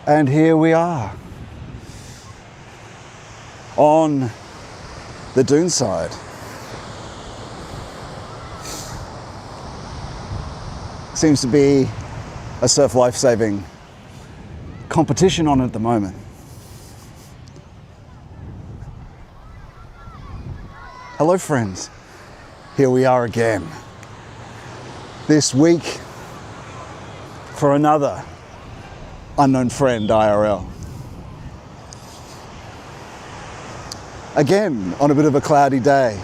And here we are on the dune side. Seems to be a surf life-saving competition on at the moment. Hello friends, here we are again. This week for another unknown friend IRL. Again on a bit of a cloudy day,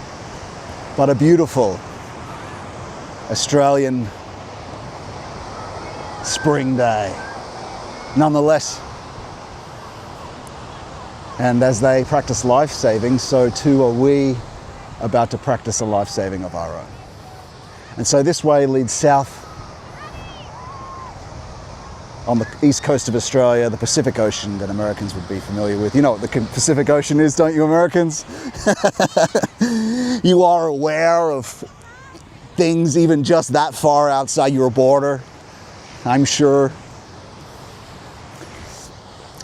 but a beautiful Australian spring day nonetheless. And as they practice life-saving, so too are we about to practice a life-saving of our own. And so this way leads south on the east coast of Australia, the Pacific Ocean that Americans would be familiar with. You know what the Pacific Ocean is, don't you, Americans? You are aware of things even just that far outside your border, I'm sure.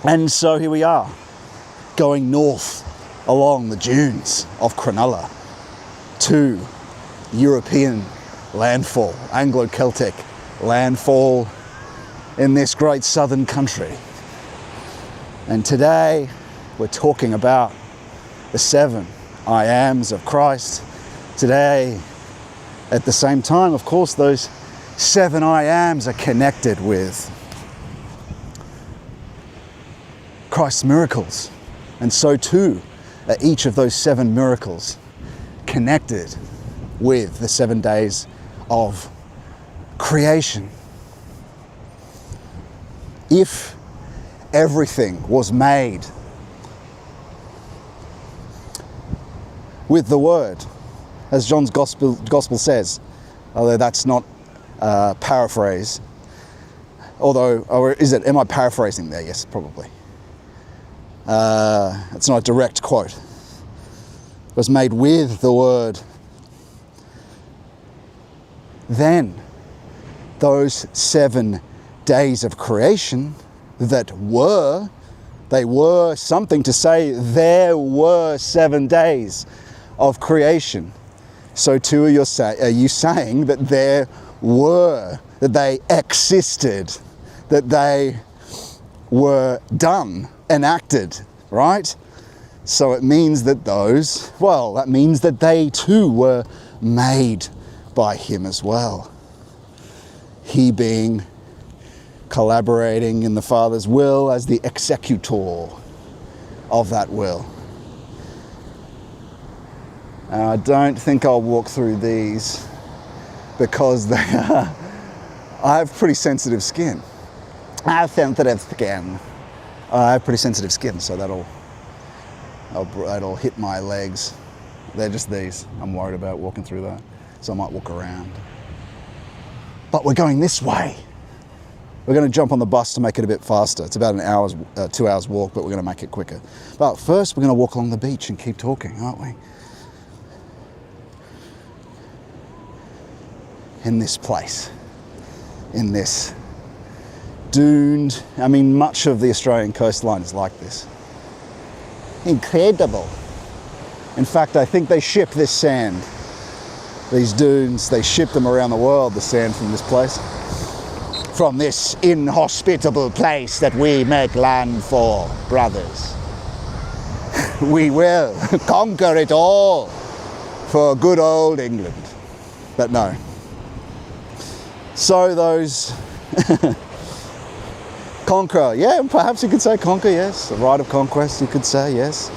And so here we are, going north along the dunes of Cronulla to European landfall, Anglo-Celtic landfall in this great southern country. And today we're talking about the 7 IAMs of Christ. Today, at the same time, of course, those 7 IAMs are connected with Christ's miracles. And so too are each of those 7 miracles connected with the 7 days of creation. If everything was made with the word, as John's gospel says, although that's not paraphrase, although, or is it, am I paraphrasing there? Yes, probably. It's not a direct quote. It was made with the word. Then those 7 days of creation that were, they were something to say, there were 7 days of creation. So too are you saying that there were, that they existed, that they were done, enacted, right? So it means that those, well, that means that they too were made by him as well. He being collaborating in the Father's will as the executor of that will. I don't think I'll walk through these because they are, I have pretty sensitive skin. I have sensitive skin. I have pretty sensitive skin, so that'll hit my legs. They're just these. I'm worried about walking through that, so I might walk around. But we're going this way. We're going to jump on the bus to make it a bit faster. It's about 2 hours walk, but we're going to make it quicker. But first, we're going to walk along the beach and keep talking, aren't we? In this place, in this duned, I mean, much of the Australian coastline is like this. Incredible. In fact, I think they ship this sand, these dunes, they ship them around the world, the sand from this place. From this inhospitable place that we make land for, brothers. We will conquer it all for good old England. But no. So those conquer, yeah, perhaps you could say conquer, yes. The right of conquest, you could say, yes.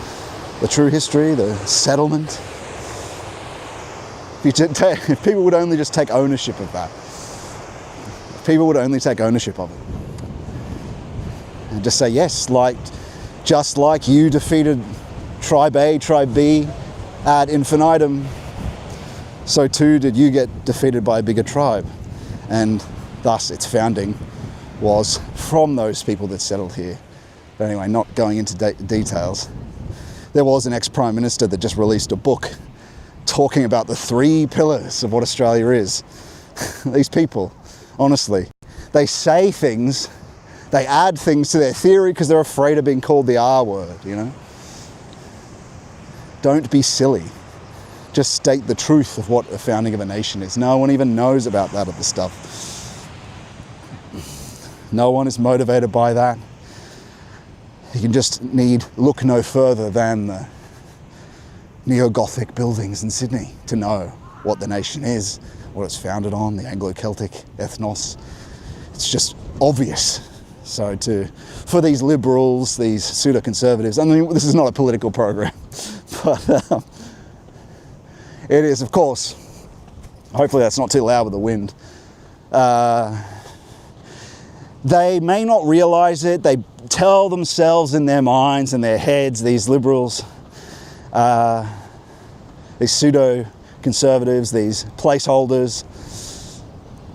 The true history, the settlement. If people would only just take ownership of that. If people would only take ownership of it. And just say, yes, just like you defeated tribe A, tribe B ad infinitum, so too did you get defeated by a bigger tribe. And thus its founding was from those people that settled here. But anyway, not going into details. There was an ex-Prime Minister that just released a book talking about the 3 pillars of what Australia is. These people, honestly, they say things They add things to their theory because they're afraid of being called the R word, you know. Don't be silly. Just state the truth of what a founding of a nation is. No one even knows about that other stuff. No one is motivated by that. You can just look no further than the neo-Gothic buildings in Sydney to know what the nation is, what it's founded on, the Anglo-Celtic ethnos. It's just obvious. So for these liberals, these pseudo-conservatives, I mean, this is not a political program, but it is, of course. Hopefully that's not too loud with the wind. They may not realize it. They tell themselves in their minds and their heads, these liberals, these pseudo-conservatives, these placeholders,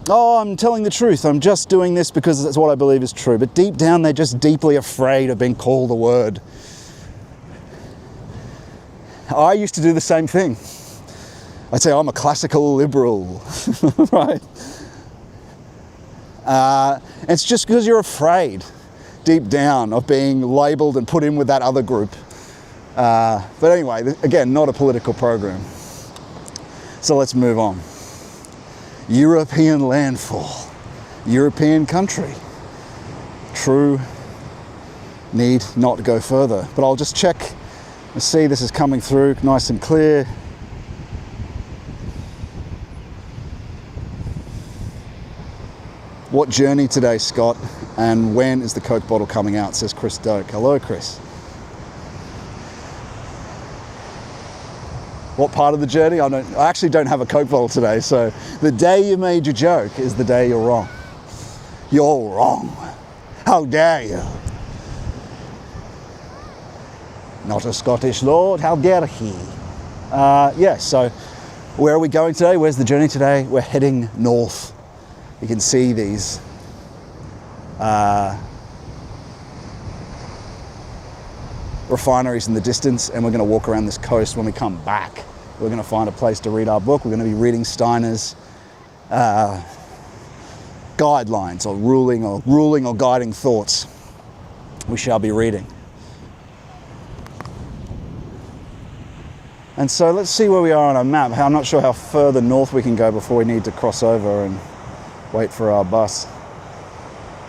oh, I'm telling the truth. I'm just doing this because that's what I believe is true. But deep down, they're just deeply afraid of being called a word. I used to do the same thing. I'd say I'm a classical liberal, right? It's just because you're afraid, deep down, of being labelled and put in with that other group. But anyway, again, not a political program. So let's move on. European landfall, European country. True, need not go further. But I'll just check and see this is coming through nice and clear. What journey today, Scott? And when is the Coke bottle coming out? Says Chris Doak. Hello, Chris. What part of the journey? I actually don't have a Coke bottle today, so the day you made your joke is the day you're wrong. You're wrong. How dare you? Not a Scottish lord, how dare he? Yeah, so where are we going today? Where's the journey today? We're heading north. You can see these refineries in the distance, and we're going to walk around this coast. When we come back, we're going to find a place to read our book. We're going to be reading Steiner's guidelines or ruling or guiding thoughts. We shall be reading. And so let's see where we are on our map. I'm not sure how further north we can go before we need to cross over and wait for our bus.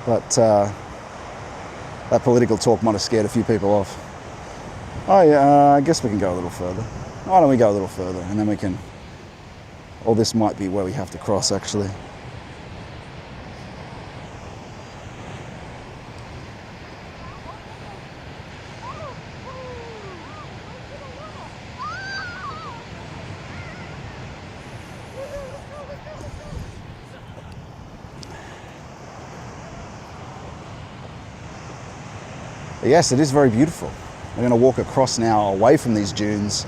But that political talk might have scared a few people off. Oh yeah, I guess we can go a little further. Why don't we go a little further and then we can... Or this might be where we have to cross actually. Yes, it is very beautiful. We're going to walk across now away from these dunes,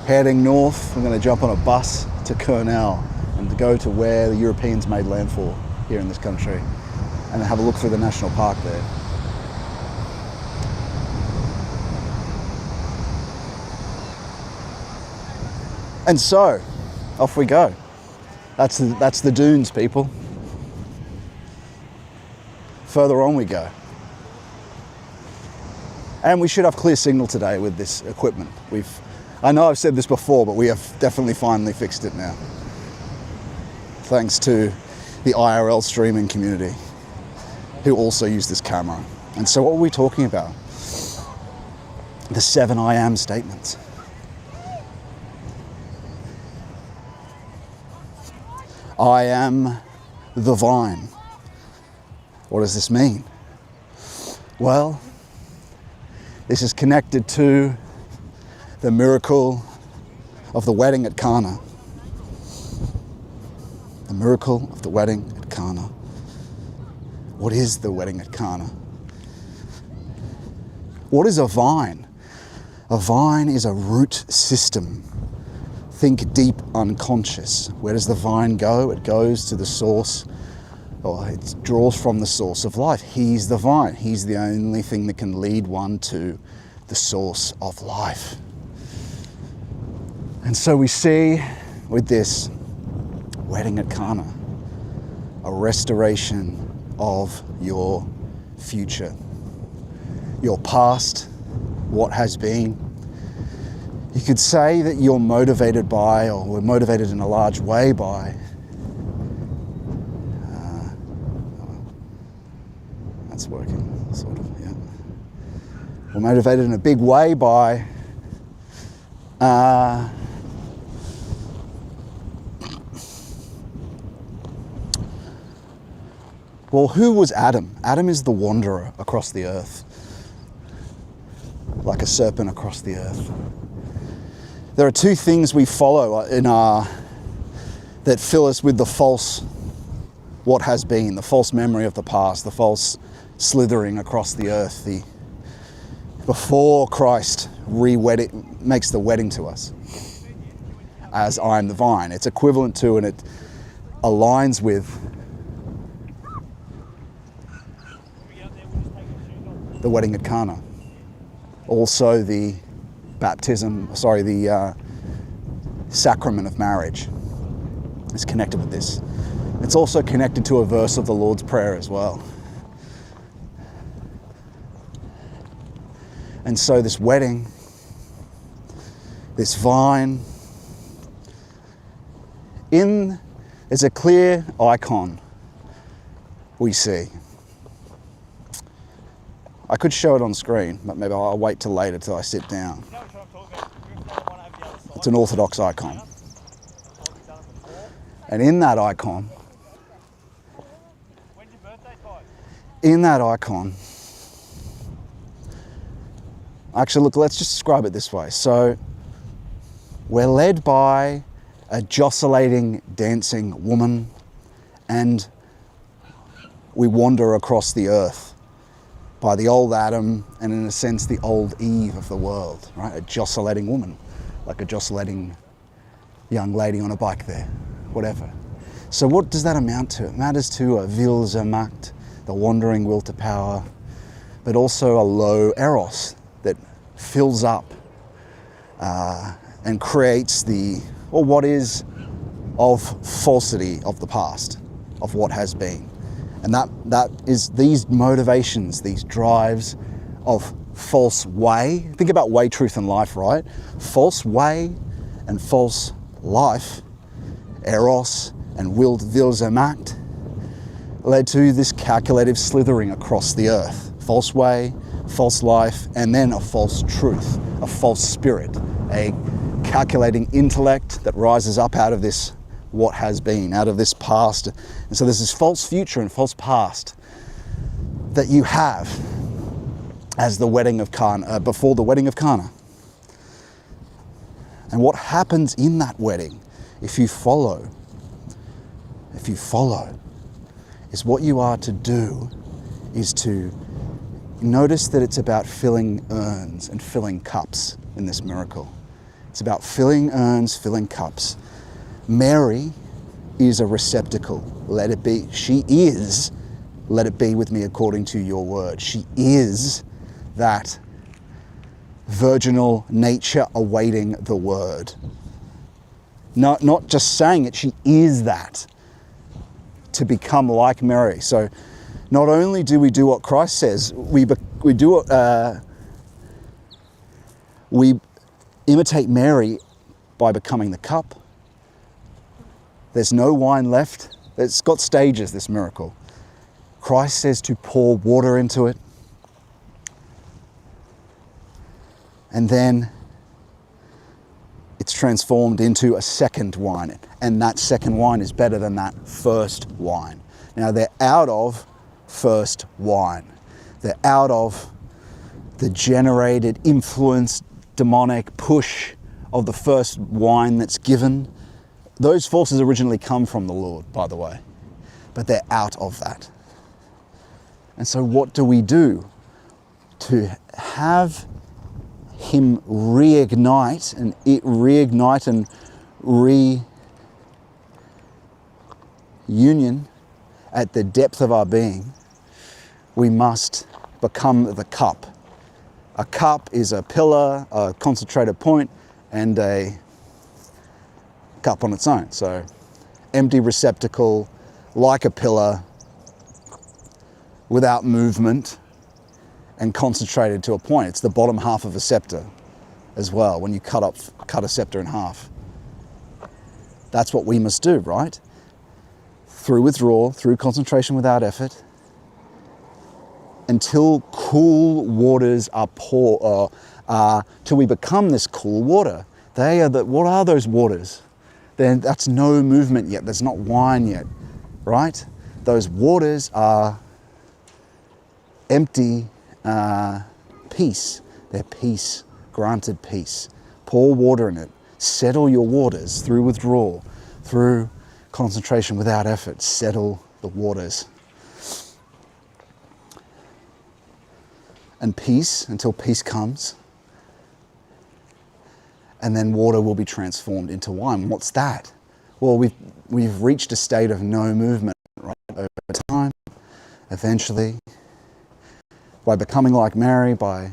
heading north. We're going to jump on a bus to Cornell and to go to where the Europeans made landfall here in this country and have a look through the national park there. And so, off we go. That's the dunes, people. Further on we go. And we should have clear signal today with this equipment. I know I've said this before, but we have definitely finally fixed it now. Thanks to the IRL streaming community who also use this camera. And so what were we talking about? The 7 I am statements. I am the vine. What does this mean? Well, this is connected to the miracle of the wedding at Cana. The miracle of the wedding at Cana. What is the wedding at Cana? What is a vine? A vine is a root system. Think deep unconscious. Where does the vine go? It goes to the source, or it draws from the source of life. He's the vine. He's the only thing that can lead one to the source of life. And so we see with this wedding at Cana, a restoration of your future. Your past, what has been. You could say that you're motivated by, or we're motivated in a large way by, that's working, sort of, yeah. We're motivated in a big way by well, who was Adam? Adam is the wanderer across the earth, like a serpent across the earth. There are two things we follow that fill us with the false what has been, the false memory of the past, the false slithering across the earth, before Christ makes the wedding to us as I am the vine. It's equivalent to, and it aligns with the wedding at Cana. Also the sacrament of marriage is connected with this. It's also connected to a verse of the Lord's Prayer as well. And so this wedding, this vine, is a clear icon we see. I could show it on screen, but maybe I'll wait till later till I sit down. It's an Orthodox icon. And in that icon, actually, look, let's just describe it this way. So, we're led by a josculating, dancing woman, and we wander across the earth by the old Adam, and in a sense, the old Eve of the world, right? A josculating woman, like a josculating young lady on a bike there, whatever. So what does that amount to? It matters to a Wilsemacht, the wandering will to power, but also a low eros that fills up and creates what is of falsity of the past, of what has been. And that is these motivations, these drives of false way. Think about way, truth, and life, right? False way and false life, eros and Wilsemacht, led to this calculative slithering across the earth. False way, false life, and then a false truth, a false spirit, a calculating intellect that rises up out of this what has been, out of this past. And so there's this false future and false past that you have as the wedding of Cana, before the wedding of Cana. And what happens in that wedding, if you follow, is what you are to do is to notice that it's about filling urns and filling cups in this miracle. It's about filling urns, filling cups. Mary is a receptacle. Let it be. She is, let it be with me according to your word. She is that virginal nature awaiting the word. Not just saying it, she is that, to become like Mary. So not only do we do what Christ says, we imitate Mary by becoming the cup. There's no wine left. It's got stages, this miracle. Christ says to pour water into it. And then it's transformed into a second wine. And that second wine is better than that first wine. Now they're out of first wine. They're out of the generated, influenced, demonic push of the first wine that's given. Those forces originally come from the Lord, by the way, but they're out of that. And so what do we do to have him reignite and reunion at the depth of our being? We must become the cup. A cup is a pillar, a concentrated point, and a cup on its own. So empty receptacle, like a pillar, without movement and concentrated to a point. It's the bottom half of a scepter as well, when you cut a scepter in half. That's what we must do, right? Through withdrawal, through concentration without effort, until cool waters are till we become this cool water. What are those waters? Then that's no movement yet. There's not wine yet, right? Those waters are empty peace. They're peace, granted peace. Pour water in it. Settle your waters through withdrawal, through concentration without effort. Settle the waters. And peace, until peace comes. And then water will be transformed into wine. What's that? Well, we've reached a state of no movement, right? Over time, eventually, by becoming like Mary, by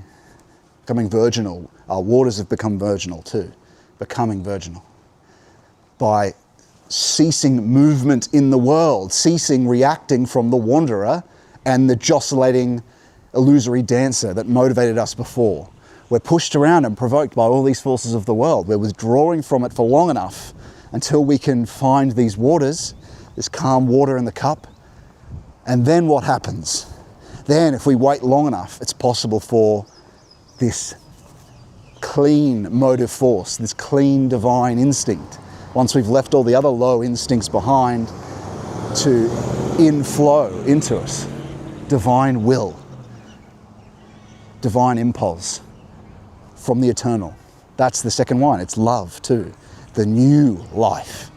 becoming virginal. Our waters have become virginal too. Becoming virginal. By ceasing movement in the world, ceasing reacting from the wanderer and the jostulating illusory dancer that motivated us before. We're pushed around and provoked by all these forces of the world. We're withdrawing from it for long enough until we can find these waters, this calm water in the cup. And then what happens? Then if we wait long enough, it's possible for this clean motive force, this clean divine instinct, once we've left all the other low instincts behind, to inflow into us. Divine will, divine impulse from the eternal. That's the second one. It's love too. The new life.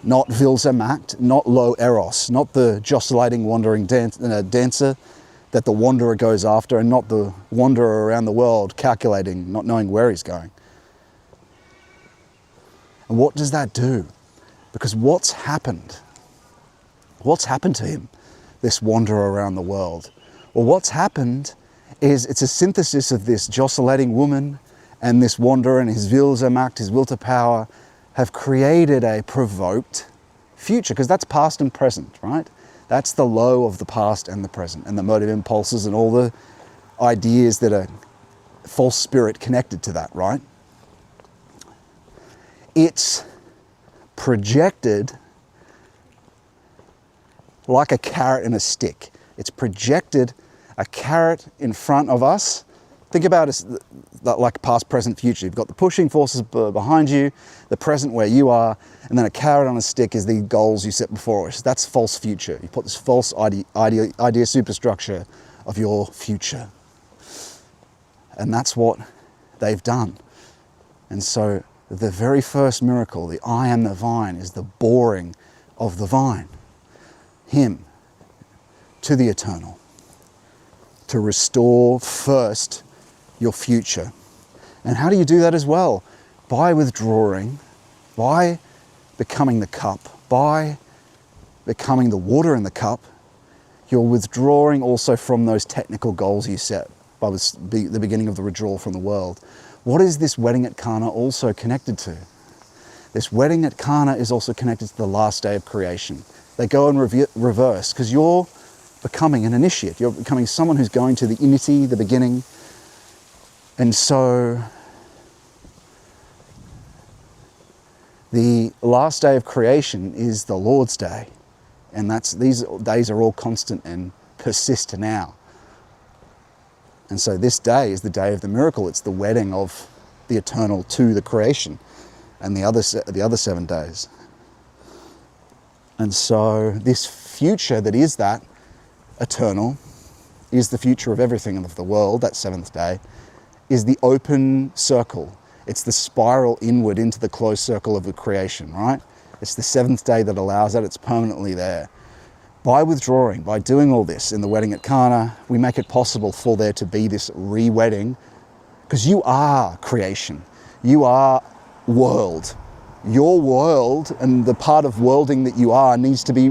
Not Vilsamacht, not low eros, not the jostulating, wandering dancer that the wanderer goes after, and not the wanderer around the world calculating, not knowing where he's going. And what does that do? Because what's happened? What's happened to him, this wanderer around the world? Well, what's happened is it's a synthesis of this jostulating woman and this wanderer and his Vilsamacht, his will to power, have created a provoked future, because that's past and present, right? That's the low of the past and the present, and the motive impulses and all the ideas that are false spirit connected to that, right? It's projected like a carrot and a stick. It's projected a carrot in front of us. Think about it like past, present, future. You've got the pushing forces behind you, the present where you are, and then a carrot on a stick is the goals you set before us. That's false future. You put this false idea superstructure of your future. And that's what they've done. And so the very first miracle, the I am the vine, is the boring of the vine. Him to the eternal. To restore first your future. And how do you do that as well? By withdrawing, by becoming the cup, by becoming the water in the cup. You're withdrawing also from those technical goals you set by the beginning of the withdrawal from the world. What is this wedding at Cana also connected to? This wedding at Cana is also connected to the last day of creation. They go in reverse, because you're becoming an initiate. You're becoming someone who's going to the initi, the beginning. And so the last day of creation is the Lord's Day. And these days are all constant and persist now. And so this day is the day of the miracle. It's the wedding of the eternal to the creation and the other 7 days. And so this future that is that eternal, is the future of everything of the world, that seventh day, is the open circle. It's the spiral inward into the closed circle of the creation, right? It's the seventh day that allows that. It's permanently there. By withdrawing, by doing all this in the wedding at Cana, we make it possible for there to be this re-wedding, because you are creation. You are world. Your world and the part of worlding that you are needs to be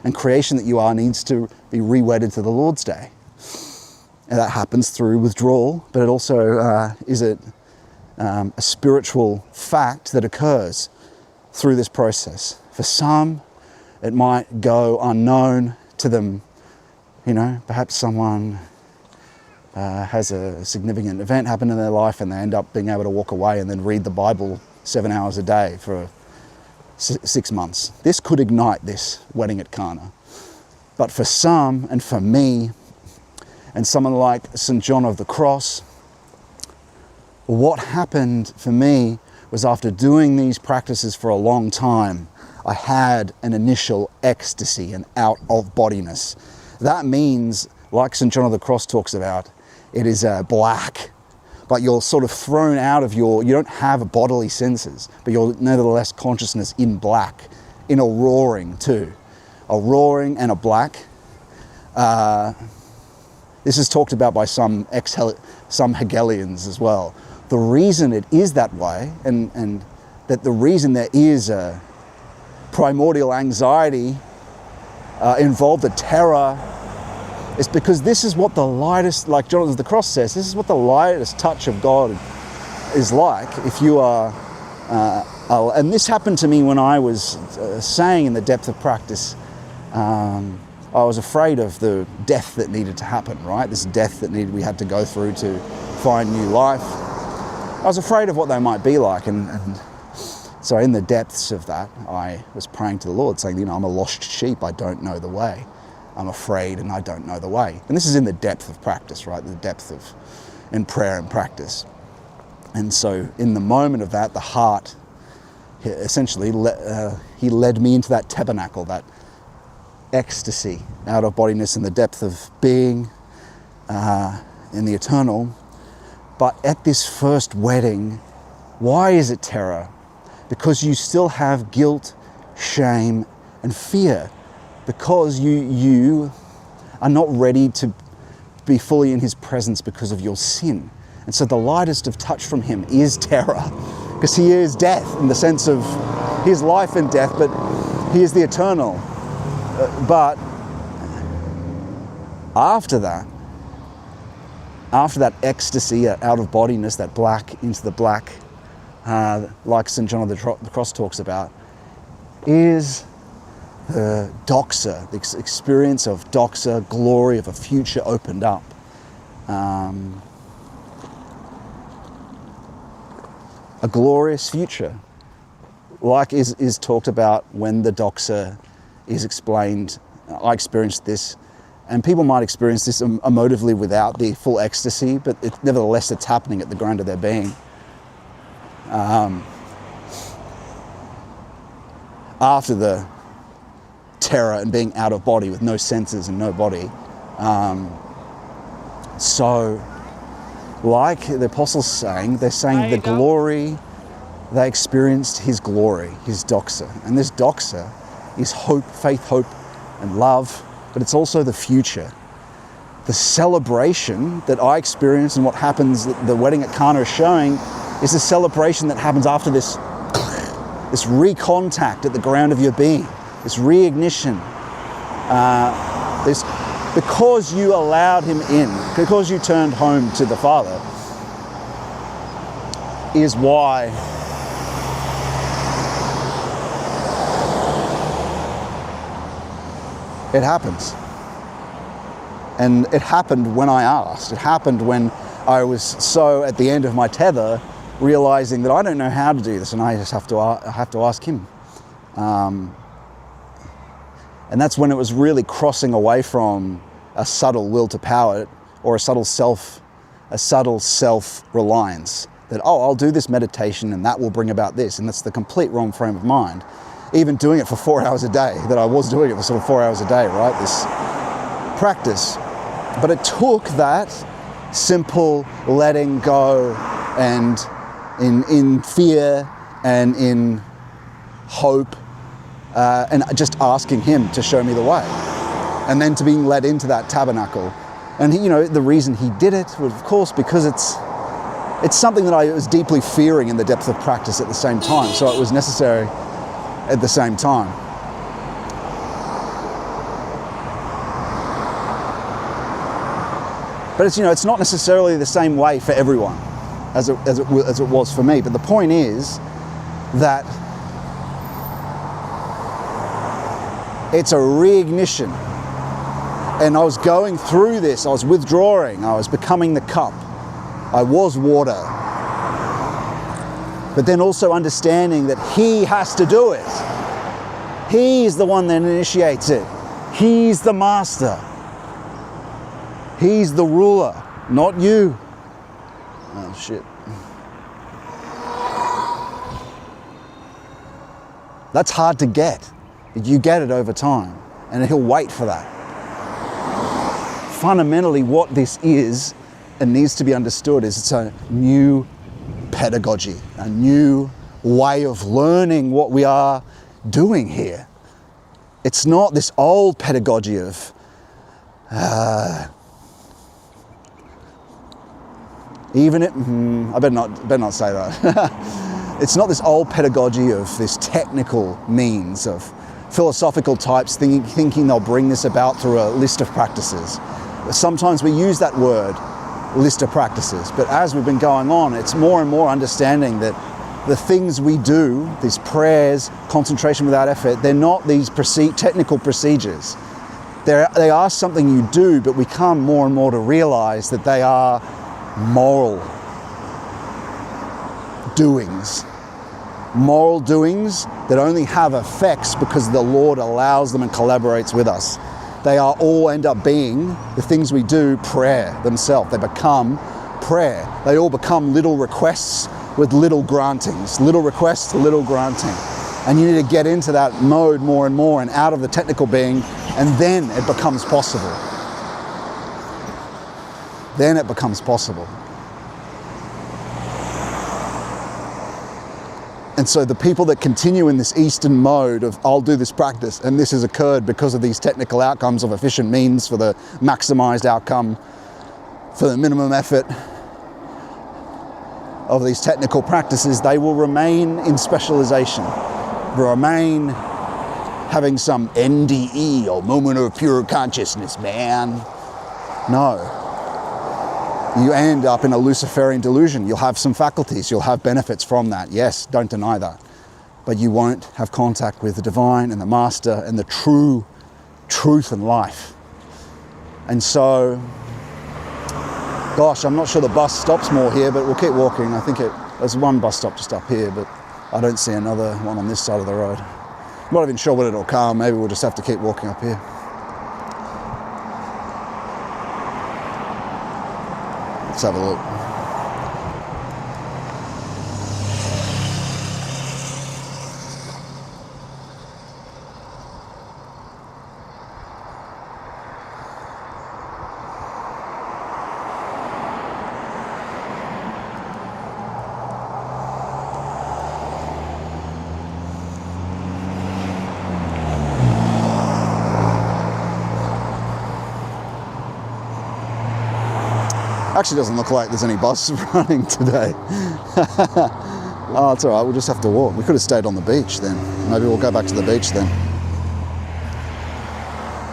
and creation that you are needs to be re-wedded to the Lord's Day. And that happens through withdrawal, but it also is a spiritual fact that occurs through this process. For some, it might go unknown to them You know, perhaps someone has a significant event happen in their life and they end up being able to walk away and then read the Bible 7 hours a day for 6 months. This could ignite this wedding at Cana. But for some, and for me, and someone like St. John of the Cross, what happened for me was after doing these practices for a long time, I had an initial ecstasy, an out-of-bodiness. That means, like St. John of the Cross talks about, it is black, but you're sort of thrown out of you don't have bodily senses, but you're nevertheless consciousness in black, in a roaring too. A roaring and a black. This is talked about by some Hegelians as well. The reason it is that way, and that the reason there is a primordial anxiety involved, a terror, is because this is what the lightest, like John of the Cross says, this is what the lightest touch of God is like. If you are, and this happened to me when I was saying in the depth of practice, I was afraid of the death that needed to happen, right? This death that we had to go through to find new life. I was afraid of what they might be like, and so in the depths of that, I was praying to the Lord, saying, you know, I'm a lost sheep, I don't know the way. I'm afraid and I don't know the way. And this is in the depth of practice, right? The depth of in prayer and practice. And so in the moment of that, the heart, essentially, he led me into that tabernacle, that ecstasy, out of bodiness in the depth of being in the eternal. But at this first wedding, why is it terror? Because you still have guilt, shame, and fear. Because you are not ready to be fully in his presence because of your sin. And so the lightest of touch from him is terror, because he is death in the sense of his life and death, but he is the eternal. But after that ecstasy, out of bodiness, that black into the black, like St. John of the Cross talks about, is the doxa, the experience of doxa, glory of a future opened up. A glorious future, like is talked about when the doxa is explained. I experienced this, and people might experience this emotively without the full ecstasy, but nevertheless it's happening at the ground of their being. After the terror and being out of body with no senses and no body. So, like the apostles saying, they're saying the glory, they experienced his glory, his doxa. And this doxa is hope, faith, hope, and love, but it's also the future. The celebration that I experienced and what happens, the wedding at Cana is showing, is the celebration that happens after this recontact at the ground of your being. This reignition, because you allowed him in, because you turned home to the Father, is why it happens. And it happened when I asked. It happened when I was so at the end of my tether, realizing that I don't know how to do this, and I just have to ask him. And that's when it was really crossing away from a subtle will to power or a subtle self-reliance. That, I'll do this meditation and that will bring about this. And that's the complete wrong frame of mind. Even doing it for 4 hours a day, that I was doing it for sort of 4 hours a day, right? This practice. But it took that simple letting go and in fear and in hope, and just asking him to show me the way, and then to being led into that tabernacle. And he, the reason he did it was, of course, because it's something that I was deeply fearing in the depth of practice at the same time. So it was necessary at the same time. But it's not necessarily the same way for everyone as it was for me. But the point is that it's a reignition. And I was going through this, I was withdrawing, I was becoming the cup. I was water. But then also understanding that he has to do it. He's the one that initiates it. He's the master. He's the ruler, not you. Oh shit. That's hard to get. You get it over time, and he'll wait for that. Fundamentally, what this is and needs to be understood is it's a new pedagogy, a new way of learning what we are doing here. It's not this old pedagogy of I better not say that. It's not this old pedagogy of this technical means of philosophical types thinking they'll bring this about through a list of practices. Sometimes we use that word, list of practices, but as we've been going on, it's more and more understanding that the things we do, these prayers, concentration without effort, they're not these technical procedures. They are something you do, but we come more and more to realize that they are moral doings. Moral doings that only have effects because the Lord allows them and collaborates with us. They are all end up being, the things we do, prayer themselves. They become prayer. They all become little requests with little grantings. Little requests, little granting. And you need to get into that mode more and more and out of the technical being, and then it becomes possible. Then it becomes possible. And so the people that continue in this Eastern mode of, I'll do this practice, and this has occurred because of these technical outcomes of efficient means for the maximized outcome, for the minimum effort of these technical practices, they will remain in specialization, remain having some NDE or moment of pure consciousness, man. No. You end up in a Luciferian delusion. You'll have some faculties, you'll have benefits from that. Yes, don't deny that. But you won't have contact with the divine and the master and the true truth and life. And so, gosh, I'm not sure the bus stops more here, but we'll keep walking. I think there's one bus stop just up here, but I don't see another one on this side of the road. I'm not even sure when it'll come. Maybe we'll just have to keep walking up here. Let's have a look. Actually doesn't look like there's any buses running today. Oh, it's all right, we'll just have to walk. We could have stayed on the beach then. Maybe we'll go back to the beach then.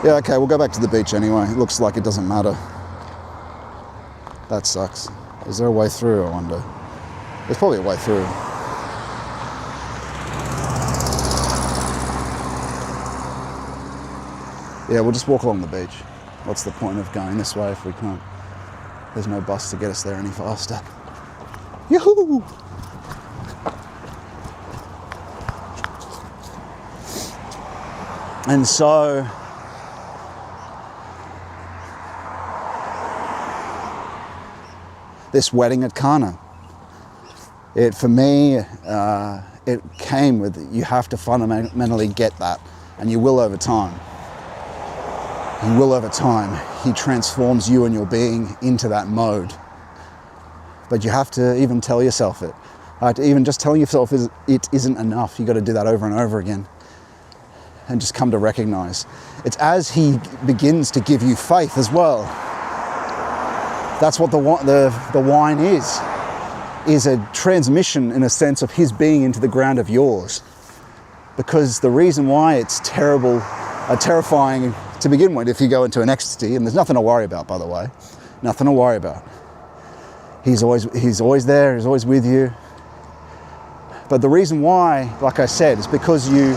Yeah, okay, we'll go back to the beach anyway. It looks like it doesn't matter. That sucks. Is there a way through, I wonder? There's probably a way through. Yeah, we'll just walk along the beach. What's the point of going this way if we can't? There's no bus to get us there any faster. Yoo-hoo! And so, this wedding at Kana, for me, it came with, you have to fundamentally get that, and you will over time. You will over time. He transforms you and your being into that mode. But you have to even tell yourself it. Even just telling yourself it isn't enough. You've got to do that over and over again. And just come to recognize. It's as he begins to give you faith as well. That's what the wine is a transmission in a sense of his being into the ground of yours. Because the reason why it's terrifying to begin with, if you go into an ecstasy, and there's nothing to worry about, by the way, nothing to worry about. He's always there, he's always with you. But the reason why, like I said, is because your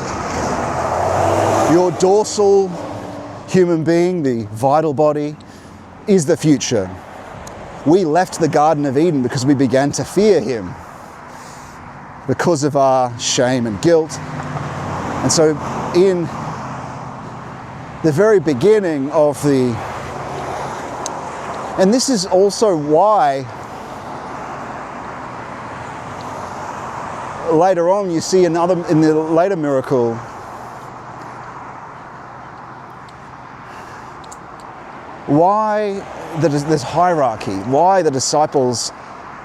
dorsal human being, the vital body, is the future. We left the Garden of Eden because we began to fear him because of our shame and guilt. And so in the very beginning of and this is also why later on you see in the later miracle, why there's hierarchy, why the disciples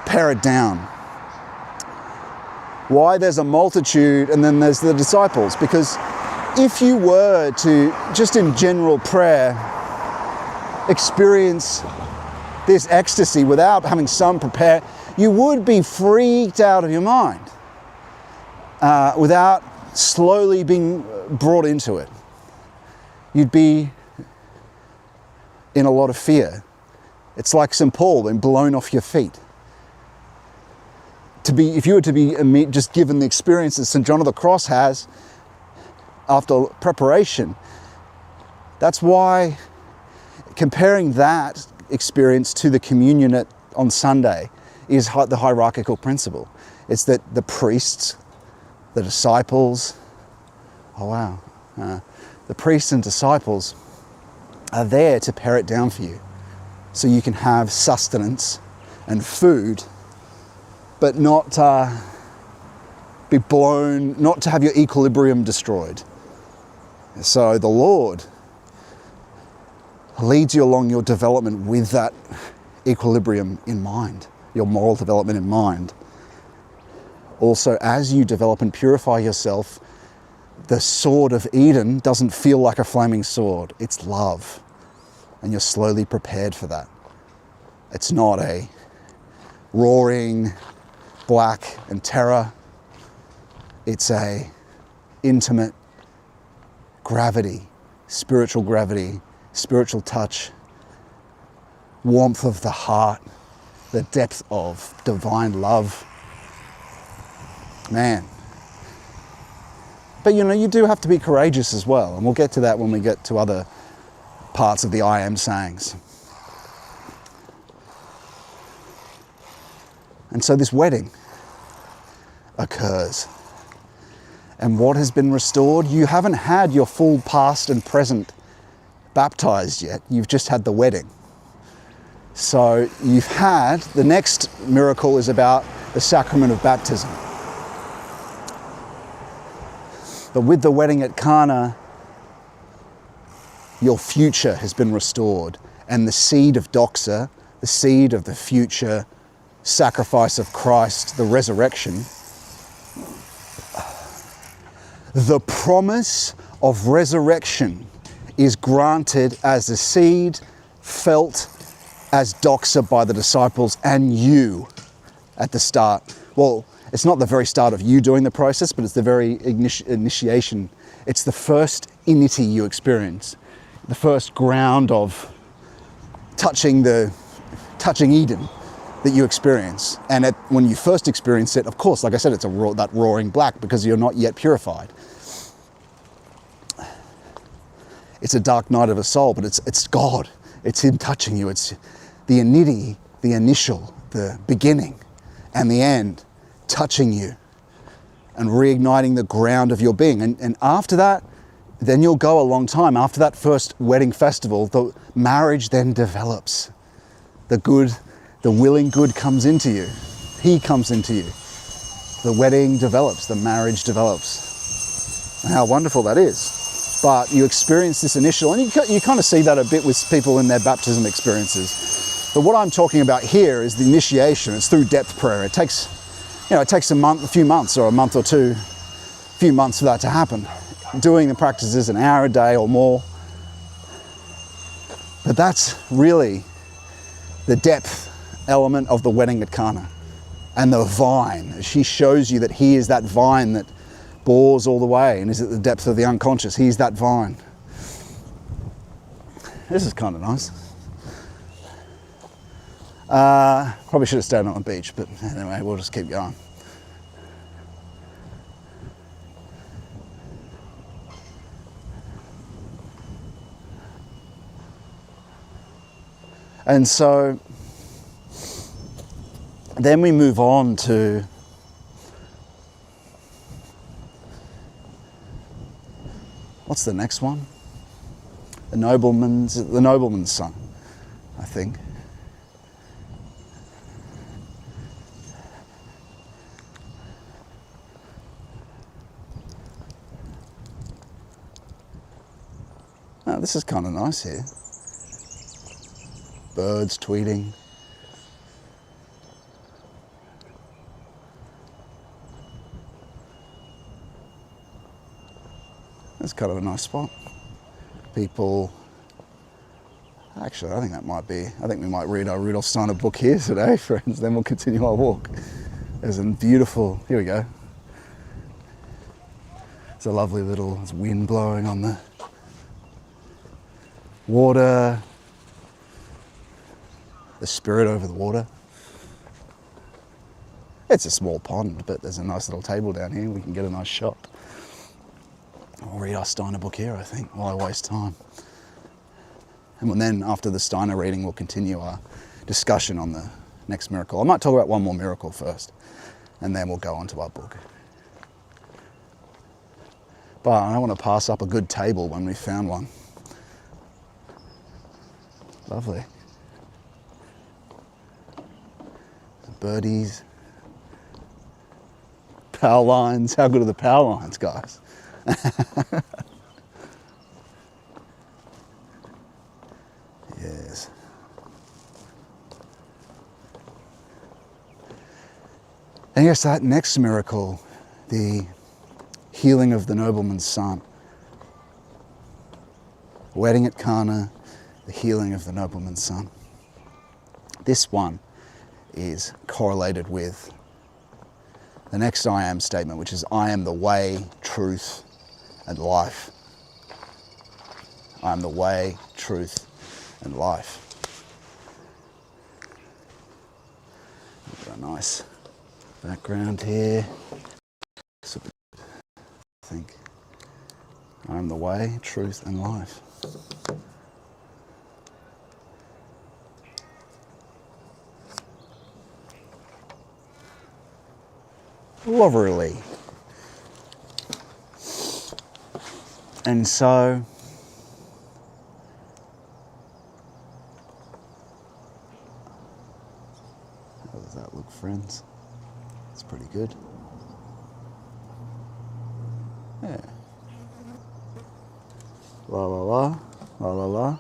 pare it down, why there's a multitude and then there's the disciples. Because if you were to, just in general prayer, experience this ecstasy without having some prepare, you would be freaked out of your mind without slowly being brought into it. You'd be in a lot of fear. It's like St. Paul being blown off your feet. If you were to be just given the experience that St. John of the Cross has after preparation, that's why comparing that experience to the communion on Sunday is the hierarchical principle. It's that the priests, the disciples, the priests and disciples are there to pare it down for you so you can have sustenance and food, but not be blown, not to have your equilibrium destroyed. So the Lord leads you along your development with that equilibrium in mind, your moral development in mind. Also, as you develop and purify yourself, the sword of Eden doesn't feel like a flaming sword. It's love. And you're slowly prepared for that. It's not a roaring black and terror. It's a intimate gravity, spiritual touch, warmth of the heart, the depth of divine love. Man. But you do have to be courageous as well, and we'll get to that when we get to other parts of the IAM sayings. And so this wedding occurs. And what has been restored? You haven't had your full past and present baptized yet. You've just had the wedding. So you've had, the next miracle is about the sacrament of baptism. But with the wedding at Cana, your future has been restored. And the seed of Doxa, the seed of the future sacrifice of Christ, the resurrection, the promise of resurrection is granted as a seed felt as Doxa by the disciples and you at the start. Well, it's not the very start of you doing the process, but it's the very initiation. It's the first inity you experience, the first ground of touching Eden that you experience. And when you first experience it, of course, like I said, it's that roaring black because you're not yet purified. It's a dark night of a soul, but it's God. It's Him touching you. It's the inity, the initial, the beginning, and the end touching you and reigniting the ground of your being. And after that, then you'll go a long time. After that first wedding festival, the marriage then develops. The willing good comes into you. He comes into you. The wedding develops, the marriage develops. And how wonderful that is. But you experience this initial, and you kind of see that a bit with people in their baptism experiences. But what I'm talking about here is the initiation. It's through depth prayer. It takes a few months or a month or two, a few months for that to happen. Doing the practices an hour a day or more. But that's really the depth element of the wedding at Cana. And the vine. She shows you that He is that vine that bores all the way and is at the depth of the unconscious. He's that vine. This is kind of nice. Probably should have stayed on the beach, but anyway, we'll just keep going. And so then we move on to what's the next one? The nobleman's son, I think. Oh, this is kind of nice here. Birds tweeting. That's kind of a nice spot. People, actually I think we might read our Rudolf Steiner book here today, friends, then we'll continue our walk. There's a beautiful, here we go. It's a lovely little, there's wind blowing on the water, the spirit over the water. It's a small pond, but there's a nice little table down here. We can get a nice shot. I'll read our Steiner book here, I think, while I waste time. And then after the Steiner reading, we'll continue our discussion on the next miracle. I might talk about one more miracle first, and then we'll go on to our book. But I don't want to pass up a good table when we found one. Lovely. Birdies. Power lines. How good are the power lines, guys? Yes. And yes, that next miracle, the healing of the nobleman's son. Wedding at Cana, the healing of the nobleman's son. This one is correlated with the next I am statement, which is I am the way, truth, and life. I am the way, truth, and life. Got a nice background here. I think I am the way, truth, and life. Lovely. And so how does that look, friends? It's pretty good. Yeah. La la la, la la la.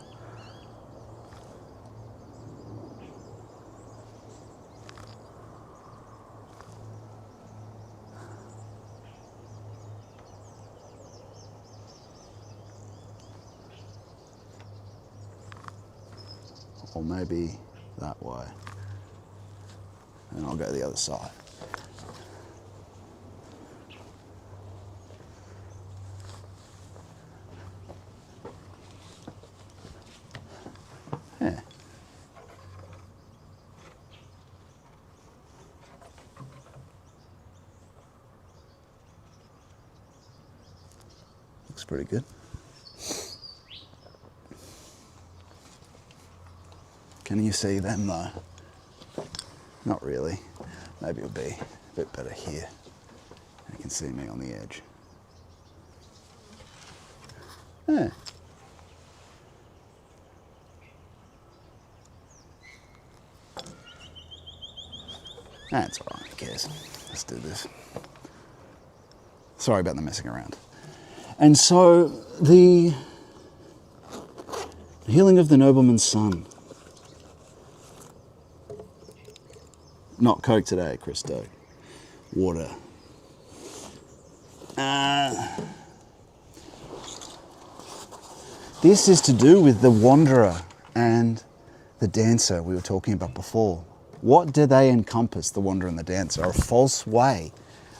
Or maybe that way. And I'll go the other side. Yeah. Looks pretty good. Can you see them though? Not really. Maybe it'll be a bit better here. You can see me on the edge. Yeah. That's alright, who cares? Let's do this. Sorry about the messing around. And so the healing of the nobleman's son. Not Coke today, Christo. Water. This is to do with the wanderer and the dancer we were talking about before. What do they encompass, the wanderer and the dancer? A false way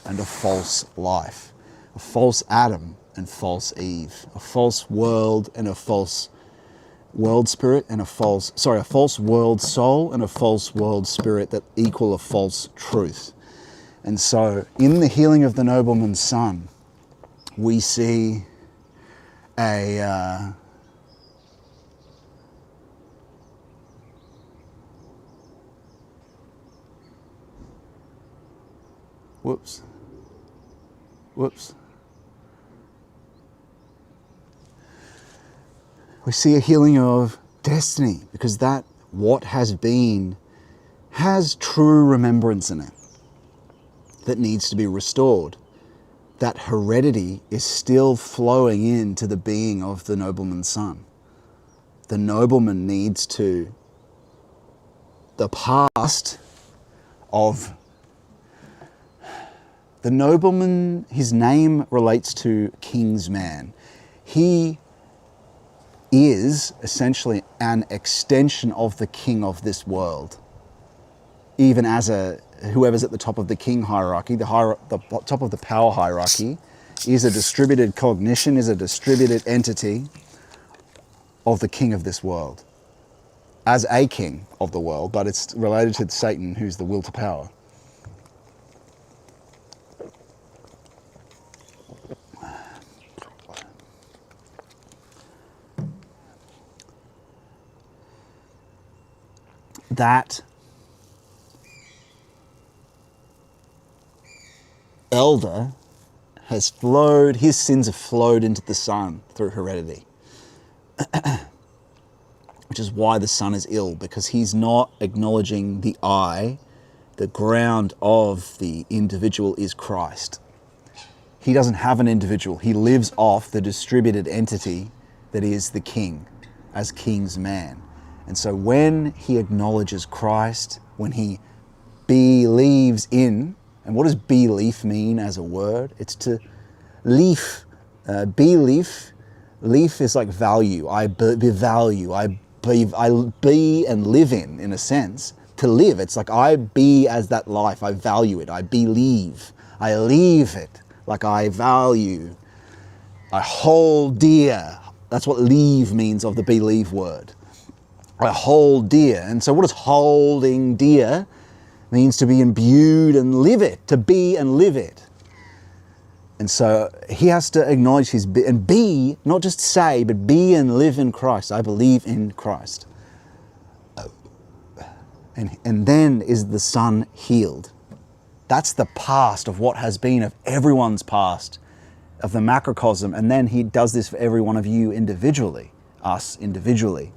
and a false life. A false Adam and false Eve. A false world and a false world spirit and a false world soul and a false world spirit that equal a false truth. And so in the healing of the nobleman's son, we see a Whoops. Whoops. We see a healing of destiny, because that what has been has true remembrance in it that needs to be restored. That heredity is still flowing into the being of the nobleman's son. The nobleman needs to, the past of the nobleman, his name relates to king's man. He is essentially an extension of the king of this world. Even as whoever's at the top of the king hierarchy, the top of the power hierarchy, is a distributed cognition, is a distributed entity of the king of this world. As a king of the world, but it's related to Satan, who's the will to power. That elder has flowed, his sins have flowed into the son through heredity. Which is why the son is ill, because he's not acknowledging the I, the ground of the individual is Christ. He doesn't have an individual. He lives off the distributed entity that is the king, as king's man. And so when he acknowledges Christ, when he believes in, and what does belief mean as a word? It's to leaf, belief. Leaf is like value. I value. I be and live in a sense. To live, it's like I be as that life. I value it. I believe. I leave it like I value. I hold dear. That's what leave means of the believe word. I hold dear. And so what does holding dear means? To be imbued and live it, to be and live it. And so he has to acknowledge his and be, not just say, but be and live in Christ. I believe in Christ. And then is the son healed. That's the past of what has been, of everyone's past, of the macrocosm. And then he does this for every one of you individually, us individually.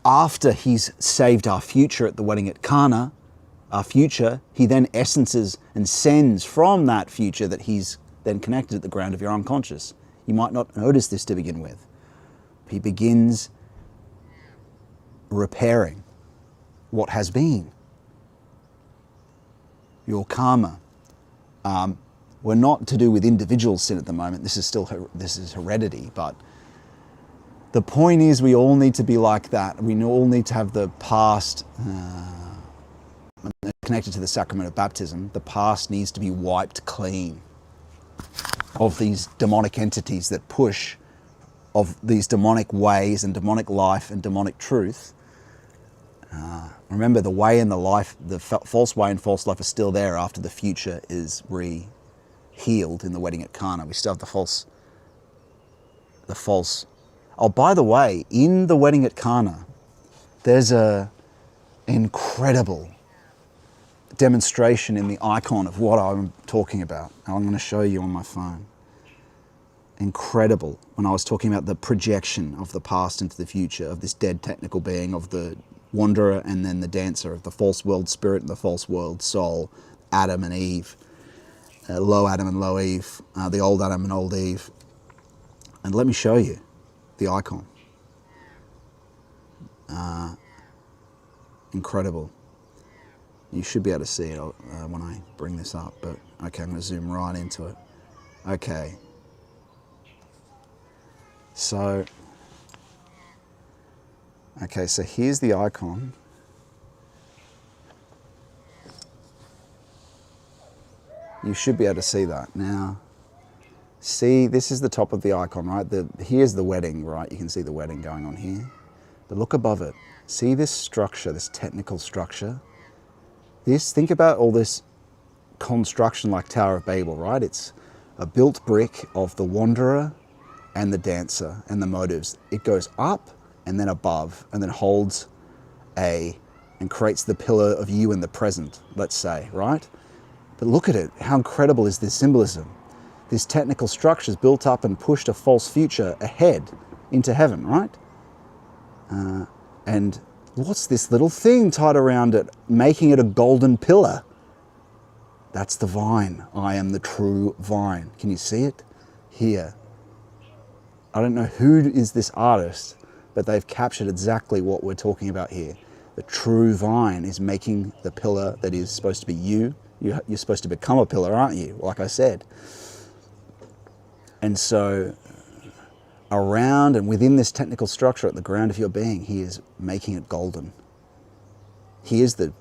After he's saved our future at the wedding at Cana, our future, he then essences and sends from that future that he's then connected at the ground of your unconscious. You might not notice this to begin with. He begins repairing what has been. Your karma. We're not to do with individual sin at the moment. This is heredity, but the point is we all need to be like that. We all need to have the past connected to the sacrament of baptism. The past needs to be wiped clean of these demonic entities that push, of these demonic ways and demonic life and demonic truth. Remember, the way and the life, the false way and false life are still there after the future is healed in the wedding at Cana. We still have the false. Oh, by the way, in the wedding at Cana, there's a incredible demonstration in the icon of what I'm talking about. I'm going to show you on my phone. Incredible. When I was talking about the projection of the past into the future, of this dead technical being, of the wanderer and then the dancer, of the false world spirit and the false world soul, Adam and Eve, low Adam and low Eve, the old Adam and old Eve. And let me show you the icon. Incredible. You should be able to see it when I bring this up, but okay, I'm going to zoom right into it. Okay. So here's the icon. You should be able to see that. Now, see, this is the top of the icon, right? Here's the wedding, right? You can see the wedding going on here. But look above it. See this structure, this technical structure? Think about all this construction like Tower of Babel, right? It's a built brick of the wanderer and the dancer and the motives. It goes up and then above and then holds a and creates the pillar of you in the present, let's say, right? But look at it. How incredible is this symbolism? This technical structure is built up and pushed a false future ahead into heaven, right? And what's this little thing tied around it, making it a golden pillar? That's the vine. I am the true vine. Can you see it? Here. I don't know who is this artist, but they've captured exactly what we're talking about here. The true vine is making the pillar that is supposed to be you. You're supposed to become a pillar, aren't you? Like I said. And so around and within this technical structure at the ground of your being, he is making it golden. He is to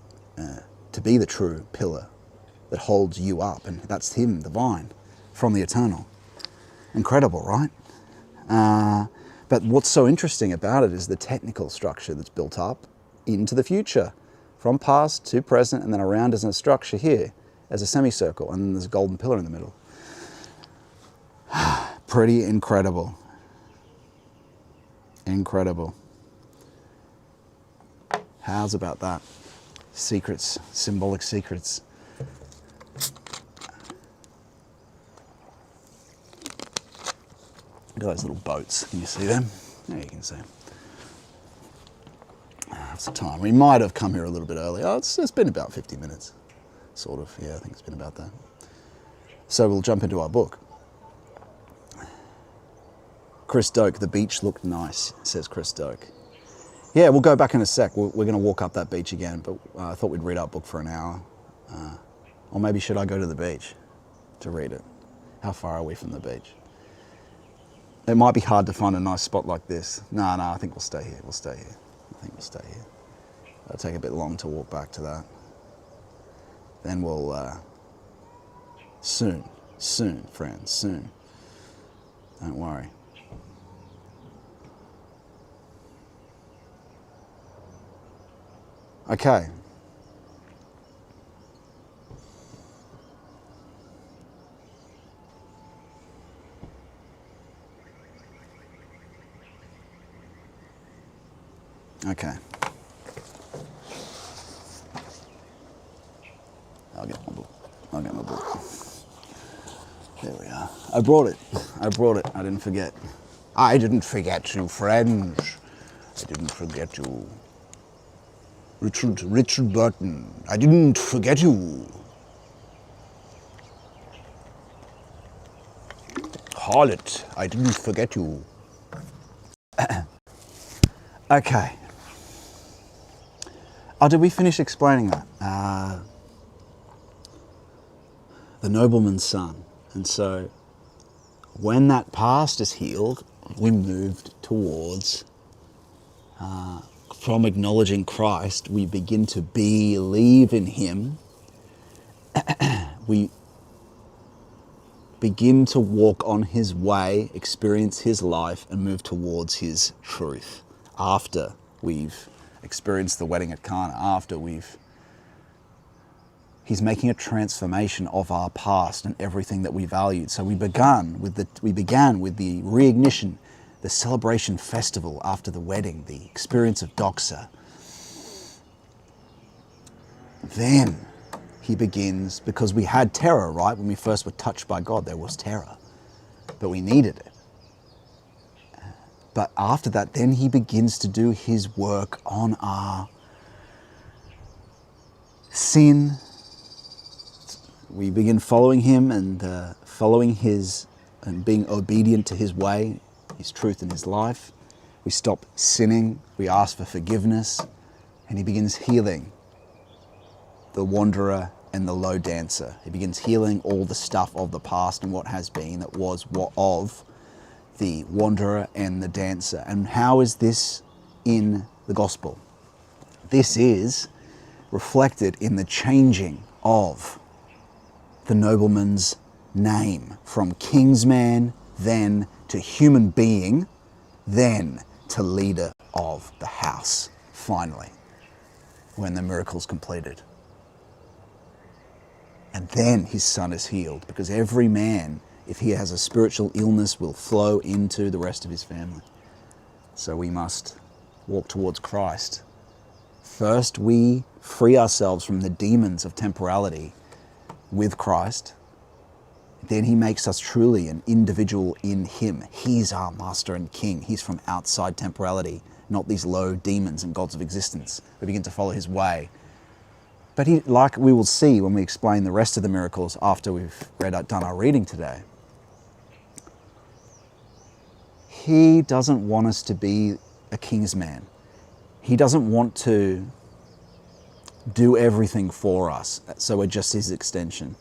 be the true pillar that holds you up, and that's him, the vine, from the eternal. Incredible, right? But what's so interesting about it is the technical structure that's built up into the future, from past to present, and then around as a structure here, as a semicircle, and then there's a golden pillar in the middle. Pretty incredible. Incredible. How's about that? Secrets, symbolic secrets. Look at those little boats. Can you see them? Yeah, you can see them. That's the time. We might have come here a little bit early. Oh, it's been about 50 minutes. Sort of. Yeah, I think it's been about that. So we'll jump into our book. Chris Doak, the beach looked nice, says Chris Doak. Yeah, we'll go back in a sec. We're going to walk up that beach again, but I thought we'd read our book for an hour. Or maybe should I go to the beach to read it? How far are we from the beach? It might be hard to find a nice spot like this. No, I think we'll stay here. We'll stay here. I think we'll stay here. It'll take a bit long to walk back to that. Then we'll, soon, friends, soon. Don't worry. Okay. Okay. I'll get my book. There we are. I brought it. I didn't forget. I didn't forget you, friends. I didn't forget you. Richard Burton. I didn't forget you. Harlot. I didn't forget you. Okay. Oh, did we finish explaining that? The nobleman's son. And so when that past is healed, we moved towards, from acknowledging Christ, we begin to believe in him. We begin to walk on his way, experience his life, and move towards his truth. After we've experienced the wedding at Cana, he's making a transformation of our past and everything that we valued. So we began with the reignition, the celebration festival after the wedding, the experience of Doxa. Then he begins, because we had terror, right? When we first were touched by God, there was terror, but we needed it. But after that, then he begins to do his work on our sin. We begin following him and following his and being obedient to his way, his truth in his life. We stop sinning. We ask for forgiveness. And he begins healing the wanderer and the low dancer. He begins healing all the stuff of the past and what has been that was what of the wanderer and the dancer. And how is this in the gospel? This is reflected in the changing of the nobleman's name from king's man, then to human being, then to leader of the house, finally, when the miracle's completed. And then his son is healed, because every man, if he has a spiritual illness, will flow into the rest of his family. So we must walk towards Christ First, we free ourselves from the demons of temporality with Christ. Then he makes us truly an individual in him. He's our master and king. He's from outside temporality, not these low demons and gods of existence. We begin to follow his way. But he, like we will see when we explain the rest of the miracles after we've done our reading today, he doesn't want us to be a king's man. He doesn't want to do everything for us, so we're just his extension.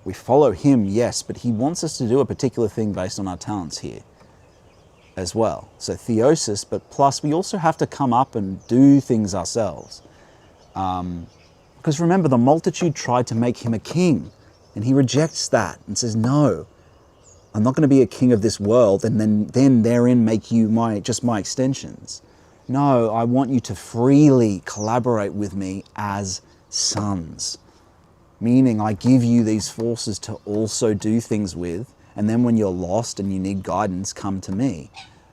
We follow him, yes, but he wants us to do a particular thing based on our talents here as well. So theosis, but plus we also have to come up and do things ourselves. Because remember, the multitude tried to make him a king, and he rejects that and says, no, I'm not going to be a king of this world and then therein make you just my extensions. No, I want you to freely collaborate with me as sons. Meaning I give you these forces to also do things with, and then when you're lost and you need guidance, come to me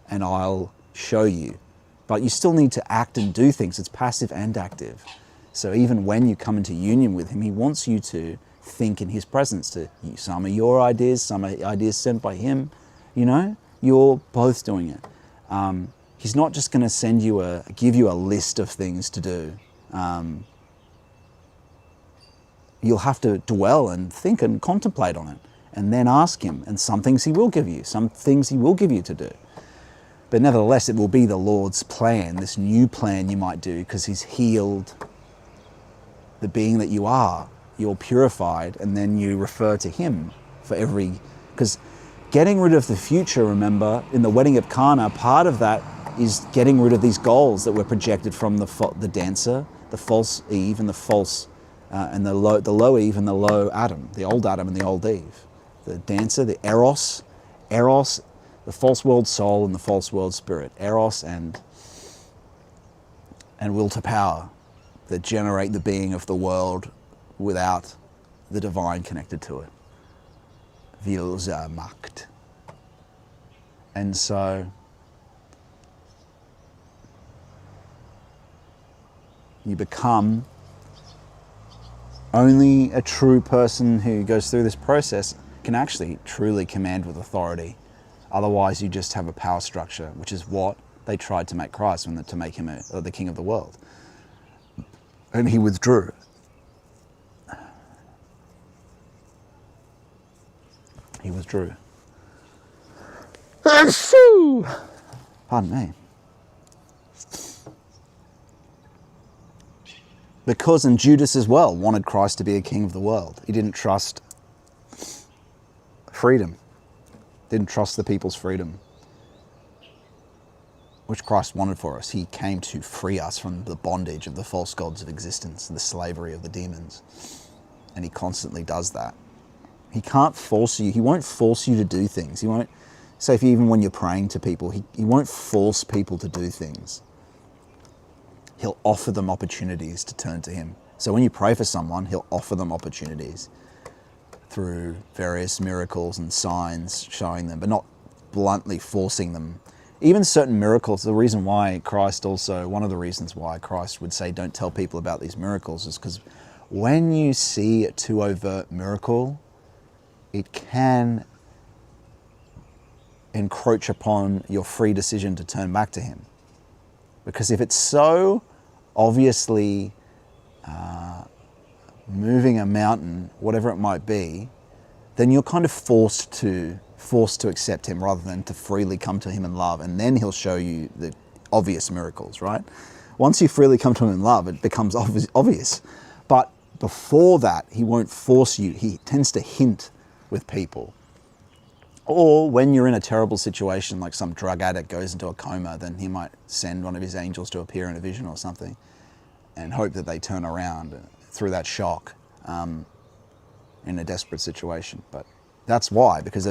and I'll show you. But you still need to act and do things. It's passive and active. So even when you come into union with him, he wants you to think in his presence. Some are your ideas, some are ideas sent by him. You know, you're both doing it. He's not just going to give you a list of things to do. You'll have to dwell and think and contemplate on it and then ask him. And some things he will give you, some things he will give you to do. But nevertheless, it will be the Lord's plan, this new plan you might do, because he's healed the being that you are. You're purified, and then you refer to him for every... Because getting rid of the future, remember, in the wedding of Cana, part of that is getting rid of these goals that were projected from the dancer, the false Eve and the false... and the low Eve and the low Adam, the old Adam and the old Eve. The dancer, the Eros, the false world soul and the false world spirit. Eros and will to power that generate the being of the world without the divine connected to it. Macht. And so you become... Only a true person who goes through this process can actually truly command with authority. Otherwise, you just have a power structure, which is what they tried to make Christ, to make him the king of the world. And he withdrew. He withdrew. Pardon me. Because, and Judas as well wanted Christ to be a king of the world. He didn't trust freedom. Didn't trust the people's freedom, which Christ wanted for us. He came to free us from the bondage of the false gods of existence, the slavery of the demons. And he constantly does that. He can't force you. He won't force you to do things. He won't say, even when you're praying to people, he won't force people to do things. He'll offer them opportunities to turn to him. So when you pray for someone, he'll offer them opportunities through various miracles and signs showing them, but not bluntly forcing them. Even certain miracles, the reason why Christ also, one of the reasons why Christ would say don't tell people about these miracles is because when you see a too overt miracle, it can encroach upon your free decision to turn back to him. Because if it's so obviously moving a mountain, whatever it might be, then you're kind of forced to accept him rather than to freely come to him in love, and then he'll show you the obvious miracles, right? Once you freely come to him in love, it becomes obvious. But before that, he won't force you. He tends to hint with people. Or when you're in a terrible situation, like some drug addict goes into a coma, then he might send one of his angels to appear in a vision or something and hope that they turn around through that shock in a desperate situation. But that's why, because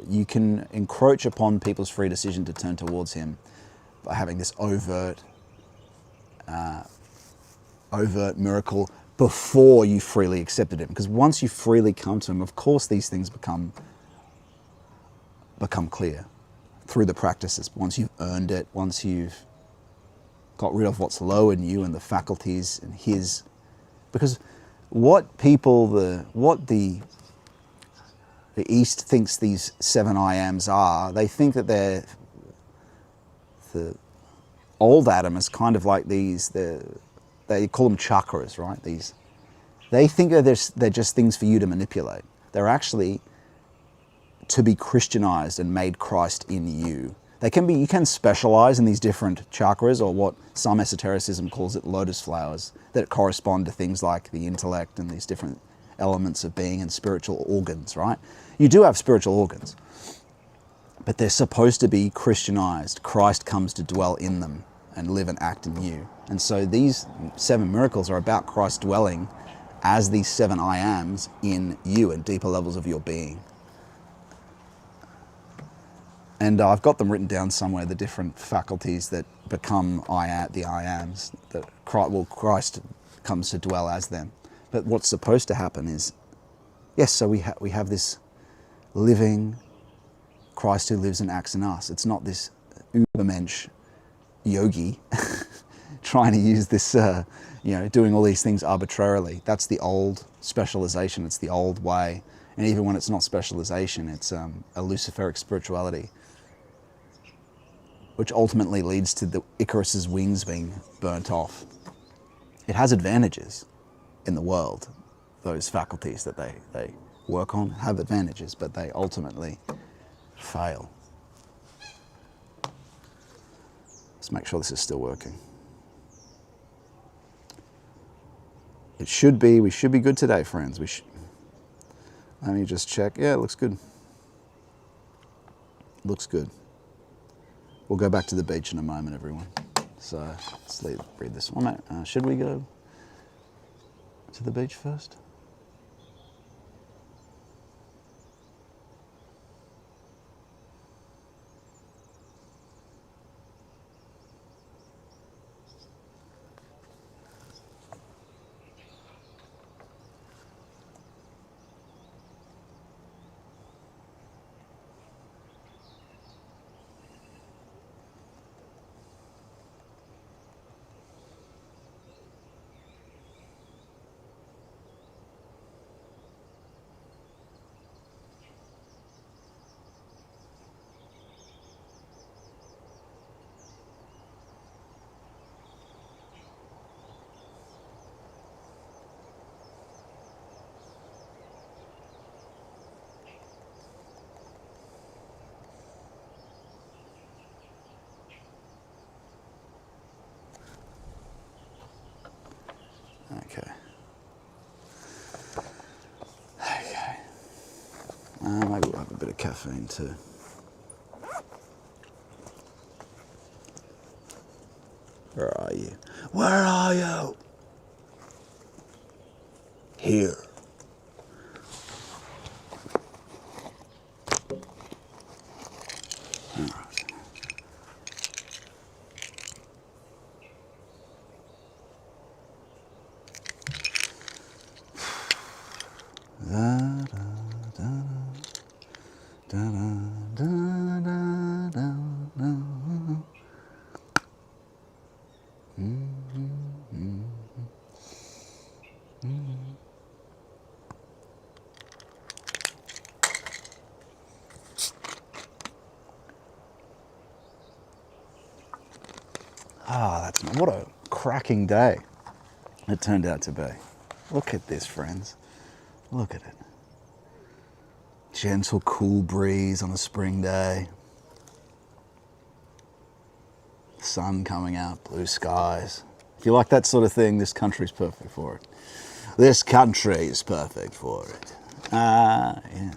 you can encroach upon people's free decision to turn towards him by having this overt miracle before you freely accepted him. Because once you freely come to him, of course these things become clear through the practices. Once you've earned it, once you've got rid of what's low in you and the faculties and his. Because what people, what the East thinks these 7 IAMs are, they think that they're, the old Adam is kind of like these, they call them chakras, right? They think that they're just things for you to manipulate. They're actually to be Christianized and made Christ in you. They can be, you can specialize in these different chakras, or what some esotericism calls it lotus flowers, that correspond to things like the intellect and these different elements of being and spiritual organs, right? You do have spiritual organs, but they're supposed to be Christianized. Christ comes to dwell in them and live and act in you. And so these 7 miracles are about Christ dwelling as these 7 IAMs in you and deeper levels of your being. And I've got them written down somewhere, the different faculties that become the IAMs, that Christ comes to dwell as them. But what's supposed to happen is, yes, so we have this living Christ who lives and acts in us. It's not this ubermensch yogi trying to use this, doing all these things arbitrarily. That's the old specialization. It's the old way. And even when it's not specialization, it's a Luciferic spirituality, which ultimately leads to the Icarus's wings being burnt off. It has advantages in the world. Those faculties that they work on have advantages, but they ultimately fail. Let's make sure this is still working. We should be good today, friends. Let me just check. Yeah, it looks good. Looks good. We'll go back to the beach in a moment, everyone. So let's read this one. Should we go to the beach first? Okay. Maybe we'll have a bit of caffeine too. Where are you? Where are you? Here. What a cracking day it turned out to be. Look at this, friends. Look at it. Gentle, cool breeze on a spring day. Sun coming out, blue skies. If you like that sort of thing, this country's perfect for it. This country is perfect for it. Yeah.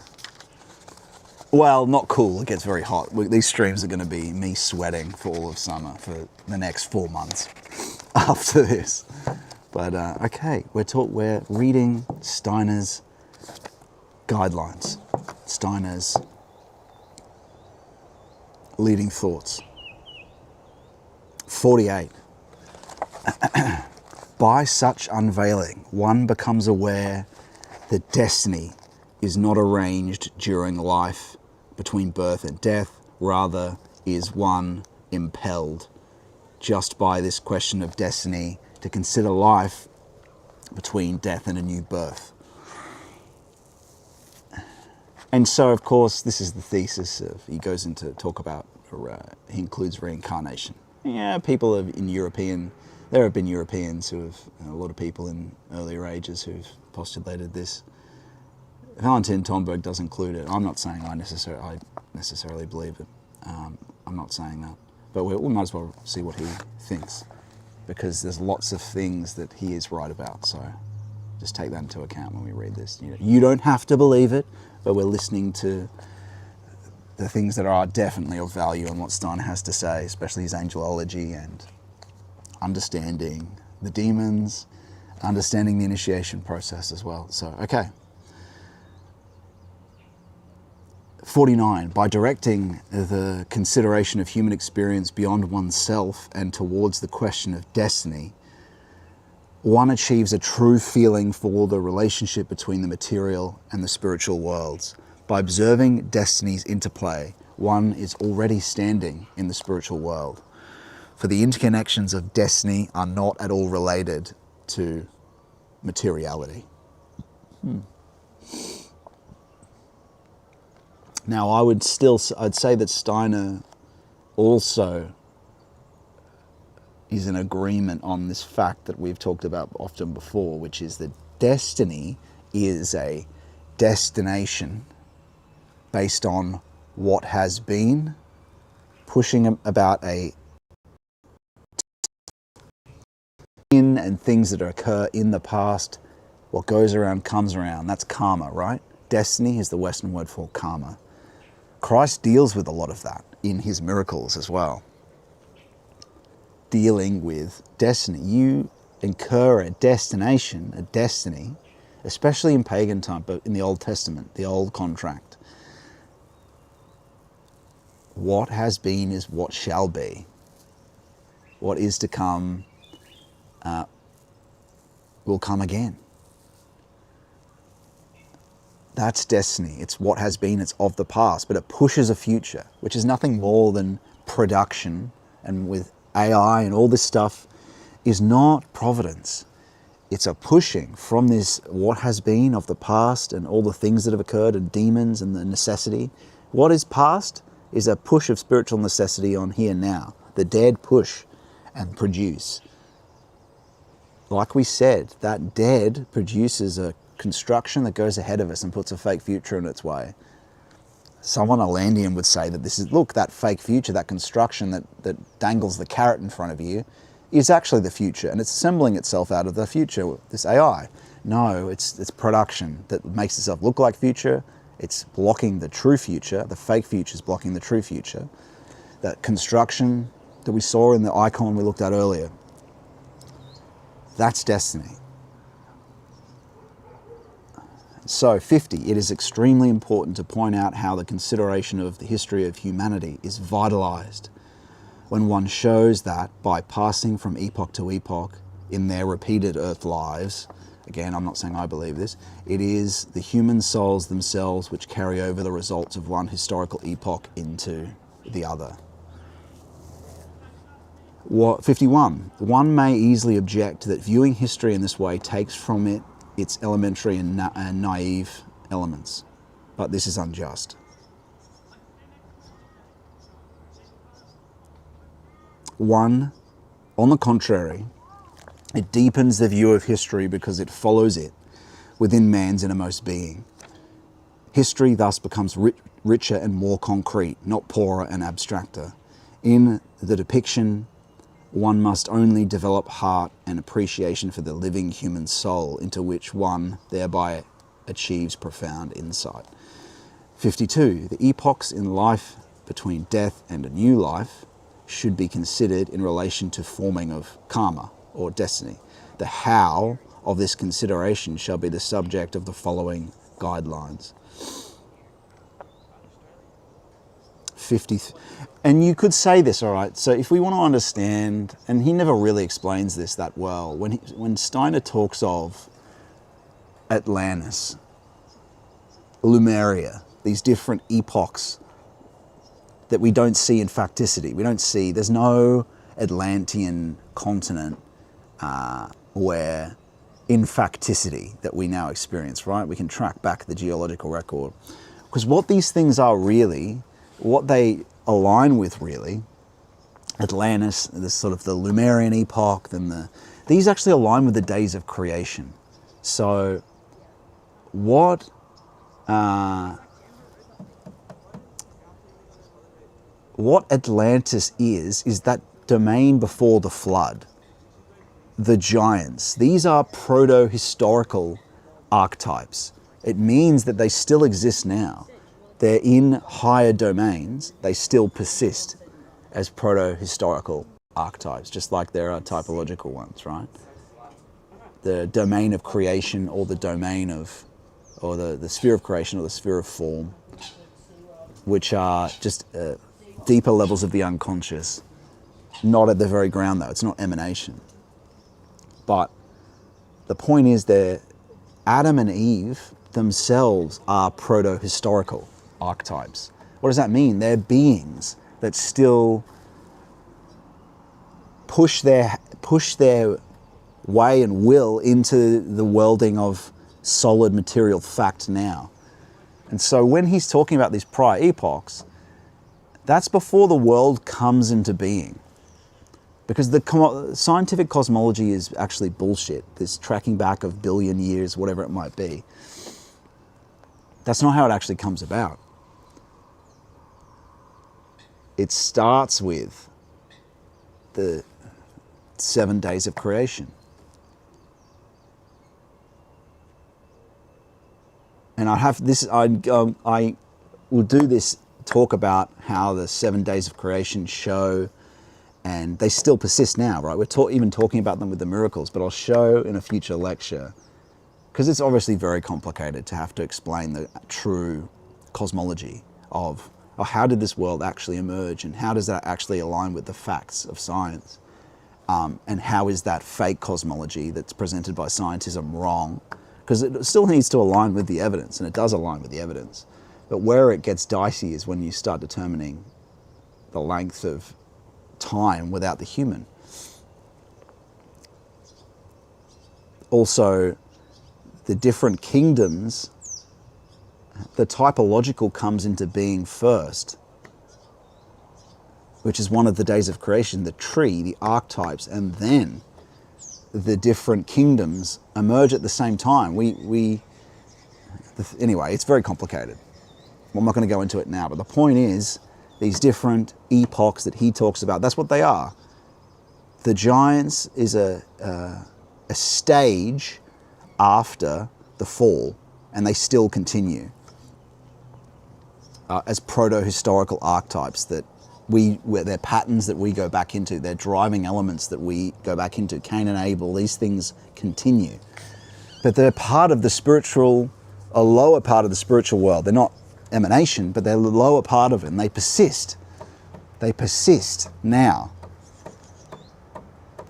Well, not cool. It gets very hot. These streams are going to be me sweating for all of summer for the next 4 months after this. But okay, we're reading Steiner's guidelines, Steiner's leading thoughts. 48. By such unveiling, one becomes aware that destiny is not arranged during life between birth and death, rather is one impelled just by this question of destiny, to consider life between death and a new birth. And so, of course, this is the thesis of, he goes into talk about, he includes reincarnation. Yeah, people have, there have been Europeans who have, a lot of people in earlier ages who've postulated this. Valentin Tomberg does include it. I'm not saying I necessarily believe it. I'm not saying that. But we might as well see what he thinks, because there's lots of things that he is right about. So just take that into account when we read this. You don't have to believe it, but we're listening to the things that are definitely of value and what Steiner has to say, especially his angelology and understanding the demons, understanding the initiation process as well. So, okay. 49, by directing the consideration of human experience beyond oneself and towards the question of destiny, one achieves a true feeling for the relationship between the material and the spiritual worlds. By observing destiny's interplay, one is already standing in the spiritual world. For the interconnections of destiny are not at all related to materiality. Now, I'd say that Steiner also is in agreement on this fact that we've talked about often before, which is that destiny is a destination based on what has been, pushing about and things that occur in the past. What goes around comes around. That's karma, right? Destiny is the Western word for karma. Christ deals with a lot of that in his miracles as well. Dealing with destiny. You incur a destination, a destiny, especially in pagan time, but in the Old Testament, the old contract. What has been is what shall be. What is to come will come again. That's destiny. It's what has been, it's of the past, but it pushes a future, which is nothing more than production. And with AI and all this stuff is not providence. It's a pushing from this what has been of the past and all the things that have occurred and demons and the necessity. What is past is a push of spiritual necessity on here now. The dead push and produce. Like we said, that dead produces a construction that goes ahead of us and puts a fake future in its way. Someone, a Landian, would say that this is, look, that fake future, that construction that dangles the carrot in front of you is actually the future, and it's assembling itself out of the future, this AI. No, it's production that makes itself look like future. It's blocking the true future. The fake future is blocking the true future. That construction that we saw in the icon we looked at earlier, that's destiny. So 50, it is extremely important to point out how the consideration of the history of humanity is vitalized when one shows that by passing from epoch to epoch in their repeated earth lives, again, I'm not saying I believe this, it is the human souls themselves which carry over the results of one historical epoch into the other. 51, one may easily object that viewing history in this way takes from it its elementary and naive elements, but this is unjust. 1, on the contrary, it deepens the view of history because it follows it within man's innermost being. History thus becomes richer and more concrete, not poorer and abstracter. In the depiction, one must only develop heart and appreciation for the living human soul, into which one thereby achieves profound insight. 52. The epochs in life between death and a new life should be considered in relation to forming of karma, or destiny. The how of this consideration shall be the subject of the following guidelines. 50. And you could say this, all right, so if we want to understand, and he never really explains this that well, when Steiner talks of Atlantis, Lemuria, these different epochs that we don't see in facticity, we don't see, there's no Atlantean continent where infacticity that we now experience, right? We can track back the geological record. Because what these things are really, what they align with really, Atlantis, this sort of the Lemurian epoch, then these actually align with the days of creation. So what Atlantis is that domain before the flood. The giants. These are proto-historical archetypes. It means that they still exist now. They're in higher domains. They still persist as proto-historical archetypes, just like there are typological ones, right? The domain of creation or the domain of, or the sphere of creation or the sphere of form, which are just deeper levels of the unconscious. Not at the very ground though, it's not emanation. But the point is that Adam and Eve themselves are proto-historical archetypes. What does that mean? They're beings that still push their way and will into the welding of solid material fact now. And so when he's talking about these prior epochs, that's before the world comes into being. Because the scientific cosmology is actually bullshit. This tracking back of billion years, whatever it might be. That's not how it actually comes about. It starts with the 7 days of creation. And I will do this talk about how the 7 days of creation show, and they still persist now, right? We're even talking about them with the miracles, but I'll show in a future lecture, because it's obviously very complicated to have to explain the true cosmology of how did this world actually emerge, and how does that actually align with the facts of science, and how is that fake cosmology that's presented by scientism wrong? Because it still needs to align with the evidence, and it does align with the evidence. But where it gets dicey is when you start determining the length of time without the human. Also, the different kingdoms, the typological comes into being first, which is one of the days of creation, the tree, the archetypes, and then the different kingdoms emerge at the same time. Anyway, it's very complicated. I'm not going to go into it now, but the point is, these different epochs that he talks about, that's what they are. The giants is a stage after the fall, and they still continue as proto-historical archetypes that they're patterns that we go back into, they're driving elements that we go back into. Cain and Abel, these things continue. But they're part of the spiritual, a lower part of the spiritual world. They're not emanation, but they're the lower part of it, and they persist. They persist now.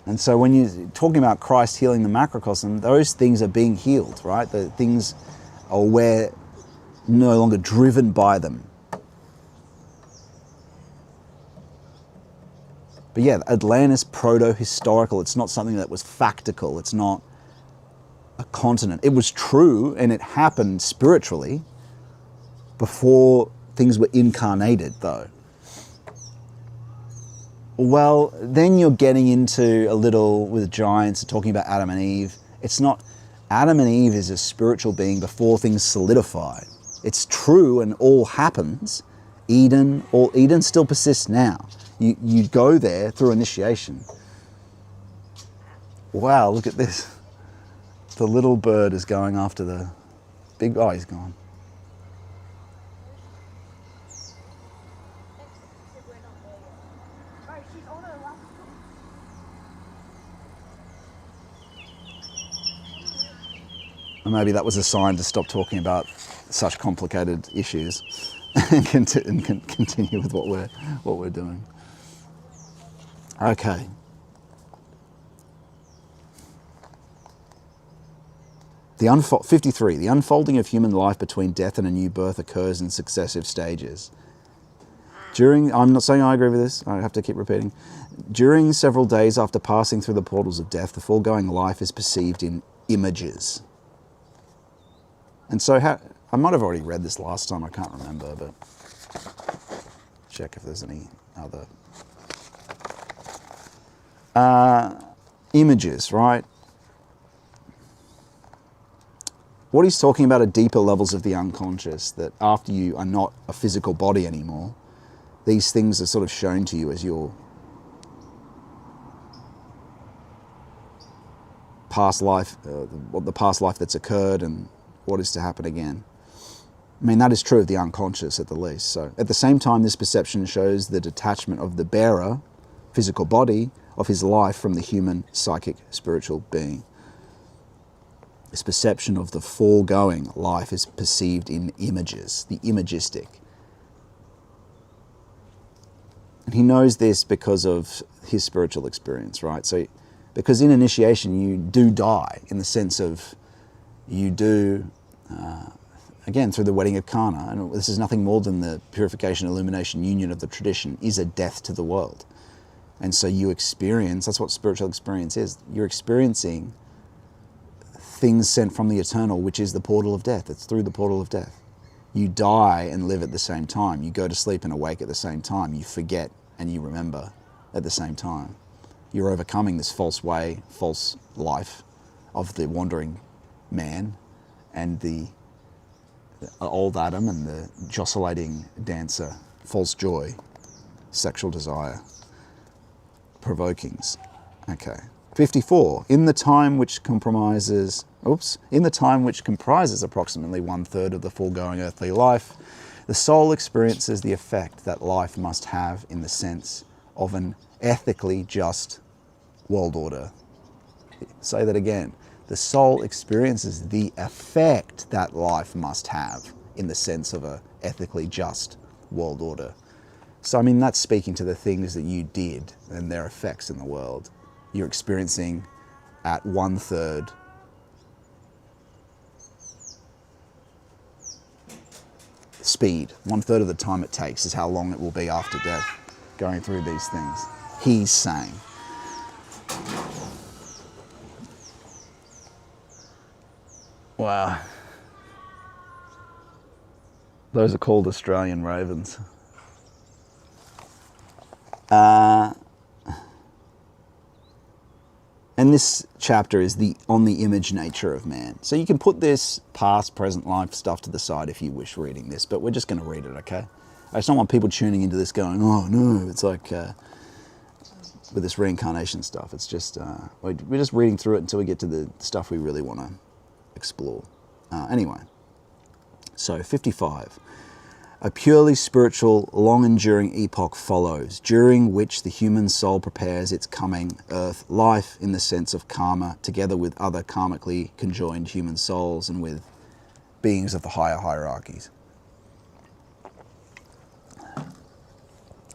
And so when you're talking about Christ healing the macrocosm, those things are being healed, right? The things are we're no longer driven by them. But yeah, Atlantis, proto-historical. It's not something that was factical. It's not a continent. It was true, and it happened spiritually before things were incarnated, though. Well, then you're getting into a little with giants, talking about Adam and Eve. It's not, Adam and Eve is a spiritual being before things solidify. It's true and all happens. Eden still persists now. You go there through initiation. Wow, look at this. The little bird is going after the big, oh, he's gone. And maybe that was a sign to stop talking about such complicated issues and continue with what we're doing. Okay. The 53. The unfolding of human life between death and a new birth occurs in successive stages. I'm not saying I agree with this, I have to keep repeating. During several days after passing through the portals of death, the foregoing life is perceived in images. And so, I might have already read this last time, I can't remember, but check if there's any other. Images, right? What he's talking about are deeper levels of the unconscious, that after you are not a physical body anymore, these things are sort of shown to you as your past life, the past life that's occurred and what is to happen again. I mean, that is true of the unconscious at the least. So at the same time, this perception shows the detachment of the bearer, physical body, of his life from the human, psychic, spiritual being. This perception of the foregoing life is perceived in images, the imagistic. And he knows this because of his spiritual experience, right? So, because in initiation you do die, in the sense of you do, again, through the wedding of Kana, and this is nothing more than the purification, illumination, union of the tradition, is a death to the world. And so you experience, that's what spiritual experience is, you're experiencing things sent from the eternal, which is the portal of death. It's through the portal of death. You die and live at the same time. You go to sleep and awake at the same time. You forget and you remember at the same time. You're overcoming this false way, false life of the wandering man and the old Adam and the jostulating dancer, false joy, sexual desire, provokings. Okay. 54. In the time which comprises approximately 1/3 of the foregoing earthly life, the soul experiences the effect that life must have in the sense of an ethically just world order. Say that again. The soul experiences the effect that life must have in the sense of an ethically just world order. So, I mean, that's speaking to the things that you did and their effects in the world. You're experiencing at 1/3 speed. 1/3 of the time it takes is how long it will be after death going through these things. He's saying. Wow. Those are called Australian ravens. And this chapter is on the image nature of man. So you can put this past, present life stuff to the side if you wish reading this, but we're just going to read it, okay? I just don't want people tuning into this going, oh no, it's like with this reincarnation stuff. It's just, we're just reading through it until we get to the stuff we really want to explore. Anyway, so 55. A purely spiritual, long-enduring epoch follows, during which the human soul prepares its coming earth life in the sense of karma, together with other karmically conjoined human souls and with beings of the higher hierarchies.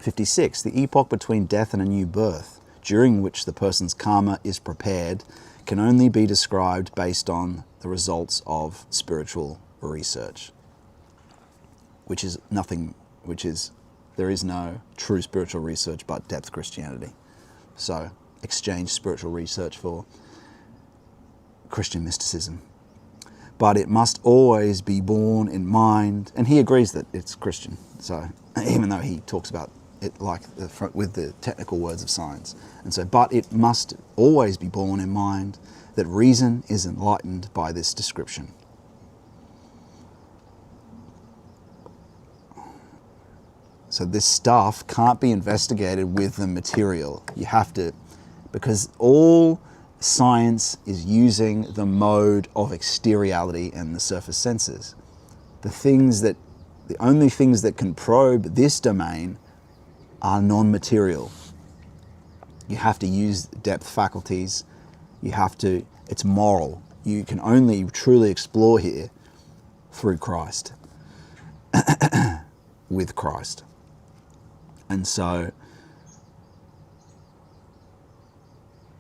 56. The epoch between death and a new birth, during which the person's karma is prepared, can only be described based on the results of spiritual research. There is no true spiritual research but depth Christianity. So exchange spiritual research for Christian mysticism. But it must always be borne in mind, and he agrees that it's Christian, so even though he talks about it like with the technical words of science. And so, but it must always be borne in mind that reason is enlightened by this description. So this stuff can't be investigated with the material. You have to, because all science is using the mode of exteriority and the surface senses. The only things that can probe this domain are non-material. You have to use depth faculties. It's moral. You can only truly explore here through Christ, with Christ. And so,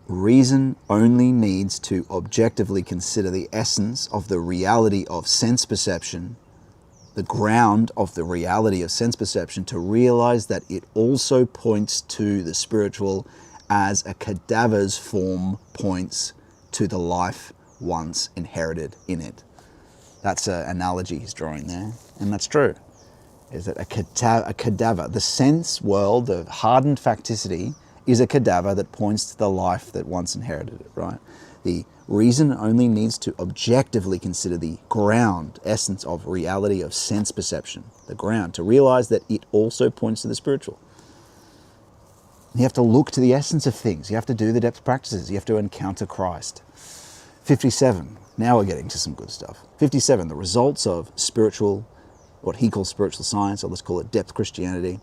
reason only needs to objectively consider the essence of the reality of sense perception the ground of the reality of sense perception, to realize that it also points to the spiritual as a cadaver's form points to the life once inherited in it. That's an analogy he's drawing there, and that's true. Is that a cadaver, the sense world, the hardened facticity, is a cadaver that points to the life that once inherited it, right? The reason only needs to objectively consider the ground, essence of reality of sense perception, the ground, to realize that it also points to the spiritual. You have to look to the essence of things. You have to do the depth practices. You have to encounter Christ. 57, now we're getting to some good stuff. 57, the results of spiritual, what he calls spiritual science, or let's call it depth Christianity,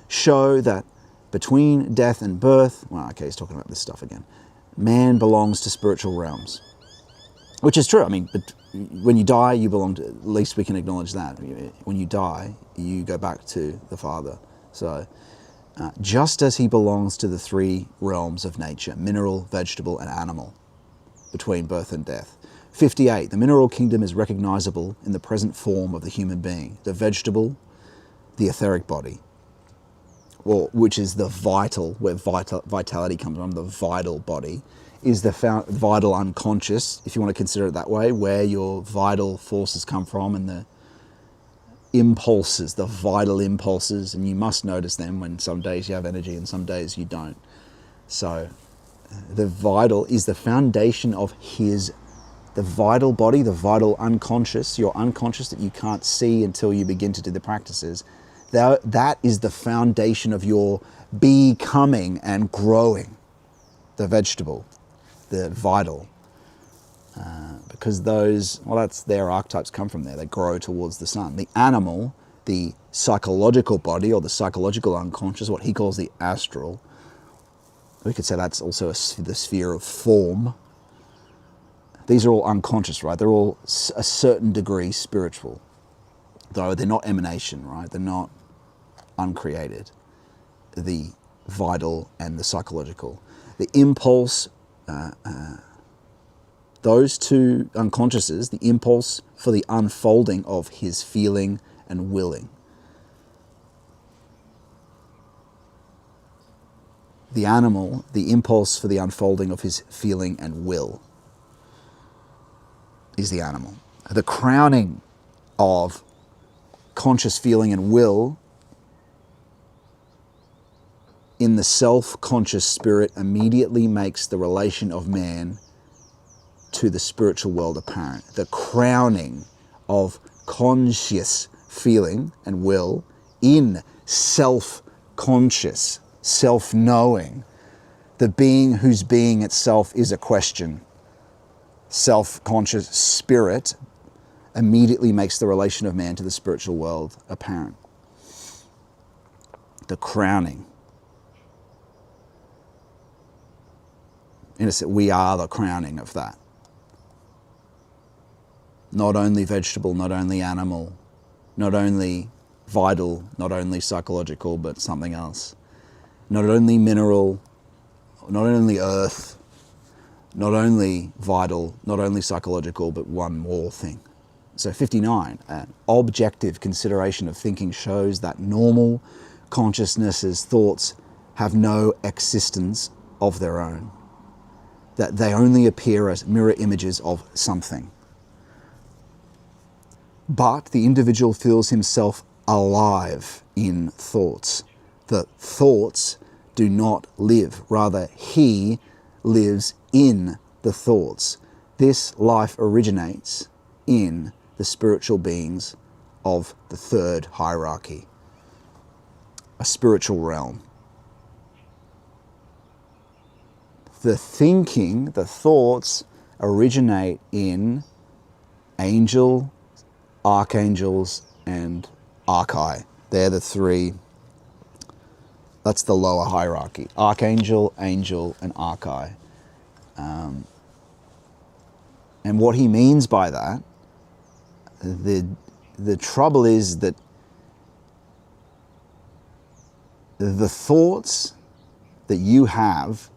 show that between death and birth, well, okay, he's talking about this stuff again, man belongs to spiritual realms, which is true. I mean, but when you die, you belong to, at least we can acknowledge that. When you die, you go back to the Father. So, just as he belongs to the three realms of nature, mineral, vegetable, and animal, between birth and death. 58, the mineral kingdom is recognizable in the present form of the human being, the vegetable, the etheric body, or which is the vital, where vitality comes from, the vital body, is the vital unconscious, if you want to consider it that way, where your vital forces come from, and the impulses, the vital impulses, and you must notice them when some days you have energy and some days you don't. So the vital is the foundation of the vital body, the vital unconscious, your unconscious that you can't see until you begin to do the practices. That is the foundation of your becoming and growing, the vegetable, the vital. Because those, well, that's their archetypes come from there. They grow towards the sun. The animal, the psychological body or the psychological unconscious, what he calls the astral, we could say that's also the sphere of form. These are all unconscious, right? They're all a certain degree spiritual, though they're not emanation, right? They're not uncreated. The vital and the psychological. The impulse, those two unconsciouses, the impulse for the unfolding of his feeling and willing. The animal, the impulse for the unfolding of his feeling and will is the animal. The crowning of conscious feeling and will in the self-conscious spirit immediately makes the relation of man to the spiritual world apparent. The crowning of conscious feeling and will in self-conscious, self-knowing, the being whose being itself is a question, self-conscious spirit immediately makes the relation of man to the spiritual world apparent. The crowning. In a sense, we are the crowning of that. Not only vegetable, not only animal, not only vital, not only psychological, but something else. Not only mineral, not only earth, not only vital, not only psychological, but one more thing. So 59, an objective consideration of thinking shows that normal consciousness's thoughts have no existence of their own, that they only appear as mirror images of something. But the individual feels himself alive in thoughts. The thoughts do not live, rather he lives in the thoughts. This life originates in the spiritual beings of the third hierarchy, a spiritual realm. The thinking, the thoughts originate in angel, archangels, and archai. They're the three. That's the lower hierarchy. Archangel, angel, and archai. And what he means by that, the trouble is that the thoughts that you have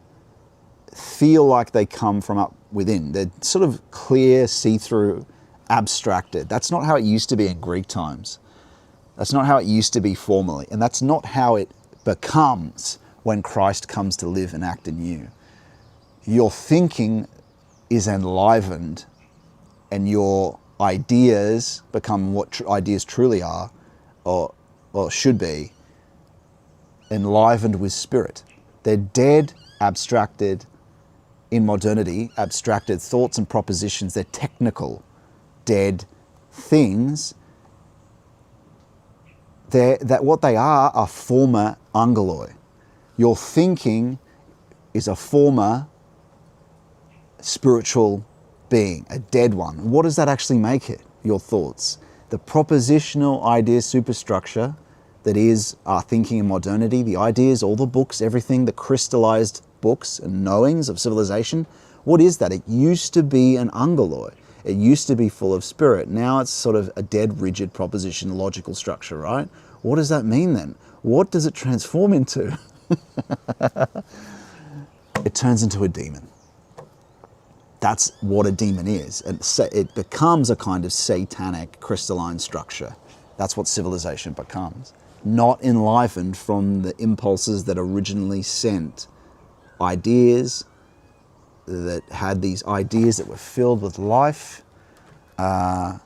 feel like they come from up within. They're sort of clear, see-through abstracted. That's not how it used to be in Greek times. That's not how it used to be formally. And that's not how it becomes when Christ comes to live and act in you. Your thinking is enlivened and your ideas become what ideas truly are, or should be, enlivened with spirit. They're dead, abstracted, in modernity, abstracted thoughts and propositions. They're technical, dead things. That what they are former angeloi. Your thinking is a former spiritual being, a dead one. What does that actually make it? Your thoughts. The propositional idea superstructure that is our thinking in modernity, the ideas, all the books, everything, the crystallized books and knowings of civilization. What is that? It used to be an angeloi. It used to be full of spirit. Now it's sort of a dead, rigid proposition, logical structure, right? What does that mean then? What does it transform into? It turns into a demon. That's what a demon is. And it becomes a kind of satanic crystalline structure. That's what civilization becomes. Not enlivened from the impulses that originally sent ideas, that had these ideas that were filled with life, and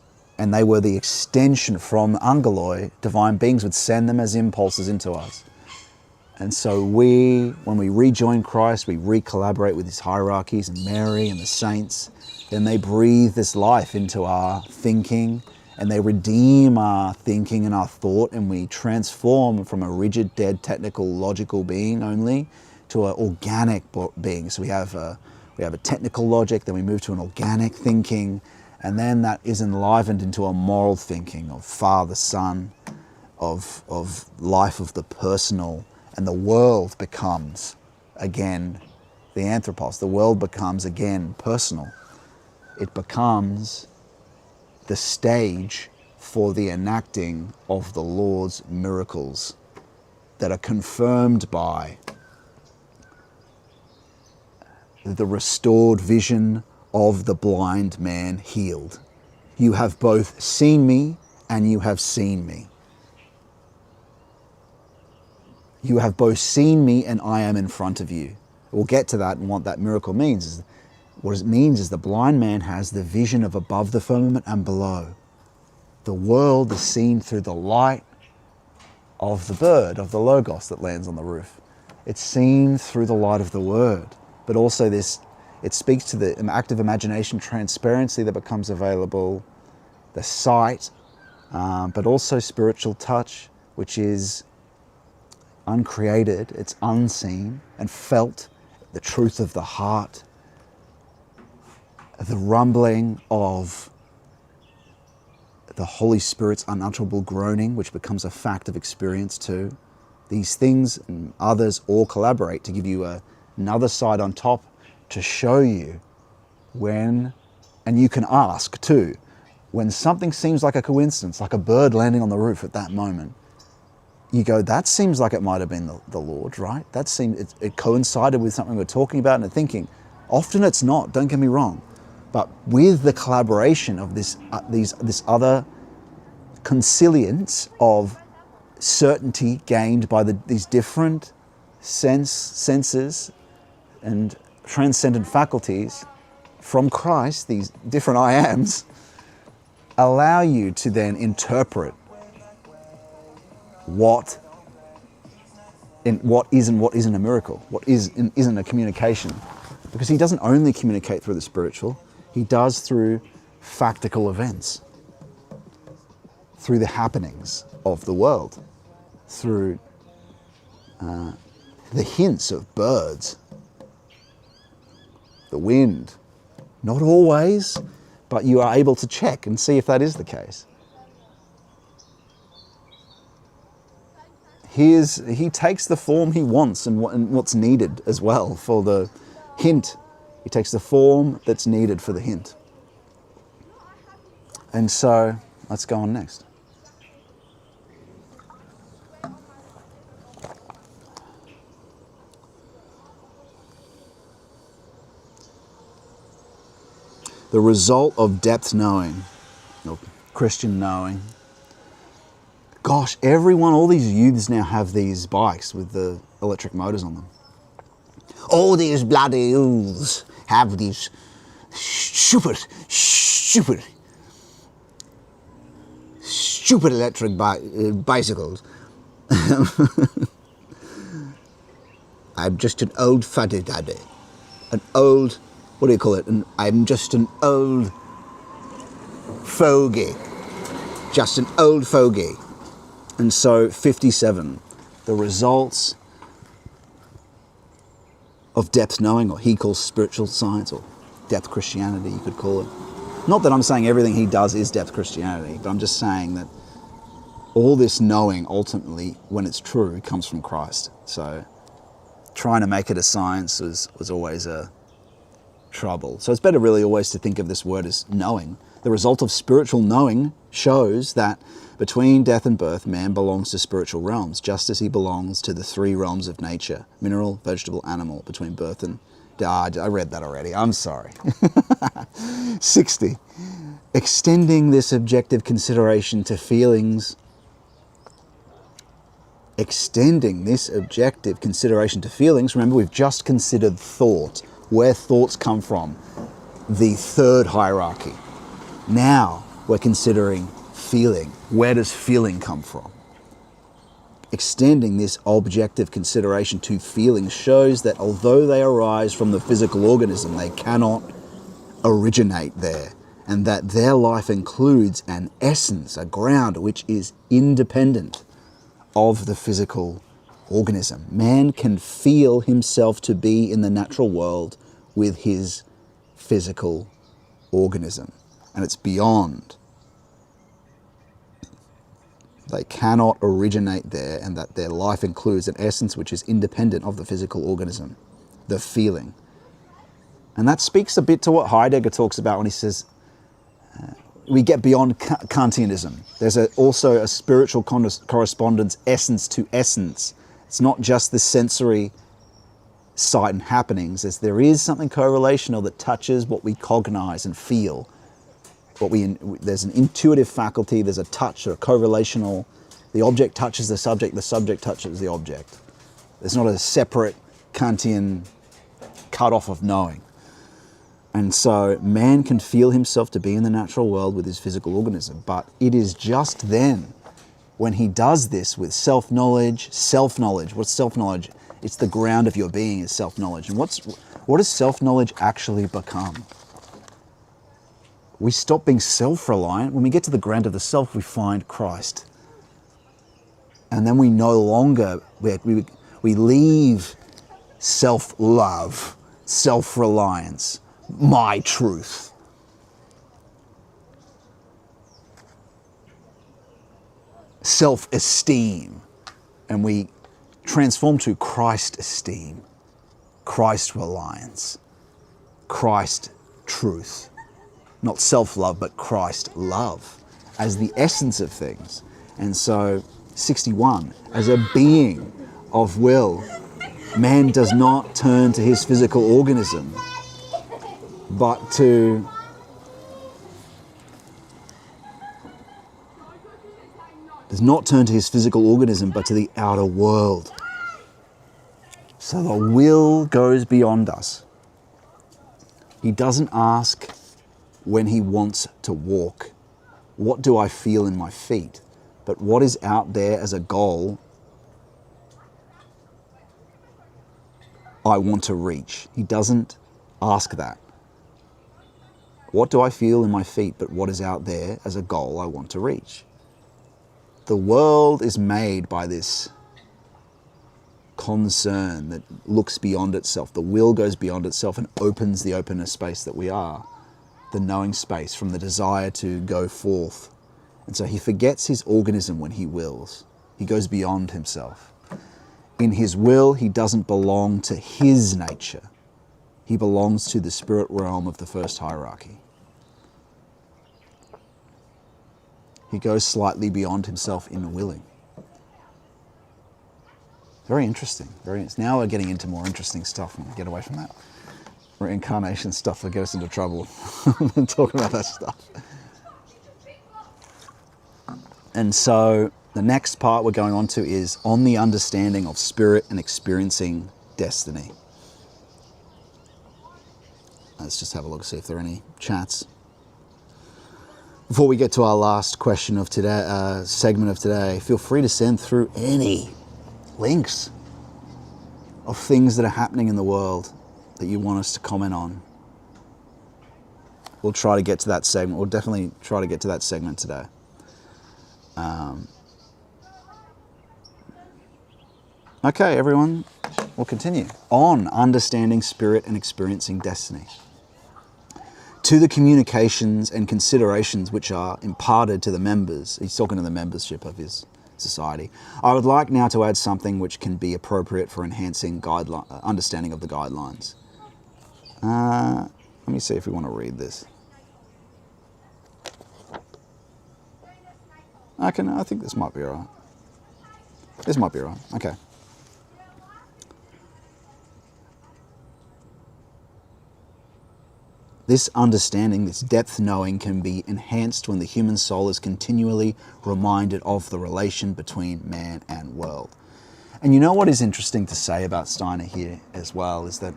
they were the extension from angeloi. Divine beings would send them as impulses into us. And so when we rejoin Christ, we re-collaborate with his hierarchies and Mary and the saints, then they breathe this life into our thinking, and they redeem our thinking and our thought, and we transform from a rigid, dead, technical, logical being only to an organic being. So we have a technical logic, then we move to an organic thinking, and then that is enlivened into a moral thinking of Father, Son, of life of the personal, and the world becomes again the anthropos. The world becomes again personal. It becomes the stage for the enacting of the Lord's miracles that are confirmed by the restored vision of the blind man healed. You have both seen me and you have seen me. You have both seen me and I am in front of you. We'll get to that and what that miracle means. What it means is the blind man has the vision of above the firmament and below. The world is seen through the light of the bird, of the logos that lands on the roof. It's seen through the light of the word. But also it speaks to the active imagination, transparency that becomes available, the sight, but also spiritual touch, which is uncreated, it's unseen and felt, the truth of the heart, the rumbling of the Holy Spirit's unutterable groaning, which becomes a fact of experience too. These things and others all collaborate to give you another side on top to show you when, and you can ask too, when something seems like a coincidence, like a bird landing on the roof at that moment, you go, that seems like it might have been the Lord, right? That seemed, it coincided with something we're talking about and thinking. Often it's not, don't get me wrong. But with the collaboration of this other consilience of certainty gained by these different senses and transcendent faculties from Christ, these different IAMs, allow you to then interpret what is and what isn't a miracle, what is and isn't a communication. Because he doesn't only communicate through the spiritual, he does through factical events, through the happenings of the world, through the hints of birds, the wind. Not always, but you are able to check and see if that is the case. He takes the form he wants and what's needed as well for the hint. He takes the form that's needed for the hint. And so, let's go on next. The result of depth knowing. or Christian knowing. Gosh, everyone, all these youths now have these bikes with the electric motors on them. All these bloody youths have these stupid electric bicycles. I'm just an old fuddy-duddy. An old, what do you call it? I'm just an old fogey. Just an old fogey. And so 57, the results of depth knowing, or he calls spiritual science, or depth Christianity, you could call it. Not that I'm saying everything he does is depth Christianity, but I'm just saying that all this knowing ultimately, when it's true, comes from Christ. So trying to make it a science was always a trouble. So it's better really always to think of this word as knowing. The result of spiritual knowing shows that between death and birth, man belongs to spiritual realms, just as he belongs to the three realms of nature, mineral, vegetable, animal, between birth and death. I read that already, I'm sorry. 60. Extending this objective consideration to feelings. Extending this objective consideration to feelings. Remember, we've just considered thought, where thoughts come from, the third hierarchy. Now we're considering feeling. Where does feeling come from? Extending this objective consideration to feelings shows that although they arise from the physical organism, they cannot originate there, and that their life includes an essence, a ground, which is independent of the physical organism. Man can feel himself to be in the natural world with his physical organism, and it's beyond. They cannot originate there, and that their life includes an essence which is independent of the physical organism, the feeling. And that speaks a bit to what Heidegger talks about when he says we get beyond Kantianism. There's also a spiritual correspondence, essence to essence. It's not just the sensory sight and happenings, as there is something correlational that touches what we cognize and feel. There's an intuitive faculty, there's a touch or a correlational, the object touches the subject touches the object. There's not a separate Kantian cut-off of knowing. And so man can feel himself to be in the natural world with his physical organism, but it is just then when he does this with self-knowledge. What's self-knowledge? It's the ground of your being is self-knowledge. And what does self-knowledge actually become? We stop being self-reliant. When we get to the ground of the self, we find Christ. And then we no longer, we leave self-love, self-reliance, my truth. Self-esteem. And we transform to Christ-esteem, Christ-reliance, Christ-truth. Not self-love, but Christ-love as the essence of things. And so, 61, as a being of will, man does not turn to his physical organism, but to the outer world. So the will goes beyond us. He doesn't ask when he wants to walk, what do I feel in my feet? But what is out there as a goal I want to reach? He doesn't ask that. What do I feel in my feet, but what is out there as a goal I want to reach? The world is made by this concern that looks beyond itself. The will goes beyond itself and opens the openness space that we are, the knowing space, from the desire to go forth. And so he forgets his organism when he wills. He goes beyond himself. In his will, he doesn't belong to his nature. He belongs to the spirit realm of the first hierarchy. He goes slightly beyond himself in willing. Very interesting. Now we're getting into more interesting stuff. We'll get away from that reincarnation stuff that get us into trouble. Talking about that stuff. And so the next part we're going on to is on the understanding of spirit and experiencing destiny. Let's just have a look, see if there are any chats. Before we get to our last question of today, segment of today, feel free to send through any links of things that are happening in the world that you want us to comment on. We'll try to get to that segment. We'll definitely try to get to that segment today. Okay, everyone, we'll continue. On understanding spirit and experiencing destiny. To the communications and considerations which are imparted to the members, he's talking to the membership of his society, I would like now to add something which can be appropriate for enhancing understanding of the guidelines. Let me see if we want to read this. I think this might be all right. This might be all right. Okay. This understanding, this depth knowing, can be enhanced when the human soul is continually reminded of the relation between man and world. And you know what is interesting to say about Steiner here as well is that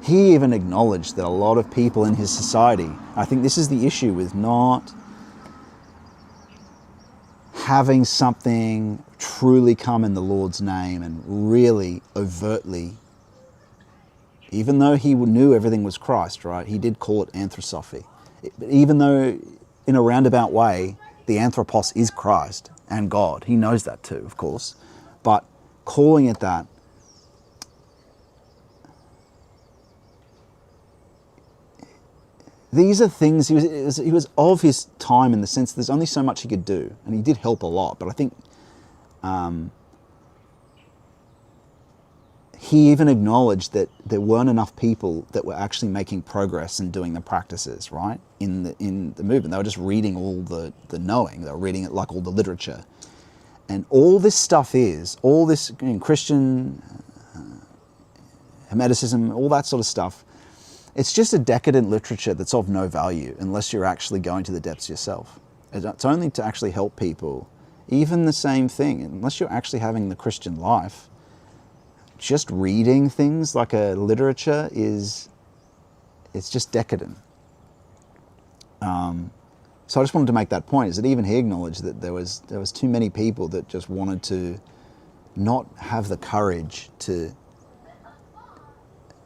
he even acknowledged that a lot of people in his society, I think this is the issue with not having something truly come in the Lord's name and really overtly, even though he knew everything was Christ, right? He did call it anthroposophy. Even though in a roundabout way, the anthropos is Christ and God. He knows that too, of course. But calling it that, these are things, he was of his time in the sense there's only so much he could do. And he did help a lot, but I think he even acknowledged that there weren't enough people that were actually making progress and doing the practices, right, in the movement. They were just reading all the knowing. They were reading it like all the literature. And all this stuff is, all this Christian, Hermeticism, all that sort of stuff, it's just a decadent literature that's of no value unless you're actually going to the depths yourself. It's only to actually help people. Even the same thing, unless you're actually having the Christian life, just reading things like a literature it's just decadent. So I just wanted to make that point, is that even he acknowledged that there was too many people that just wanted to not have the courage to.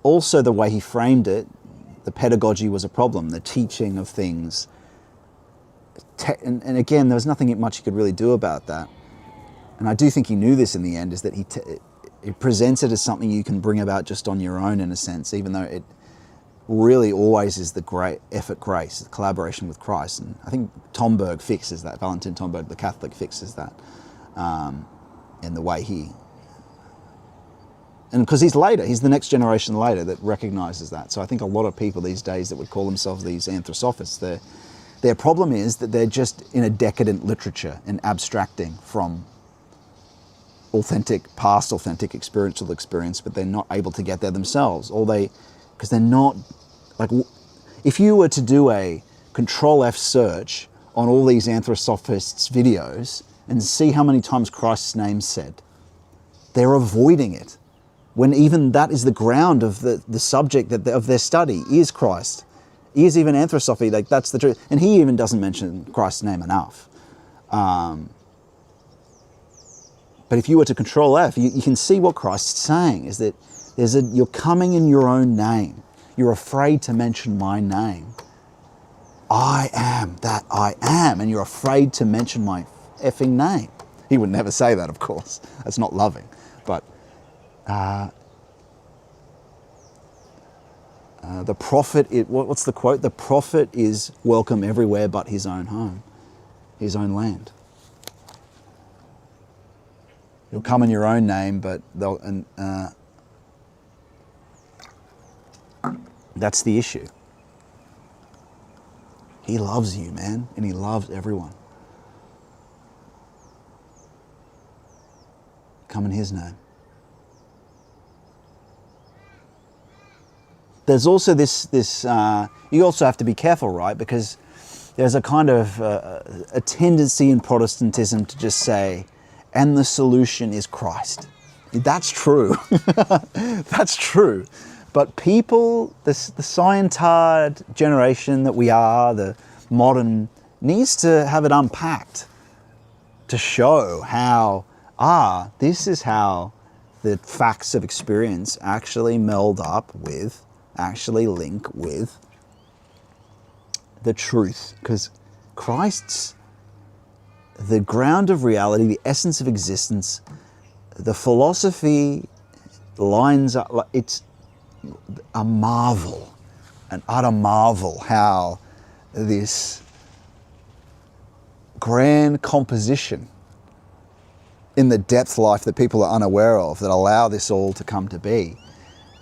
Also, the way he framed it, the pedagogy was a problem, the teaching of things. And again, there was nothing much he could really do about that. And I do think he knew this in the end, is that he presents it as something you can bring about just on your own, in a sense, even though it really always is the great effort grace, the collaboration with Christ. And I think Tomberg fixes that, Valentin Tomberg, the Catholic, fixes that in the way he... And because he's the next generation later that recognises that. So I think a lot of people these days that would call themselves these anthroposophists, their problem is that they're just in a decadent literature and abstracting from past authentic experiential experience, but they're not able to get there themselves. Because they're not, like, if you were to do a Control F search on all these anthroposophists' videos and see how many times Christ's name's said, they're avoiding it. When even that is the ground of the subject of their study is Christ, is even anthroposophy, like that's the truth. And he even doesn't mention Christ's name enough. But if you were to Control F, you can see what Christ's saying, is that you're coming in your own name. You're afraid to mention my name. I am that I am, and you're afraid to mention my effing name. He would never say that, of course. That's not loving. But the prophet, what's the quote? The prophet is welcome everywhere but his own home, his own land. You'll come in your own name, but that's the issue. He loves you, man, and he loves everyone. Come in his name. There's also this you also have to be careful, right? Because there's a kind of a tendency in Protestantism to just say, and the solution is Christ. That's true. That's true. But people, the scientard generation that we are, the modern, needs to have it unpacked to show how, this is how the facts of experience actually meld up with, actually link with the truth. Because Christ's the ground of reality, the essence of existence, the philosophy lines up, it's a marvel, an utter marvel how this grand composition in the depth life that people are unaware of, that allow this all to come to be,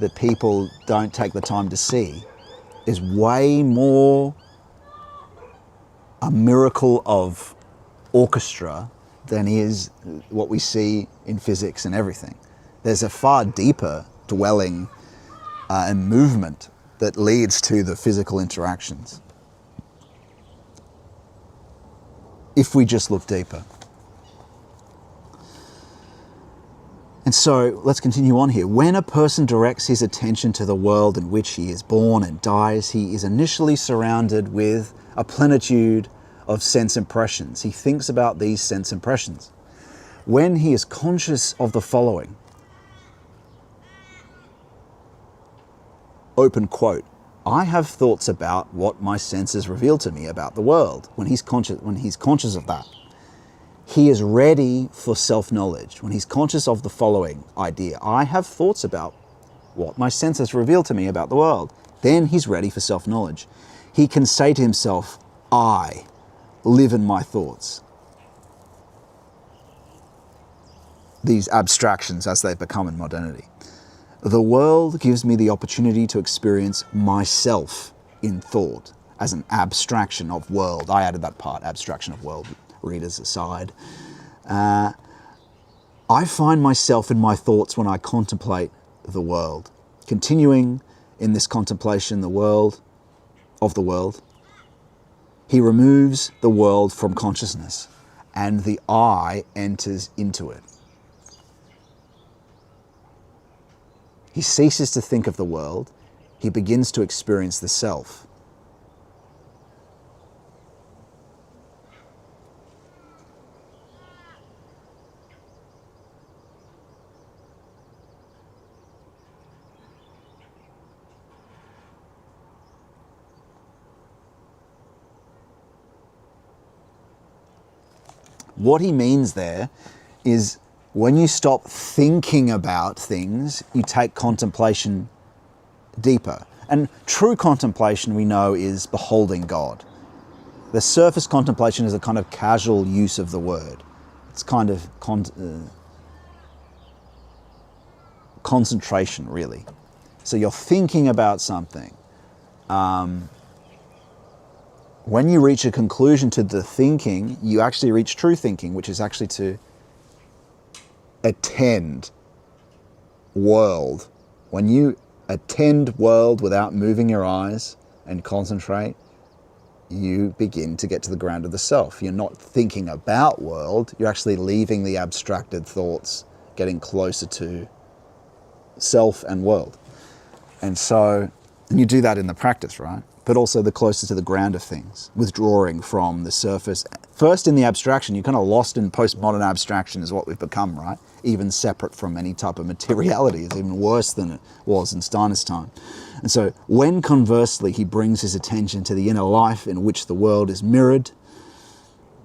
that people don't take the time to see, is way more a miracle of orchestra than is what we see in physics and everything. There's a far deeper dwelling and movement that leads to the physical interactions, if we just look deeper. And so let's continue on here. When a person directs his attention to the world in which he is born and dies, he is initially surrounded with a plenitude of sense impressions. He thinks about these sense impressions. When he is conscious of the following, open quote, I have thoughts about what my senses reveal to me about the world. When he's conscious of that, he is ready for self-knowledge. When he's conscious of the following idea, I have thoughts about what my senses reveal to me about the world, then he's ready for self-knowledge. He can say to himself, I live in my thoughts. These abstractions as they become in modernity. The world gives me the opportunity to experience myself in thought as an abstraction of world. I added that part, abstraction of world, readers aside. I find myself in my thoughts when I contemplate the world. Continuing in this contemplation, the world, he removes the world from consciousness and the I enters into it. He ceases to think of the world. He begins to experience the self. What he means there is when you stop thinking about things, you take contemplation deeper. And true contemplation, we know, is beholding God. The surface contemplation is a kind of casual use of the word. It's kind of concentration, really. So you're thinking about something. When you reach a conclusion to the thinking, you actually reach true thinking, which is actually to attend world. When you attend world without moving your eyes and concentrate, you begin to get to the ground of the self. You're not thinking about world, you're actually leaving the abstracted thoughts, getting closer to self and world. And you do that in the practice, right? But also the closer to the ground of things, withdrawing from the surface. First in the abstraction, you're kind of lost in postmodern abstraction is what we've become, right? Even separate from any type of materiality. It's even worse than it was in Steiner's time. And so when conversely he brings his attention to the inner life in which the world is mirrored,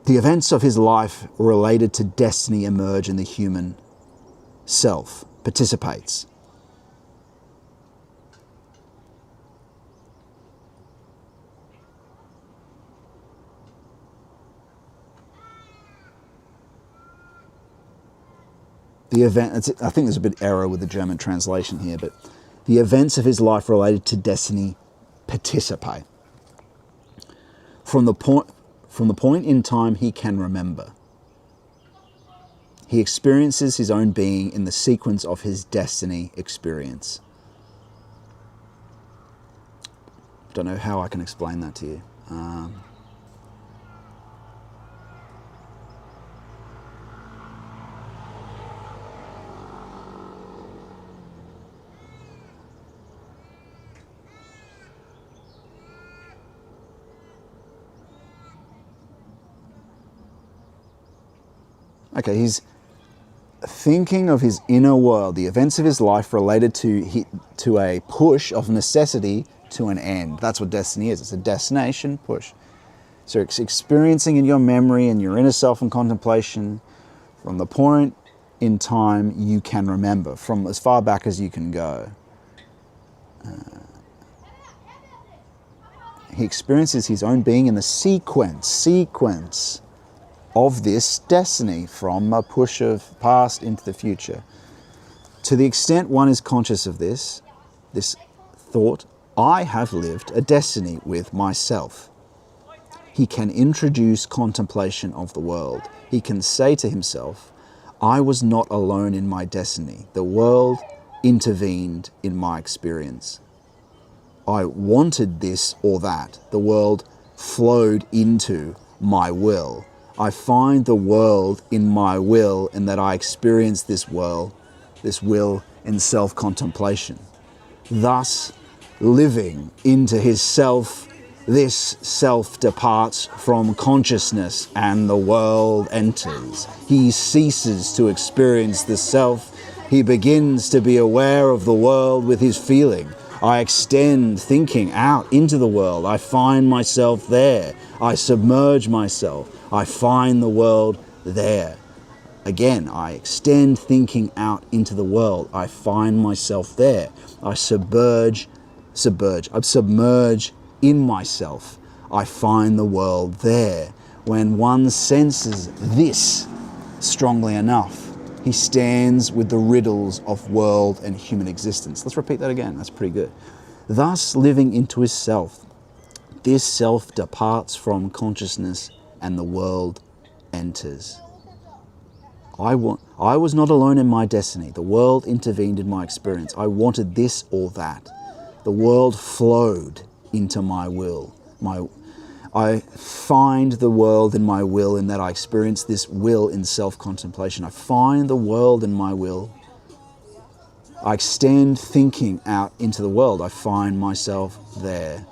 the events of his life related to destiny emerge in the human self, participates. The event, I think there's a bit error with the German translation here, but the events of his life related to destiny participate. From the point in time he can remember, he experiences his own being in the sequence of his destiny experience. Don't know how I can explain that to you. Okay, he's thinking of his inner world, the events of his life related to a push of necessity to an end. That's what destiny is. It's a destination push. So it's experiencing in your memory and your inner self and contemplation from the point in time you can remember, from as far back as you can go. He experiences his own being in the sequence of this destiny from a push of past into the future. To the extent one is conscious of this thought, I have lived a destiny with myself. He can introduce contemplation of the world. He can say to himself, I was not alone in my destiny. The world intervened in my experience. I wanted this or that. The world flowed into my will. I find the world in my will, and that I experience this will in self-contemplation. Thus, living into his self, this self departs from consciousness and the world enters. He ceases to experience the self. He begins to be aware of the world with his feeling. I extend thinking out into the world. I find myself there. I submerge myself. I find the world there. Again, I extend thinking out into the world. I find myself there. I submerge in myself. I find the world there. When one senses this strongly enough, he stands with the riddles of world and human existence. Let's repeat that again. That's pretty good. Thus, living into his self, this self departs from consciousness and the world enters. I was not alone in my destiny. The world intervened in my experience. I wanted this or that. The world flowed into my will. I find the world in my will, in that I experience this will in self-contemplation. I find the world in my will. I extend thinking out into the world. I find myself there.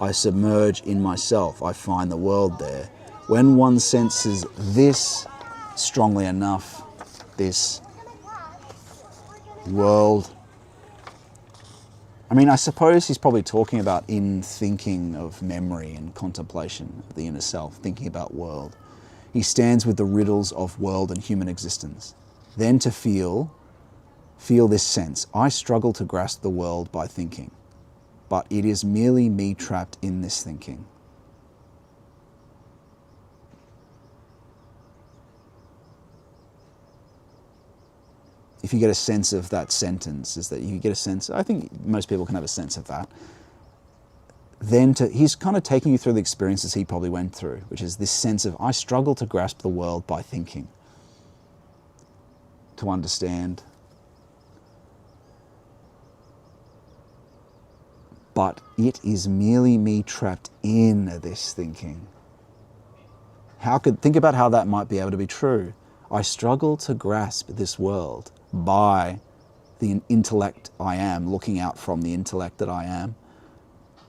I submerge in myself. I find the world there. When one senses this strongly enough, this world, I suppose he's probably talking about in thinking of memory and contemplation of the inner self, thinking about world. He stands with the riddles of world and human existence. Then to feel this sense. I struggle to grasp the world by thinking, but it is merely me trapped in this thinking. If you get a sense of that sentence, is that you get a sense, I think most people can have a sense of that. Then he's kind of taking you through the experiences he probably went through, which is this sense of, I struggle to grasp the world by thinking, to understand. But it is merely me trapped in this thinking. Think about how that might be able to be true. I struggle to grasp this world by the intellect I am, looking out from the intellect that I am.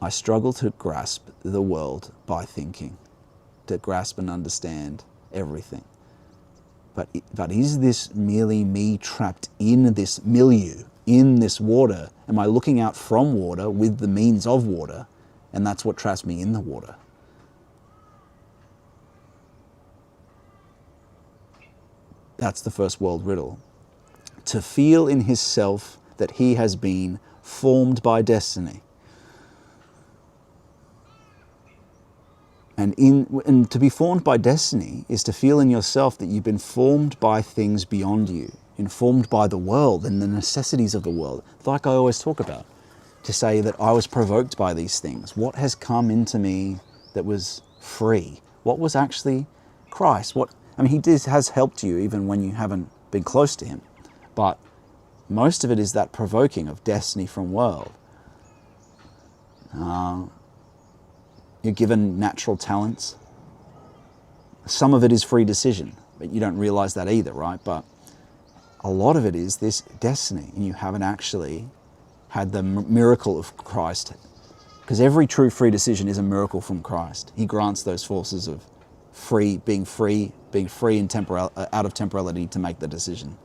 I struggle to grasp the world by thinking, to grasp and understand everything. But is this merely me trapped in this milieu, in this water? Am I looking out from water with the means of water, and that's what traps me in the water? That's the first world riddle. To feel in his self that he has been formed by destiny. And to be formed by destiny is to feel in yourself that you've been formed by things beyond you, informed by the world and the necessities of the world, like I always talk about. To say that I was provoked by these things. What has come into me that was free? What was actually Christ? He has helped you even when you haven't been close to him. But most of it is that provoking of destiny from world. You're given natural talents. Some of it is free decision, but you don't realize that either, right? But a lot of it is this destiny, and you haven't actually had the miracle of Christ. Because every true free decision is a miracle from Christ. He grants those forces of being free and out of temporality to make the decision,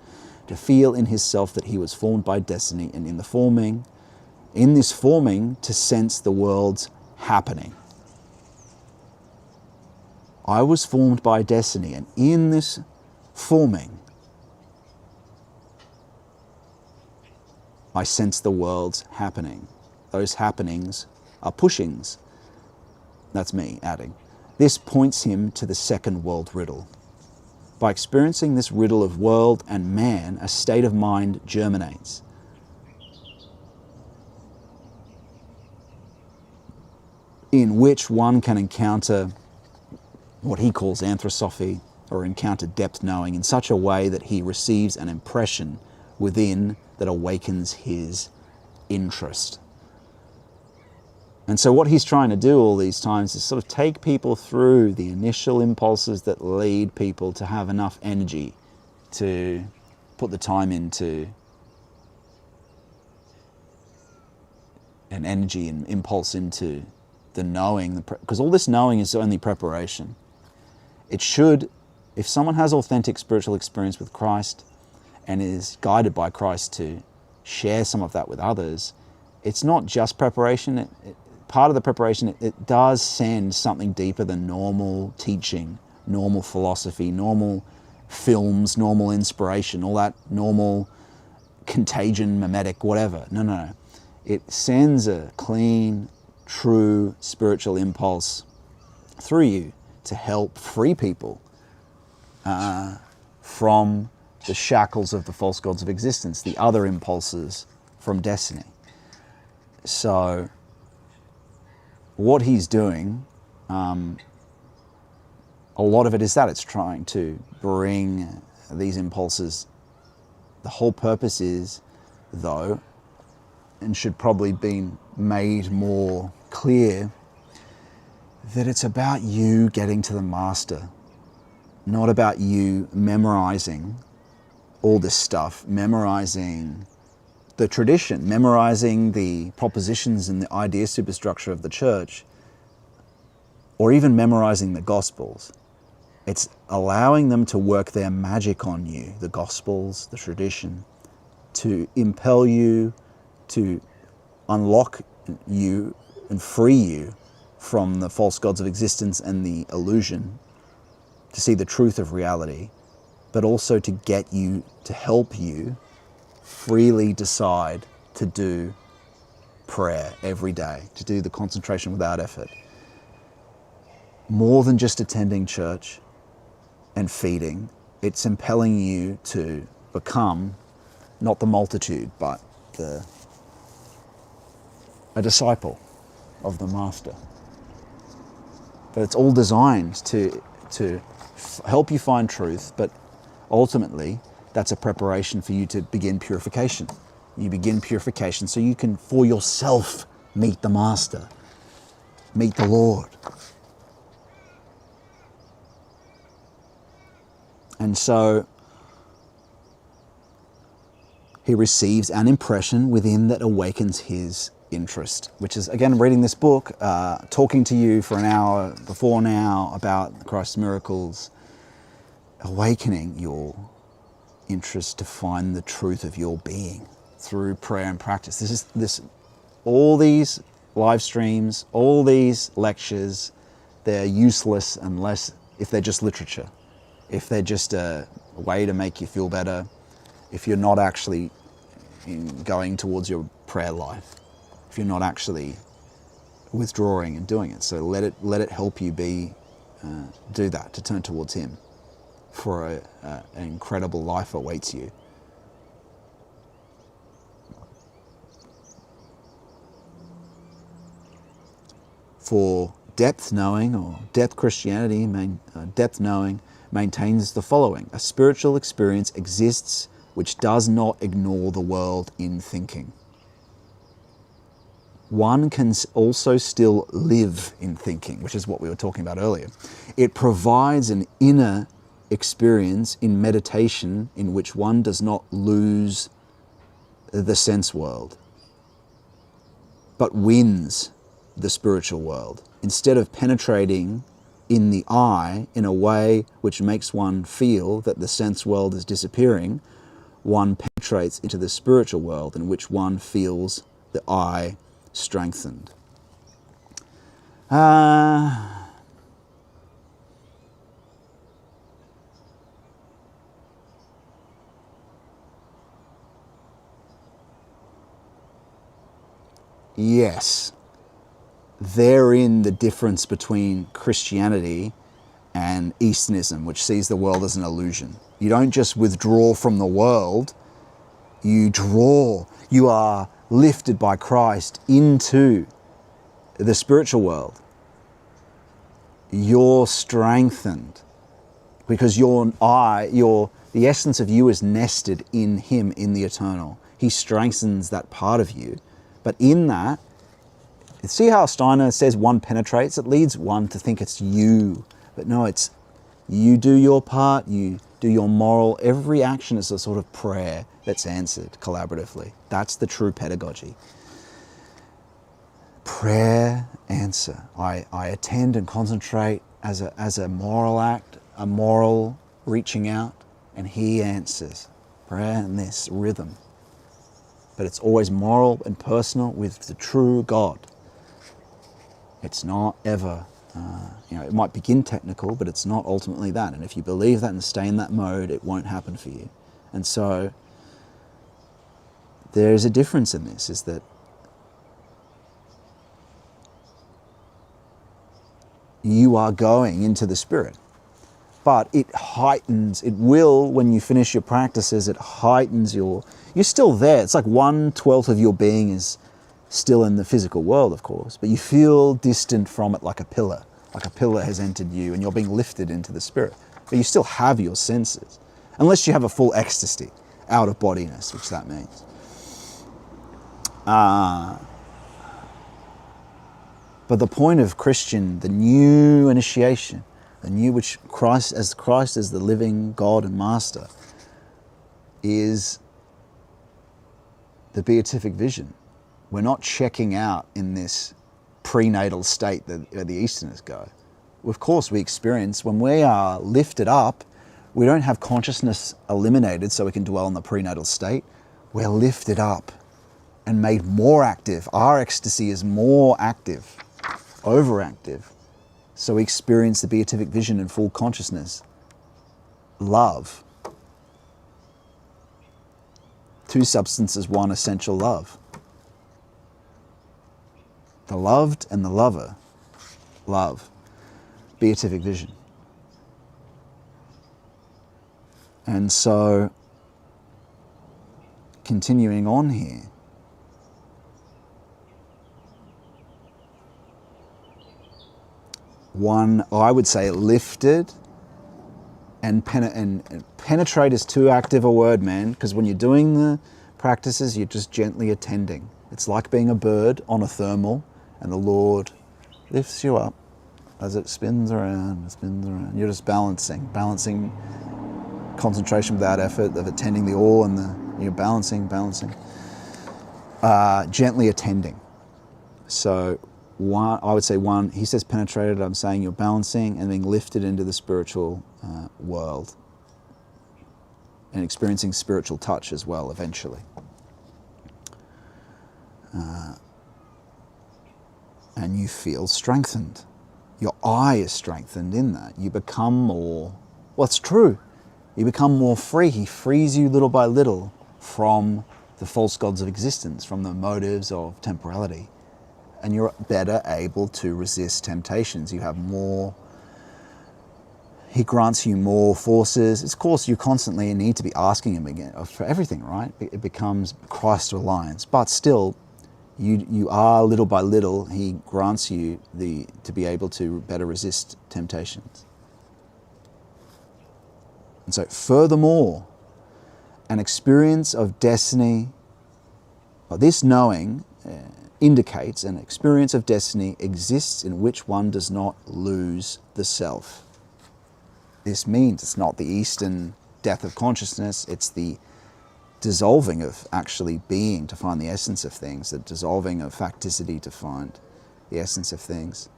to feel in himself that he was formed by destiny, and in this forming, to sense the world's happening. I was formed by destiny, and in this forming, I sense the world's happening. Those happenings are pushings. That's me adding. This points him to the second world riddle. By experiencing this riddle of world and man, a state of mind germinates. In which one can encounter what he calls anthroposophy, or encounter depth knowing, in such a way that he receives an impression within that awakens his interest. And so what he's trying to do all these times is sort of take people through the initial impulses that lead people to have enough energy to put the time into an energy and impulse into the knowing, because all this knowing is only preparation. It should, if someone has authentic spiritual experience with Christ and is guided by Christ to share some of that with others, it's not just preparation. Part of the preparation, it does send something deeper than normal teaching, normal philosophy, normal films, normal inspiration, all that normal contagion, mimetic, whatever. No. It sends a clean, true spiritual impulse through you to help free people from the shackles of the false gods of existence, the other impulses from destiny. So what he's doing, a lot of it is that it's trying to bring these impulses. The whole purpose is, though, and should probably be made more clear, that it's about you getting to the master, not about you memorizing all this stuff, memorizing the tradition, memorizing the propositions and the idea superstructure of the church, or even memorizing the Gospels. It's allowing them to work their magic on you, the Gospels, the tradition, to impel you, to unlock you and free you from the false gods of existence and the illusion, to see the truth of reality, but also to get you, to help you freely decide to do prayer every day, to do the concentration without effort. More than just attending church and feeding, it's impelling you to become not the multitude, but a disciple of the Master. But it's all designed to help you find truth, but ultimately that's a preparation for you to begin purification. You begin purification so you can, for yourself, meet the Master, meet the Lord. And so he receives an impression within that awakens his interest, which is, again, reading this book, talking to you for an hour before now about Christ's miracles, awakening your interest to find the truth of your being through prayer and practice. All these live streams, all these lectures, they're useless unless, if they're just literature, if they're just a way to make you feel better, if you're not actually going towards your prayer life, if you're not actually withdrawing and doing it. So let it help you do that, to turn towards him, for an incredible life awaits you. For depth knowing, or depth Christianity, depth knowing maintains the following: a spiritual experience exists which does not ignore the world in thinking. One can also still live in thinking, which is what we were talking about earlier. It provides an inner experience in meditation in which one does not lose the sense world, but wins the spiritual world. Instead of penetrating in the I in a way which makes one feel that the sense world is disappearing, one penetrates into the spiritual world in which one feels the I strengthened. Yes, therein the difference between Christianity and Easternism, which sees the world as an illusion. You don't just withdraw from the world, you draw. You are lifted by Christ into the spiritual world. You're strengthened because the essence of you is nested in Him, in the eternal. He strengthens that part of you. But in that, see how Steiner says one penetrates? It leads one to think it's you. But no, it's you do your part, you do your moral. Every action is a sort of prayer that's answered collaboratively. That's the true pedagogy. Prayer, answer. I attend and concentrate as a moral act, a moral reaching out, and He answers. Prayer and this rhythm. But it's always moral and personal with the true God. It's not ever, it might begin technical, but it's not ultimately that. And if you believe that and stay in that mode, it won't happen for you. And so there's a difference in this, is that you are going into the Spirit. But it heightens, it will, when you finish your practices, it heightens you're still there. It's like 1/12 of your being is still in the physical world, of course, but you feel distant from it like a pillar has entered you and you're being lifted into the Spirit. But you still have your senses, unless you have a full ecstasy, out of bodiness, which that means. But the point of Christian, the new initiation, the new which Christ is the living God and Master, is the beatific vision. We're not checking out in this prenatal state that the Easterners go. Of course, we experience, when we are lifted up, we don't have consciousness eliminated so we can dwell in the prenatal state. We're lifted up and made more active. Our ecstasy is more active, overactive. So we experience the beatific vision in full consciousness. Love. Two substances, one essential love. The loved and the lover. Love. Beatific vision. And so, continuing on here, one, I would say, lifted, and penetrate is too active a word, man, because when you're doing the practices, you're just gently attending. It's like being a bird on a thermal, and the Lord lifts you up as it spins around, You're just balancing concentration without effort, of attending the all, and you're balancing, gently attending. So one, I would say one, he says penetrated, I'm saying you're balancing and being lifted into the spiritual world and experiencing spiritual touch as well eventually. And you feel strengthened. Your eye is strengthened in that. You become more, well, it's true. You become more free. He frees you little by little from the false gods of existence, from the motives of temporality. And you're better able to resist temptations. You have more, he grants you more forces. Of course, you constantly need to be asking him again for everything, right? It becomes Christ reliance. But still, you are little by little, he grants you to be able to better resist temptations. And so, furthermore, an experience of destiny, or this knowing, indicates an experience of destiny exists in which one does not lose the self. This means it's not the Eastern death of consciousness, it's the dissolving of actually being to find the essence of things, the dissolving of facticity to find the essence of things.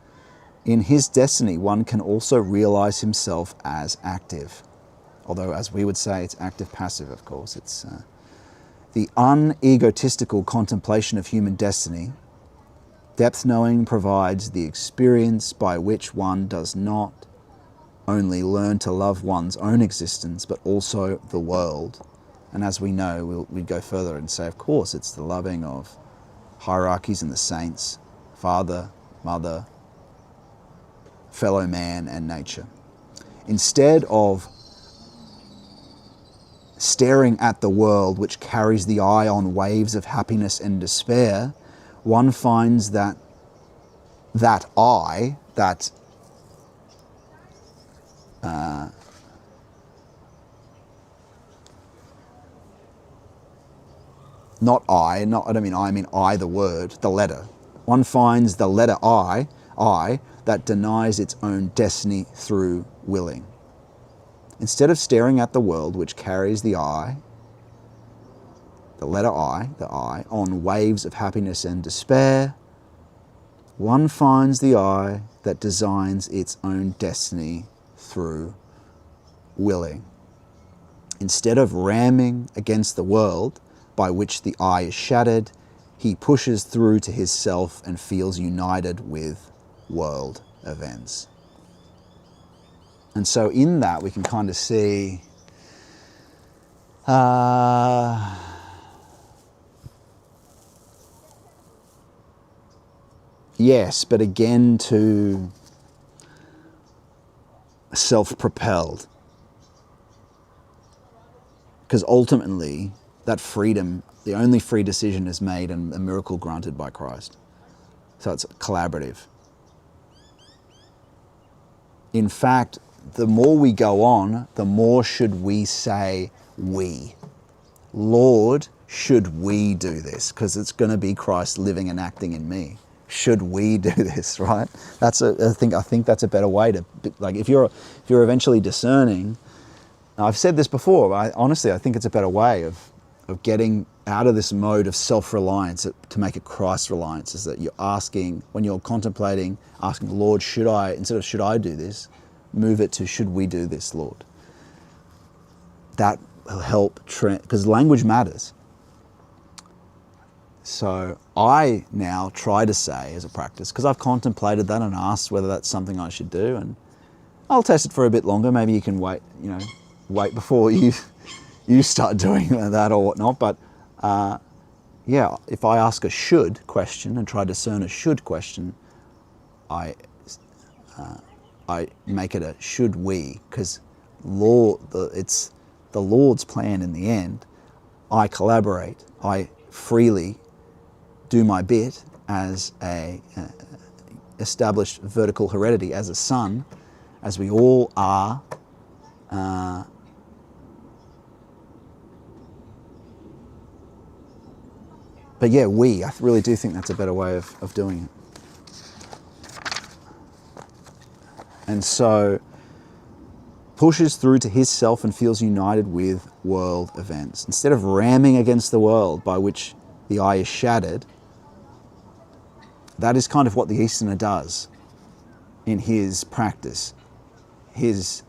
In his destiny, one can also realize himself as active. Although, as we would say, it's active-passive, of course. It's the unegotistical contemplation of human destiny. Depth knowing provides the experience by which one does not only learn to love one's own existence, but also the world. And as we know, we'd go further and say, of course, it's the loving of hierarchies and the saints, father, mother, fellow man, and nature. Instead of staring at the world which carries the eye on waves of happiness and despair, one finds that I, I mean I the word, the letter. One finds the letter I, that denies its own destiny through willing. Instead of staring at the world which carries the I, the letter I, the I, on waves of happiness and despair, one finds the I that designs its own destiny through willing. Instead of ramming against the world by which the I is shattered, he pushes through to his self and feels united with world events. And so in that we can kind of see yes, but again to self-propelled. Because ultimately that freedom, the only free decision is made and a miracle granted by Christ. So it's collaborative. In fact, the more we go on, the more should we say we. Lord, should we do this? Because it's going to be Christ living and acting in me. Should we do this, right? I think that's a better way to, like, if you're eventually discerning. I've said this before, honestly, I think it's a better way of getting out of this mode of self-reliance to make it Christ-reliance, is that you're asking, when you're contemplating, asking, Lord, instead of should I do this, move it to should we do this, Lord? That will help, because language matters. So I now try to say as a practice, because I've contemplated that and asked whether that's something I should do, and I'll test it for a bit longer. Maybe you can wait before you start doing that or whatnot. But yeah, if I ask a should question and try to discern a should question, I make it a should we, because it's the Lord's plan in the end. I collaborate. I freely do my bit as a established vertical heredity, as a son, as we all are. But yeah, I really do think that's a better way of doing it. And so pushes through to his self and feels united with world events. Instead of ramming against the world by which the I is shattered, that is kind of what the Easterner does in his practice. He's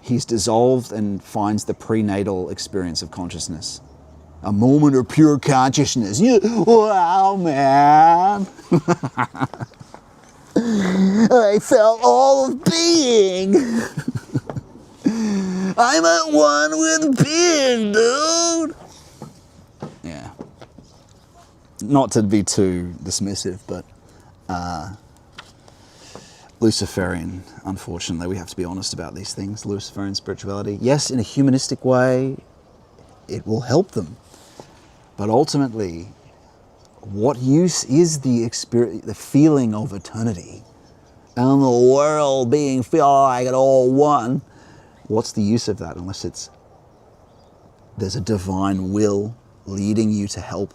dissolved and finds the prenatal experience of consciousness. A moment of pure consciousness. Wow, man. I felt all of being. I'm at one with being, dude. Yeah. Not to be too dismissive, but Luciferian, unfortunately, we have to be honest about these things. Luciferian spirituality, yes, in a humanistic way, it will help them. But ultimately, what use is the experience, the feeling of eternity, and the world being feel like it all one? What's the use of that unless there's a divine will leading you to help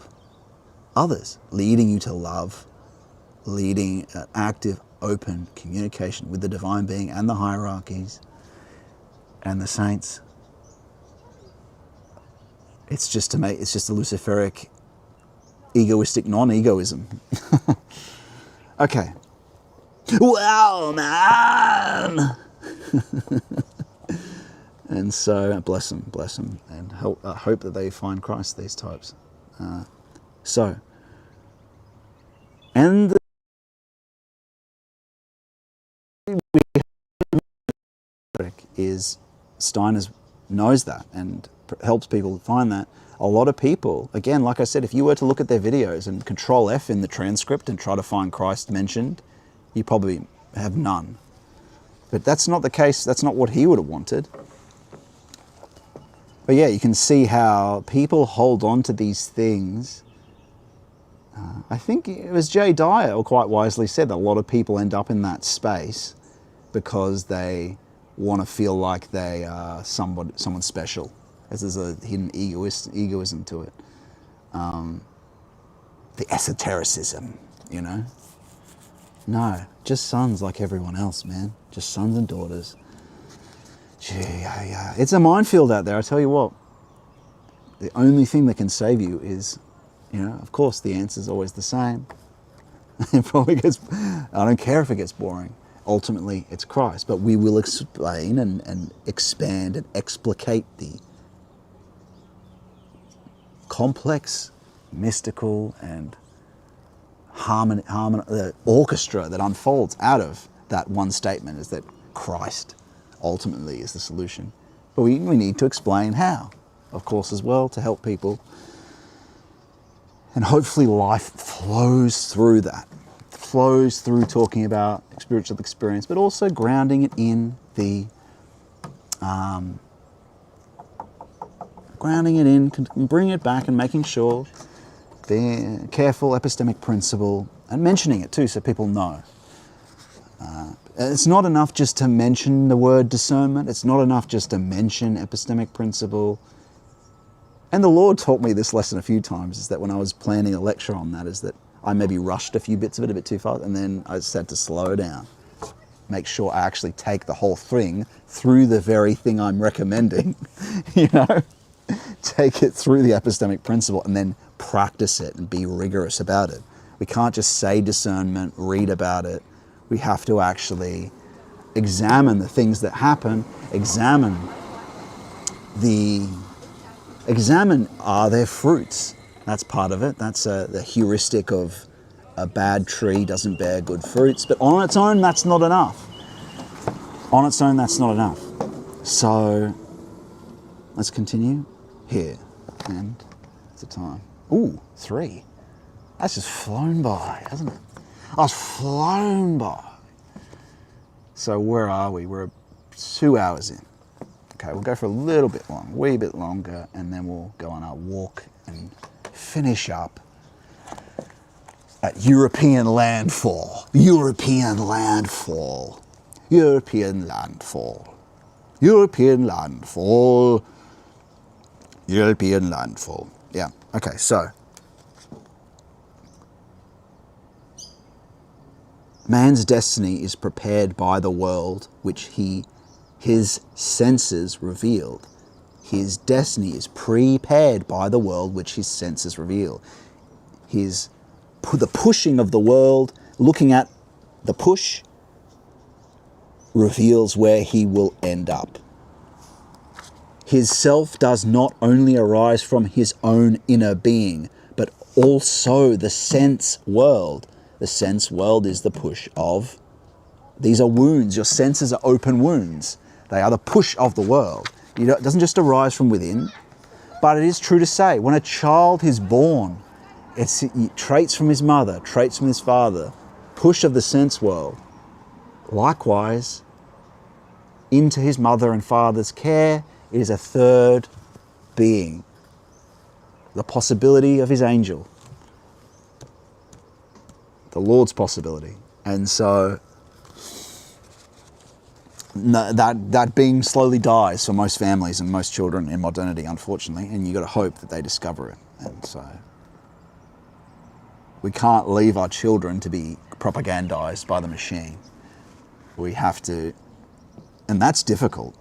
others, leading you to love, leading an active, open communication with the divine being and the hierarchies and the saints. It's just a Luciferic, egoistic non-egoism. Okay. wow, man. And so, bless them, and I hope that they find Christ, these types. And is Steiner knows that and helps people find that. A lot of people, again, like I said, if you were to look at their videos and Control F in the transcript and try to find Christ mentioned, you probably have none. But that's not the case. That's not what he would have wanted. But yeah, you can see how people hold on to these things. I think it was Jay Dyer who quite wisely said that a lot of people end up in that space because they want to feel like they are someone special, as there's a hidden egoism to it. The esotericism, you know? No, just sons like everyone else, man. Just sons and daughters. Gee, yeah. It's a minefield out there, I tell you what. The only thing that can save you is, you know, of course the answer's always the same. It probably gets, I don't care if it gets boring. Ultimately, it's Christ. But we will explain and expand and explicate the complex, mystical, and the orchestra that unfolds out of that one statement is that Christ ultimately is the solution. But we need to explain how, of course, as well, to help people. And hopefully life flows through that. Flows through talking about spiritual experience, but also grounding it in the bring it back and making sure the careful epistemic principle and mentioning it too, so people know. It's not enough just to mention the word discernment. It's not enough just to mention epistemic principle. And the Lord taught me this lesson a few times, is that when I was planning a lecture on that, is that I maybe rushed a few bits of it a bit too fast, and then I just had to slow down. Make sure I actually take the whole thing through the very thing I'm recommending, you know? Take it through the epistemic principle and then practice it and be rigorous about it. We can't just say discernment, read about it. We have to actually examine the things that happen, examine are there fruits? That's part of it. That's the heuristic of a bad tree doesn't bear good fruits. But on its own, that's not enough. On its own, that's not enough. So let's continue here. And it's the time. Ooh, 3. That's just flown by, hasn't it? That's flown by. So where are we? We're 2 hours in. Okay, we'll go for a little bit long, wee bit longer, and then we'll go on our walk and finish up at European landfall. European landfall. European landfall. European landfall. European landfall. Yeah, okay, so man's destiny is prepared by the world which his senses revealed. His destiny is prepared by the world which his senses reveal. The pushing of the world, looking at the push, reveals where he will end up. His self does not only arise from his own inner being, but also the sense world. The sense world is the push of, these are wounds, your senses are open wounds. They are the push of the world. It doesn't just arise from within, but it is true to say, when a child is born, it's traits from his mother, traits from his father, push of the sense world. Likewise, into his mother and father's care, it is a third being, the possibility of his angel, the Lord's possibility. And so that being slowly dies for most families and most children in modernity, unfortunately, and you've got to hope that they discover it. And so we can't leave our children to be propagandized by the machine. We have to, and that's difficult.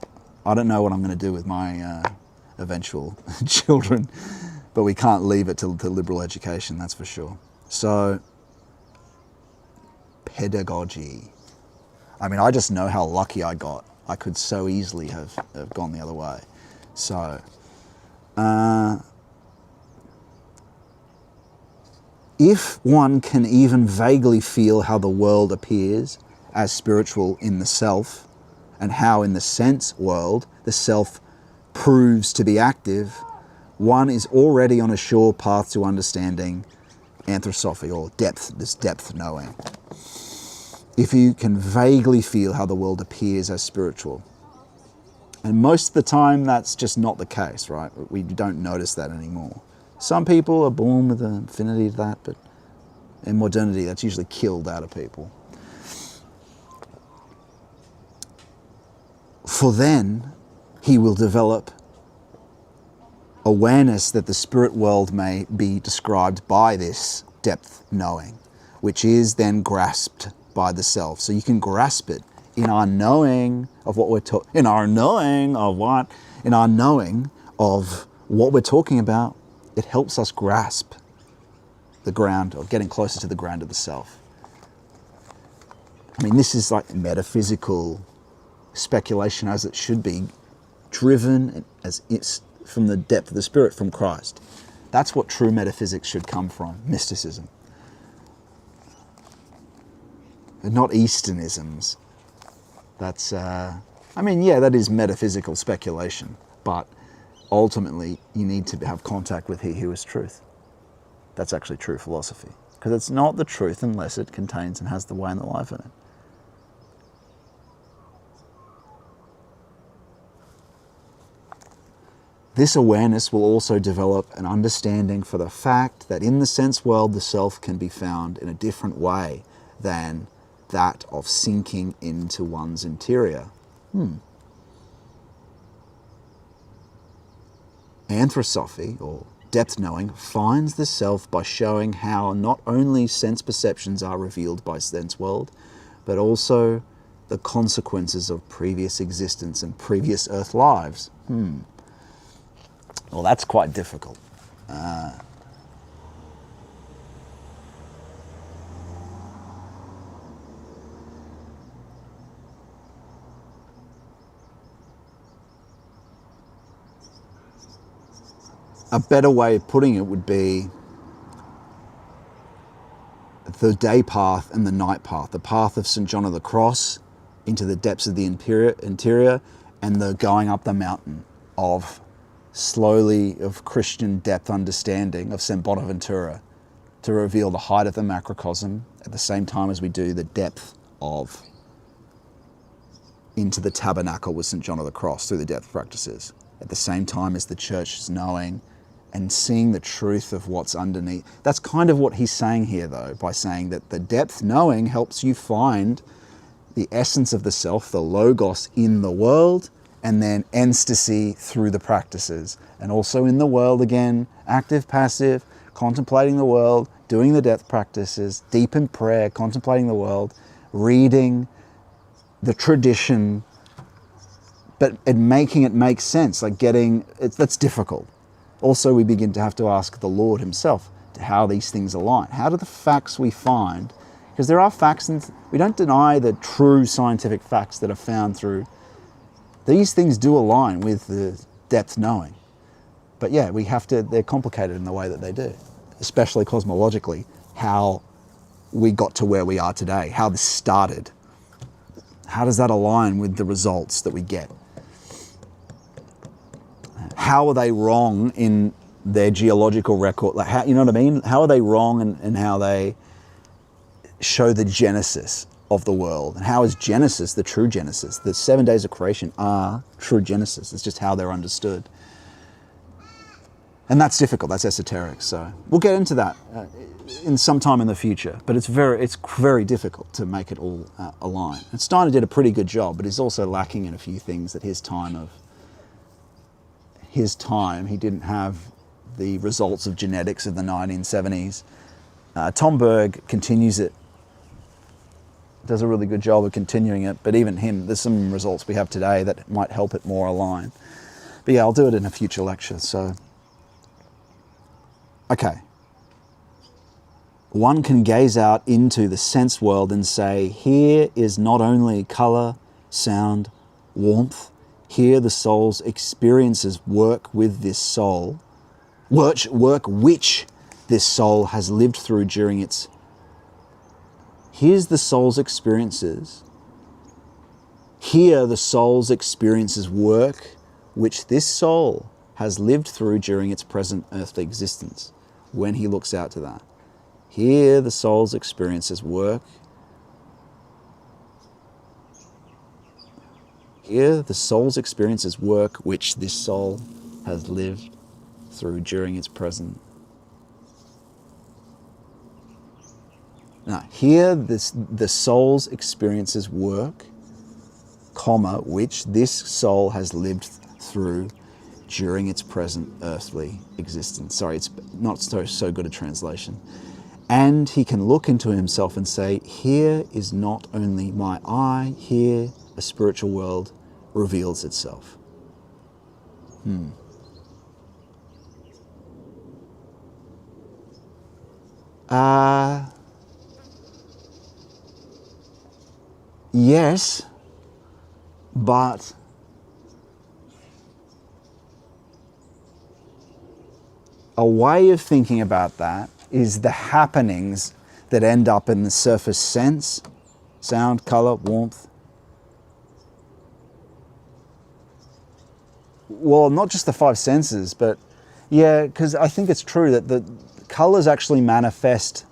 I don't know what I'm going to do with my eventual children, but we can't leave it to liberal education, that's for sure. So, pedagogy. I mean, I just know how lucky I got. I could so easily have gone the other way. So, if one can even vaguely feel how the world appears as spiritual in the self, and how in the sense world the self proves to be active, one is already on a sure path to understanding anthroposophy, or this depth knowing. If you can vaguely feel how the world appears as spiritual. And most of the time that's just not the case, right? We don't notice that anymore. Some people are born with an affinity to that, but in modernity that's usually killed out of people. For then he will develop awareness that the spirit world may be described by this depth knowing, which is then grasped by the self. So you can grasp it in our knowing of what we're talking, in our knowing of what we're talking about. It helps us grasp the ground, or getting closer to the ground of the self. I mean, this is like metaphysical speculation, as it should be, driven as it's from the depth of the spirit, from Christ. That's what true metaphysics should come from, mysticism. Not Eastern-isms. That's, I mean, yeah, that is metaphysical speculation, but ultimately you need to have contact with He who is truth. That's actually true philosophy, because it's not the truth unless it contains and has the way and the life in it. This awareness will also develop an understanding for the fact that in the sense world the self can be found in a different way than that of sinking into one's interior. Anthroposophy, or depth knowing, finds the self by showing how not only sense perceptions are revealed by sense world, but also the consequences of previous existence and previous earth lives. Well, that's quite difficult. A better way of putting it would be the day path and the night path. The path of St. John of the Cross into the depths of the interior, and the going up the mountain of Christian depth understanding of St. Bonaventura, to reveal the height of the macrocosm at the same time as we do the depth of into the tabernacle with St. John of the Cross through the depth practices, at the same time as the church is knowing and seeing the truth of what's underneath. That's kind of what he's saying here, though, by saying that the depth knowing helps you find the essence of the self, the logos in the world, and then ecstasy through the practices. And also in the world again, active, passive, contemplating the world, doing the depth practices, deep in prayer, contemplating the world, reading the tradition, but making it make sense, like that's difficult. Also, we begin to have to ask the Lord himself how these things align. How do the facts we find, because there are facts, and we don't deny the true scientific facts that are found through, these things do align with the depth knowing. But yeah, they're complicated in the way that they do, especially cosmologically, how we got to where we are today, how this started. How does that align with the results that we get? How are they wrong in their geological record? Like, how, you know what I mean? How are they wrong in how they show the genesis of the world? And how is Genesis the true Genesis? The 7 days of creation are true Genesis. It's just how they're understood. And that's difficult. That's esoteric. So we'll get into that in some time in the future. But it's very difficult to make it all align. And Steiner did a pretty good job, but he's also lacking in a few things at his time. He didn't have the results of genetics of the 1970s. Tom Berg continues it, does a really good job of continuing it, but even him, there's some results we have today that might help it more align. But yeah, I'll do it in a future lecture. So, okay. one can gaze out into the sense world and say, here is not only colour, sound, warmth, here the soul's experiences work with this soul, work which this soul has lived through during its... Here's the soul's experiences. Here the soul's experiences work which this soul has lived through during its present earthly existence, when he looks out to that. Here the soul's experiences work. Here the soul's experiences work which this soul has lived through during its present. Now, here the soul's experiences work, comma, which this soul has lived through during its present earthly existence. Sorry, it's not so good a translation. And he can look into himself and say, here is not only my eye, here a spiritual world reveals itself. Yes, but a way of thinking about that is the happenings that end up in the surface sense, sound, colour, warmth. Well, not just the five senses, but yeah, because I think it's true that the colours actually manifest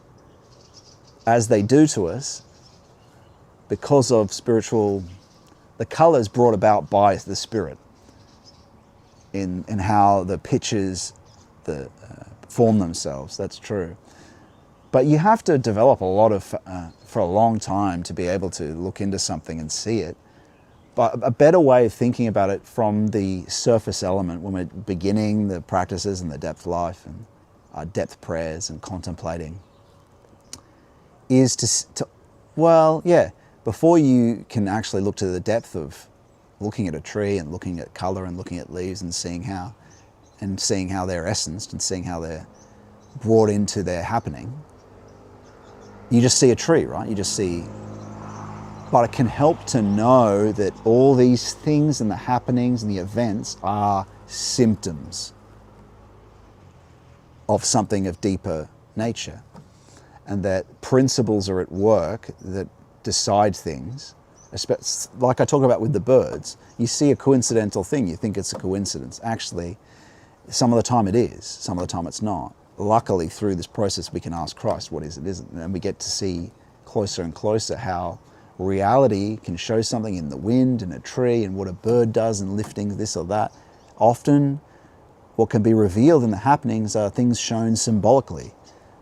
as they do to us because of spiritual, the colours brought about by the spirit in how the pictures form themselves. That's true. But you have to develop a lot of, for a long time to be able to look into something and see it. But a better way of thinking about it from the surface element when we're beginning the practices and the depth life and depth prayers and contemplating is before you can actually look to the depth of looking at a tree and looking at colour and looking at leaves and seeing how they're essenced and seeing how they're brought into their happening, you just see a tree, right? You just see... But it can help to know that all these things and the happenings and the events are symptoms of something of deeper nature, and that principles are at work that decide things. Like I talk about with the birds, you see a coincidental thing, you think it's a coincidence. Actually, some of the time it is, some of the time it's not. Luckily, through this process, we can ask Christ, what is it, isn't it? And we get to see closer and closer how reality can show something in the wind, in a tree, and what a bird does in lifting this or that. Often, what can be revealed in the happenings are things shown symbolically.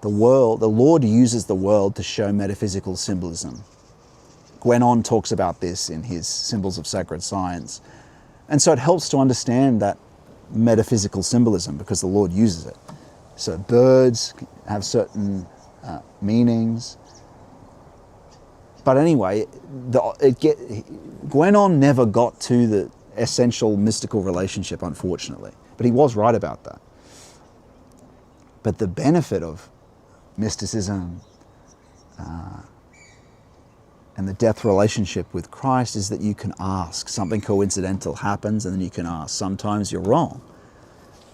The Lord uses the world to show metaphysical symbolism. Gwenon talks about this in his Symbols of Sacred Science. And so it helps to understand that metaphysical symbolism because the Lord uses it. So birds have certain meanings. But anyway, Gwenon never got to the essential mystical relationship, unfortunately. But he was right about that. But the benefit of mysticism and the depth relationship with Christ is that you can ask. Something coincidental happens and then you can ask. Sometimes you're wrong.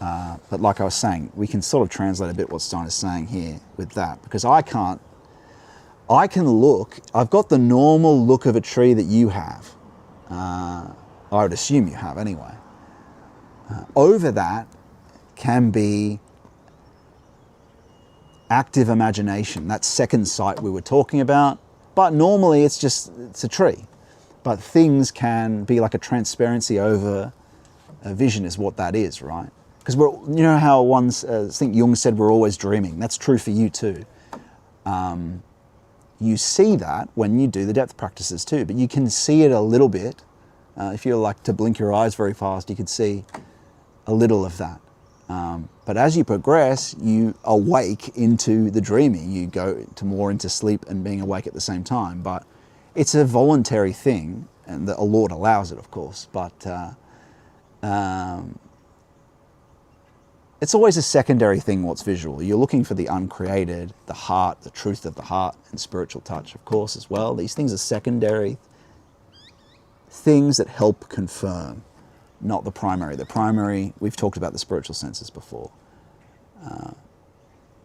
But like I was saying, we can sort of translate a bit what Stein is saying here with that. Because I can look, I've got the normal look of a tree that you have. I would assume you have anyway. Over that can be active imagination, that second sight we were talking about. But normally it's a tree. But things can be like a transparency over a vision is what that is, right? Because you know how once, I think Jung said we're always dreaming. That's true for you too. You see that when you do the depth practices too, but you can see it a little bit. If you like to blink your eyes very fast, you could see a little of that. But as you progress, you awake into the dreaming. You go more into sleep and being awake at the same time. But it's a voluntary thing, and the Lord allows it, of course. But it's always a secondary thing what's visual. You're looking for the uncreated, the heart, the truth of the heart, and spiritual touch, of course, as well. These things are secondary things that help confirm, not the primary. The primary, we've talked about the spiritual senses before.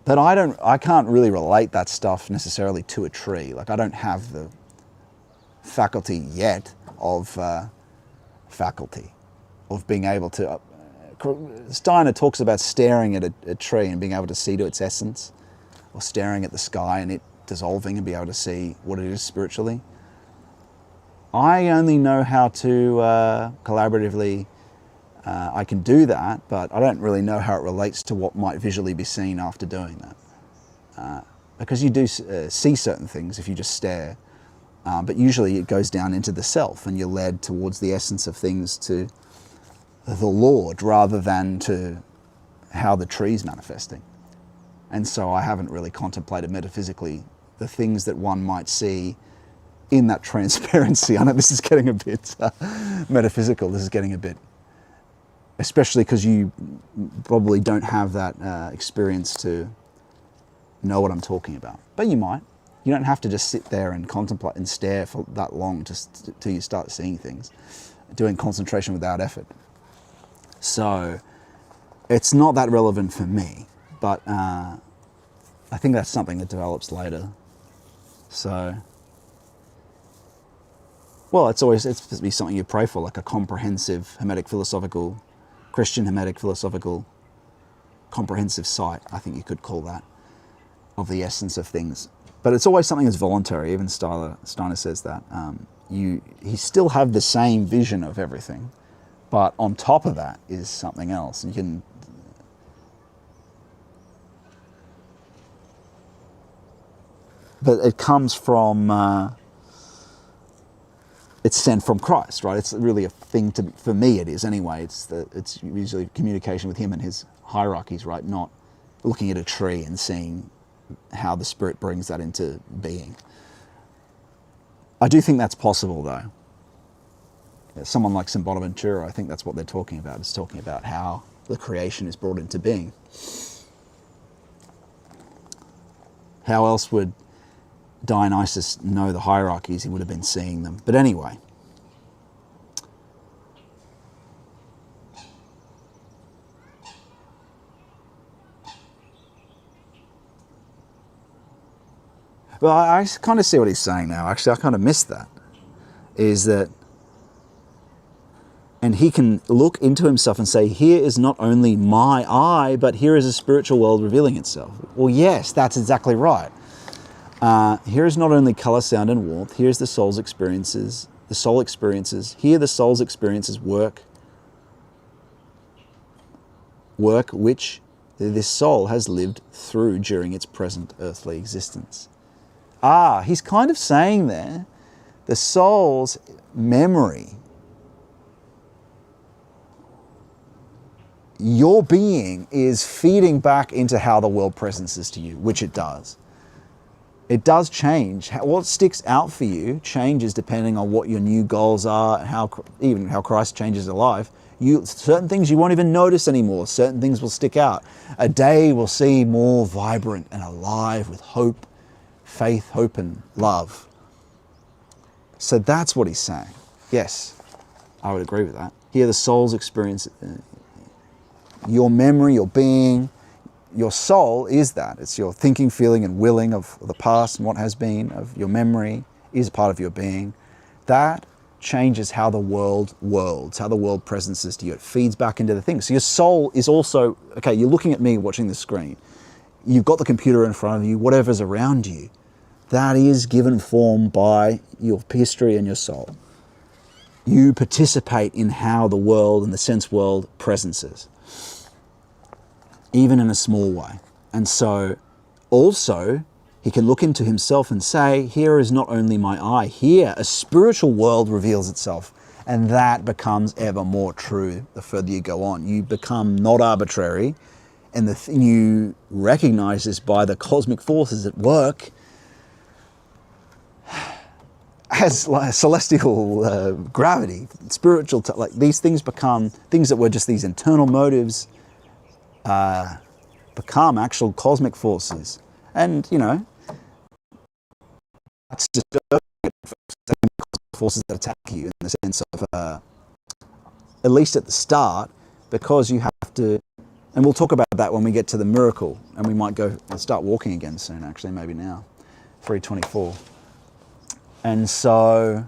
But I can't really relate that stuff necessarily to a tree. Like, I don't have the faculty yet of being able to. Steiner talks about staring at a tree and being able to see to its essence, or staring at the sky and it dissolving and be able to see what it is spiritually. I only know how to collaboratively, I can do that, but I don't really know how it relates to what might visually be seen after doing that. Because you do see certain things if you just stare, but usually it goes down into the self and you're led towards the essence of things, to the Lord, rather than to how the tree's manifesting. And so I haven't really contemplated metaphysically the things that one might see in that transparency. I know this is getting a bit metaphysical, this is getting a bit, especially because you probably don't have that experience to know what I'm talking about. But you might. You don't have to just sit there and contemplate and stare for that long till you start seeing things, doing concentration without effort. So it's not that relevant for me, but I think that's something that develops later. So, well, it's to be something you pray for, like a comprehensive Hermetic philosophical, Christian Hermetic philosophical, comprehensive sight, I think you could call that, of the essence of things. But it's always something that's voluntary. Even Steiner says that. You still have the same vision of everything, but on top of that is something else. You can, but it comes from, it's sent from Christ, right? It's really a thing for me it is anyway. It's usually communication with him and his hierarchies, right? Not looking at a tree and seeing how the Spirit brings that into being. I do think that's possible, though. Someone like St. Bonaventura, I think that's what they're talking about. It's talking about how the creation is brought into being. How else would Dionysus know the hierarchies? He would have been seeing them. But anyway. Well, I kind of see what he's saying now. Actually, I kind of missed that. Is that, and he can look into himself and say, here is not only my I, but here is a spiritual world revealing itself. Well, yes, that's exactly right. Here is not only color, sound, and warmth. Here's the soul's experiences. The soul experiences. Here the soul's experiences work which this soul has lived through during its present earthly existence. He's kind of saying there, the soul's memory, your being is feeding back into how the world presences to you, which it does. It does change. What sticks out for you changes depending on what your new goals are, even how Christ changes your life. Certain things you won't even notice anymore. Certain things will stick out. A day will seem more vibrant and alive with hope, faith, hope, and love. So that's what he's saying. Yes, I would agree with that. Here the soul's experience, your memory, your being, your soul is that. It's your thinking, feeling, and willing of the past and what has been, of your memory is part of your being. That changes how the world worlds, how the world presences to you. It feeds back into the things. So your soul is also, okay, you're looking at me watching the screen. You've got the computer in front of you, whatever's around you. That is given form by your history and your soul. You participate in how the world and the sense world presences, even in a small way. And so also he can look into himself and say, here is not only my I, here a spiritual world reveals itself. And that becomes ever more true the further you go on. You become not arbitrary, and the thing you recognize is by the cosmic forces at work as like celestial gravity, spiritual, like these things become things that were just these internal motives become actual cosmic forces. And, you know, that's disturbing forces that attack you in the sense of, at least at the start, because you have to, and we'll talk about that when we get to the miracle, and we might go and start walking again soon, actually, maybe now, 324. And so,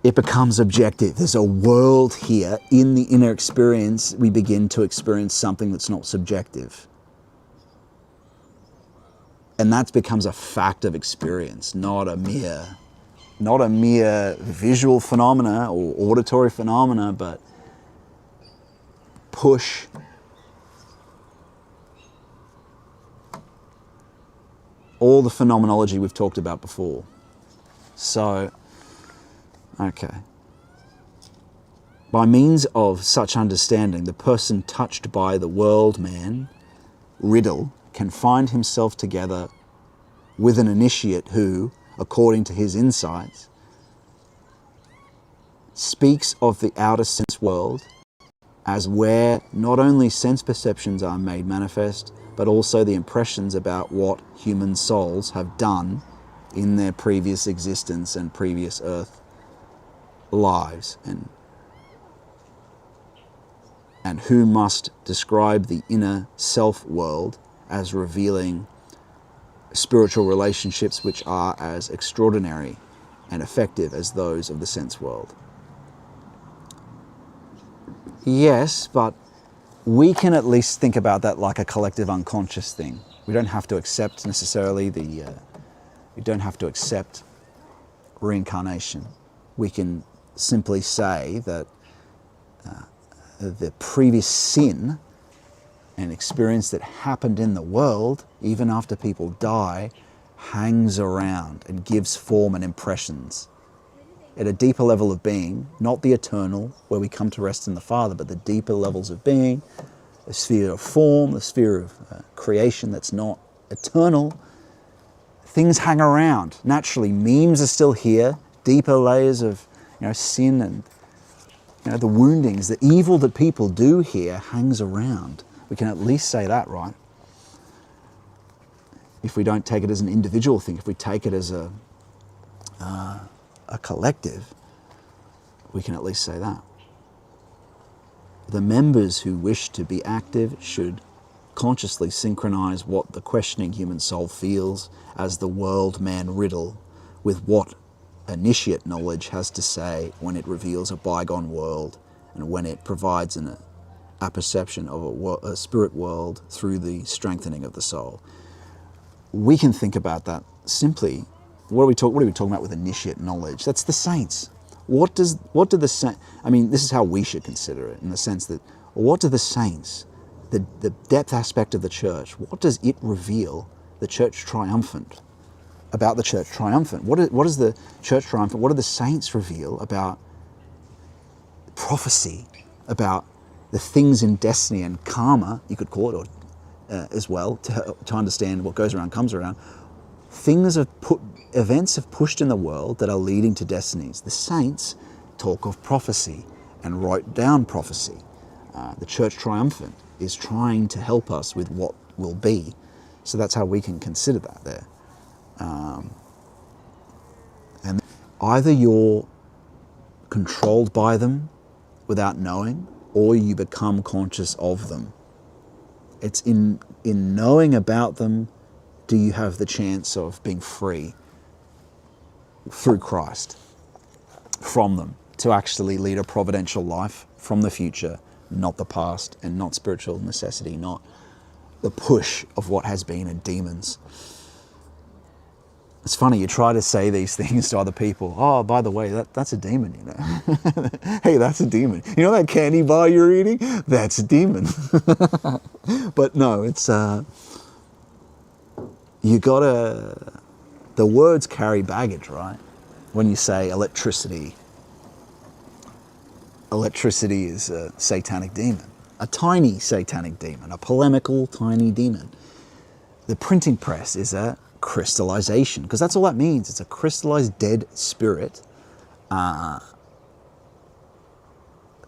it becomes objective. There's a world here. In the inner experience, we begin to experience something that's not subjective. And that becomes a fact of experience, not a mere visual phenomena or auditory phenomena, but push all the phenomenology we've talked about before. So, okay. By means of such understanding, the person touched by the world man riddle can find himself together with an initiate who, according to his insights, speaks of the outer sense world as where not only sense perceptions are made manifest, but also the impressions about what human souls have done in their previous existence and previous earth lives, and who must describe the inner self world as revealing spiritual relationships which are as extraordinary and effective as those of the sense world. Yes, but we can at least think about that like a collective unconscious thing. We don't have to accept necessarily we don't have to accept reincarnation. We can simply say that the previous sin and experience that happened in the world, even after people die, hangs around and gives form and impressions at a deeper level of being, not the eternal, where we come to rest in the Father, but the deeper levels of being, the sphere of form, the sphere of creation that's not eternal. Things hang around. Naturally, memes are still here, deeper layers of sin and the woundings, the evil that people do here hangs around. We can at least say that, right? If we don't take it as an individual thing, if we take it as a collective, we can at least say that. The members who wish to be active should consciously synchronize what the questioning human soul feels as the world man riddle with what initiate knowledge has to say when it reveals a bygone world and when it provides a perception of a spirit world through the strengthening of the soul. We can think about that simply. What are we talking about with initiate knowledge? That's the saints. What do the saints, this is how we should consider it, in the sense that, what do the saints, the depth aspect of the church, what does it reveal the church triumphant, about the church triumphant? What is the church triumphant? What do the saints reveal about prophecy, about the things in destiny and karma, you could call it, or as well, to understand what goes around comes around. Events have pushed in the world that are leading to destinies. The saints talk of prophecy and write down prophecy. The church triumphant is trying to help us with what will be. So that's how we can consider that there. And either you're controlled by them without knowing, or you become conscious of them. It's in knowing about them do you have the chance of being free through Christ from them, to actually lead a providential life from the future, not the past, and not spiritual necessity, not the push of what has been and demons. It's funny, you try to say these things to other people. Oh, by the way, that's a demon, Hey, that's a demon. You know that candy bar you're eating? That's a demon. But no, it's, the words carry baggage, right? When you say electricity is a satanic demon, a tiny satanic demon, a polemical tiny demon. The printing press is a crystallization, because that's all that means. It's a crystallized dead spirit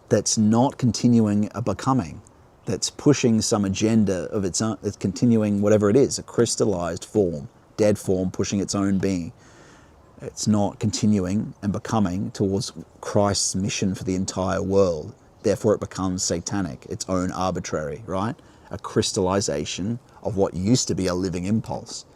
that's not continuing a becoming, that's pushing some agenda of its own, it's continuing whatever it is, a crystallized form, dead form, pushing its own being. It's not continuing and becoming towards Christ's mission for the entire world. Therefore it becomes satanic, its own arbitrary, right? A crystallization of what used to be a living impulse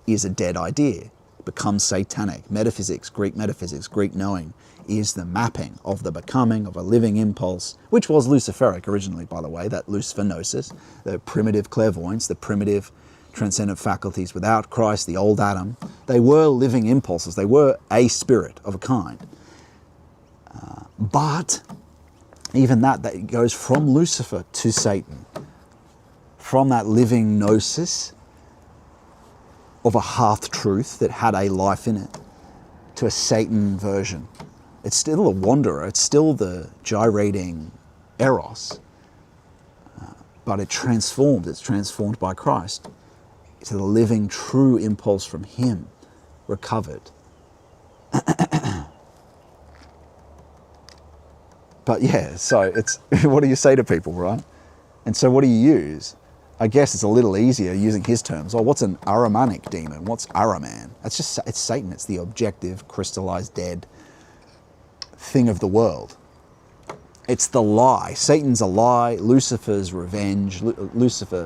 is a dead idea, becomes satanic. Metaphysics, Greek knowing, is the mapping of the becoming of a living impulse, which was Luciferic originally, by the way, that Lucifer gnosis, the primitive clairvoyance, the primitive transcendent faculties without Christ, the old Adam. They were living impulses. They were a spirit of a kind. But even that goes from Lucifer to Satan, from that living gnosis of a hearth truth that had a life in it, to a Satan version. It's still a wanderer, it's still the gyrating eros, but it's transformed by Christ to the living true impulse from him, recovered. But yeah, so it's, what do you say to people, right? And so what do you use? I guess it's a little easier using his terms. Oh, what's an Ahrimanic demon? What's Ahriman? It's Satan. It's the objective, crystallized, dead thing of the world. It's the lie. Satan's a lie. Lucifer's revenge.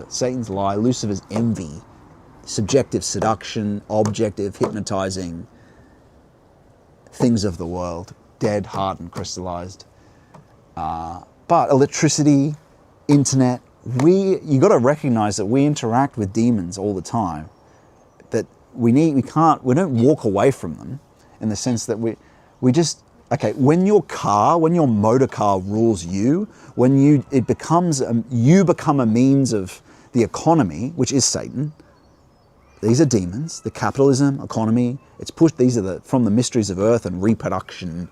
Satan's lie. Lucifer's envy. Subjective seduction. Objective hypnotizing things of the world. Dead, hardened, crystallized. But electricity, internet, you got to recognize that we interact with demons all the time. That we don't walk away from them, in the sense that we just, okay, when your motor car rules you, you become a means of the economy, which is Satan. These are demons, the capitalism, economy, it's pushed, these are from the mysteries of earth and reproduction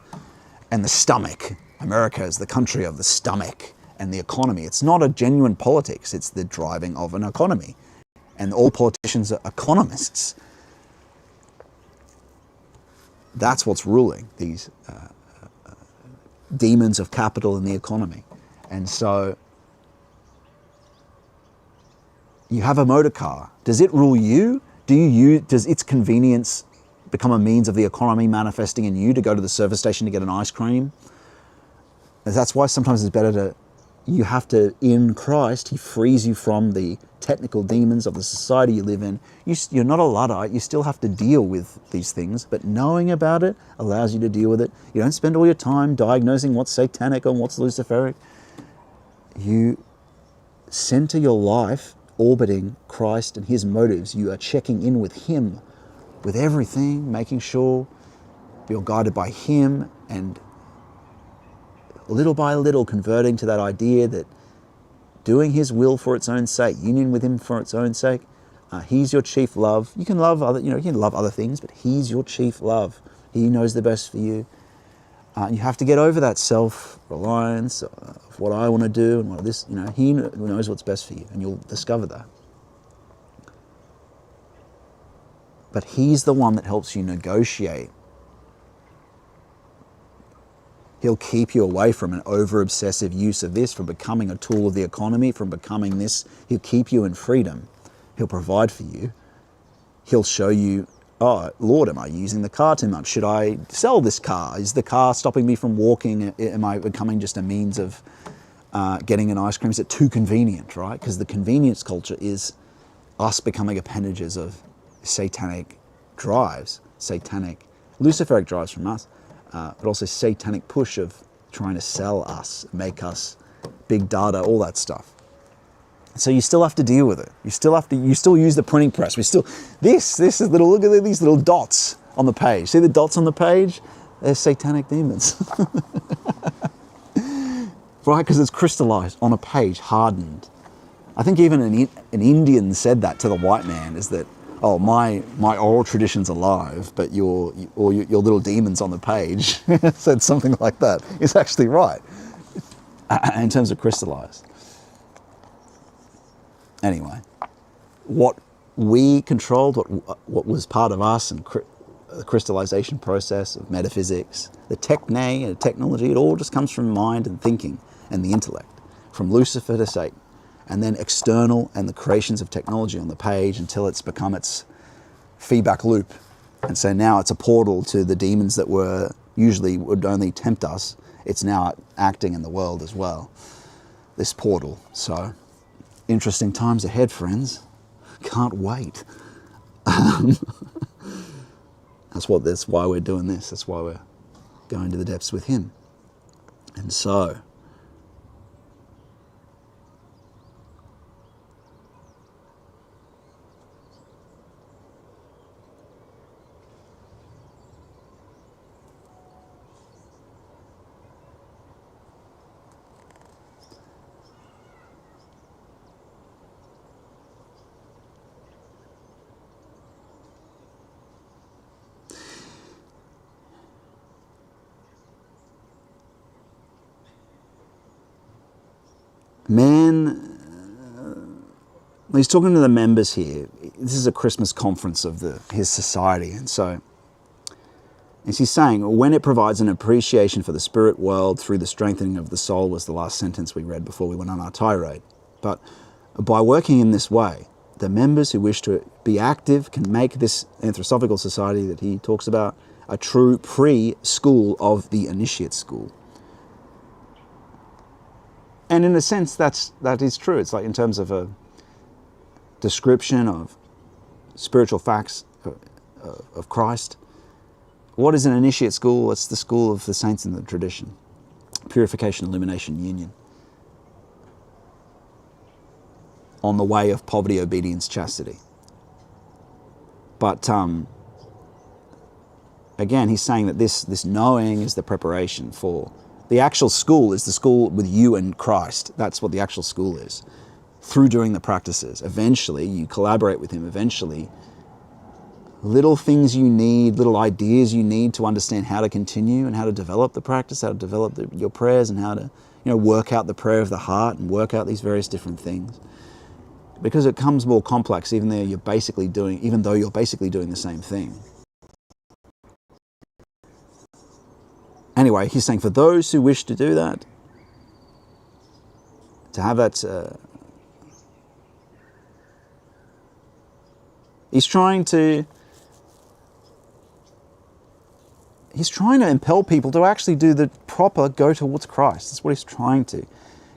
and the stomach. America is the country of the stomach and the economy. It's not a genuine politics, it's the driving of an economy. And all politicians are economists. That's what's ruling, these demons of capital and the economy. And so you have a motor car. Does it rule you? Does its convenience become a means of the economy manifesting in you to go to the service station to get an ice cream? That's why sometimes it's better in Christ, he frees you from the technical demons of the society you live in. You're not a Luddite, you still have to deal with these things, but knowing about it allows you to deal with it. You don't spend all your time diagnosing what's satanic and what's luciferic. You center your life orbiting Christ and his motives. You are checking in with him, with everything, making sure you're guided by him, and little by little converting to that idea that doing his will for its own sake, union with him for its own sake, he's your chief love. You can love other things, but he's your chief love. He knows the best for you. You have to get over that self-reliance of what I want to do and what this, he knows what's best for you, and you'll discover that. But he's the one that helps you negotiate. He'll keep you away from an over-obsessive use of this, from becoming a tool of the economy, from becoming this. He'll keep you in freedom. He'll provide for you. He'll show you, oh, Lord, am I using the car too much? Should I sell this car? Is the car stopping me from walking? Am I becoming just a means of getting an ice cream? Is it too convenient, right? Because the convenience culture is us becoming appendages of satanic drives, luciferic drives from us. But also satanic push of trying to sell us, make us, big data, all that stuff. So you still have to deal with it. You still use the printing press. Look at these little dots on the page. See the dots on the page? They're satanic demons. Right, because it's crystallized on a page, hardened. I think even an Indian said that to the white man, is that, oh, my oral tradition's alive, but your little demons on the page said something like that. It's actually right in terms of crystallized. Anyway, what we controlled, what was part of us and the crystallization process of metaphysics, the technology, it all just comes from mind and thinking and the intellect, from Lucifer to Satan, and then external and the creations of technology on the page until it's become its feedback loop. And so now it's a portal to the demons that usually would only tempt us. It's now acting in the world as well, this portal. So interesting times ahead, friends. Can't wait. That's why we're doing this. That's why we're going to the depths with him. And so, he's talking to the members here. This is a Christmas conference of his society. And so, as he's saying, when it provides an appreciation for the spirit world through the strengthening of the soul, was the last sentence we read before we went on our tirade. But by working in this way, the members who wish to be active can make this anthroposophical society that he talks about a true pre-school of the initiate school. And in a sense, that is true. It's like in terms of a description of spiritual facts of Christ. What is an initiate school? It's the school of the saints in the tradition. Purification, illumination, union. On the way of poverty, obedience, chastity. But again, he's saying that this knowing is the preparation for... The actual school is the school with you and Christ. That's what the actual school is. Through doing the practices. Eventually, you collaborate with him. Eventually, little things you need, little ideas you need to understand how to continue and how to develop the practice, how to develop your prayers, and how to work out the prayer of the heart and work out these various different things. Because it comes more complex, even though you're basically doing the same thing. Anyway, he's saying for those who wish to do that, to have that, he's trying to impel people to actually do the proper go towards Christ. That's what he's trying to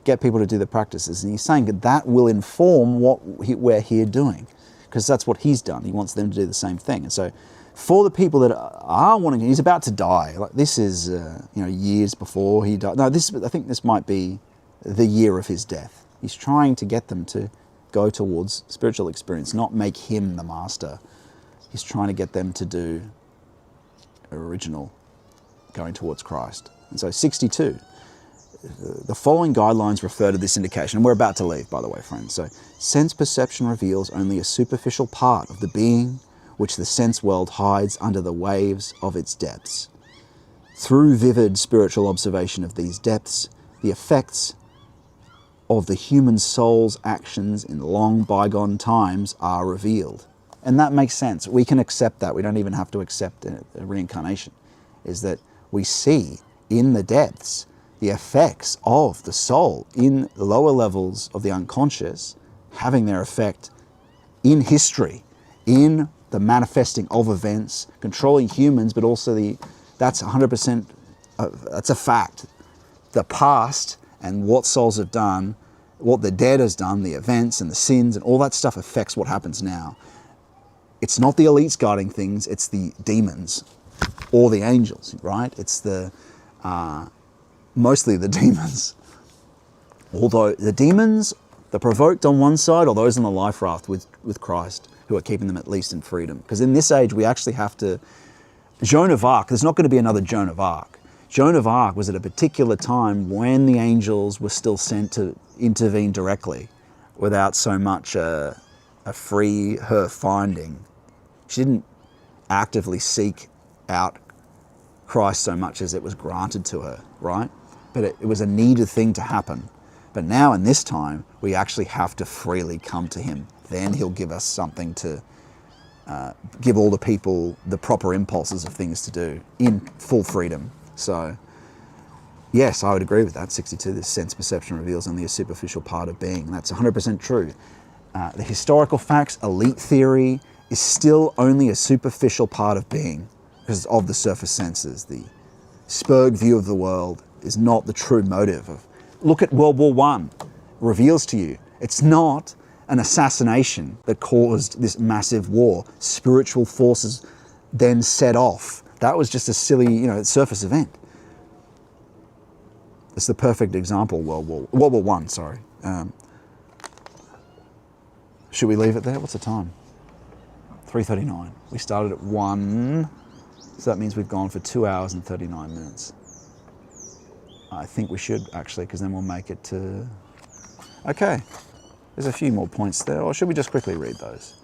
get people to do the practices. And he's saying that will inform what we're here doing, because that's what he's done. He wants them to do the same thing. And so for the people that are wanting, he's about to die. Like this is, years before he died. No, I think this might be the year of his death. He's trying to get them to go towards spiritual experience, not make him the master. He's trying to get them to do original, going towards Christ. And so 62, the following guidelines refer to this indication. And we're about to leave, by the way, friends. So sense perception reveals only a superficial part of the being which the sense world hides under the waves of its depths. Through vivid spiritual observation of these depths, the effects of the human soul's actions in long bygone times are revealed. And that makes sense. We can accept that. We don't even have to accept a reincarnation. Is that we see in the depths the effects of the soul in the lower levels of the unconscious having their effect in history, in the manifesting of events, controlling humans, but also that's 100%, that's a fact. The past and what souls have done, what the dead has done, the events and the sins and all that stuff affects what happens now. It's not the elites guiding things, it's the demons or the angels, right? It's mostly the demons. Although the demons, the provoked on one side, or those on the life raft with Christ, who are keeping them at least in freedom. Because in this age, we actually have to... Joan of Arc, there's not going to be another Joan of Arc. Joan of Arc was at a particular time when the angels were still sent to intervene directly without so much a free her finding. She didn't actively seek out Christ so much as it was granted to her, right? But it was a needed thing to happen. But now in this time, we actually have to freely come to him. Then he'll give us something to give all the people the proper impulses of things to do in full freedom. So yes, I would agree with that. 62, this sense perception reveals only a superficial part of being. That's 100% true. The historical facts, elite theory, is still only a superficial part of being because of the surface senses. The Spurg view of the world is not the true motive. Look at World War I, reveals to you it's not an assassination that caused this massive war. Spiritual forces then set off. That was just a silly, surface event. It's the perfect example, World War I, sorry. Should we leave it there? What's the time? 3:39. We started at 1, so that means we've gone for 2 hours and 39 minutes. I think we should, actually, because then we'll make it to... Okay, there's a few more points there, or should we just quickly read those?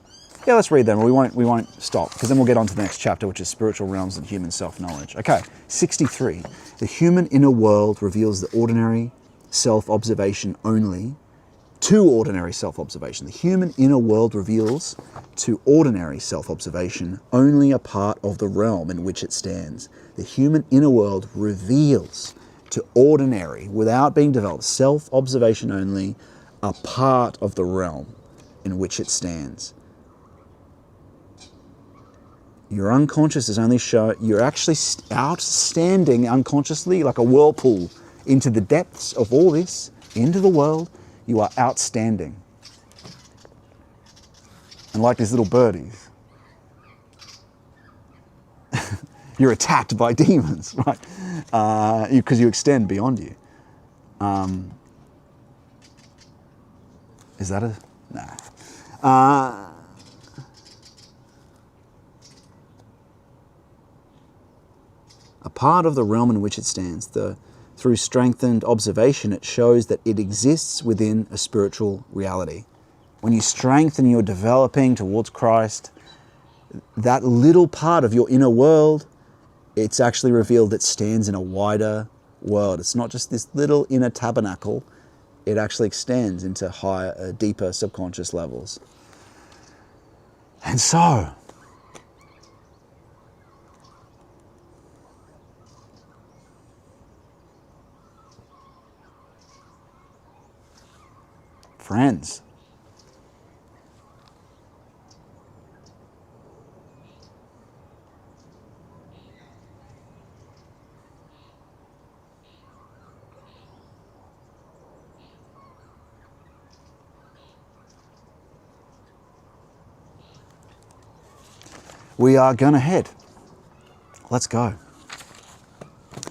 Yeah, let's read them. We won't stop, because then we'll get on to the next chapter, which is spiritual realms and human self-knowledge. Okay, 63. The human inner world reveals the ordinary self-observation only to ordinary self-observation. The human inner world reveals to ordinary self-observation only a part of the realm in which it stands. The human inner world reveals to ordinary, without being developed, self-observation only, a part of the realm in which it stands. Your unconscious is only you're actually outstanding unconsciously like a whirlpool into the depths of all this, into the world. You are outstanding. And like these little birdies, you're attacked by demons, right? Because you extend beyond you. Is that a... Nah. A part of the realm in which it stands. Through strengthened observation, it shows that it exists within a spiritual reality. When you strengthen, you're developing towards Christ, that little part of your inner world, it's actually revealed it stands in a wider world. It's not just this little inner tabernacle. It actually extends into higher, deeper subconscious levels. And so, friends, we are going to head. Let's go.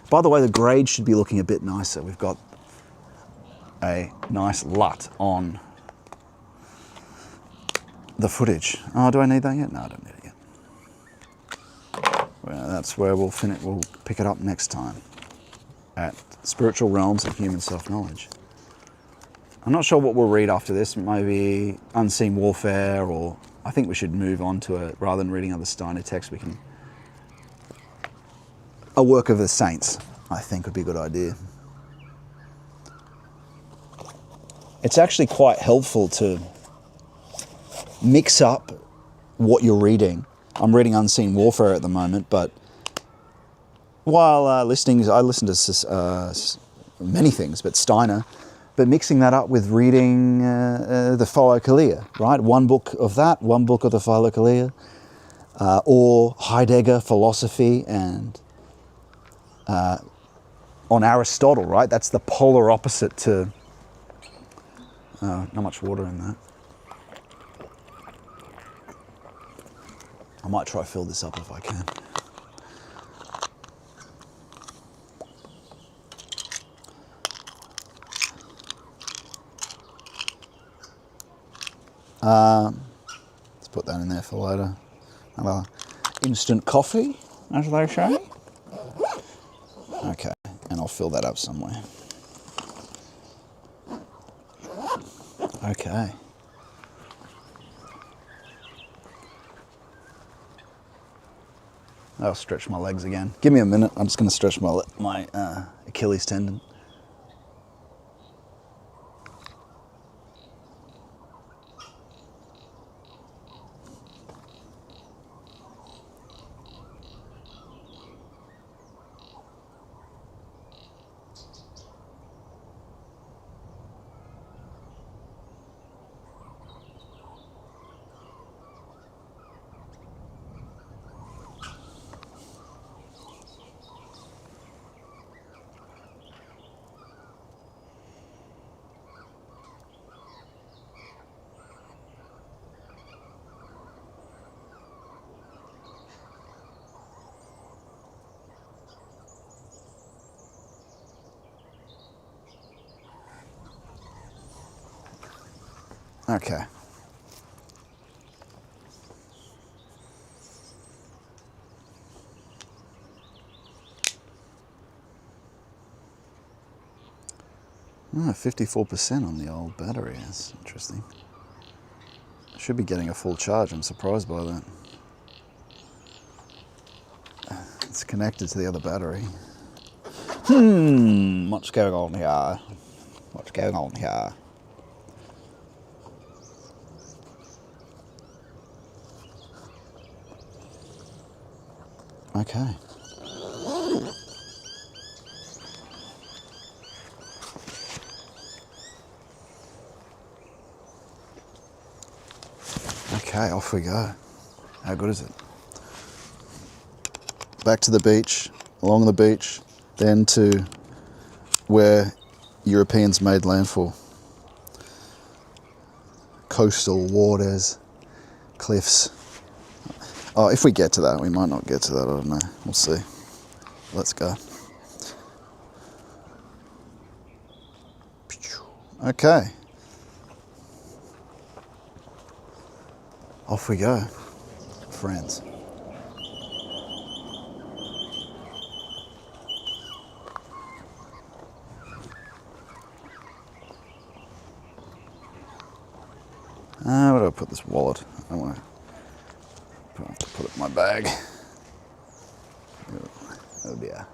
By the way, the grade should be looking a bit nicer. We've got a nice LUT on the footage. Oh, do I need that yet? No, I don't need it yet. Well, that's where we'll finish. We'll pick it up next time at Spiritual Realms and Human Self-Knowledge. I'm not sure what we'll read after this. Maybe Unseen Warfare, or I think we should move on to it rather than reading other Steiner texts. We can... A Work of the Saints, I think, would be a good idea. It's actually quite helpful to mix up what you're reading. I'm reading Unseen Warfare at the moment, but while listening, I listen to many things, but Steiner, but mixing that up with reading the Philokalia, right? One book of that, one book of the Philokalia, or Heidegger philosophy, and on Aristotle, right? That's the polar opposite to... not much water in that. I might try to fill this up if I can. Let's put that in there for later. Another instant coffee, as they say. Okay, and I'll fill that up somewhere. Okay. I'll stretch my legs again. Give me a minute. I'm just going to stretch my Achilles tendon. Okay. Oh, 54% on the old battery. That's interesting. Should be getting a full charge. I'm surprised by that. It's connected to the other battery. What's going on here? What's going on here? Okay. Okay, off we go. How good is it? Back to the beach, along the beach, then to where Europeans made landfall. Coastal waters, cliffs. Oh, if we get to that, we might not get to that, I don't know. We'll see. Let's go. Okay. Off we go, friends. Where do I put this wallet? I want to put it in my bag. Oh dear.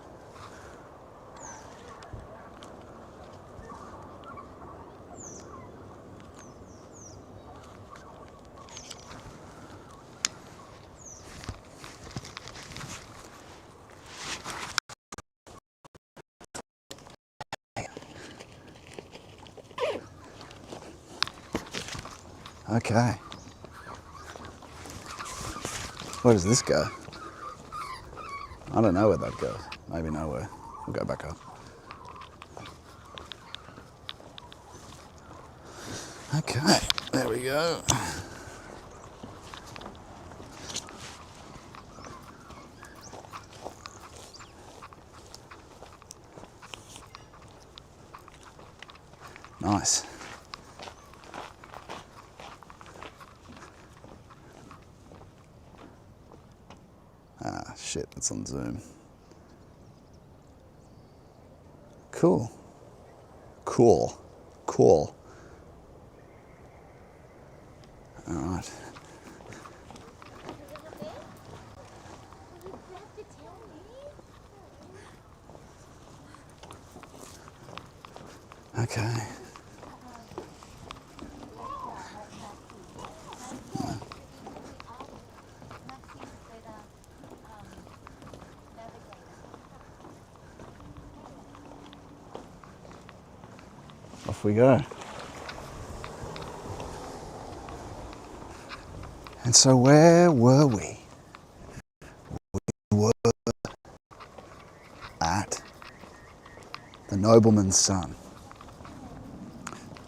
Okay. Where does this go? I don't know where that goes. Maybe nowhere. We'll go back up. Okay, there we go. Nice. Ah, shit, that's on Zoom. Cool. Cool. Cool. All right. Okay. Off we go. And so where were we? We were at the nobleman's son.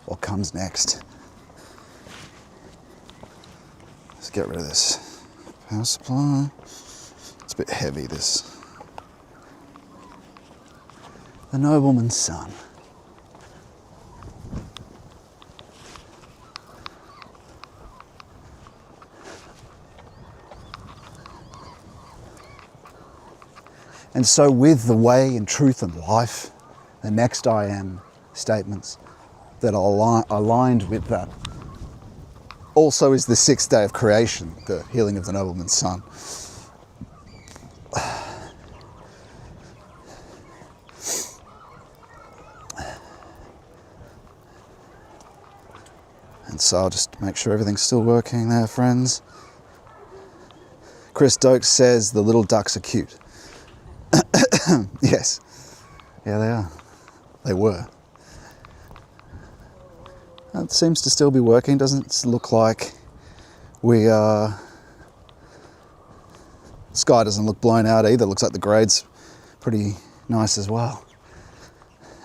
What comes next? Let's get rid of this power supply. It's a bit heavy, this. The nobleman's son. And so with the way and truth and life, the next I am statements that are aligned with that also is the sixth day of creation, the healing of the nobleman's son. And so I'll just make sure everything's still working there, friends. Chris Dokes says the little ducks are cute. Yes. Yeah, they are. They were. It seems to still be working. Doesn't look like we sky doesn't look blown out either. Looks like the grade's pretty nice as well.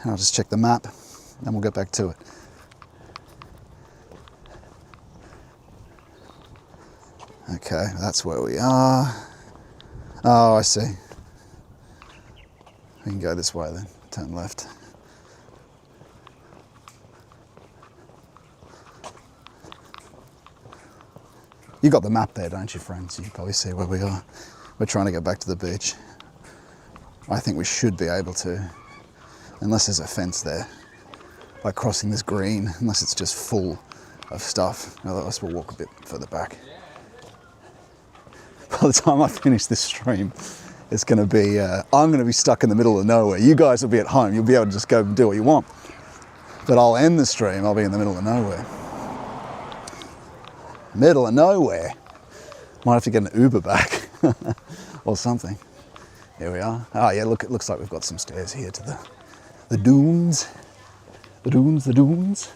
And I'll just check the map and we'll get back to it. Okay, that's where we are. Oh, I see. We can go this way then, turn left. You got the map there, don't you, friends? You can probably see where we are. We're trying to get back to the beach. I think we should be able to, unless there's a fence there, like crossing this green, unless it's just full of stuff. Otherwise we'll walk a bit further back. By the time I finish this stream, it's going to be, I'm going to be stuck in the middle of nowhere. You guys will be at home. You'll be able to just go and do what you want. But I'll end the stream, I'll be in the middle of nowhere. Middle of nowhere. Might have to get an Uber back or something. Here we are. Oh yeah, look, it looks like we've got some stairs here to the dunes. The dunes.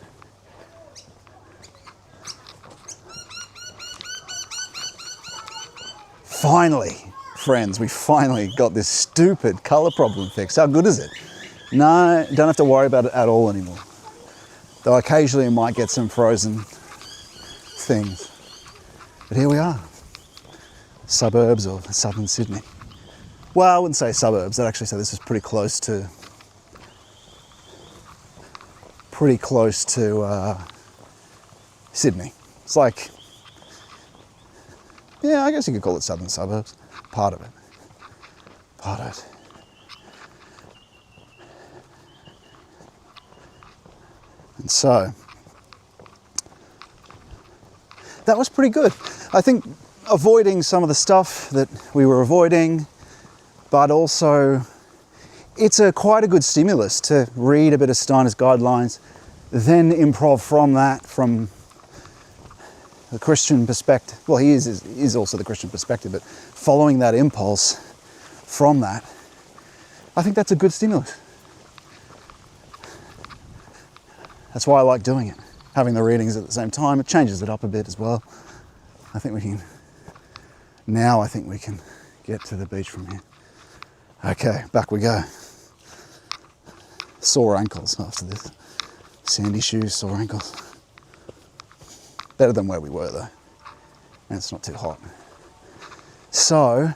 Finally, friends, we finally got this stupid colour problem fixed. How good is it? No, don't have to worry about it at all anymore. Though occasionally I might get some frozen things. But here we are. Suburbs of southern Sydney. Well, I wouldn't say suburbs. I'd actually say this is pretty close to Sydney. It's like, yeah, I guess you could call it southern suburbs. Part of it. And so, that was pretty good. I think avoiding some of the stuff that we were avoiding, but also it's quite a good stimulus to read a bit of Steiner's guidelines, then improv from that, from the Christian perspective. Well, he is also the Christian perspective, but following that impulse from that, I think that's a good stimulus. That's why I like doing it. Having the readings at the same time, it changes it up a bit as well. I think we can get to the beach from here. Okay, back we go. Sore ankles after this. Sandy shoes, sore ankles. Better than where we were though. And it's not too hot. So,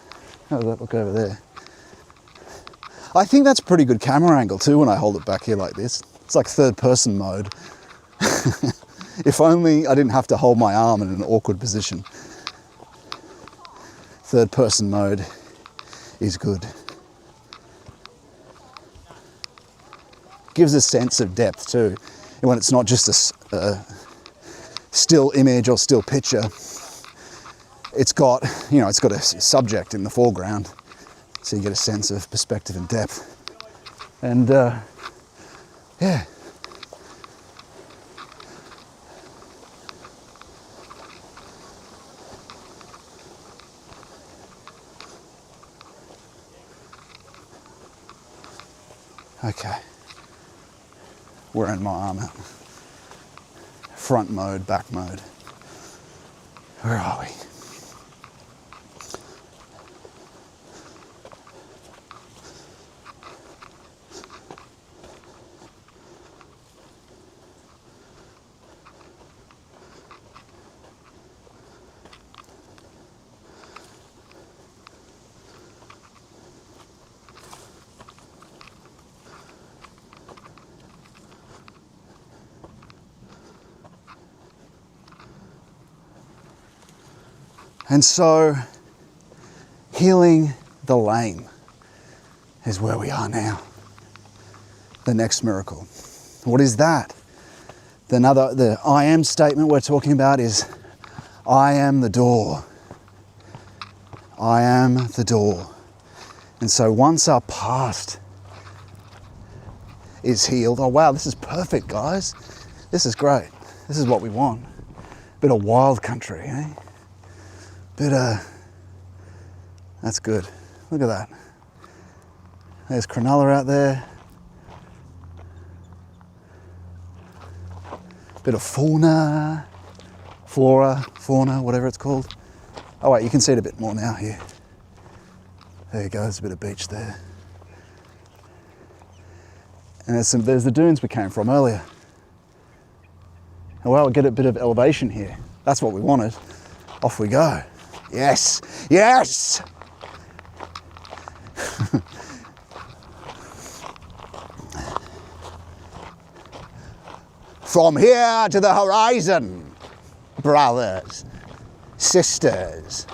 how does that look over there? I think that's a pretty good camera angle too when I hold it back here like this. It's like third person mode. If only I didn't have to hold my arm in an awkward position. Third person mode is good. Gives a sense of depth too. And when it's not just a still image or still picture, it's got a subject in the foreground. So you get a sense of perspective and depth. And yeah. Okay. Wearing my arm out. Front mode, back mode. Where are we? And so, healing the lame is where we are now. The next miracle. What is that? The I am statement we're talking about is, I am the door. I am the door. And so once our past is healed, oh wow, this is perfect, guys. This is great. This is what we want. Bit of wild country, eh? That's good. Look at that. There's Cronulla out there. Bit of fauna, flora, fauna, whatever it's called. Oh wait, you can see it a bit more now here. There you go, there's a bit of beach there. And there's the dunes we came from earlier. Oh well, we'll get a bit of elevation here. That's what we wanted. Off we go. Yes, yes! From here to the horizon, brothers. sisters.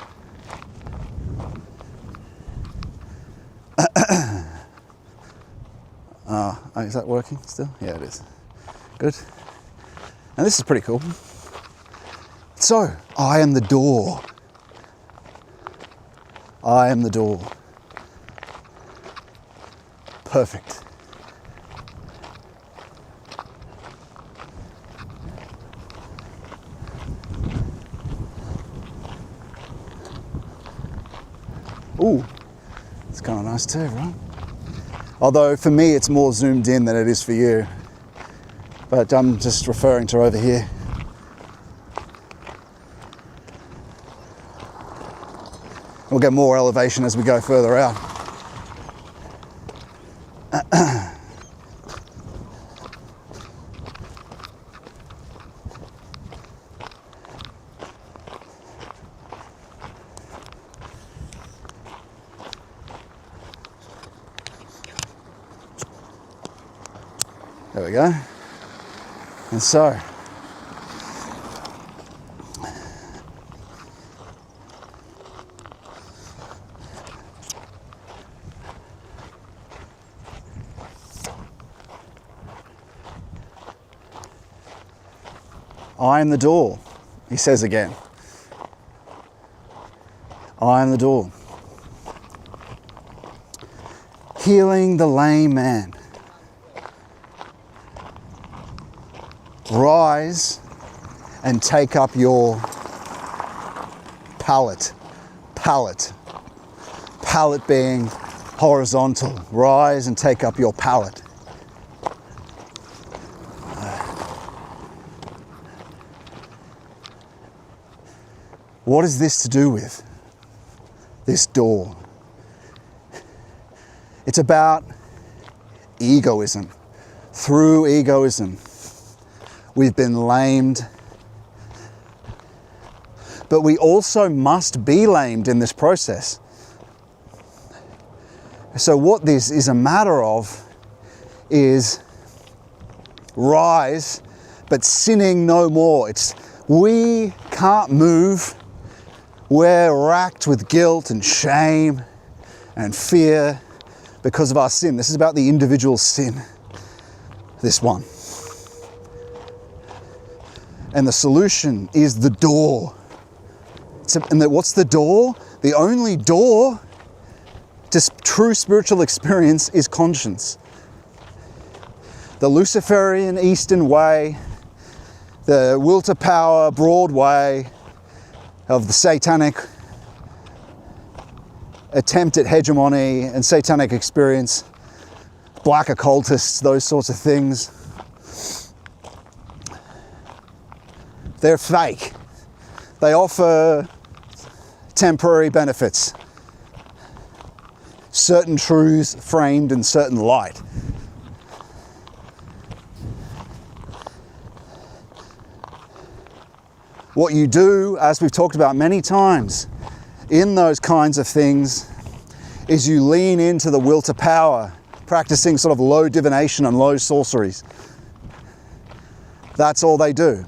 Is that working still? Yeah, it is. Good. And this is pretty cool. So, I am the door. I am the door. Perfect. Ooh, it's kind of nice too, right? Although for me it's more zoomed in than it is for you. But I'm just referring to over here. We'll get more elevation as we go further out. There we go. And so, I am the door, he says again. I am the door. Healing the lame man. Rise and take up your pallet. Pallet. Pallet being horizontal. Rise and take up your pallet. What is this to do with? This door. It's about egoism. Through egoism, we've been lamed. But we also must be lamed in this process. So what this is a matter of is rise, but sinning no more. We can't move. We're racked with guilt and shame and fear because of our sin. This is about the individual sin, this one. And the solution is the door. What's the door? The only door to true spiritual experience is conscience. The Luciferian Eastern way, the will to power broad way of the satanic attempt at hegemony and satanic experience, black occultists, those sorts of things. They're fake. They offer temporary benefits, certain truths framed in certain light. What you do, as we've talked about many times, in those kinds of things, is you lean into the will to power, practicing sort of low divination and low sorceries. That's all they do.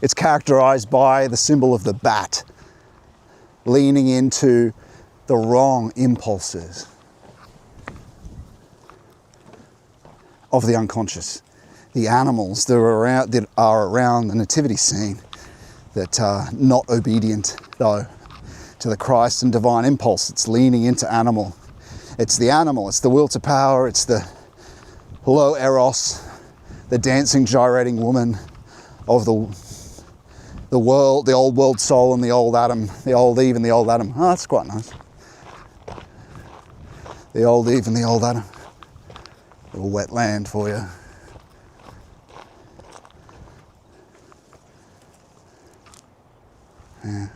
It's characterized by the symbol of the bat, leaning into the wrong impulses of the unconscious. The animals that are around the nativity scene that are not obedient, though, to the Christ and divine impulse. It's leaning into animal. It's the animal, it's the will to power, it's the low eros, the dancing, gyrating woman of the world, the old world soul and the old Adam, the old Eve and the old Adam. Oh, that's quite nice. The old Eve and the old Adam. A little wet land for you. Yeah.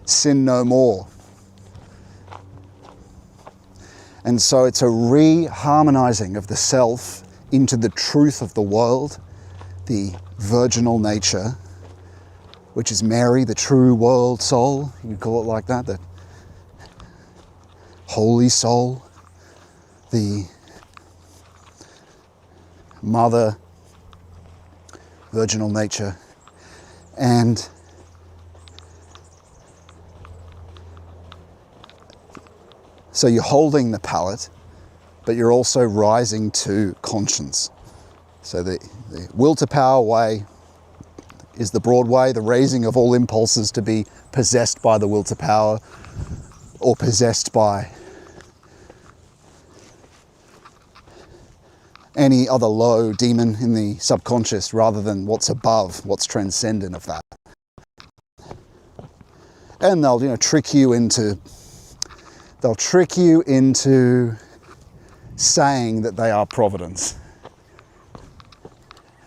sin no more. And so it's a re-harmonizing of the self into the truth of the world, the virginal nature, which is Mary, the true world soul, you could call it like that, the holy soul, the mother, virginal nature, and so you're holding the palette, but you're also rising to conscience. So the will to power way is the broad way, the raising of all impulses to be possessed by the will to power, or possessed by any other low demon in the subconscious, rather than what's above, what's transcendent of that. And they'll, trick you into saying that they are providence.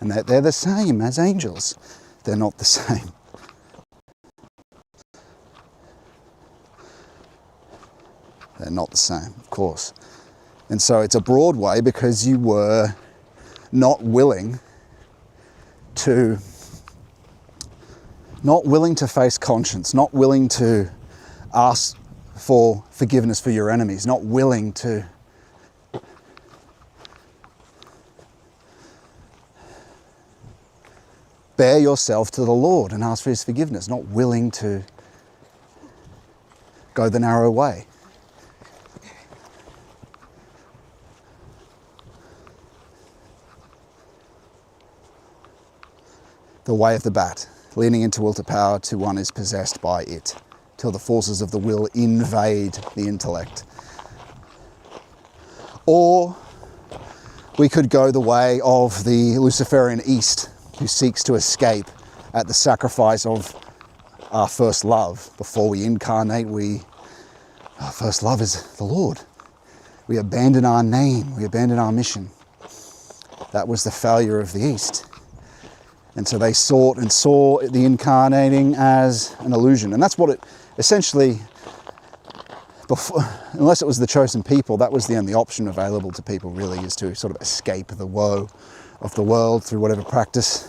And that they're the same as angels. They're not the same. They're not the same, of course. And so it's a broad way because you were not willing to face conscience, not willing to ask for forgiveness for your enemies, not willing to bear yourself to the Lord and ask for his forgiveness, not willing to go the narrow way. The way of the bat, leaning into will to power till one is possessed by it, till the forces of the will invade the intellect. Or we could go the way of the Luciferian East, who seeks to escape at the sacrifice of our first love. Before we incarnate, our first love is the Lord. We abandon our name, we abandon our mission. That was the failure of the East. And so they sought and saw the incarnating as an illusion. And that's what it essentially, unless it was the chosen people, that was the only option available to people, really, is to sort of escape the woe of the world through whatever practice.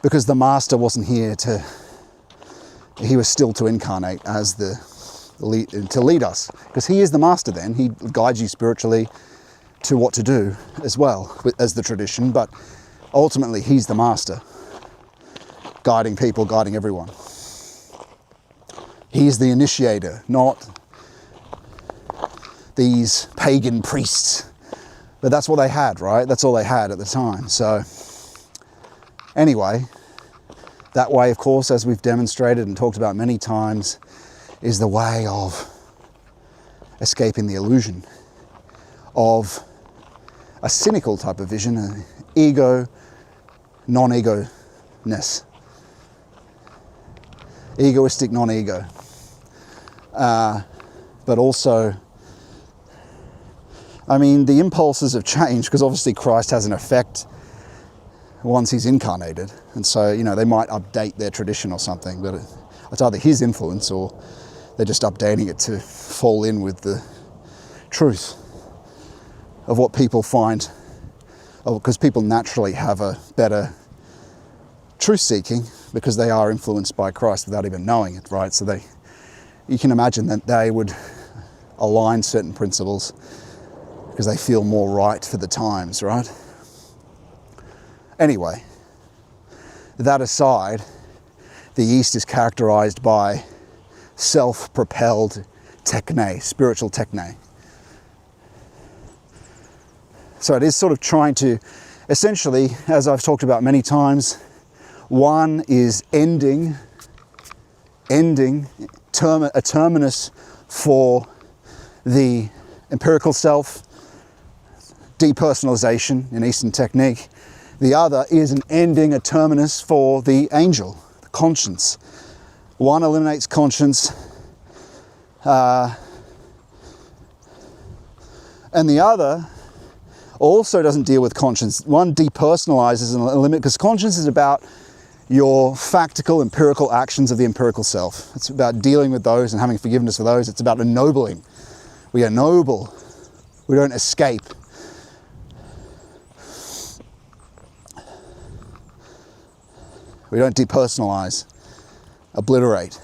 Because the master wasn't here he was still to incarnate as to lead us. Because he is the master then, he guides you spiritually to what to do as well as the tradition, but ultimately he's the master, guiding people, guiding everyone. He's the initiator, not these pagan priests. But that's what they had, right? That's all they had at the time. So anyway, that way, of course, as we've demonstrated and talked about many times, is the way of escaping the illusion of a cynical type of vision, an ego, non-ego-ness. Egoistic non-ego. But also, the impulses have changed because obviously Christ has an effect once he's incarnated. And so, they might update their tradition or something, but it's either his influence or they're just updating it to fall in with the truth of what people find, because people naturally have a better truth-seeking because they are influenced by Christ without even knowing it, right? So you can imagine that they would align certain principles because they feel more right for the times, right? Anyway, that aside, the East is characterized by self-propelled techne, spiritual techne. So it is sort of trying to, essentially, as I've talked about many times, one is ending a terminus for the empirical self, depersonalization in Eastern technique. The other is an ending, a terminus for the angel, the conscience. One eliminates conscience, and the other also doesn't deal with conscience. One depersonalizes and eliminates, because conscience is about your factical, empirical actions of the empirical self. It's about dealing with those and having forgiveness for those. It's about ennobling. We are noble. We don't escape. We don't depersonalize, obliterate.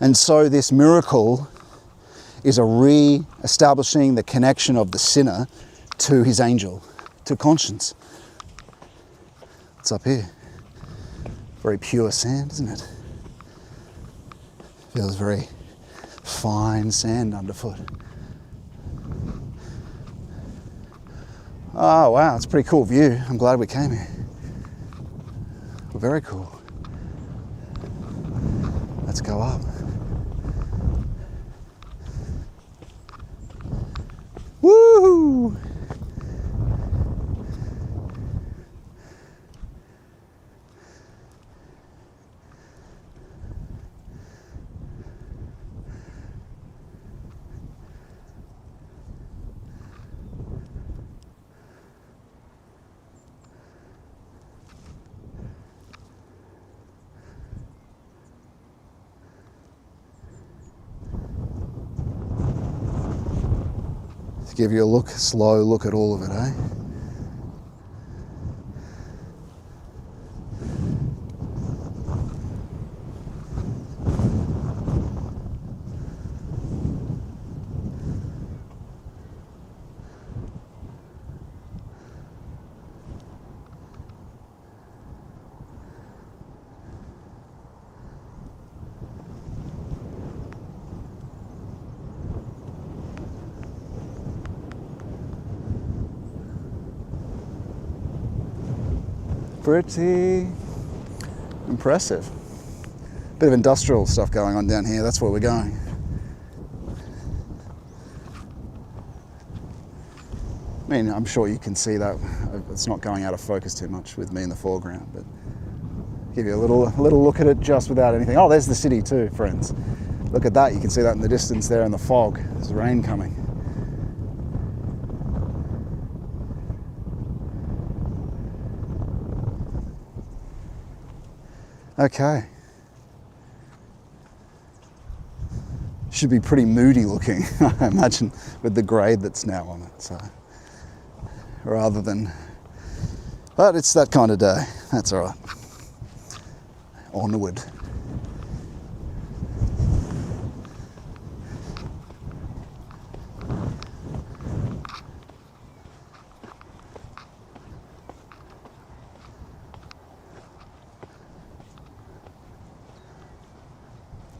And so this miracle is a re-establishing the connection of the sinner to his angel, to conscience. It's up here. Very pure sand, isn't it? Feels very fine sand underfoot. Oh wow, it's a pretty cool view. I'm glad we came here. Very cool. Let's go up. Woo! Give you a look, slow look at all of it, eh? Pretty impressive. Bit of industrial stuff going on down here. That's where we're going. I mean, I'm sure you can see that. It's not going out of focus too much with me in the foreground, but give you a little look at it just without anything. Oh, there's the city too, friends. Look at that. You can see that in the distance there in the fog. There's rain coming. Okay. Should be pretty moody looking, I imagine, with the grade that's now on it. So, rather than, but it's that kind of day. That's all right. Onward.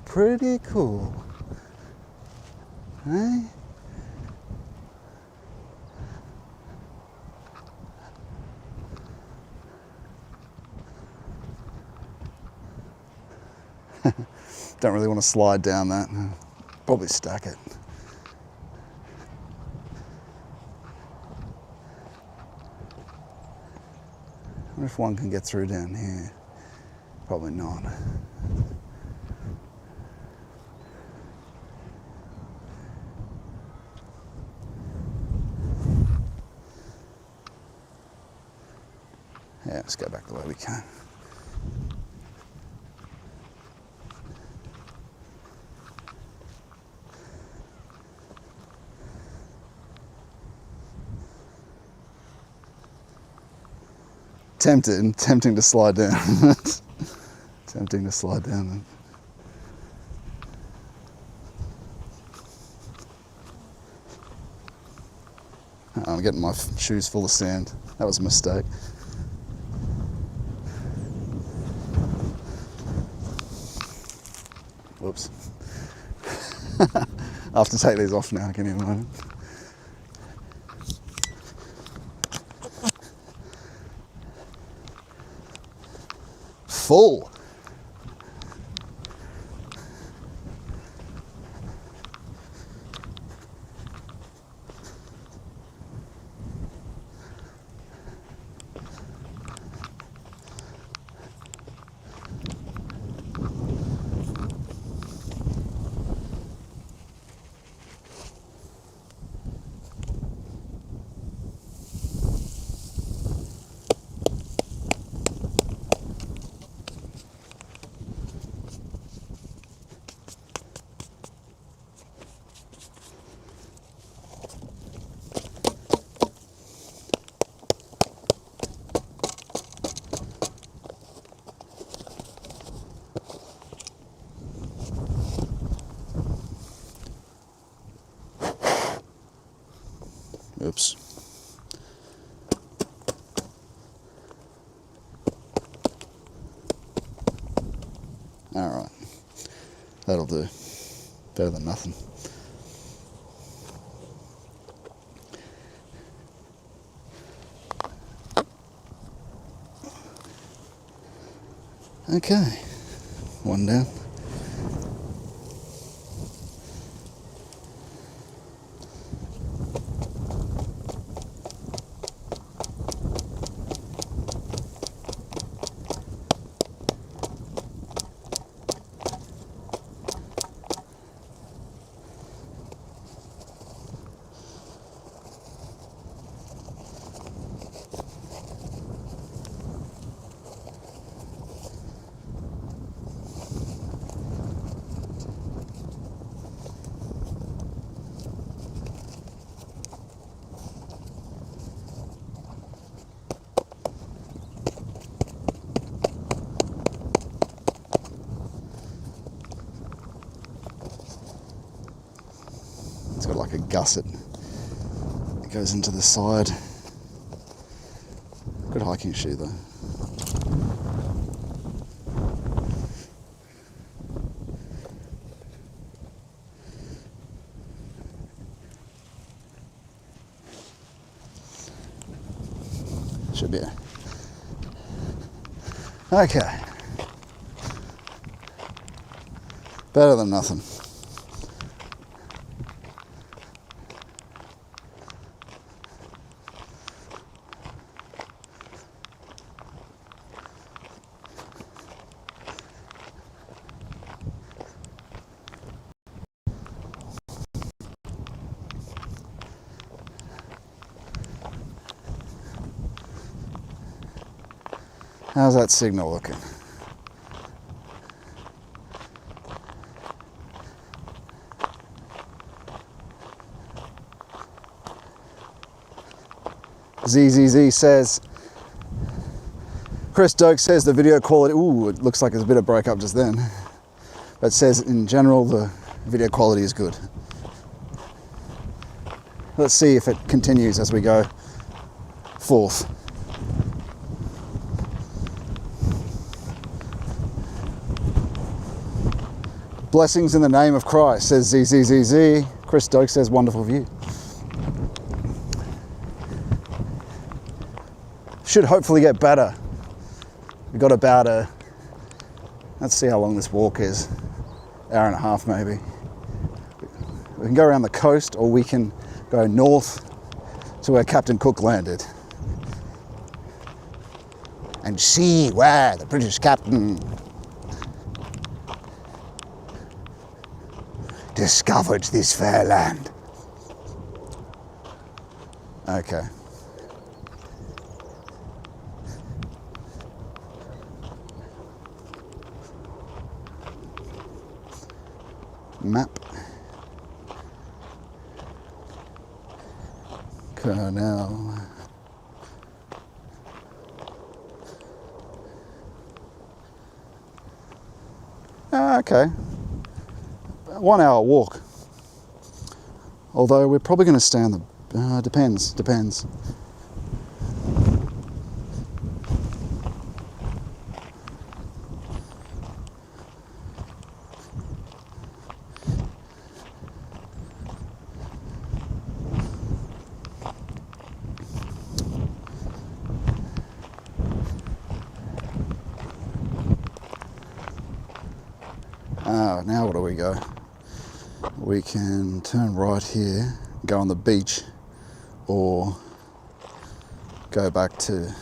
Pretty cool, eh? Don't really want to slide down that. Probably stack it. I wonder if one can get through down here. Probably not. Yeah, let's go back the way we came. Tempting to slide down. Tempting to slide down. I'm getting my shoes full of sand. That was a mistake. Whoops. I'll have to take these off now. Give me a moment. Full. Alright. That'll do. Better than nothing. Okay. One down. It's got like a gusset. It goes into the side. Good hiking shoe though. Should be. Okay. Better than nothing. How's that signal looking? ZZZ says, Chris Doak says the video quality, ooh, it looks like there's a bit of breakup just then. But says in general the video quality is good. Let's see if it continues as we go forth. Blessings in the name of Christ, says ZZZZ. Chris Doak says wonderful view. Should hopefully get better. We've got about let's see how long this walk is. Hour and a half maybe. We can go around the coast or we can go north to where Captain Cook landed. And see where the British captain discovered this fair land. Okay. Map. Colonel. Okay. 1 hour walk. Although we're probably going to stay on the... depends. Now where do we go? We can turn right here, go on the beach, or go back to...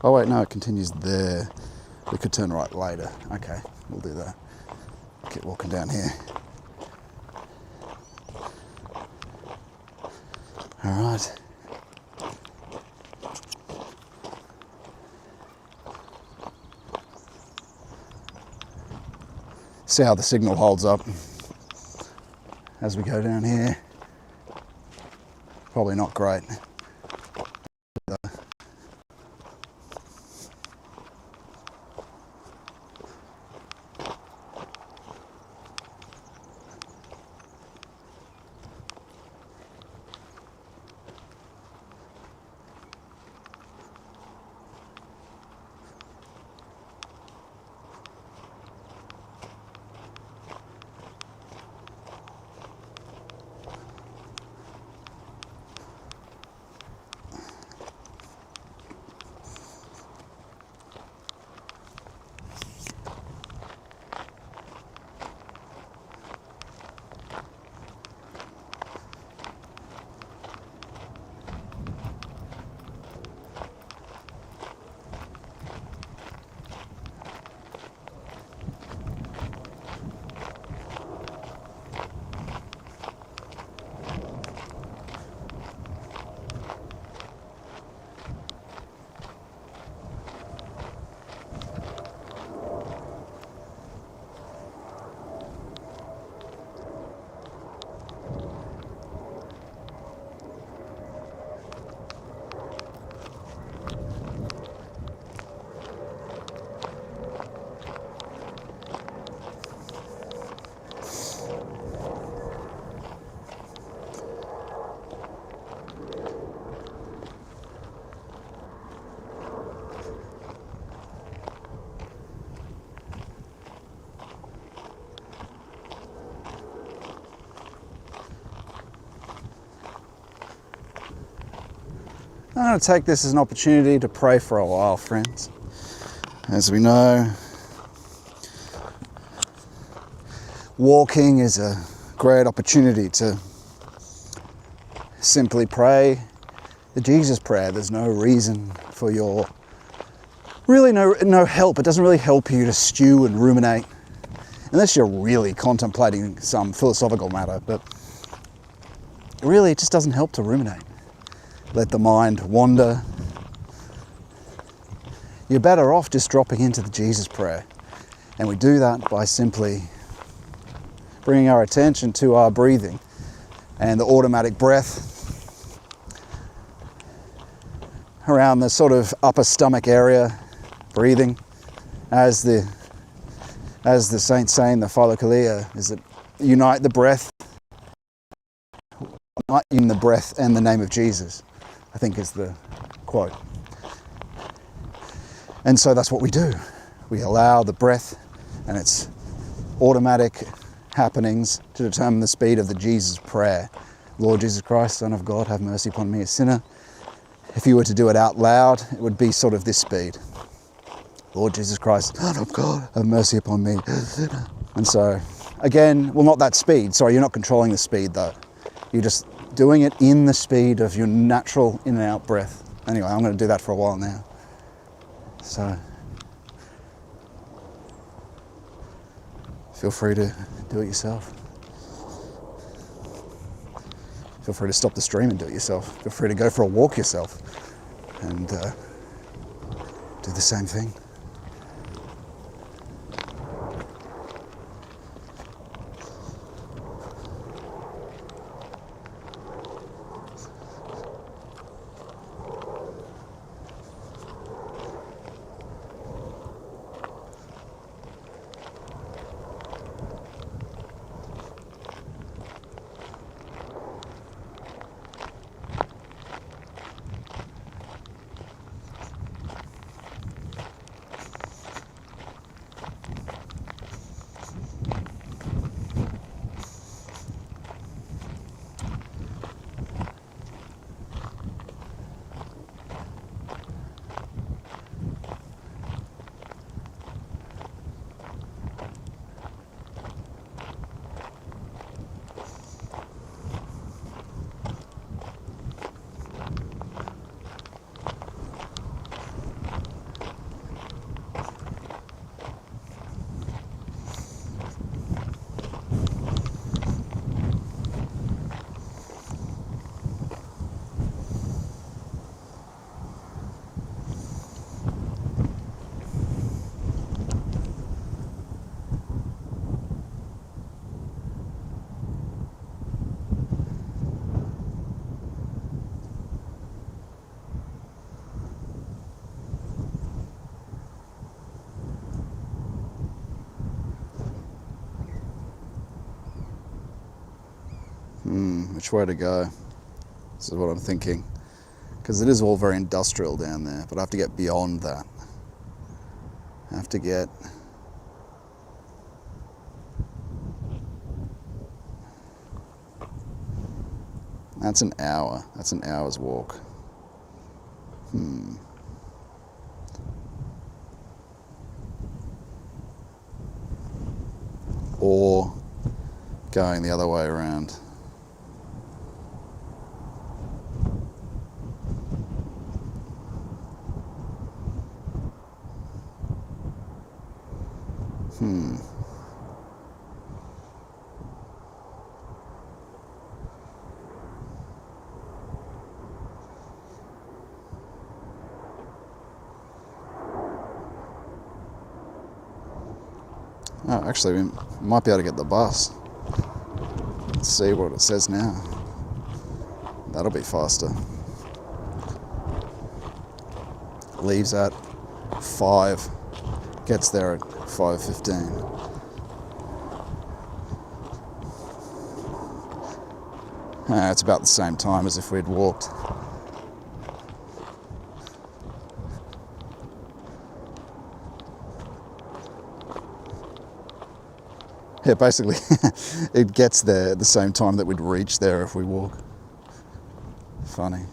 Oh wait, no, it continues there. We could turn right later. Okay, we'll do that. Keep walking down here. All right. See how the signal holds up as we go down here. Probably not great. going to take this as an opportunity to pray for a while, friends. As we know, walking is a great opportunity to simply pray the Jesus prayer. There's no reason for your, really no help. It doesn't really help you to stew and ruminate, unless you're really contemplating some philosophical matter, but really it just doesn't help to ruminate. Let the mind wander. You're better off just dropping into the Jesus prayer. And we do that by simply bringing our attention to our breathing and the automatic breath around the sort of upper stomach area, breathing as the saints say in the Philokalia, is that unite the breath, unite in the breath and the name of Jesus, I think is the quote. And so that's what we do. We allow the breath and its automatic happenings to determine the speed of the Jesus prayer. Lord Jesus Christ, Son of God, have mercy upon me, a sinner. If you were to do it out loud, it would be sort of this speed. Lord Jesus Christ, Son of God, have mercy upon me, a sinner. And so, again, well, not that speed. Sorry, you're not controlling the speed though. You're just doing it in the speed of your natural in and out breath. Anyway, I'm going to do that for a while now. So, feel free to do it yourself. Feel free to stop the stream and do it yourself. Feel free to go for a walk yourself and do the same thing. Which way to go? This is what I'm thinking. Because it is all very industrial down there, but I have to get beyond that. I have to get... That's an hour. That's an hour's walk. Or going the other way around. Oh, actually, we might be able to get the bus. Let's see what it says now. That'll be faster. Leaves at 5, gets there at 5:15. It's about the same time as if we'd walked. Yeah, basically, it gets there at the same time that we'd reach there if we walk. Funny.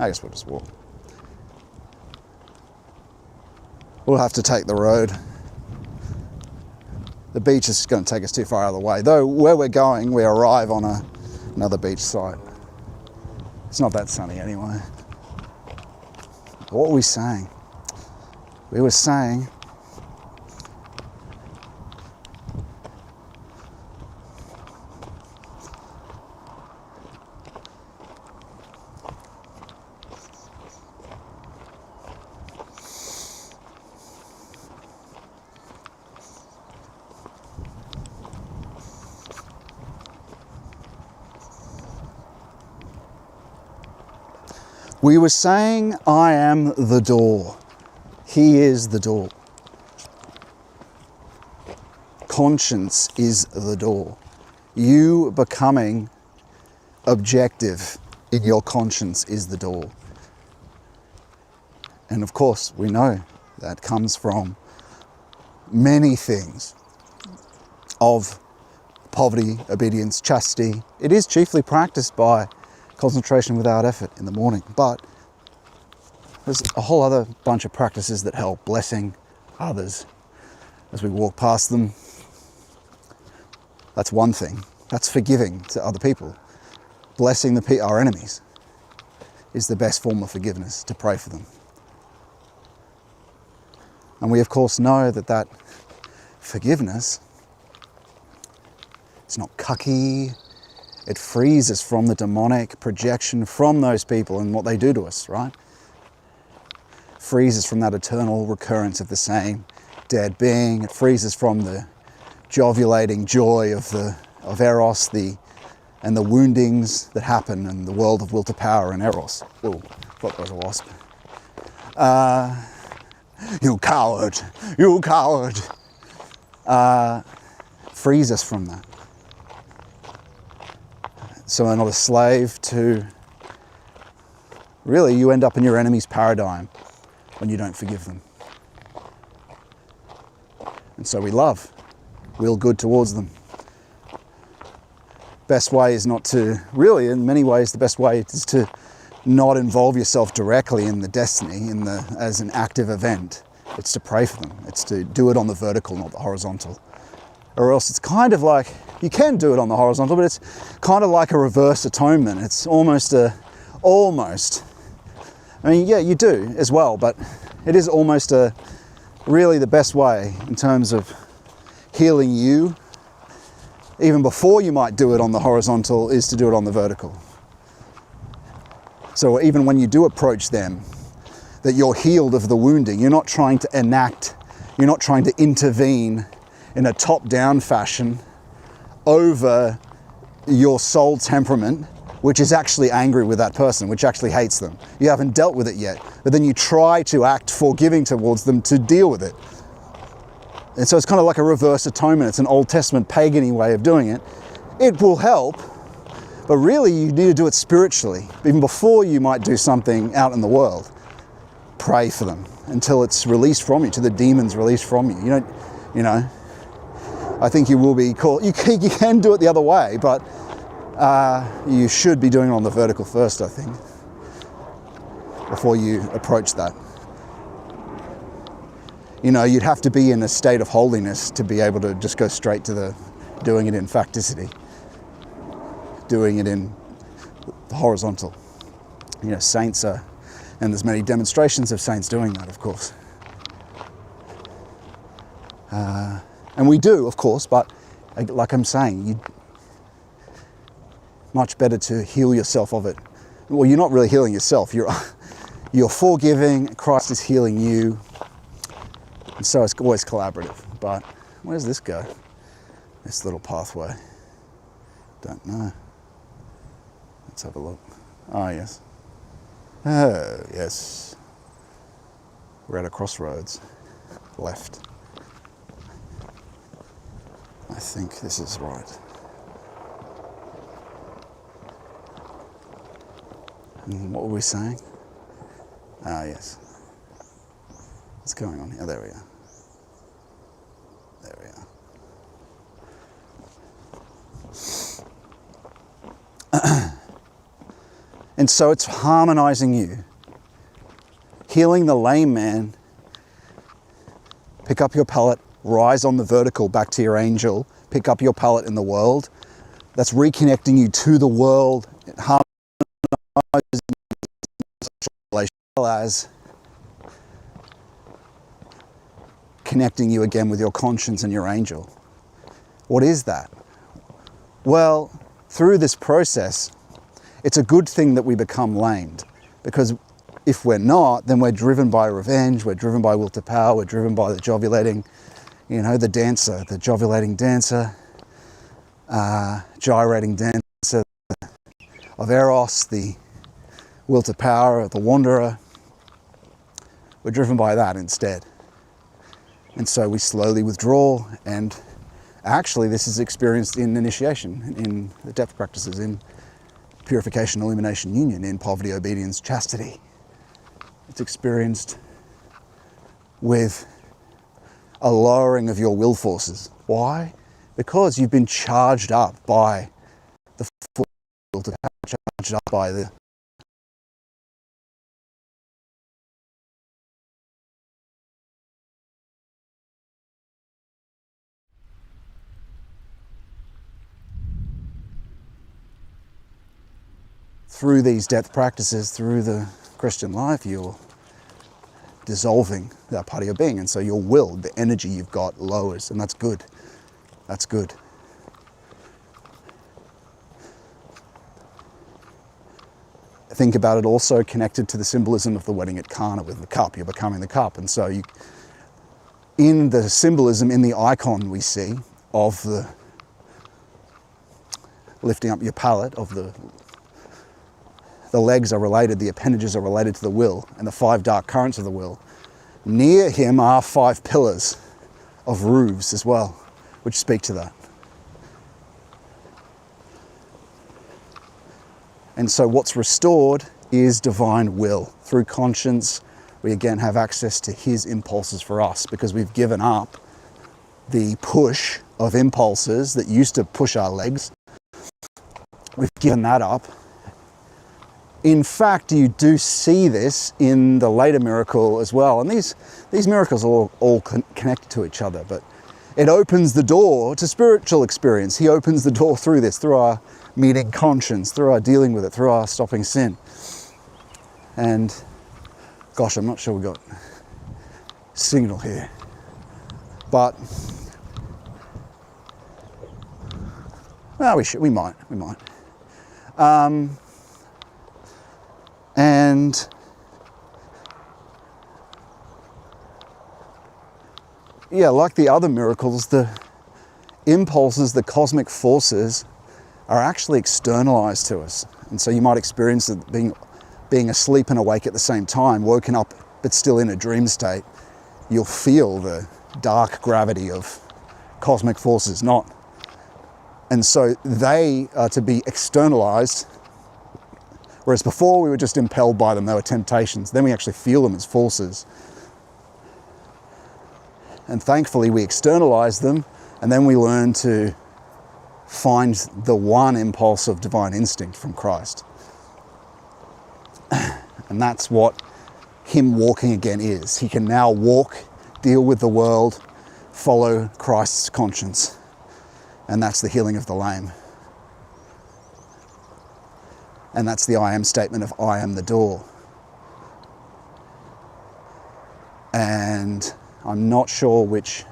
I guess we'll just walk. We'll have to take the road. The beach is going to take us too far out of the way. Though where we're going, we arrive on another beach site. It's not that sunny anyway. What were we saying? We were saying I am the door. He is the door. Conscience is the door. You becoming objective in your conscience is the door. And of course, we know that comes from many things of poverty, obedience, chastity. It is chiefly practiced by concentration without effort in the morning, but there's a whole other bunch of practices that help, blessing others as we walk past them. That's one thing. That's forgiving to other people. Blessing our enemies is the best form of forgiveness, to pray for them. And we of course know that forgiveness, it's not cucky. It frees us from the demonic projection from those people and what they do to us, right? Frees us from that eternal recurrence of the same dead being. It frees us from the jovulating joy of Eros, and the woundings that happen in the world of will to power and Eros. Oh, thought that was a wasp. You coward, you coward. Frees us from that. So I'm not a slave to, really, you end up in your enemy's paradigm when you don't forgive them. And so we will good towards them. Best way is not to, really, in many ways, the best way is to not involve yourself directly in the destiny, as an active event. It's to pray for them. It's to do it on the vertical, not the horizontal. Or else it's kind of like, you can do it on the horizontal, but it's kind of like a reverse atonement. It's almost, I mean, yeah, you do as well, but it is almost really the best way in terms of healing you, even before you might do it on the horizontal, is to do it on the vertical. So even when you do approach them, that you're healed of the wounding, you're not trying to enact, you're not trying to intervene in a top-down fashion over your soul temperament, which is actually angry with that person, which actually hates them. You haven't dealt with it yet, but then you try to act forgiving towards them to deal with it. And so it's kind of like a reverse atonement. It's an Old Testament pagan-y way of doing it. It will help, but really you need to do it spiritually. Even before you might do something out in the world, pray for them until it's released from you, till the demon's released from you. I think you will be called, you can do it the other way, but you should be doing it on the vertical first, I think, before you approach that. You'd have to be in a state of holiness to be able to just go straight to doing it in facticity, doing it in the horizontal. Saints are, and there's many demonstrations of saints doing that, of course. And we do, of course, but like I'm saying, much better to heal yourself of it. Well, you're not really healing yourself. You're forgiving. Christ is healing you. And so it's always collaborative. But where does this go? This little pathway. Don't know. Let's have a look. Oh, yes. Oh, yes. We're at a crossroads. Left. I think this is right. And what were we saying? Ah, yes. What's going on here? There we are. There we are. And so it's harmonizing you. Healing the lame man. Pick up your pallet, rise on the vertical back to your angel, pick up your pallet in the world. That's reconnecting you to the world, harmonizing as well as connecting you again with your conscience and your angel. What is that? Well, through this process, it's a good thing that we become lamed, because if we're not, then we're driven by revenge, we're driven by will to power, we're driven by the jovulating, the dancer, the jovulating dancer, gyrating dancer of Eros, the will to power, the wanderer. We're driven by that instead. And so we slowly withdraw, and actually this is experienced in initiation, in the depth practices, in purification, illumination, union, in poverty, obedience, chastity. It's experienced with a lowering of your will forces. Why? Because you've been charged up by the will to power, charged up by the through these depth practices, through the Christian life, you're dissolving that part of your being. And so your will, the energy you've got, lowers, and that's good. That's good. Think about it also connected to the symbolism of the wedding at Cana with the cup. You're becoming the cup. And so in the symbolism, in the icon we see of the lifting up your pallet, of the legs are related, the appendages are related to the will, and the 5 dark currents of the will. Near him are 5 pillars of roofs as well, which speak to that. And so what's restored is divine will. Through conscience, we again have access to his impulses for us, because we've given up the push of impulses that used to push our legs. We've given that up. In fact, you do see this in the later miracle as well. And these miracles are all connected to each other, but it opens the door to spiritual experience. He opens the door through this, through our meeting conscience, through our dealing with it, through our stopping sin. And gosh, I'm not sure we got signal here, but well, we might. And yeah, like the other miracles, the impulses, the cosmic forces are actually externalized to us. And so you might experience it being asleep and awake at the same time, woken up but still in a dream state. You'll feel the dark gravity of cosmic forces, and so they are to be externalized. Whereas before we were just impelled by them, they were temptations. Then we actually feel them as forces. And thankfully we externalize them, and then we learn to find the one impulse of divine instinct from Christ. And that's what him walking again is. He can now walk, deal with the world, follow Christ's conscience. And that's the healing of the lame. And that's the I am statement of I am the door. And I'm not sure which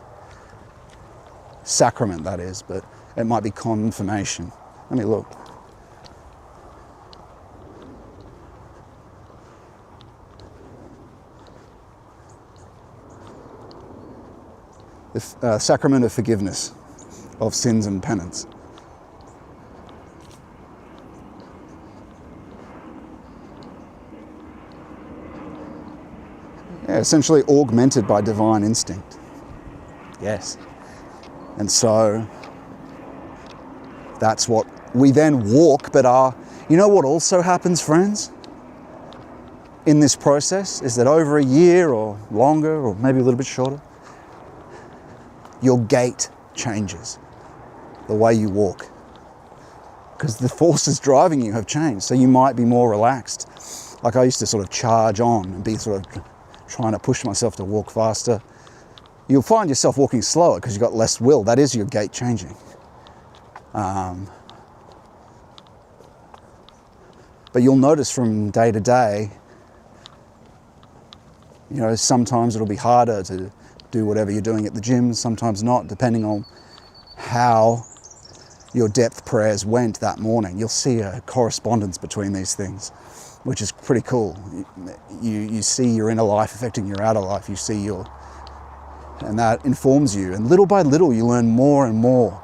sacrament that is, but it might be confirmation. Let me look. The sacrament of forgiveness of sins and penance. Yeah, essentially augmented by divine instinct. Yes. And so that's what we then walk, but you know what also happens, friends, in this process is that over a year or longer, or maybe a little bit shorter, your gait changes, the way you walk. because the forces driving you have changed. So you might be more relaxed. Like I used to sort of charge on and be sort of trying to push myself to walk faster. You'll find yourself walking slower because you've got less will. That is your gait changing. But you'll notice from day to day, you know, sometimes it'll be harder to do whatever you're doing at the gym, sometimes not, depending on how your depth prayers went that morning. You'll see a correspondence between these things, which is pretty cool. You see your inner life affecting your outer life. You see your, and that informs you. And little by little, you learn more and more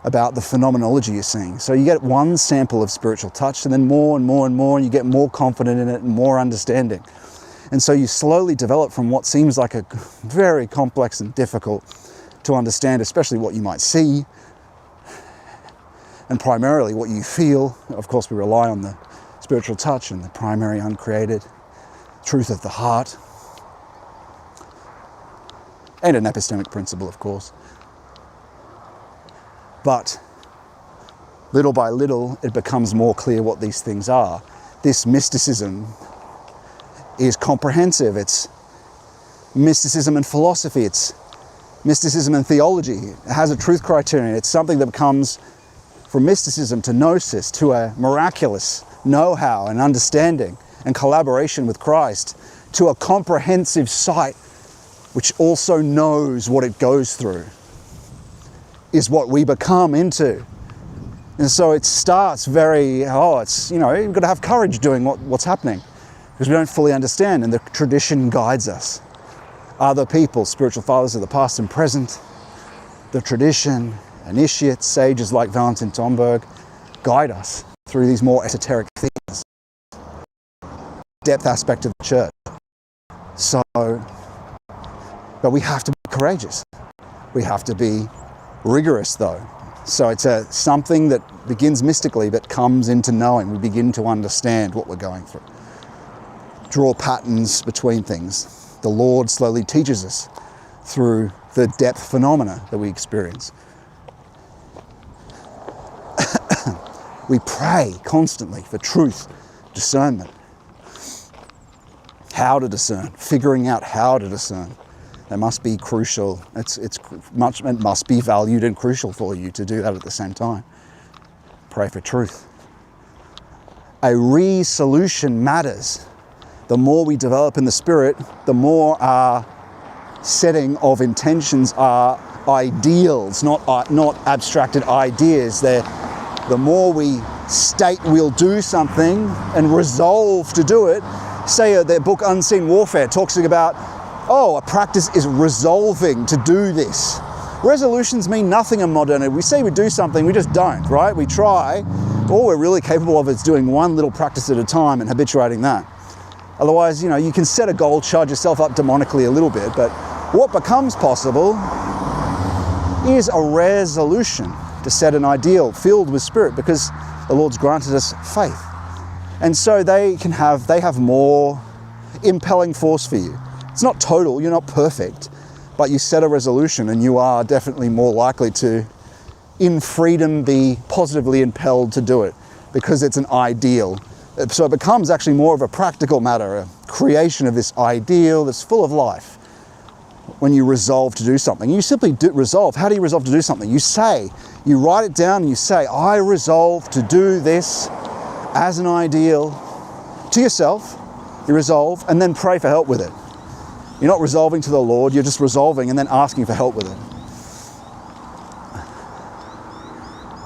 about the phenomenology you're seeing. So you get one sample of spiritual touch, and then more and more and more, and you get more confident in it and more understanding. And so you slowly develop from what seems like a very complex and difficult to understand, especially what you might see, and primarily what you feel. Of course, we rely on the spiritual touch and the primary uncreated truth of the heart, and an epistemic principle, of course. But little by little, it becomes more clear what these things are. This mysticism is comprehensive. It's mysticism and philosophy. It's mysticism and theology. It has a truth criterion. It's something that comes from mysticism to gnosis, to a miraculous know-how and understanding and collaboration with Christ, to a comprehensive sight which also knows what it goes through, is what we become into. And so it starts very, it's, you know, you've got to have courage doing what's happening, because we don't fully understand, and the tradition guides us. Other people, spiritual fathers of the past and present, the tradition, initiates, sages like Valentin Tomberg, guide us through these more esoteric things, depth aspect of the church. So, but we have to be courageous. We have to be rigorous though. So it's something that begins mystically but comes into knowing. We begin to understand what we're going through. Draw patterns between things. The Lord slowly teaches us through the depth phenomena that we experience. We pray constantly for truth, discernment. How to discern, figuring out how to discern. That must be crucial. It must be valued and crucial for you to do that at the same time. Pray for truth. A resolution matters. The more we develop in the spirit, the more our setting of intentions are ideals, not abstracted ideas. The more we state we'll do something and resolve to do it. Say their book Unseen Warfare talks about, a practice is resolving to do this. Resolutions mean nothing in modernity. We say we do something, we just don't, right? We try. All we're really capable of is doing one little practice at a time and habituating that. Otherwise, you can set a goal, charge yourself up demonically a little bit, but what becomes possible is a resolution to set an ideal filled with spirit, because the Lord's granted us faith. And so they have more impelling force for you. It's not total, you're not perfect, but you set a resolution and you are definitely more likely to, in freedom, be positively impelled to do it, because it's an ideal. So it becomes actually more of a practical matter, a creation of this ideal that's full of life. When you resolve to do something, you simply resolve. How do you resolve to do something? You write it down and you say, I resolve to do this as an ideal to yourself. You resolve and then pray for help with it. You're not resolving to the Lord, you're just resolving and then asking for help with it.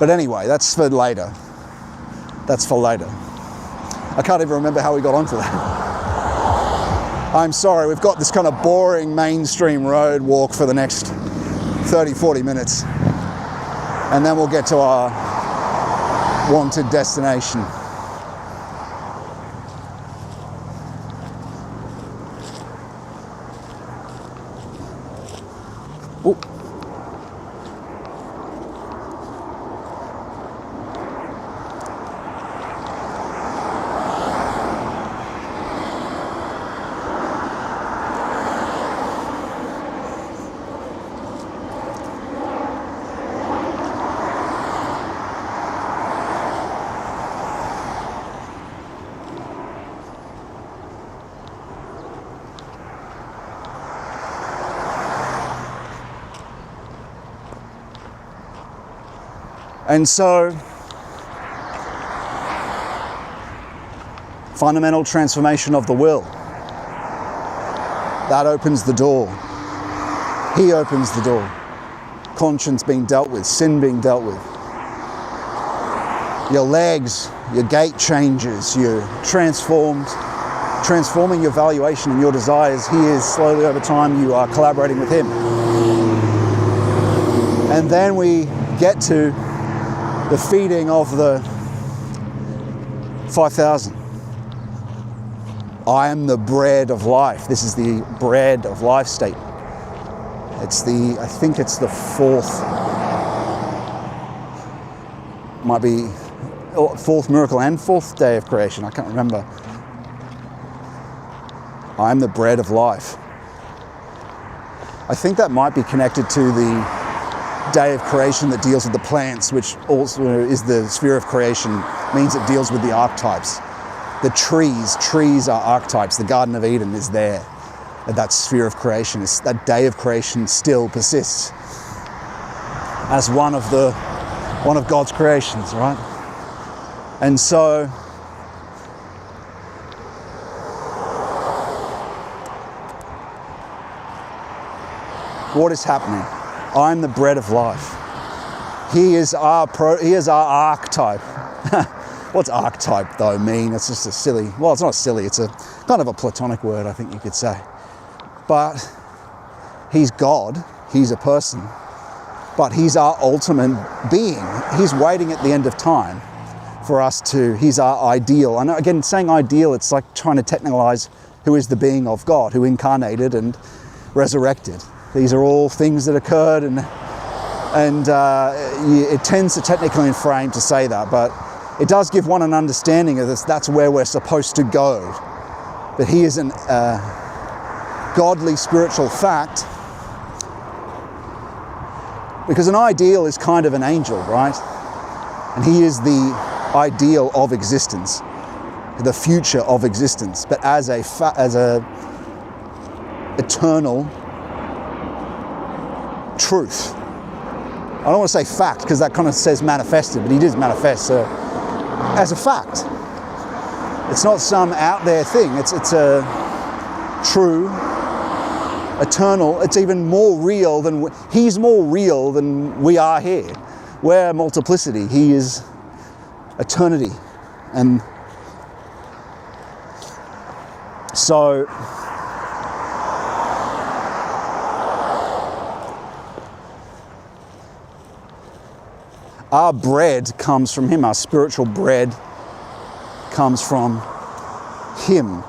But anyway, that's for later. That's for later. I can't even remember how we got onto that. I'm sorry, we've got this kind of boring mainstream road walk for the next 30-40 minutes. And then we'll get to our wanted destination. Ooh. And so, fundamental transformation of the will. That opens the door. He opens the door. Conscience being dealt with, sin being dealt with. Your legs, your gait changes, you're transformed, transforming your valuation and your desires. He is slowly over time, you are collaborating with him. And then we get to the feeding of the 5,000. I am the bread of life. This is the bread of life statement. I think it's the fourth, might be fourth miracle and fourth day of creation. I can't remember. I am the bread of life. I think that might be connected to the day of creation that deals with the plants, which also is the sphere of creation, means it deals with the archetypes. The trees are archetypes. The Garden of Eden is there. That sphere of creation, that day of creation still persists as one of God's creations, right? And so what is happening? I'm the bread of life. He is our archetype. What's archetype though mean? It's just a silly, well, it's not silly, it's a kind of a Platonic word, I think you could say. But he's God, he's a person, but he's our ultimate being. He's waiting at the end of time for us he's our ideal. And again, saying ideal, it's like trying to technicalize who is the being of God, who incarnated and resurrected. These are all things that occurred, and it tends to technically frame to say that, but it does give one an understanding of this. That's where we're supposed to go. But he is an godly spiritual fact, because an ideal is kind of an angel, right? And he is the ideal of existence, the future of existence, but as a eternal truth. I don't want to say fact, because that kind of says manifested, but he does manifest. So as a fact, it's not some out there thing. It's a true, eternal. It's even more real than he's more real than we are here. We're multiplicity. He is eternity, and so our bread comes from him. Our spiritual bread comes from him.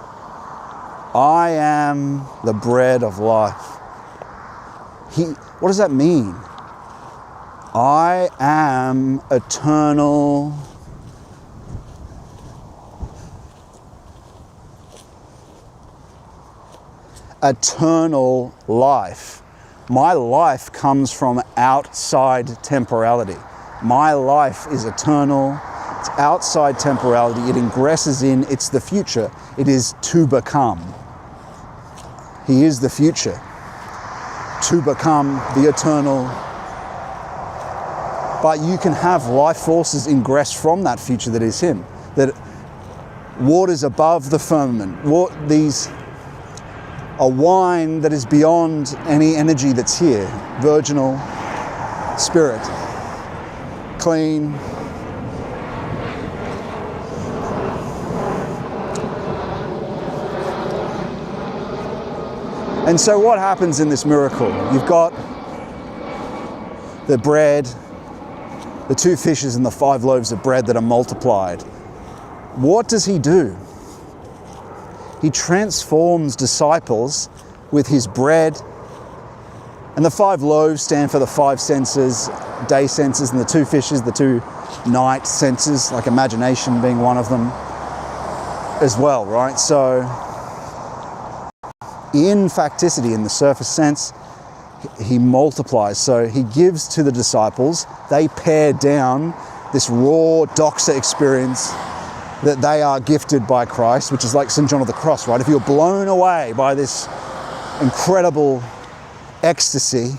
I am the bread of life. What does that mean? I am eternal. Eternal life. My life comes from outside temporality. My life is eternal. It's outside temporality. It ingresses in. It's the future. It is to become. He is the future. To become the eternal. But you can have life forces ingress from that future that is him. That waters above the firmament. A wine that is beyond any energy that's here. Virginal spirit. Clean. And so what happens in this miracle? You've got the bread, the 2 fishes and the 5 loaves of bread that are multiplied. What does he do? He transforms disciples with his bread, and the 5 loaves stand for the 5 senses, day senses, and the 2 fishes, the 2 night senses, like imagination being one of them as well, right? So in facticity, in the surface sense, he multiplies. So he gives to the disciples, they pare down this raw doxa experience that they are gifted by Christ, which is like St. John of the Cross, right? If you're blown away by this incredible ecstasy,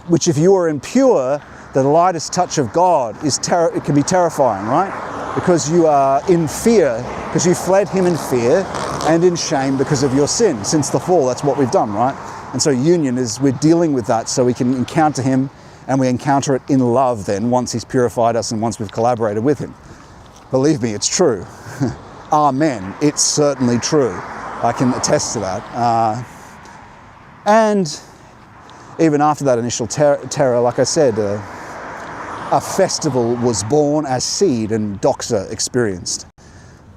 which if you are impure, The lightest touch of God it can be terrifying, right? Because you are in fear, because you fled him in fear and in shame because of your sin. Since the fall, that's what we've done, right? And so union is, we're dealing with that so we can encounter him, and we encounter it in love then, once he's purified us and once we've collaborated with him. Believe me, it's true. Amen. It's certainly true. I can attest to that. And even after that initial terror, like I said, a festival was born as seed, and doxa experienced.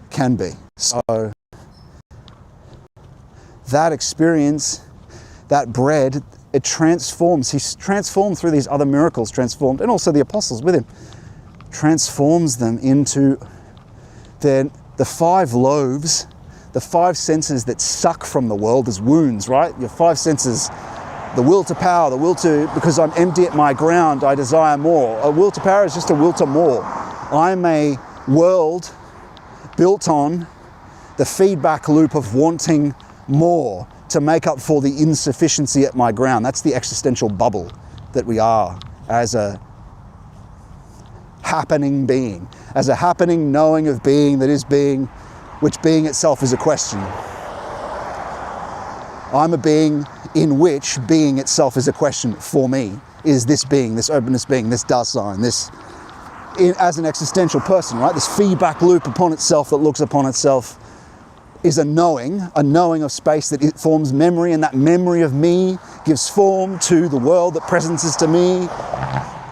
Can be. So that experience, that bread, it transforms. He's transformed through these other miracles, transformed, and also the apostles with him, transforms them into the 5 loaves, the 5 senses that suck from the world as wounds, right? Your 5 senses. The will to power, the will to, because I'm empty at my ground, I desire more. A will to power is just a will to more. I'm a world built on the feedback loop of wanting more to make up for the insufficiency at my ground. That's the existential bubble that we are as a happening being, as a happening knowing of being that is being, which being itself is a question. I'm a being in which being itself is a question for me. Is this being, this openness being, this Dasein, this, as an existential person, right? This feedback loop upon itself that looks upon itself is a knowing of space that it forms memory, and that memory of me gives form to the world that presences to me,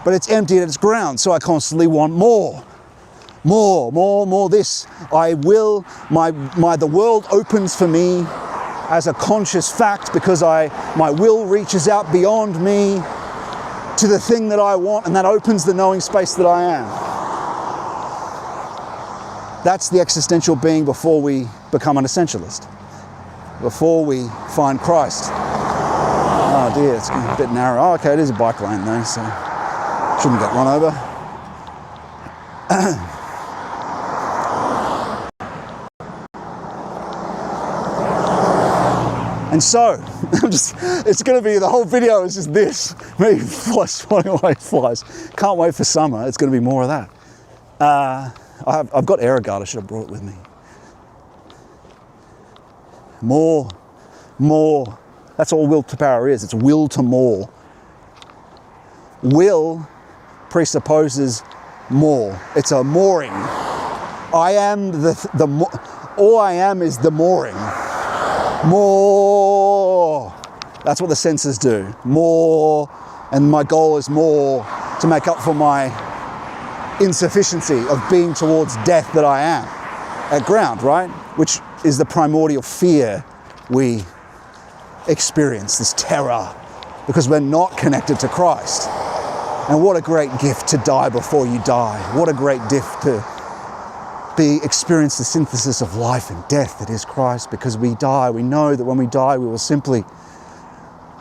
but it's empty at its ground, so I constantly want more. More, this. I will, the world opens for me as a conscious fact because my will reaches out beyond me to the thing that I want, and that opens the knowing space that I am. That's the existential being before we become an essentialist, before we find Christ. Oh dear, it's a bit narrow. Oh, okay, it is a bike lane though, so shouldn't get run over. And so, it's going to be, the whole video is just this, me swatting away flies. Can't wait for summer, it's going to be more of that. I've got AeroGuard, I should have brought it with me. More. That's all will to power is, it's will to more. Will presupposes more, it's a mooring. I am all I am is the mooring. More. That's what the senses do. More, and my goal is more to make up for my insufficiency of being towards death that I am at ground, right? Which is the primordial fear we experience, this terror, because we're not connected to Christ. And what a great gift to die before you die. What a great gift to experience the synthesis of life and death that is Christ, because we die. We know that when we die, we will simply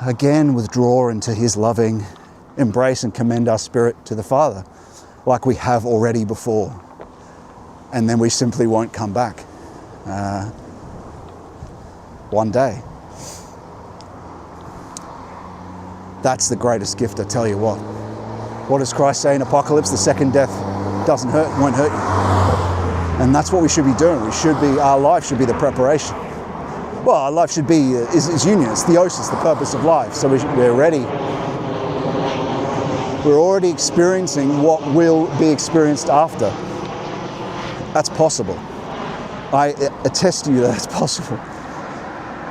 again withdraw into his loving embrace and commend our spirit to the Father, like we have already before. And then we simply won't come back one day. That's the greatest gift, I tell you what. What does Christ say in Apocalypse? The second death won't hurt you. And that's what we should be doing. Our life should be the preparation. Well, our life should be, is union, it's theosis, the purpose of life. So we're ready. We're already experiencing what will be experienced after. That's possible. I attest to you that it's possible.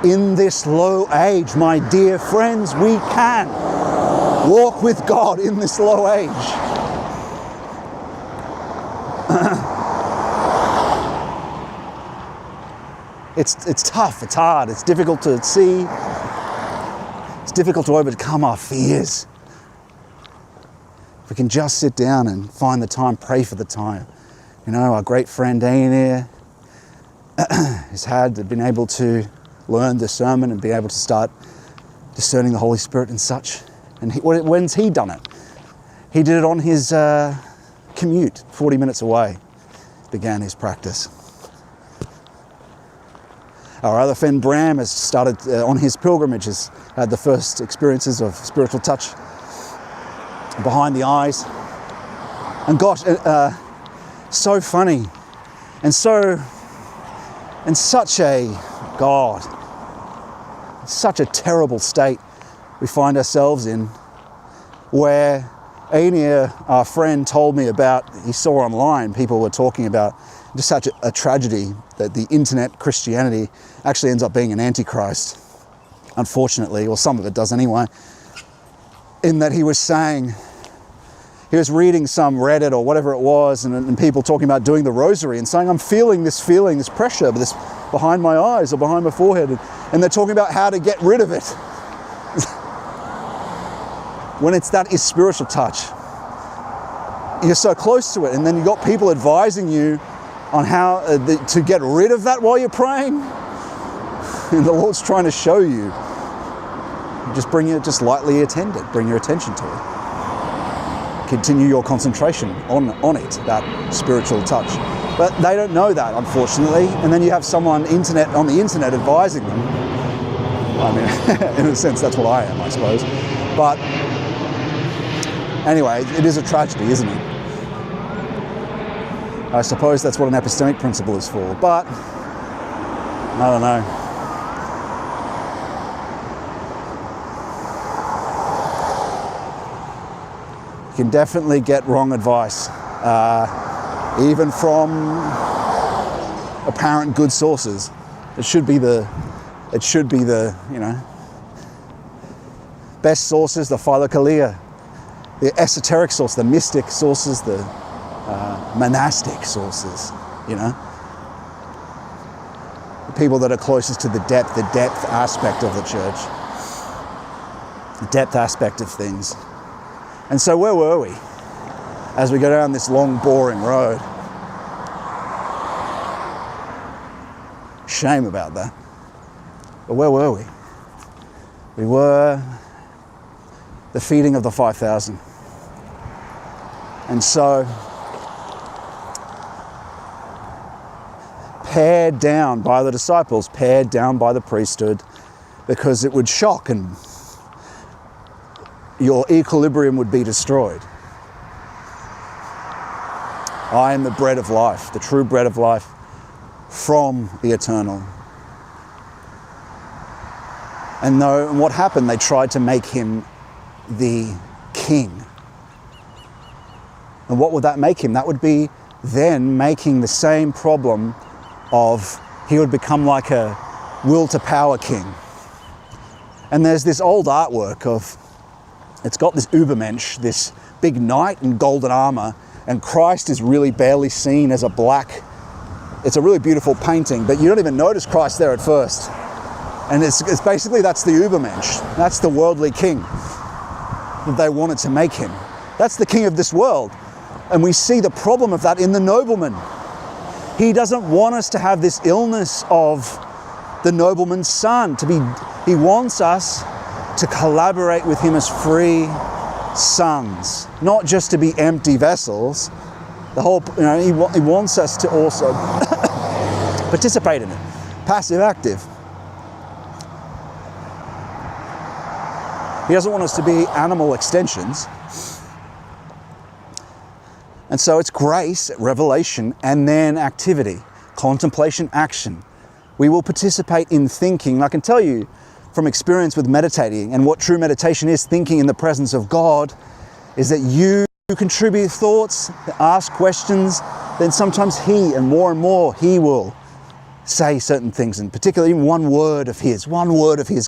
In this low age, my dear friends, we can walk with God in this low age. It's tough, it's hard, it's difficult to see. It's difficult to overcome our fears. If we can just sit down and find the time, pray for the time. You know, our great friend Aeneas has been able to learn discernment and be able to start discerning the Holy Spirit and such. And when's he done it? He did it on his commute, 40 minutes away, began his practice. Our other friend Bram has started on his pilgrimages, had the first experiences of spiritual touch behind the eyes. And gosh, so funny, and such a terrible state we find ourselves in, where Ania, our friend, told me about, he saw online, people were talking about just such a tragedy that the internet Christianity actually ends up being an antichrist, unfortunately, or some of it does anyway, in that he was saying, he was reading some Reddit or whatever it was, and people talking about doing the rosary and saying, I'm feeling, this pressure, this behind my eyes or behind my forehead, and they're talking about how to get rid of it. When that is spiritual touch. You're so close to it, and then you've got people advising you on how to get rid of that while you're praying. And the Lord's trying to show you. Just lightly attend it, bring your attention to it. Continue your concentration on it, that spiritual touch. But they don't know that, unfortunately. And then you have someone on the internet advising them. I mean, in a sense, that's what I am, I suppose. But anyway, it is a tragedy, isn't it? I suppose that's what an epistemic principle is for. But I don't know. Can definitely get wrong advice, even from apparent good sources. It should be the best sources, the philokalia, the esoteric source, the mystic sources, the monastic sources. The people that are closest to the depth aspect of the church, the depth aspect of things. And so where were we as we go down this long, boring road? Shame about that. But where were we? We were the feeding of the 5,000. And so, pared down by the disciples, pared down by the priesthood, because it would shock and your equilibrium would be destroyed. I am the bread of life, the true bread of life from the eternal. And what happened? They tried to make him the king. And what would that make him? That would be then making the same problem of he would become like a will to power king. And there's this old artwork it's got this Übermensch, this big knight in golden armor, and Christ is really barely seen as a black. It's a really beautiful painting, but you don't even notice Christ there at first. And it's basically, that's the Übermensch. That's the worldly king that they wanted to make him. That's the king of this world. And we see the problem of that in the nobleman. He doesn't want us to have this illness of the nobleman's son. He wants us to collaborate with him as free sons, not just to be empty vessels. He wants us to also participate in it, passive, active. He doesn't want us to be animal extensions. And so it's grace, revelation, and then activity, contemplation, action. We will participate in thinking. I can tell you from experience with meditating, and what true meditation is, thinking in the presence of God, is that you contribute thoughts, ask questions, then sometimes he will say certain things, and particularly one word of his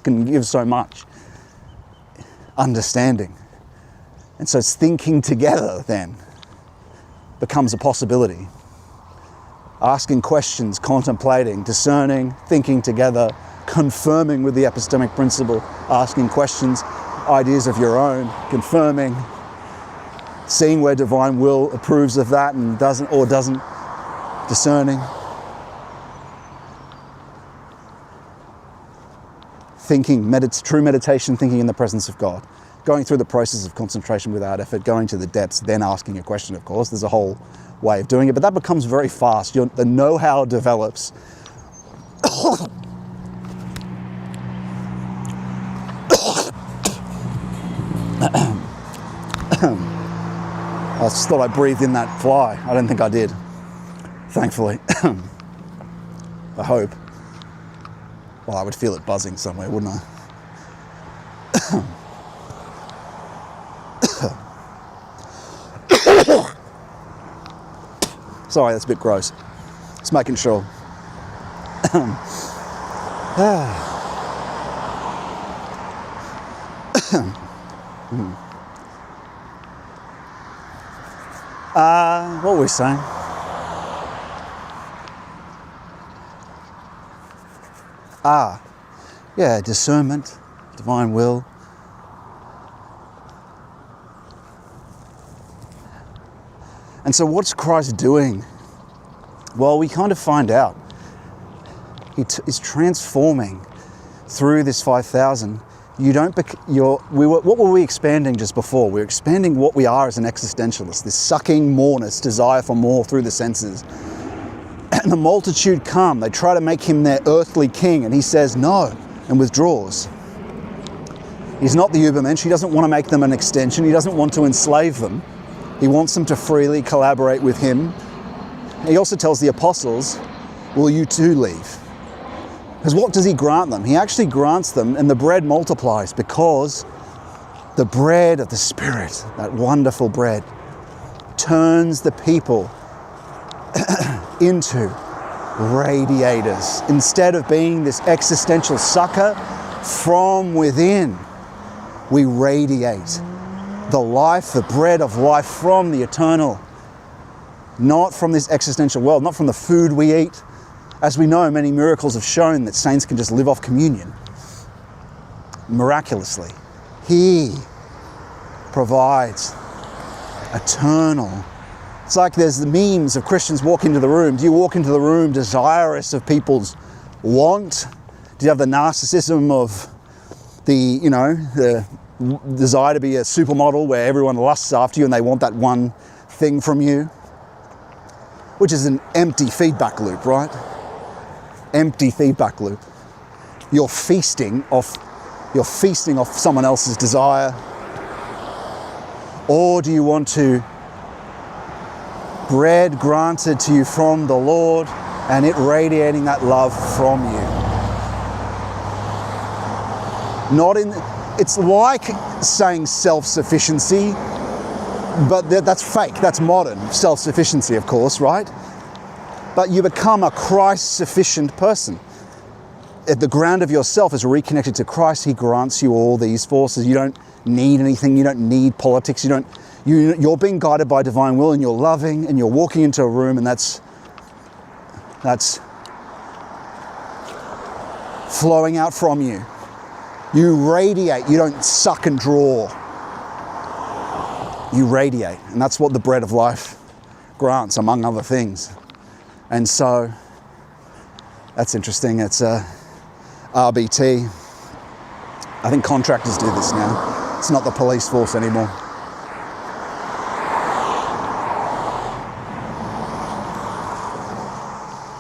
can give so much understanding. And so it's thinking together then becomes a possibility. Asking questions, contemplating, discerning, thinking together, confirming with the epistemic principle, asking questions, ideas of your own, confirming, seeing where divine will approves of that and doesn't, discerning. Thinking, true meditation, thinking in the presence of God. Going through the process of concentration without effort, going to the depths, then asking a question, of course. There's a whole way of doing it, but that becomes very fast. The know-how develops. I just thought I breathed in that fly. I don't think I did, thankfully. I hope. Well, I would feel it buzzing somewhere, wouldn't I? Sorry, that's a bit gross. Just making sure. What were we saying? Yeah, discernment, divine will. And so what's Christ doing? Well, we kind of find out. He is transforming through this 5,000. What were we expanding just before? We were expanding what we are as an existentialist, this sucking moreness, desire for more through the senses. And the multitude come, they try to make him their earthly king, and he says no, and withdraws. He's not the Übermensch, he doesn't want to make them an extension, he doesn't want to enslave them. He wants them to freely collaborate with him. He also tells the apostles, will you too leave? Because what does he grant them? He actually grants them, and the bread multiplies, because the bread of the Spirit, that wonderful bread, turns the people into radiators. Instead of being this existential sucker, from within, we radiate the life, the bread of life from the eternal, not from this existential world, not from the food we eat. As we know, many miracles have shown that saints can just live off communion. Miraculously. He provides eternal. It's like there's the memes of Christians walk into the room. Do you walk into the room desirous of people's want? Do you have the narcissism of the desire to be a supermodel where everyone lusts after you and they want that one thing from you? Which is an empty feedback loop, right? Empty feedback loop. You're feasting off someone else's desire. Or do you want to bread granted to you from the Lord and it radiating that love from you? It's like saying self-sufficiency, but that's fake, that's modern self-sufficiency, of course, right? But you become a Christ-sufficient person. At the ground of yourself is reconnected to Christ. He grants you all these forces. You don't need anything. You don't need politics. You're being guided by divine will, and you're loving, and you're walking into a room, and that's flowing out from you. You radiate. You don't suck and draw. You radiate, and that's what the bread of life grants, among other things. And so, that's interesting. It's a RBT. I think contractors do this now. It's not the police force anymore.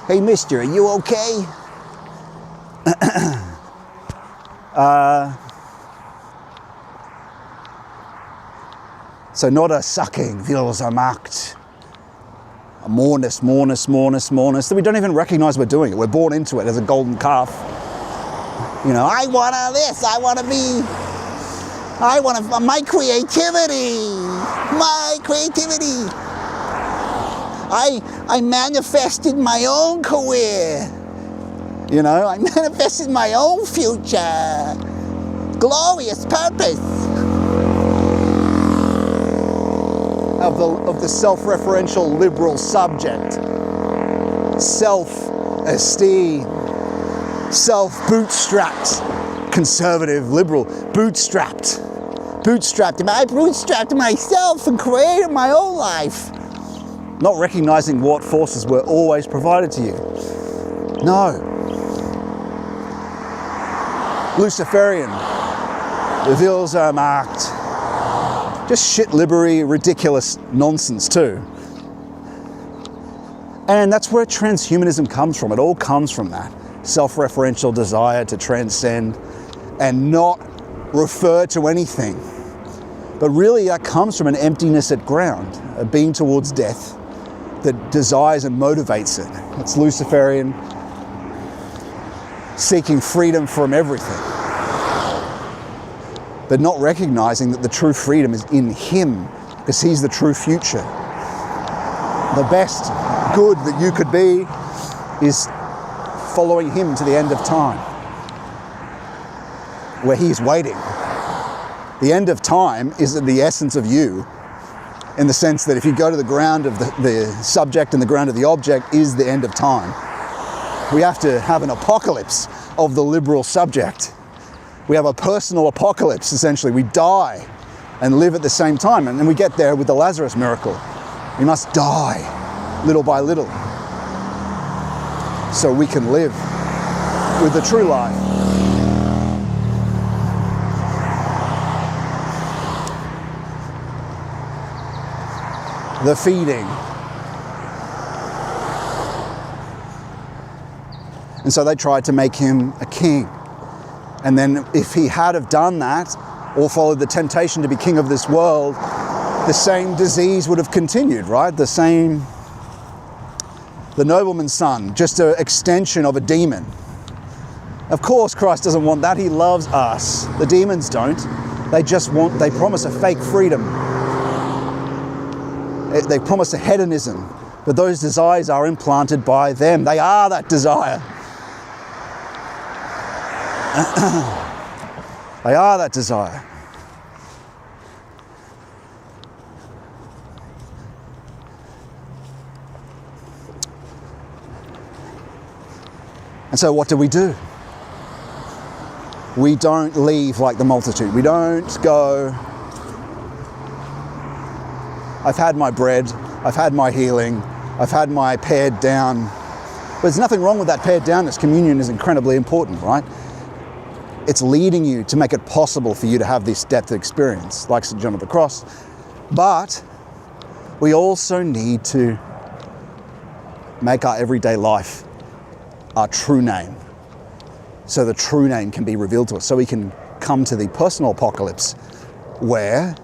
Hey, mister, are you okay? So not a sucking, wils are marked. A moreness that we don't even recognize we're doing it. We're born into it as a golden calf. I want this, my creativity. I manifested my own career. I manifested my own future. Glorious purpose. Of the self-referential liberal subject. Self-esteem. Self-bootstrapped. Conservative, liberal. Bootstrapped. I bootstrapped myself and created my own life. Not recognizing what forces were always provided to you. No. Luciferian. The wils are marked. Just shit-libbery, ridiculous nonsense too. And that's where transhumanism comes from. It all comes from that. Self-referential desire to transcend and not refer to anything But really that comes from an emptiness at ground, a being towards death that desires and motivates it. It's Luciferian, seeking freedom from everything, but not recognizing that the true freedom is in him, because he's the true future. The best good that you could be is following him to the end of time, where he's waiting. The end of time is the essence of you, in the sense that if you go to the ground of the subject and the ground of the object is the end of time. We have to have an apocalypse of the liberal subject. We have a personal apocalypse, essentially. We die and live at the same time. And then we get there with the Lazarus miracle. We must die little by little so we can live with the true life. The feeding. And so they tried to make him a king. And then if he had have done that, or followed the temptation to be king of this world, the same disease would have continued, right? The nobleman's son, just an extension of a demon. Of course, Christ doesn't want that. He loves us. The demons don't. They promise a fake freedom. They promise a hedonism, but those desires are implanted by them. They are that desire. They are that desire. And so what do? We don't leave like the multitude. We don't go, I've had my bread, I've had my healing, I've had my pared down. But there's nothing wrong with that pared downness. Communion is incredibly important, right? It's leading you to make it possible for you to have this depth of experience, like St. John of the Cross. But we also need to make our everyday life our true name, so the true name can be revealed to us, so we can come to the personal apocalypse where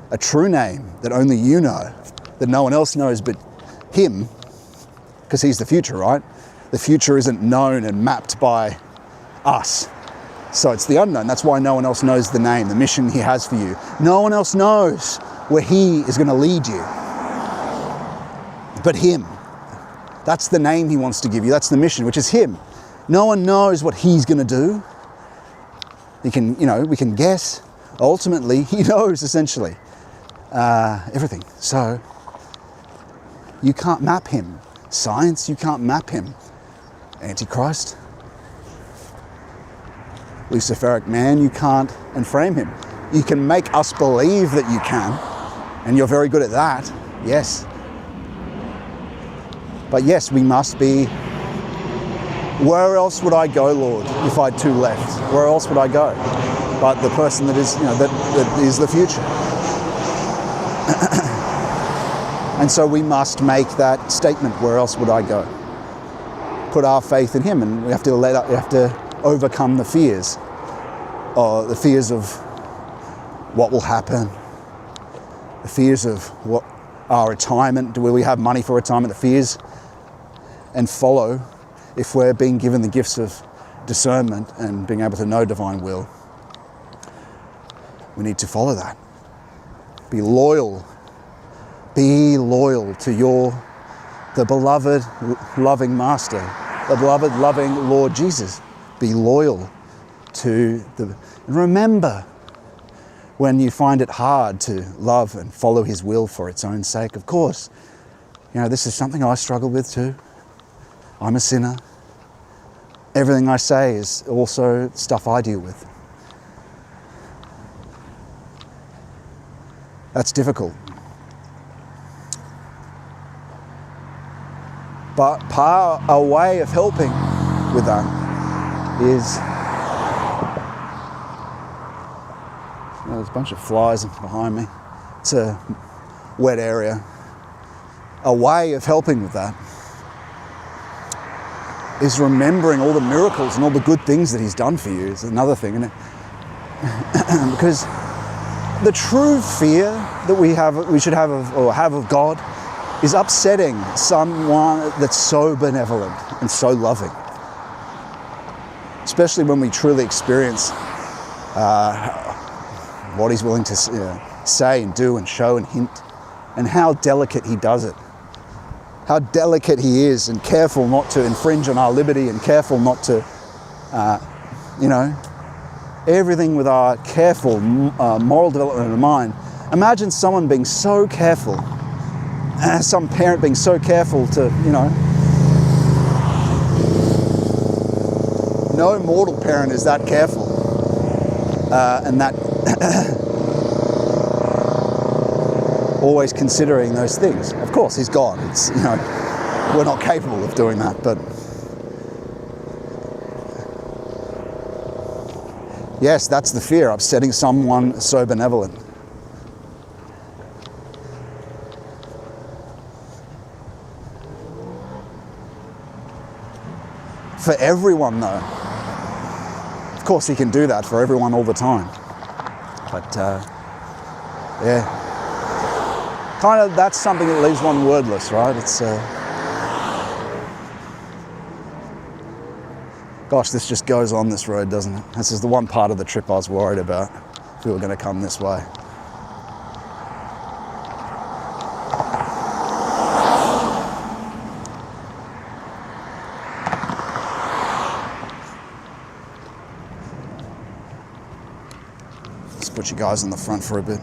a true name that only you know, that no one else knows but him, because he's the future, right? The future isn't known and mapped by us. So it's the unknown. That's why no one else knows the name, the mission he has for you. No one else knows where he is going to lead you but him. That's the name he wants to give you. That's the mission, which is him. No one knows what he's going to do. We can guess. Ultimately, he knows essentially everything. So you can't map him. Science, you can't map him. Antichrist, Luciferic man, you can't enframe him. You can make us believe that you can, and you're very good at that, yes. But yes, we must be, where else would I go, Lord, if I had two left? Where else would I go? But the person that is, that is the future. And so we must make that statement, where else would I go? Put our faith in him, and we have to overcome the fears. The fears of what will happen, the fears of what our retirement, will we have money for retirement, the fears, and follow, if we're being given the gifts of discernment and being able to know divine will, we need to follow that. Be loyal to the beloved, loving Master, the beloved, loving Lord Jesus. Be loyal to and remember when you find it hard to love and follow his will for its own sake. Of course, this is something I struggle with too. I'm a sinner. Everything I say is also stuff I deal with. That's difficult. But a way of helping with that is, there's a bunch of flies behind me. It's a wet area. A way of helping with that is remembering all the miracles and all the good things that he's done for you. Is another thing, isn't it? Because the true fear that we should have of God is upsetting someone that's so benevolent and so loving. Especially when we truly experience what he's willing to say and do and show and hint, and how delicate he does it. How delicate he is, and careful not to infringe on our liberty, and careful not to, everything with our careful moral development in mind. Imagine someone being so careful, some parent being so careful to, no mortal parent is that careful, and that always considering those things. Of course, he's God. It's, we're not capable of doing that, but yes, that's the fear, upsetting someone so benevolent. For everyone, though. Of course, he can do that for everyone all the time. But, kind of, that's something that leaves one wordless, right? It's, gosh, this just goes on this road, doesn't it? This is the one part of the trip I was worried about, if we were going to come this way. Let's put you guys in the front for a bit.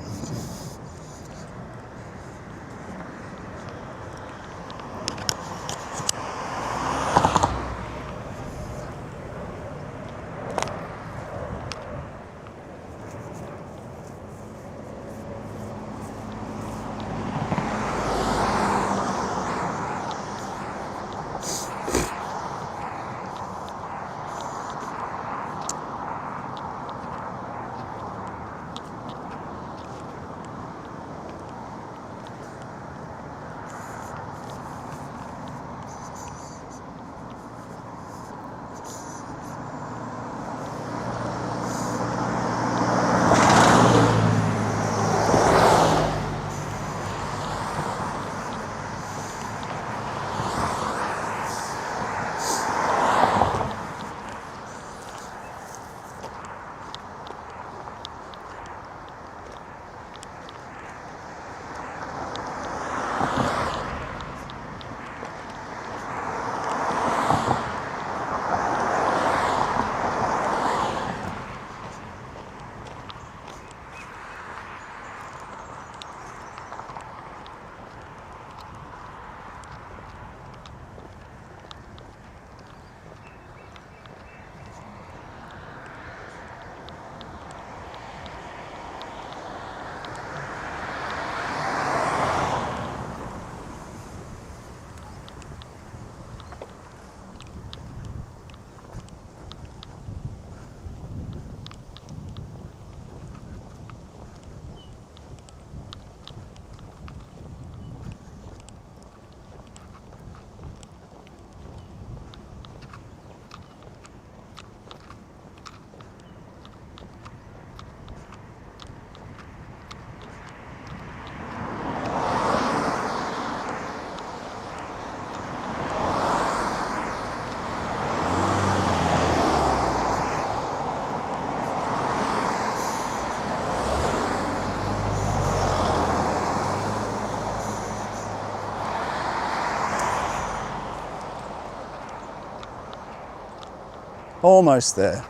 Almost there.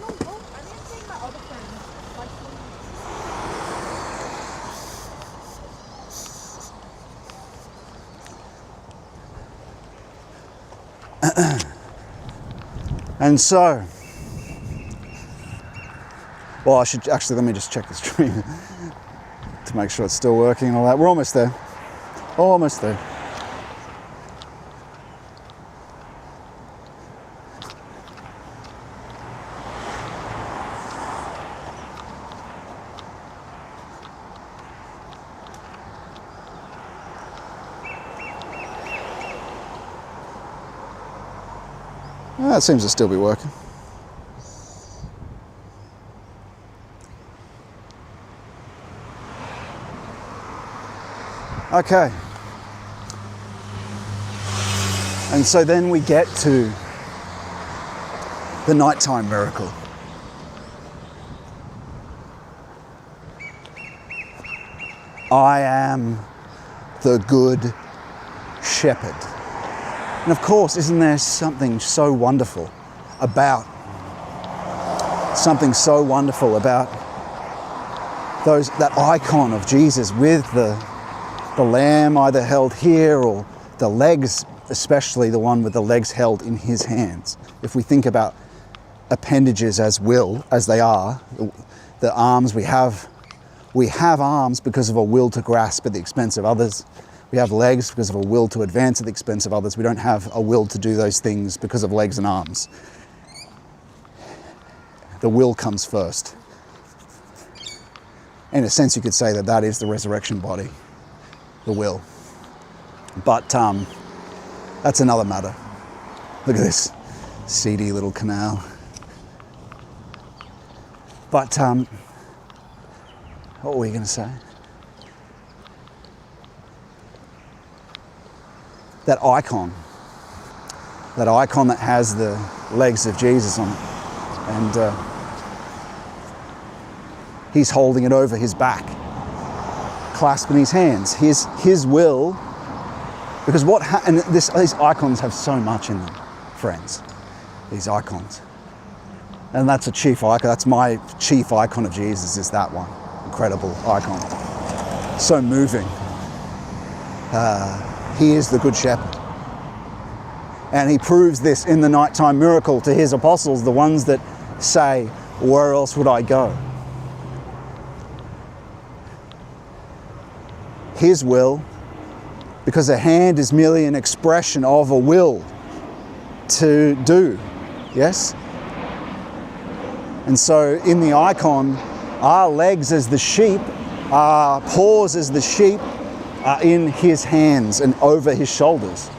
I'm answering my other friend. And so, well, I should actually, let me just check the stream to make sure it's still working and all that. We're almost there. Almost there. That seems to still be working. Okay. And so then we get to the nighttime miracle. I am the good shepherd. And of course, isn't there something so wonderful about that icon of Jesus with the lamb either held here or the legs, especially the one with the legs held in his hands. If we think about appendages as they are, the arms we have arms because of a will to grasp at the expense of others. We have legs because of a will to advance at the expense of others. We don't have a will to do those things because of legs and arms. The will comes first. In a sense, you could say that is the resurrection body, the will. But that's another matter. Look at this seedy little canal. But what were we going to say? That icon that has the legs of Jesus on it, and he's holding it over his back, clasping his hands. His will, because these icons have so much in them, friends. These icons, and that's a chief icon. That's my chief icon of Jesus. Is that one incredible icon? So moving. He is the good shepherd. And he proves this in the nighttime miracle to his apostles, the ones that say, where else would I go? His will, because a hand is merely an expression of a will to do, yes? And so in the icon, our legs as the sheep, our paws as the sheep, are in his hands and over his shoulders.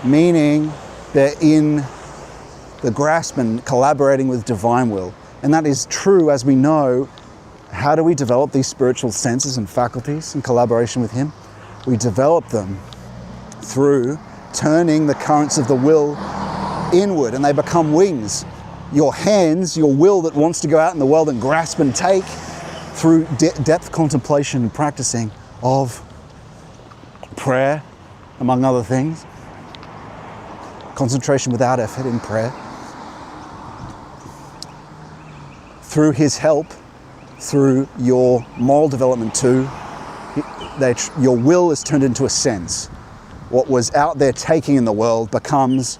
Meaning they're in the grasp and collaborating with divine will. And that is true, as we know. How do we develop these spiritual senses and faculties in collaboration with him? We develop them through turning the currents of the will inward, and they become wings. Your hands, your will that wants to go out in the world and grasp and take, through depth contemplation and practicing of prayer, among other things, concentration without effort in prayer, through his help, through your moral development too, your will is turned into a sense. What was out there taking in the world becomes,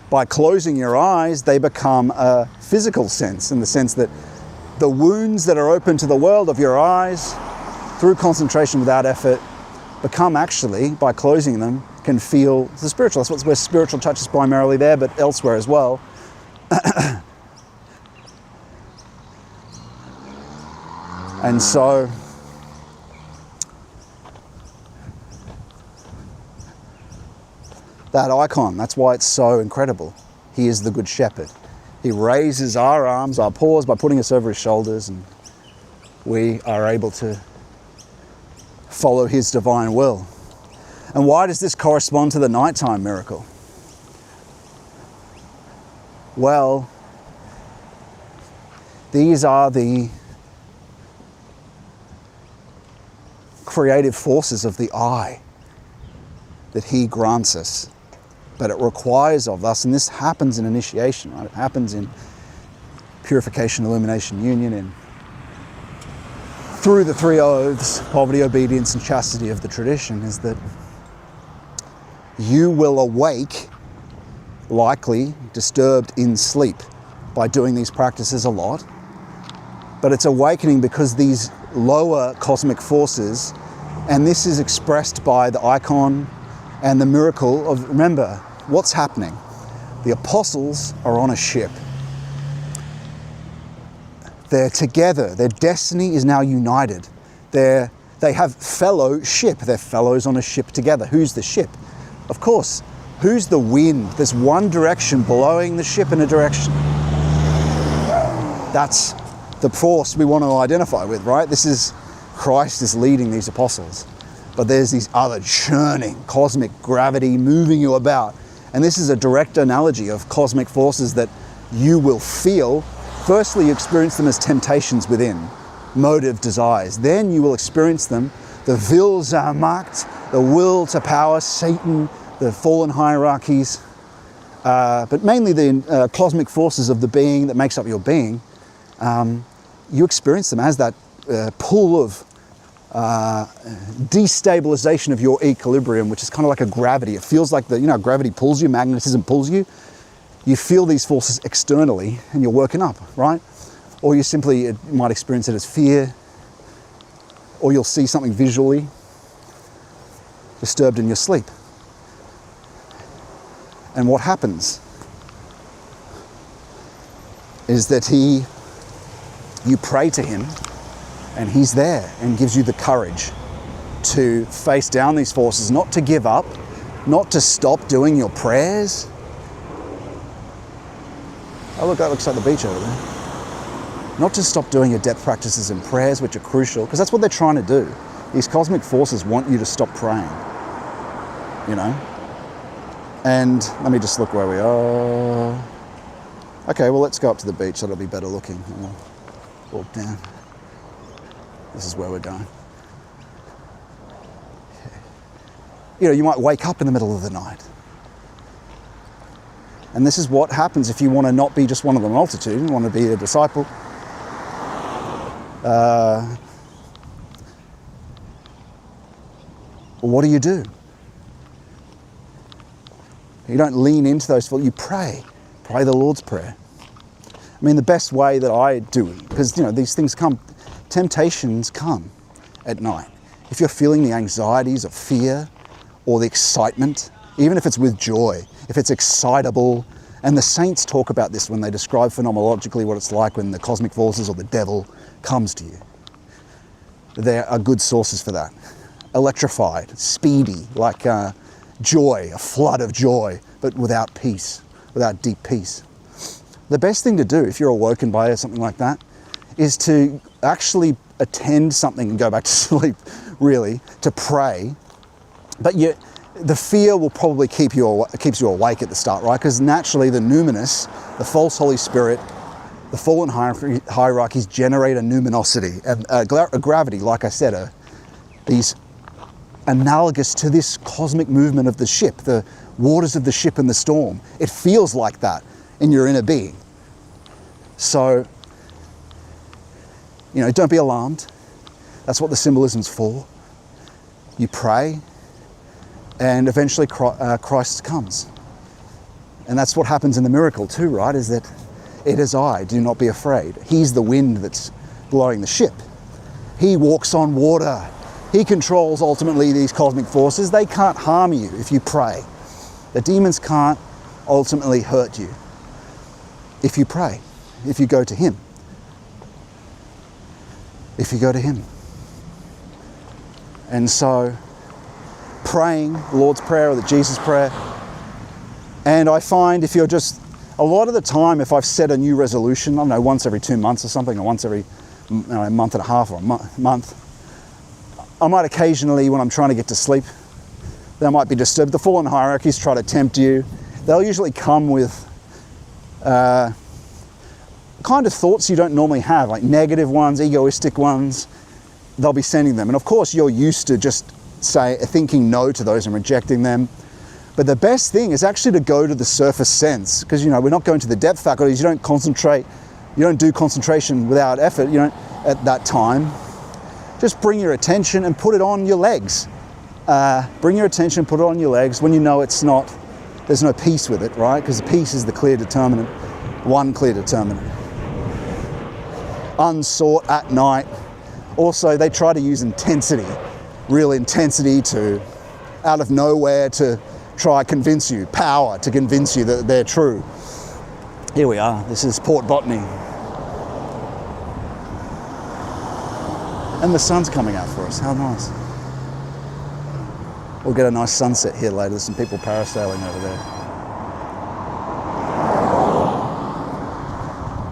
by closing your eyes, they become a physical sense, in the sense that the wounds that are open to the world of your eyes, through concentration without effort, become actually, by closing them, can feel the spiritual. That's where spiritual touch is primarily there, but elsewhere as well. And so, that icon, that's why it's so incredible. He is the good shepherd. He raises our arms, our paws, by putting us over his shoulders, and we are able to follow his divine will. And why does this correspond to the nighttime miracle? Well, these are the creative forces of the eye that he grants us But it requires of us, and this happens in initiation, right? It happens in purification, illumination, union, and through the three oaths, poverty, obedience, and chastity of the tradition, is that you will awake, likely disturbed in sleep, by doing these practices a lot. But it's awakening because these lower cosmic forces, and this is expressed by the icon and the miracle of, remember, what's happening? The apostles are on a ship. They're together. Their destiny is now united. They have fellowship. They're fellows on a ship together. Who's the ship? Of course, who's the wind? There's one direction blowing the ship in a direction. That's the force we want to identify with, right? This is Christ is leading these apostles. But there's these other churning cosmic gravity moving you about. And this is a direct analogy of cosmic forces that you will feel. Firstly, you experience them as temptations within, motive desires. Then you will experience them, the Willsmacht, the will to power, Satan, the fallen hierarchies, but mainly the cosmic forces of the being that makes up your being. You experience them as that pull of destabilization of your equilibrium, which is kind of like a gravity. It feels like gravity pulls you, magnetism pulls you. You feel these forces externally and you're woken up, right? Or you might experience it as fear, or you'll see something visually, disturbed in your sleep. And what happens is that you pray to him, and he's there and gives you the courage to face down these forces, not to give up, not to stop doing your prayers. Oh look, that looks like the beach over there. Not to stop doing your depth practices and prayers, which are crucial, because that's what they're trying to do. These cosmic forces want you to stop praying, And let me just look where we are. Okay, well, let's go up to the beach. That'll be better looking. We'll walk down. This is where we're going. You might wake up in the middle of the night. And this is what happens if you want to not be just one of the multitude, you want to be a disciple. What do? You don't lean into those, you pray the Lord's Prayer. I mean, the best way that I do it, because these things come, temptations come at night. If you're feeling the anxieties of fear or the excitement, even if it's with joy, if it's excitable, and the saints talk about this when they describe phenomenologically what it's like when the cosmic forces or the devil comes to you. There are good sources for that. Electrified, speedy, like joy, a flood of joy, but without peace, without deep peace. The best thing to do if you're awoken by something like that is to actually attend something and go back to sleep, really, to pray. But the fear will probably keeps you awake at the start, right? Because naturally the numinous, the false Holy Spirit, the fallen hierarchies generate a numinosity, a gravity, like I said, these analogous to this cosmic movement of the ship, the waters of the ship in the storm. It feels like that in your inner being. So, don't be alarmed. That's what the symbolism's for. You pray, and eventually Christ comes. And that's what happens in the miracle too, right? Is that it is I, do not be afraid. He's the wind that's blowing the ship. He walks on water. He controls ultimately these cosmic forces. They can't harm you if you pray. The demons can't ultimately hurt you if you pray, if you go to him. If you go to him. And so, praying the Lord's Prayer or the Jesus Prayer, and I find if you're just, a lot of the time if I've set a new resolution, I don't know, once every 2 months or something, or once every month and a half or a month, I might occasionally, when I'm trying to get to sleep, they might be disturbed. The fallen hierarchies try to tempt you. They'll usually come with kind of thoughts you don't normally have, like negative ones, egoistic ones. They'll be sending them. And of course, you're used to just thinking no to those and rejecting them. But the best thing is actually to go to the surface sense, because we're not going to the depth faculties. You don't concentrate, you don't do concentration without effort, you don't at that time. Just bring your attention and put it on your legs. Bring your attention, put it on your legs when you know there's no peace with it, right? Because the peace is the clear determinant, one clear determinant. Unsought at night. Also, they try to use intensity, real intensity out of nowhere to try convince you, power to convince you that they're true. Here we are, this is Port Botany. And the sun's coming out for us, how nice. We'll get a nice sunset here later, there's some people parasailing over there.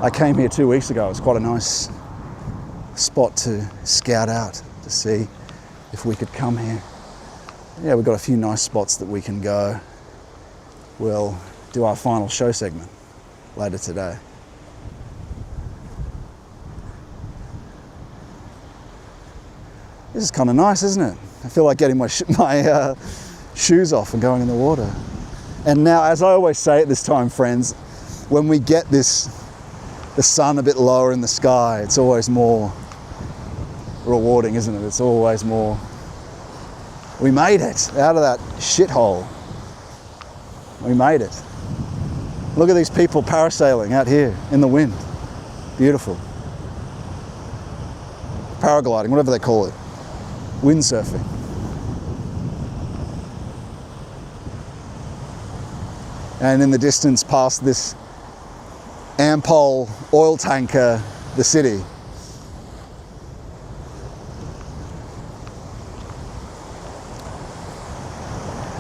I came here 2 weeks ago, it was quite a nice spot to scout out, to see if we could come here. Yeah, we've got a few nice spots that we can go. We'll do our final show segment later today. This is kind of nice, isn't it? I feel like getting my shoes off and going in the water. And now, as I always say at this time, friends, when we get the sun a bit lower in the sky, it's always more rewarding, isn't it? It's always more, we made it out of that shithole. We made it. Look at these people parasailing out here in the wind. Beautiful. Paragliding, whatever they call it. Windsurfing. And in the distance past this Ampol oil tanker, the city.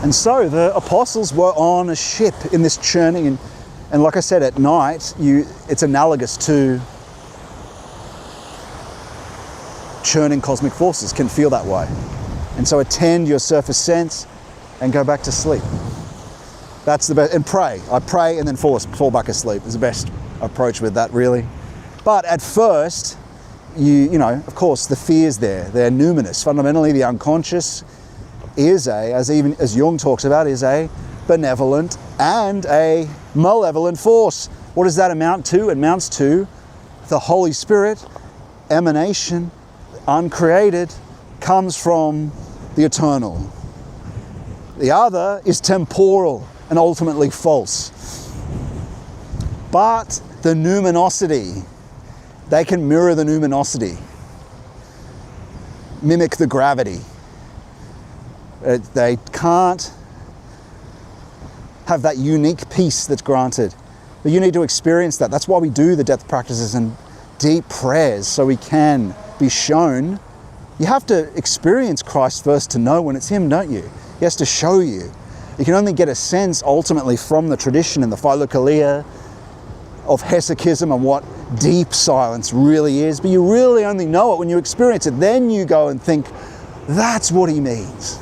And so the apostles were on a ship in this churning, and like I said, at night, it's analogous to churning cosmic forces, can feel that way. And so attend your surface sense and go back to sleep. That's the best, and pray. I pray and then fall back asleep is the best approach with that, really. But at first, you know, of course, the fear's there. They're numinous. Fundamentally, the unconscious is as Jung talks about, is a benevolent and a malevolent force. What does that amount to? It amounts to the Holy Spirit, emanation, uncreated, comes from the eternal. The other is temporal and ultimately false. But the numinosity, they can mirror the numinosity, mimic the gravity. They can't have that unique peace that's granted. But you need to experience that. That's why we do the depth practices and deep prayers, so we can be shown. You have to experience Christ first to know when it's Him, don't you? He has to show you. You can only get a sense ultimately from the tradition and the Philokalia of Hermeticism and what deep silence really is, but you really only know it when you experience it. Then you go and think, that's what He means.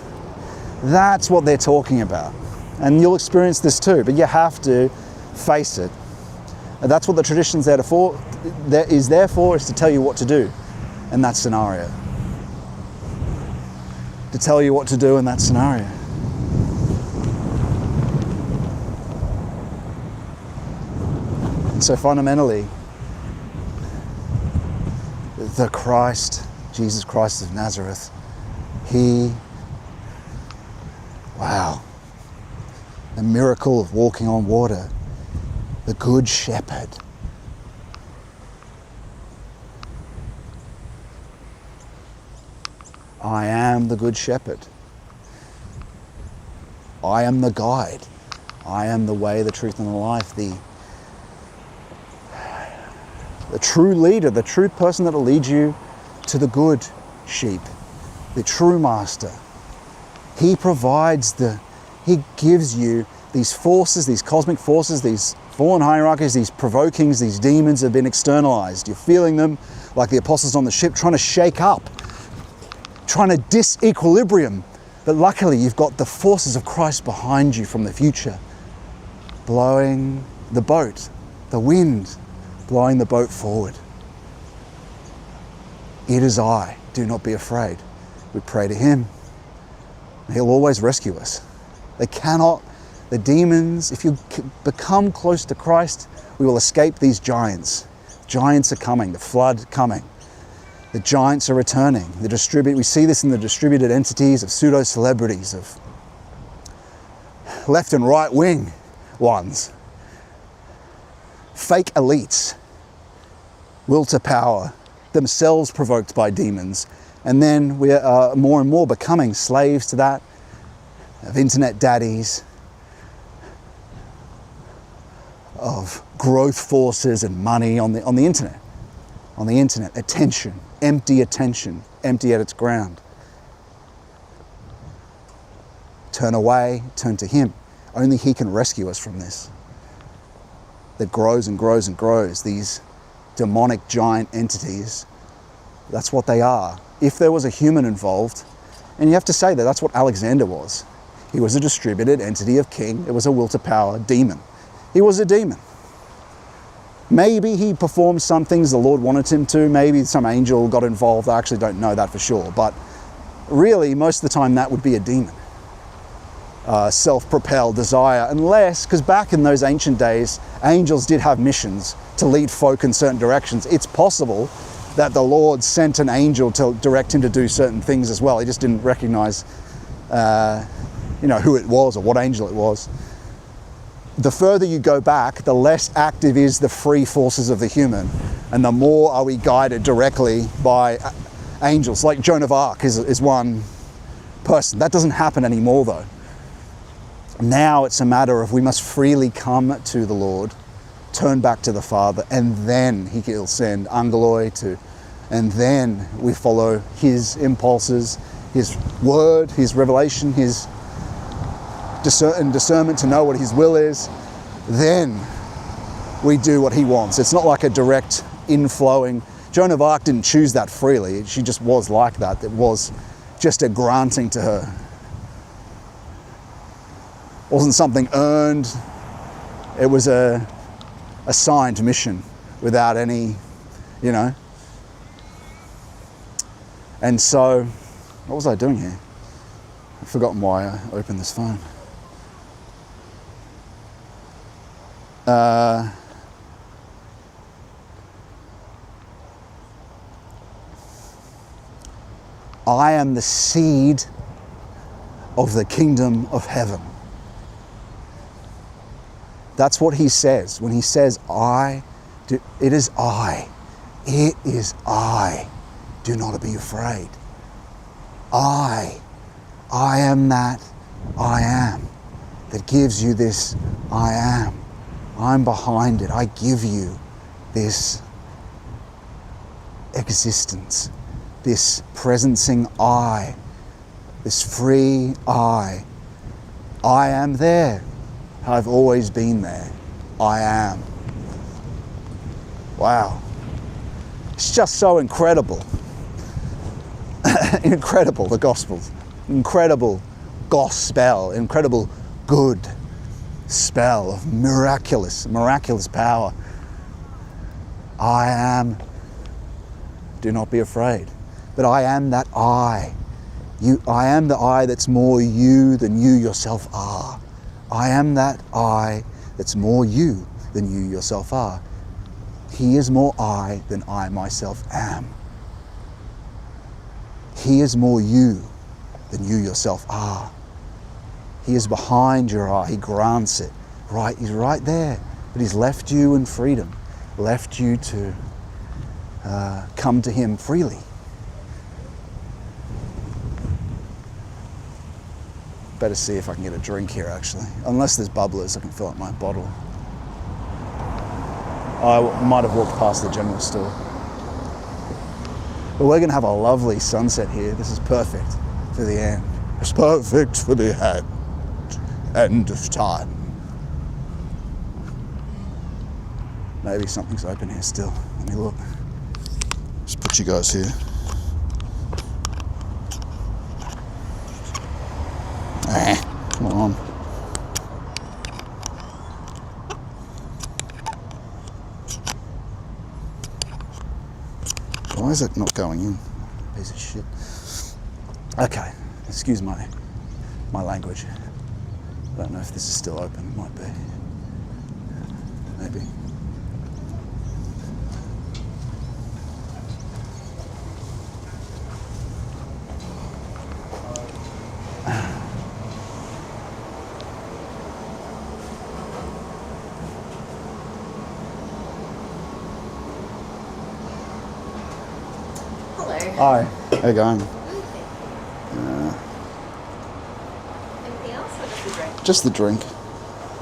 That's what they're talking about. And you'll experience this too, but you have to face it. And that's what the tradition's there for, is to tell you what to do in that scenario. To tell you what to do in that scenario. And so fundamentally, the Christ, Jesus Christ of Nazareth, wow, the miracle of walking on water, the Good Shepherd. I am the Good Shepherd. I am the guide. I am the way, the truth, and the life. The true leader, the true person that will lead you to the good sheep, the true master. He provides He gives you these forces, these cosmic forces, these fallen hierarchies, these provokings, these demons have been externalized. You're feeling them like the apostles on the ship trying to shake up, trying to disequilibrium. But luckily you've got the forces of Christ behind you from the future, blowing the boat, the wind, blowing the boat forward. It is I, do not be afraid. We pray to Him. He'll always rescue us. They cannot The demons, if you become close to Christ, we will escape these giants. Giants are coming, the flood coming. The giants are returning. We see this in the distributed entities of pseudo-celebrities, of left and right wing ones. Fake elites, will to power, themselves provoked by demons. And then we are more and more becoming slaves to that, of internet daddies, of growth forces and money on the internet. On the internet, attention, empty at its ground. Turn away, turn to Him. Only He can rescue us from this. That grows and grows and grows. These demonic giant entities, that's what they are. If there was a human involved, and you have to say that that's what Alexander was. He was a distributed entity of king. It was a will to power demon. He was a demon. Maybe he performed some things the Lord wanted him to. Maybe some angel got involved. I actually don't know that for sure. But really, most of the time, that would be a demon. Self-propelled desire. Unless, because back in those ancient days, angels did have missions to lead folk in certain directions. It's possible that the Lord sent an angel to direct him to do certain things as well. He just didn't recognize who it was or what angel it was. The further you go back, the less active is the free forces of the human, and the more are we guided directly by angels. Like Joan of Arc is one person. That doesn't happen anymore though. Now it's a matter of we must freely come to the Lord, turn back to the Father, and then He'll send Angeloi and then we follow His impulses, His word, His revelation, His discernment to know what His will is. Then we do what He wants. It's not like a direct inflowing. Joan of Arc didn't choose that freely. She just was like that. It was just a granting to her. It wasn't something earned. It was a assigned mission without any, And so, what was I doing here? I've forgotten why I opened this phone. I am the seed of the kingdom of heaven. That's what He says. When He says, it is I. It is I. Do not be afraid. I am that I am that gives you this I am. I'm behind it. I give you this existence, this presencing I, this free I. I am there. I've always been there. I am. Wow. It's just so incredible. Incredible, the Gospels. Incredible gospel, incredible good spell of miraculous power. I am. Do not be afraid. But I am that I. I am the I that's more you than you yourself are. I am that I that's more you than you yourself are. He is more I than I myself am. He is more you than you yourself are. He is behind your eye. He grants it. Right, He's right there. But He's left you in freedom, left you to come to Him freely. Better see if I can get a drink here, actually. Unless there's bubblers, I can fill up my bottle. I might have walked past the general store. But we're going to have a lovely sunset here. This is perfect for the end. It's perfect for the end of time. Maybe something's open here still. Let me look. Just put you guys here. Come on. Why is it not going in? Piece of shit. Okay, excuse my language. don't know if this is still open. It might be. Maybe. Hello. Hi. How you going? Anything else or just a drink? Just the drink.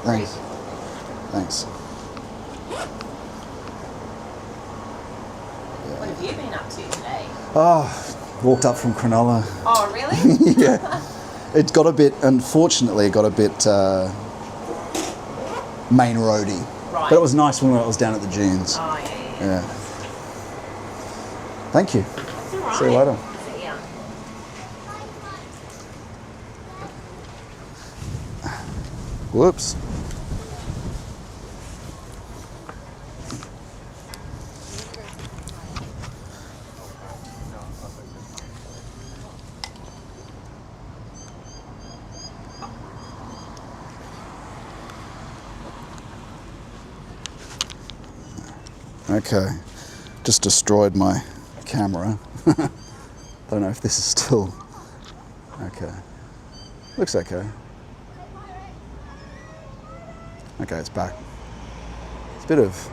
Thanks. Thanks. What have you been up to today? Oh, walked up from Cronulla. Oh, really? Yeah. It got a bit, unfortunately, it got a bit main roady. Right. But it was nice when I was down at the dunes. Oh, yeah. Yeah. Thank you. That's all right. See you later. See ya. Whoops. Okay, just destroyed my camera. Don't know if this is still okay. Looks okay. Okay, it's back. It's a bit of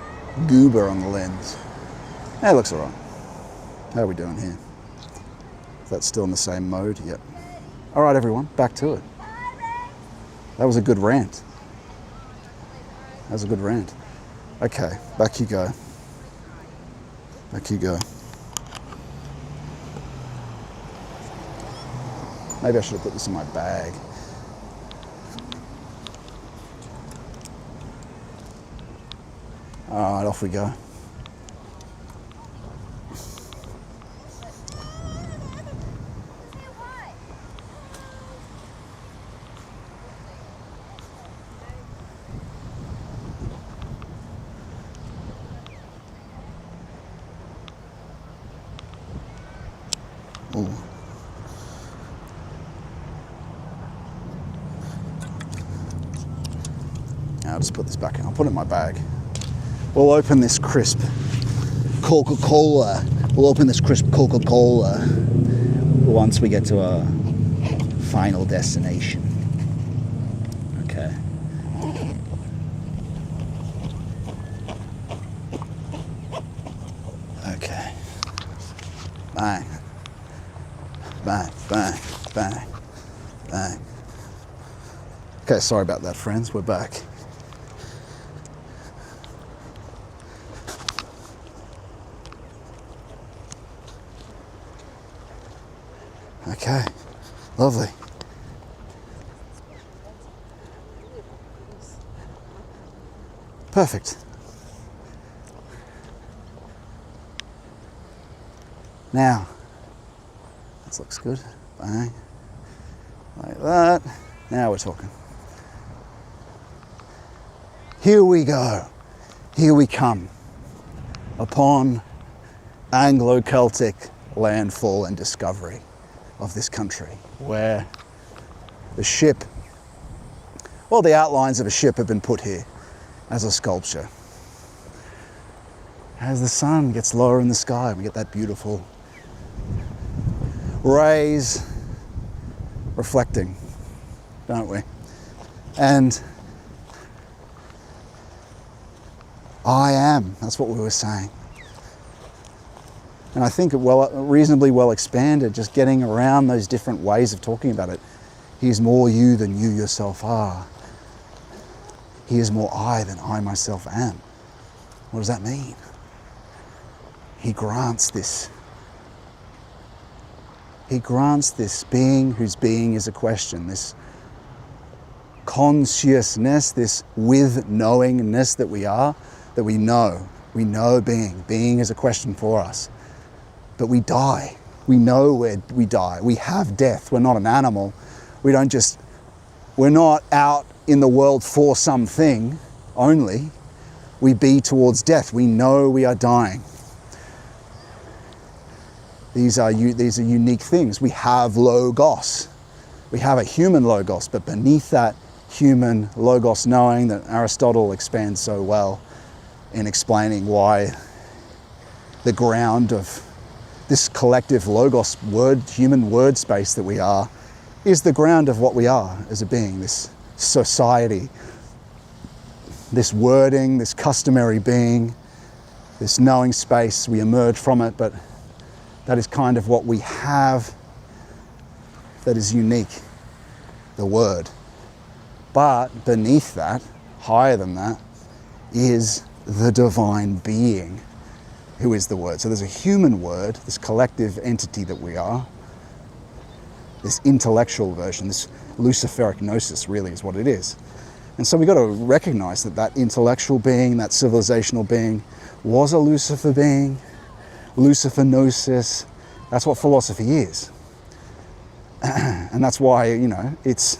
goober on the lens. Yeah, it looks alright. How are we doing here? Is that still in the same mode? Yep. Alright everyone, back to it. That was a good rant. That was a good rant. Okay, back you go. Back you go. Maybe I should have put this in my bag. All right, off we go. Ooh. I'll just put this back in. I'll put it in my bag. We'll open this crisp Coca-Cola. We'll open this crisp Coca-Cola once we get to our final destination. Okay. Okay. Bang. Bang, bang, bang, bang. Okay, sorry about that, friends. We're back. Okay, lovely. Perfect. Now, this looks good. Bang. Like that. Now we're talking. Here we go. Here we come upon Anglo-Celtic landfall and discovery of this country, where the ship, well, the outlines of a ship have been put here as a sculpture. As the sun gets lower in the sky, we get that beautiful rays reflecting, don't we? And I am, that's what we were saying. And I think it reasonably well expanded, just getting around those different ways of talking about it. He is more you than you yourself are. He is more I than I myself am. What does that mean? He grants this. He grants this being whose being is a question, this consciousness, this with knowingness that we are, that we know. We know being. Being is a question for us. But we die. We know where we die. We have death. We're not an animal. We're not out in the world for something only. We be towards death. We know we are dying. These are unique things. We have logos. We have a human logos, but beneath that human logos knowing that Aristotle expands so well in explaining why the ground of this collective logos human word space that we are is the ground of what we are as a being, this society, this wording, this customary being, this knowing space. We emerge from it, but that is kind of what we have that is unique, the word. But beneath that, higher than that, is the divine being, who is the word. So there's a human word, this collective entity that we are, this intellectual version, this Luciferic gnosis really is what it is. And so we've got to recognize that that intellectual being, that civilizational being, was a Lucifer being, Lucifer gnosis. That's what philosophy is. And that's why, you know, it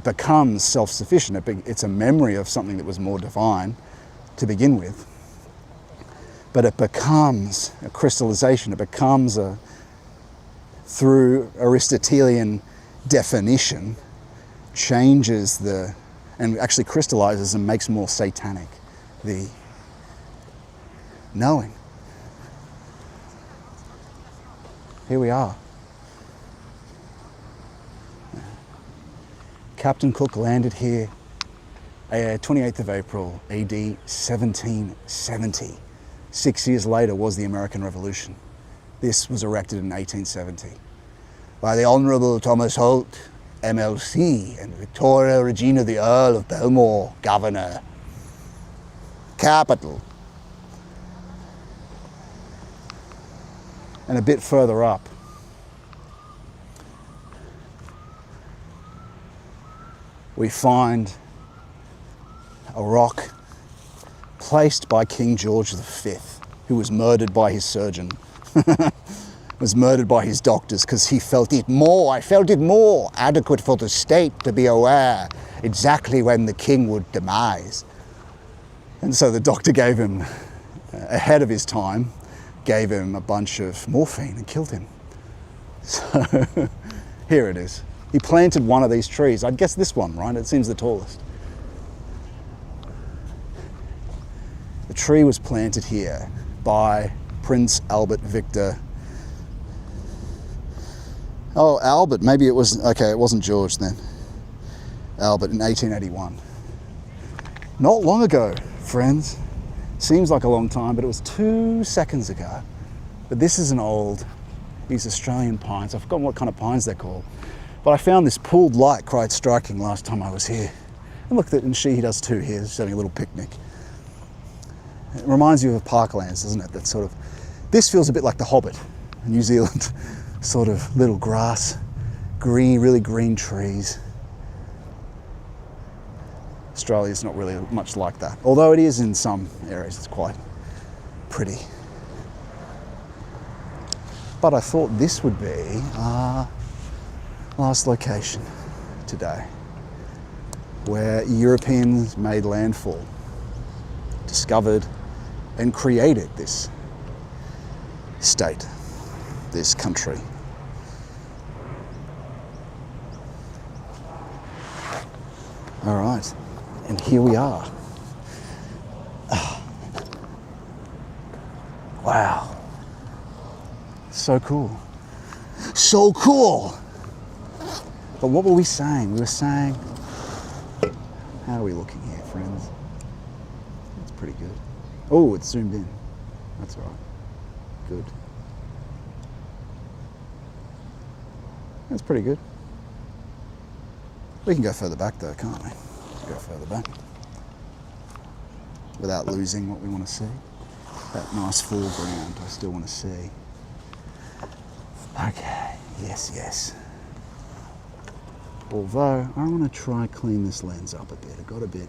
becomes self-sufficient. It's a memory of something that was more divine to begin with. But it becomes a crystallization. It becomes through Aristotelian definition, changes and actually crystallizes and makes more satanic the knowing. Here we are. Captain Cook landed here 28th of April, AD 1770. 6 years later was the American Revolution. This was erected in 1870 by the Honourable Thomas Holt, MLC, and Victoria Regina, the Earl of Belmore, Governor. Capital. And a bit further up, we find a rock placed by King George V, who was murdered by his surgeon, was murdered by his doctors because he felt it more adequate for the state to be aware exactly when the king would demise. And so the doctor gave him, ahead of his time, gave him a bunch of morphine and killed him. So here it is. He planted one of these trees. I'd guess this one, right? It seems the tallest. The tree was planted here by Prince Albert Victor. Oh, Albert, maybe it was, okay, it wasn't George then. Albert in 1881. Not long ago, friends. Seems like a long time, but it was 2 seconds ago. But this is these Australian pines. I've forgotten what kind of pines they're called. But I found this pooled light quite striking last time I was here. And look, and he does too here, just having a little picnic. It reminds you of parklands, doesn't it? That sort of, this feels a bit like The Hobbit, New Zealand, sort of little grass, green, really green trees. Australia's not really much like that, although it is in some areas, it's quite pretty. But I thought this would be our last location today, where Europeans made landfall, discovered and created this state, this country. All right. And here we are. Oh. Wow. So cool. So cool. But what were we saying? We were saying, how are we looking here, friends? That's pretty good. Oh, it's zoomed in. That's all right. Good. That's pretty good. We can go further back though, can't we? Go further back without losing what we want to see. That nice foreground I still want to see. Okay, yes. Although I want to try clean this lens up a bit. I got a bit,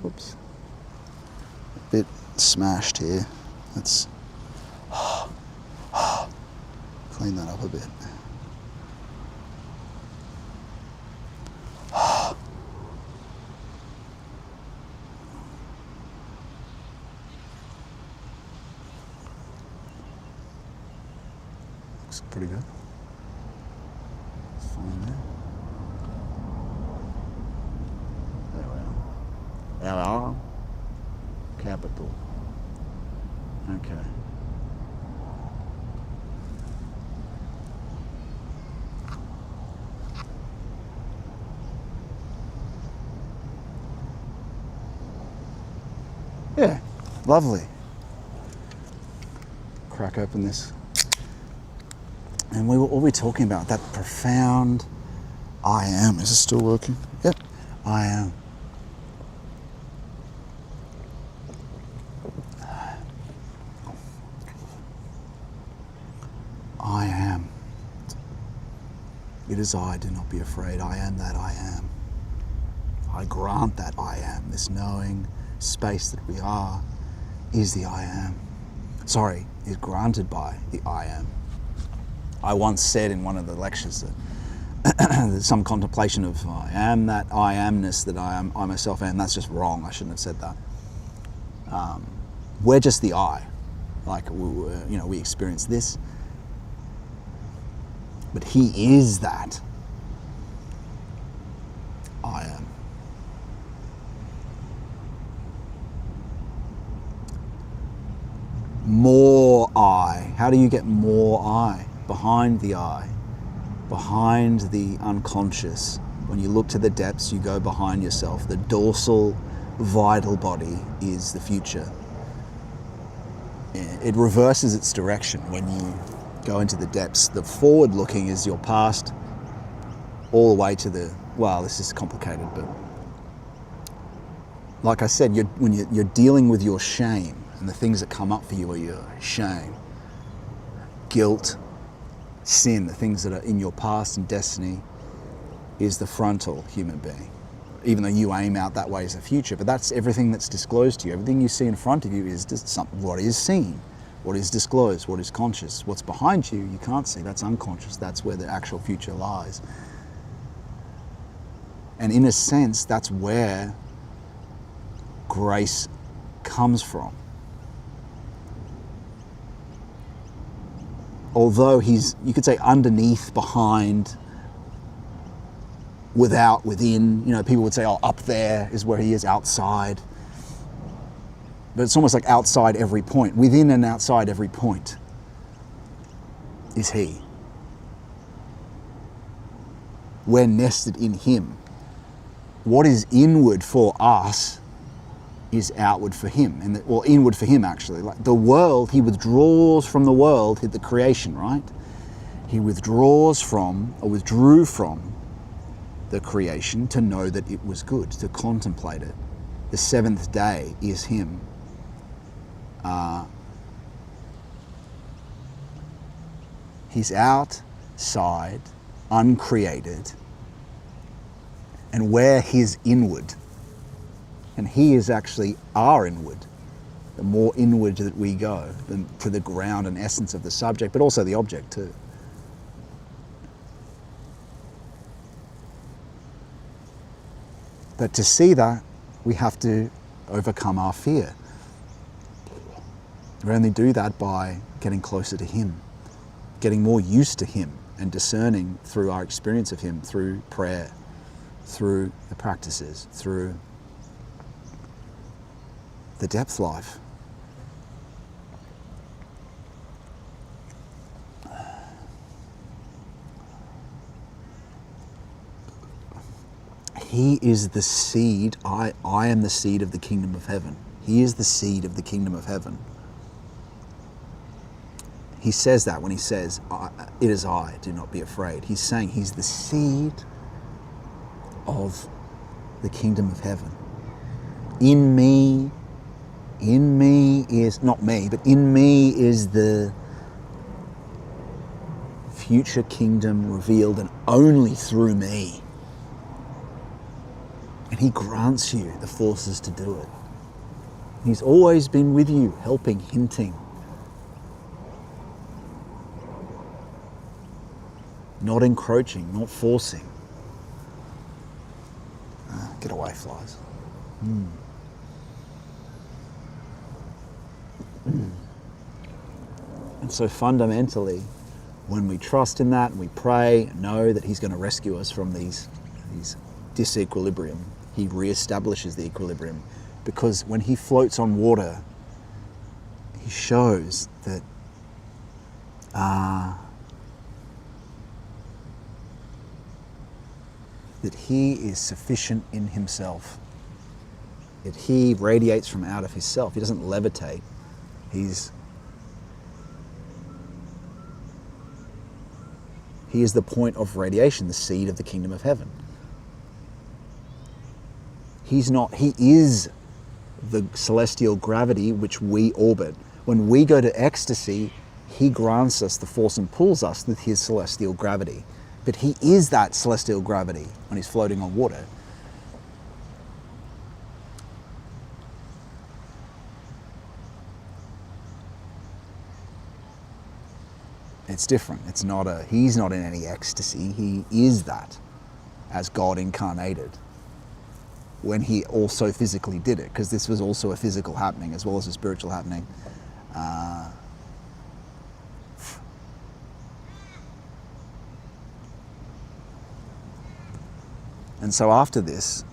whoops, a bit smashed here. Let's clean that up a bit. Pretty good. Fine there. our R? Capital. Okay. Yeah, lovely. Crack open this. And what were we talking about? That profound I am. Is it still working? Yep, I am. I am. It is I, do not be afraid. I am that I am. I grant that I am. This knowing space that we are is the I am. Sorry, is granted by the I am. I once said in one of the lectures that some contemplation of I am that I amness that I myself am. That's just wrong. I shouldn't have said that. We're just the I. Like, we experience this. But he is that I am. More I. How do you get more I? Behind the I. Behind the unconscious. When you look to the depths, you go behind yourself. The dorsal vital body is the future. It reverses its direction when you go into the depths. The forward looking is your past, all the way to the, well, this is complicated, but like I said, when you're dealing with your shame, and the things that come up for you are your shame, guilt, sin, the things that are in your past and destiny, is the frontal human being. Even though you aim out that way as a future, but that's everything that's disclosed to you. Everything you see in front of you is just something, what is seen, what is disclosed, what is conscious. What's behind you, you can't see. That's unconscious. That's where the actual future lies. And in a sense, that's where grace comes from. Although you could say underneath, behind, without, within, people would say, oh, up there is where he is, outside. But it's almost like outside every point. Within and outside every point is he. We're nested in him. What is inward for us is outward for him, or inward for him actually. Like the world, he withdraws from the world, the creation, right? He withdrew from the creation to know that it was good, to contemplate it. The seventh day is him. He's outside, uncreated, and we're his inward. And he is actually our inward. The more inward that we go, to the ground and essence of the subject, but also the object too. But to see that, we have to overcome our fear. We only do that by getting closer to him, getting more used to him, and discerning through our experience of him, through prayer, through the practices, through the depth life. He is the seed. I am the seed of the kingdom of heaven. He is the seed of the kingdom of heaven. He says that when he says, it is I, do not be afraid. He's saying he's the seed of the kingdom of heaven. In me is, not me, but in me is the future kingdom revealed, and only through me. And he grants you the forces to do it. He's always been with you, helping, hinting. Not encroaching, not forcing. Get away, flies. And so fundamentally, when we trust in that and we pray, know that he's going to rescue us from these disequilibrium, he reestablishes the equilibrium. because when he floats on water, he shows that that he is sufficient in himself, that he radiates from out of himself. He doesn't levitate. He is the point of radiation, the seed of the kingdom of heaven. He is the celestial gravity which we orbit. When we go to ecstasy, he grants us the force and pulls us with his celestial gravity. But he is that celestial gravity when he's floating on water. It's different. He's not in any ecstasy. He is that as God incarnated when he also physically did it, because this was also a physical happening as well as a spiritual happening. And so after this,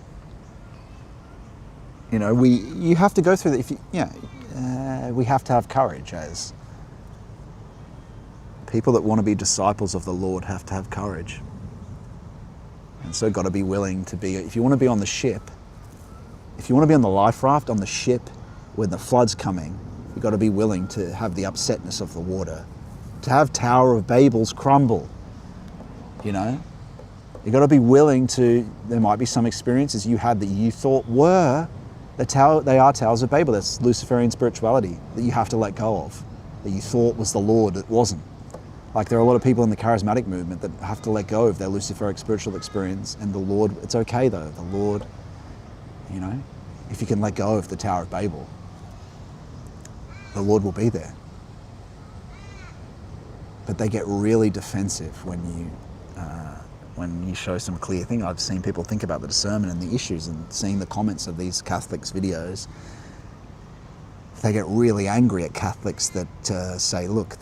you have to go through that. We have to have courage as people that want to be disciples of the Lord. Have to have courage, and so got to be willing to be. If you want to be on the ship, if you want to be on the life raft on the ship when the flood's coming, you've got to be willing to have the upsetness of the water, to have Tower of Babel's crumble. You've got to be willing to, there might be some experiences you had that you thought were they are Towers of Babel. That's Luciferian spirituality that you have to let go of, that you thought was the Lord, that wasn't. Like there are a lot of people in the charismatic movement that have to let go of their Luciferic spiritual experience, and the Lord, it's okay though, the Lord, if you can let go of the Tower of Babel, the Lord will be there. But they get really defensive when you show some clear thing. I've seen people think about the discernment and the issues, and seeing the comments of these Catholics' videos, they get really angry at Catholics that say, look,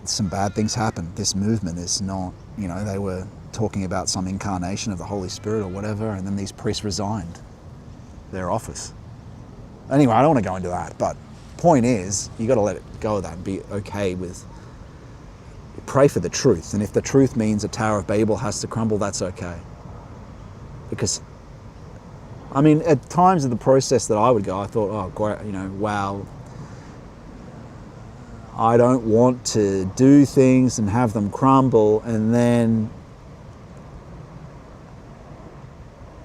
some bad things happened. This movement is not, they were talking about some incarnation of the Holy Spirit or whatever, and then these priests resigned their office. Anyway, I don't want to go into that, but point is, you got to let it go of that and be okay with, pray for the truth. And if the truth means a Tower of Babel has to crumble, that's okay. Because, at times of the process that I would go, I thought, oh, great, wow, I don't want to do things and have them crumble, and then,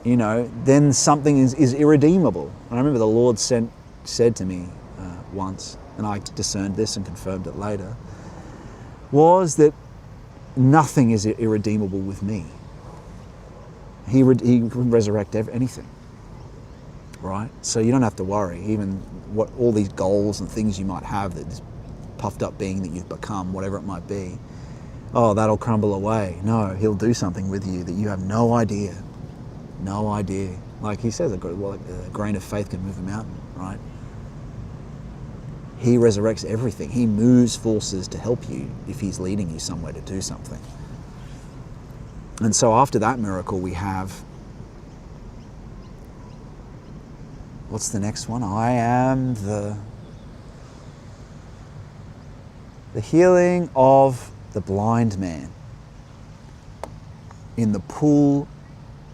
then something is irredeemable. And I remember the Lord said to me once, and I discerned this and confirmed it later, was that nothing is irredeemable with me. He can resurrect anything, right? So you don't have to worry, even what all these goals and things you might have, that this puffed up being that you've become, whatever it might be, oh, that'll crumble away. No, he'll do something with you that you have no idea. No idea. Like he says, a grain of faith can move a mountain, right? He resurrects everything. He moves forces to help you if he's leading you somewhere to do something. And so after that miracle, we have, what's the next one? I am the healing of the blind man in the pool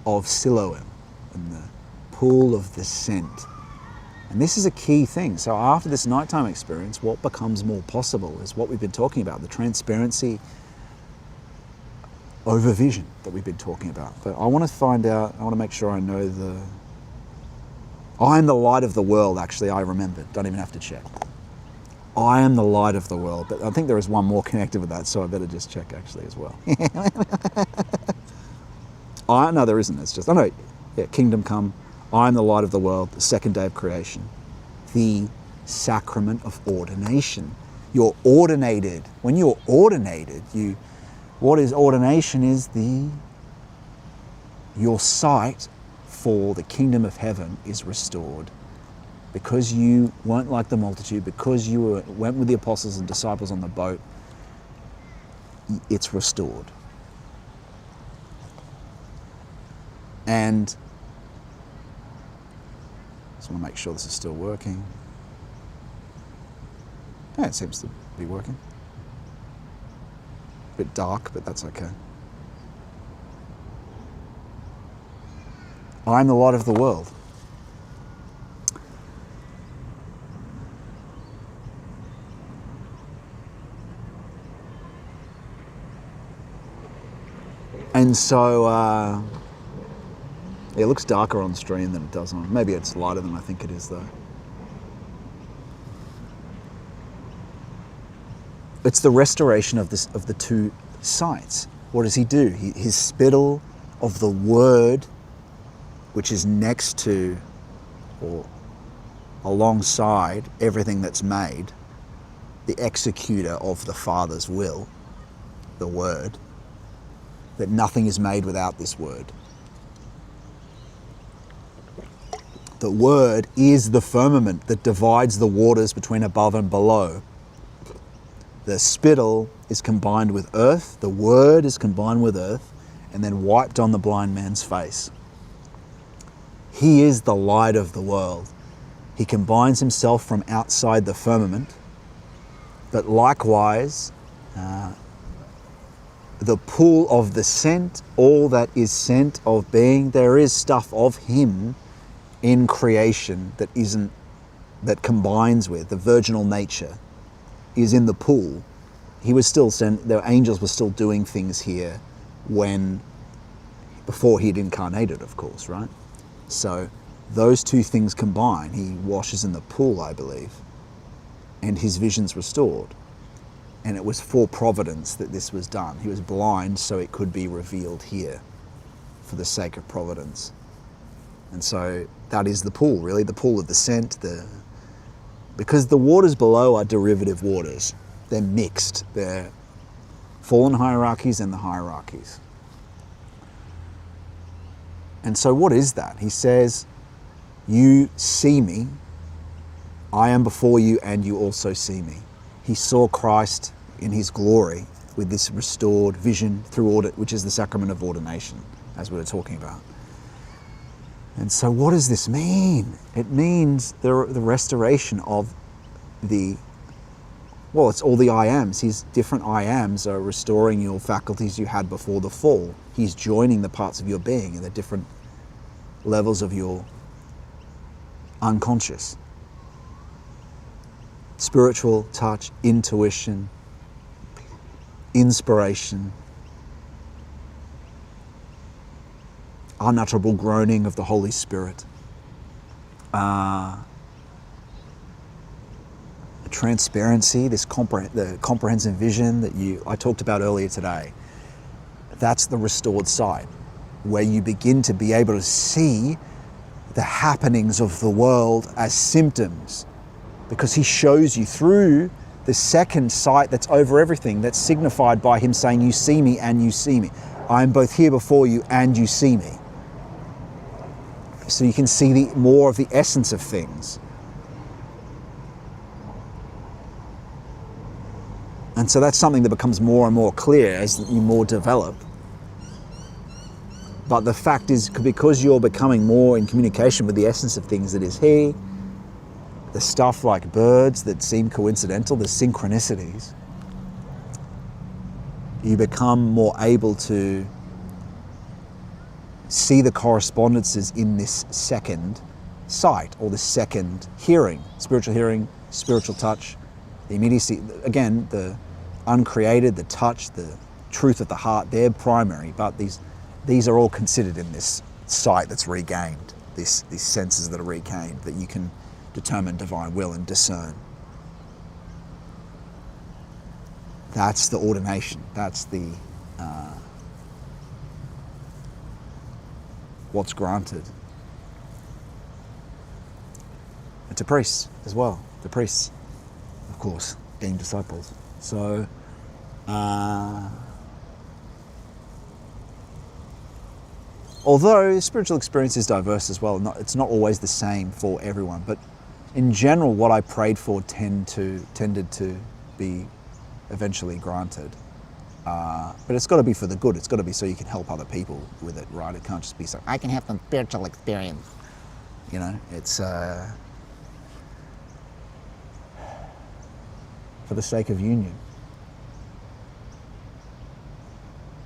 of Siloam, in the pool of the scent. And this is a key thing. So after this nighttime experience, what becomes more possible is what we've been talking about, the transparency over vision that we've been talking about. But I want to find out, I want to make sure I know I am the light of the world, actually, I remembered. Don't even have to check. I am the light of the world. But I think there is one more connected with that, so I better just check actually as well. No, there isn't. It's just, kingdom come. I am the light of the world, the second day of creation. The sacrament of ordination. You're ordinated. When you're ordinated, what is ordination is your sight for the kingdom of heaven is restored. Because you weren't like the multitude, because you went with the apostles and disciples on the boat, it's restored. And Just want to make sure this is still working. Yeah, it seems to be working. A bit dark, but that's okay. I'm the light of the world. And so, it looks darker on stream than it does on. Maybe it's lighter than I think it is, though. It's the restoration of the two sights. What does he do? His spittle of the word, which is next to or alongside everything that's made, the executor of the Father's will, the word, that nothing is made without this word. The word is the firmament that divides the waters between above and below. The spittle is combined with earth, the word is combined with earth, and then wiped on the blind man's face. He is the light of the world. He combines himself from outside the firmament, but likewise, the pool of the scent, all that is scent of being, there is stuff of him in creation that combines with the virginal nature is in the pool. He was still the angels were still doing things here before he'd incarnated, of course, right? So those two things combine. He washes in the pool, I believe, and his vision's restored. And it was for providence that this was done. He was blind so it could be revealed here for the sake of providence. And so that is the pool, really, the pool of the scent, because the waters below are derivative waters. They're mixed. They're fallen hierarchies and the hierarchies. And so what is that? He says, you see me, I am before you, and you also see me. He saw Christ in his glory with this restored vision through which is the sacrament of ordination, as we were talking about. And so what does this mean? It means the restoration of it's all the IAMs. His different IAMs are restoring your faculties you had before the fall. He's joining the parts of your being in the different levels of your unconscious. Spiritual touch, intuition, inspiration, unutterable groaning of the Holy Spirit, transparency, the comprehensive vision that I talked about earlier today. That's the restored sight, where you begin to be able to see the happenings of the world as symptoms, because he shows you through the second sight that's over everything, that's signified by him saying, you see me and you see me. I am both here before you and you see me. So you can see more of the essence of things. And so that's something that becomes more and more clear as you more develop. But the fact is, because you're becoming more in communication with the essence of things that is he, the stuff like birds that seem coincidental, the synchronicities, you become more able to see the correspondences in this second sight, or the second hearing, spiritual touch, the immediacy, again, the uncreated, the touch, the truth of the heart, they're primary, but these are all considered in this sight that's regained, these senses that are regained, that you can determine divine will and discern. That's the ordination. That's the what's granted. And to priests as well. The priests, of course, being disciples. So, although spiritual experience is diverse as well, it's not always the same for everyone, but in general, what I prayed for tended to be eventually granted. But it's got to be for the good. It's got to be so you can help other people with it, right? It can't just be so, I can have some spiritual experience. You know, it's for the sake of union.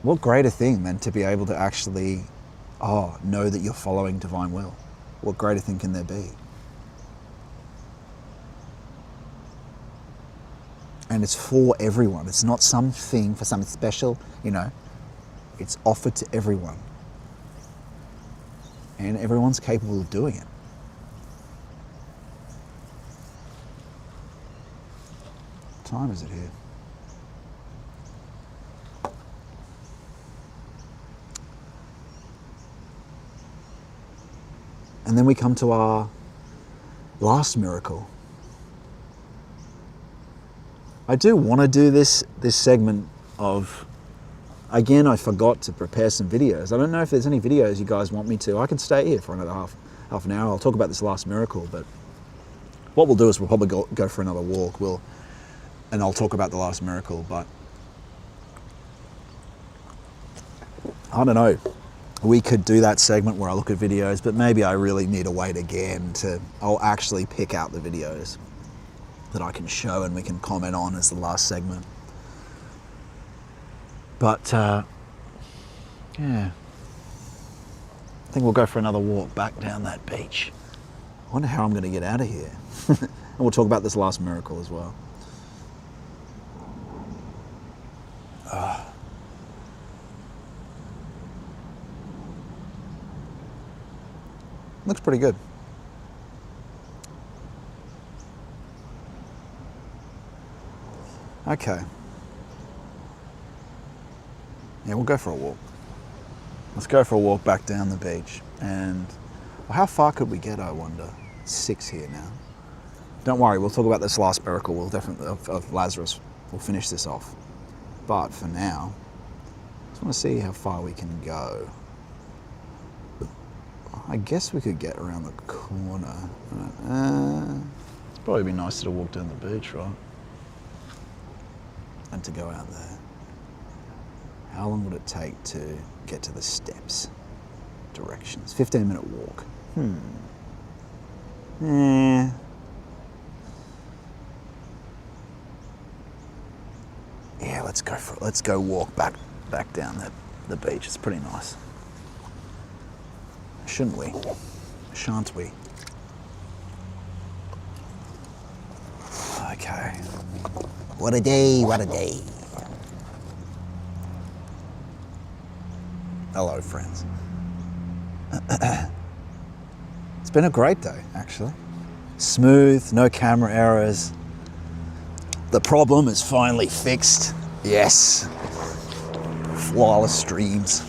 What greater thing than to be able to actually, know that you're following divine will? What greater thing can there be? And it's for everyone. It's not something for something special, you know. It's offered to everyone. And everyone's capable of doing it. What time is it here? And then we come to our last miracle. I do want to do this segment of, again, I forgot to prepare some videos. I don't know if there's any videos you guys want me to. I can stay here for another half an hour. I'll talk about this last miracle, but what we'll do is we'll probably go for another walk. And I'll talk about the last miracle, but I don't know. We could do that segment where I look at videos, but maybe I really need to wait again I'll actually pick out the videos that I can show and we can comment on as the last segment. But yeah, I think we'll go for another walk back down that beach. I wonder how I'm going to get out of here. And we'll talk about this last miracle as well. Looks pretty good. Okay. Yeah, we'll go for a walk. Let's go for a walk back down the beach. And how far could we get, I wonder? 6 here now. Don't worry, we'll talk about this last miracle. We'll definitely, of Lazarus. We'll finish this off. But for now, I just want to see how far we can go. I guess we could get around the corner. It'd probably be nicer to walk down the beach, right? And to go out there. How long would it take to get to the steps? Directions. 15-minute walk. Yeah, let's go for it. Let's go walk back down the beach. It's pretty nice. Shouldn't we? Shan't we? Okay. What a day, what a day. Hello, friends. It's been a great day, actually. Smooth, no camera errors. The problem is finally fixed. Yes. Flawless streams.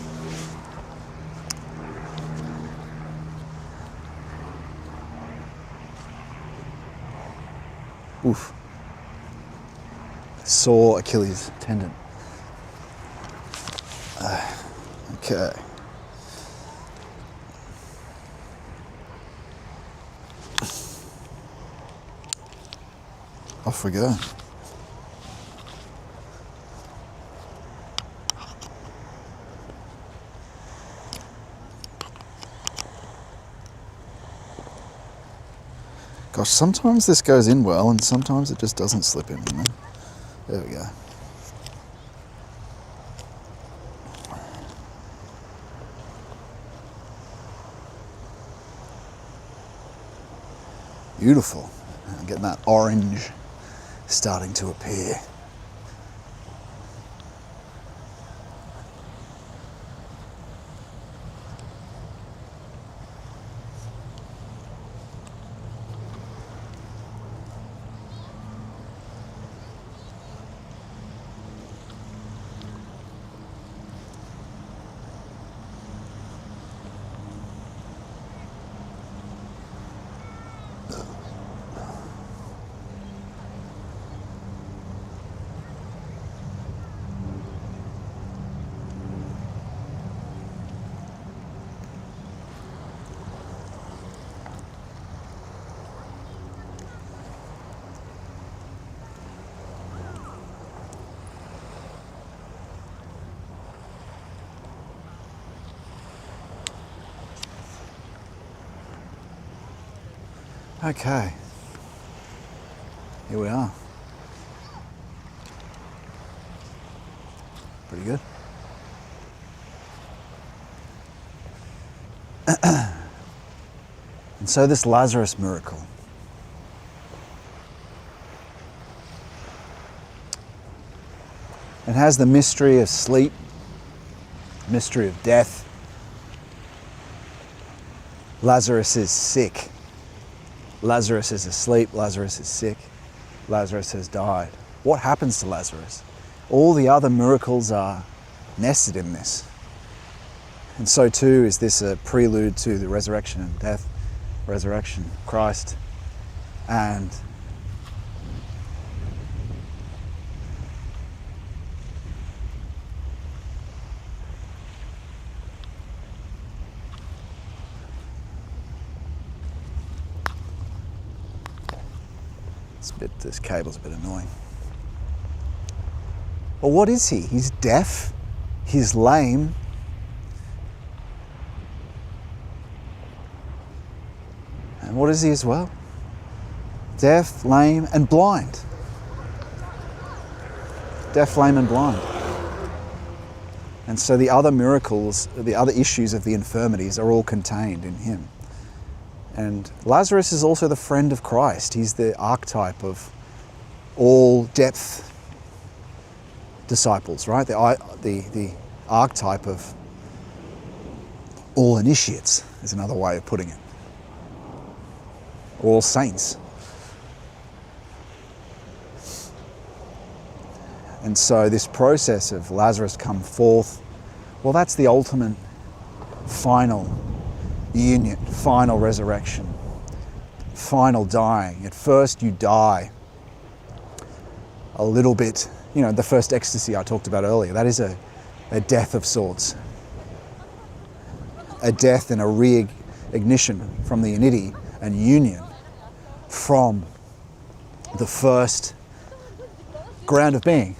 Oof. Sore Achilles tendon. Okay. Off we go. Gosh, sometimes this goes in well and sometimes it just doesn't slip in, you know? There we go. Beautiful. I'm getting that orange starting to appear. Okay. Here we are. Pretty good. And so this Lazarus miracle. It has the mystery of sleep, mystery of death. Lazarus is sick. Lazarus is asleep. Lazarus is sick. Lazarus has died. What happens to Lazarus? All the other miracles are nested in this. And so too is this a prelude to the resurrection and death, resurrection of Christ, and this cable's a bit annoying. Well, what is he? He's deaf, he's lame, and what is he as well? Deaf, lame, and blind. Deaf, lame, and blind. And so the other miracles, the other issues of the infirmities are all contained in him. And Lazarus is also the friend of Christ. He's the archetype of all depth disciples, right? The archetype of all initiates is another way of putting it. All saints. And so this process of Lazarus come forth, well, that's the ultimate final union, final resurrection, final dying. At first you die a little bit, you know, the first ecstasy I talked about earlier, that is a death of sorts. A death and a re-ignition from the unity and union from the first ground of being.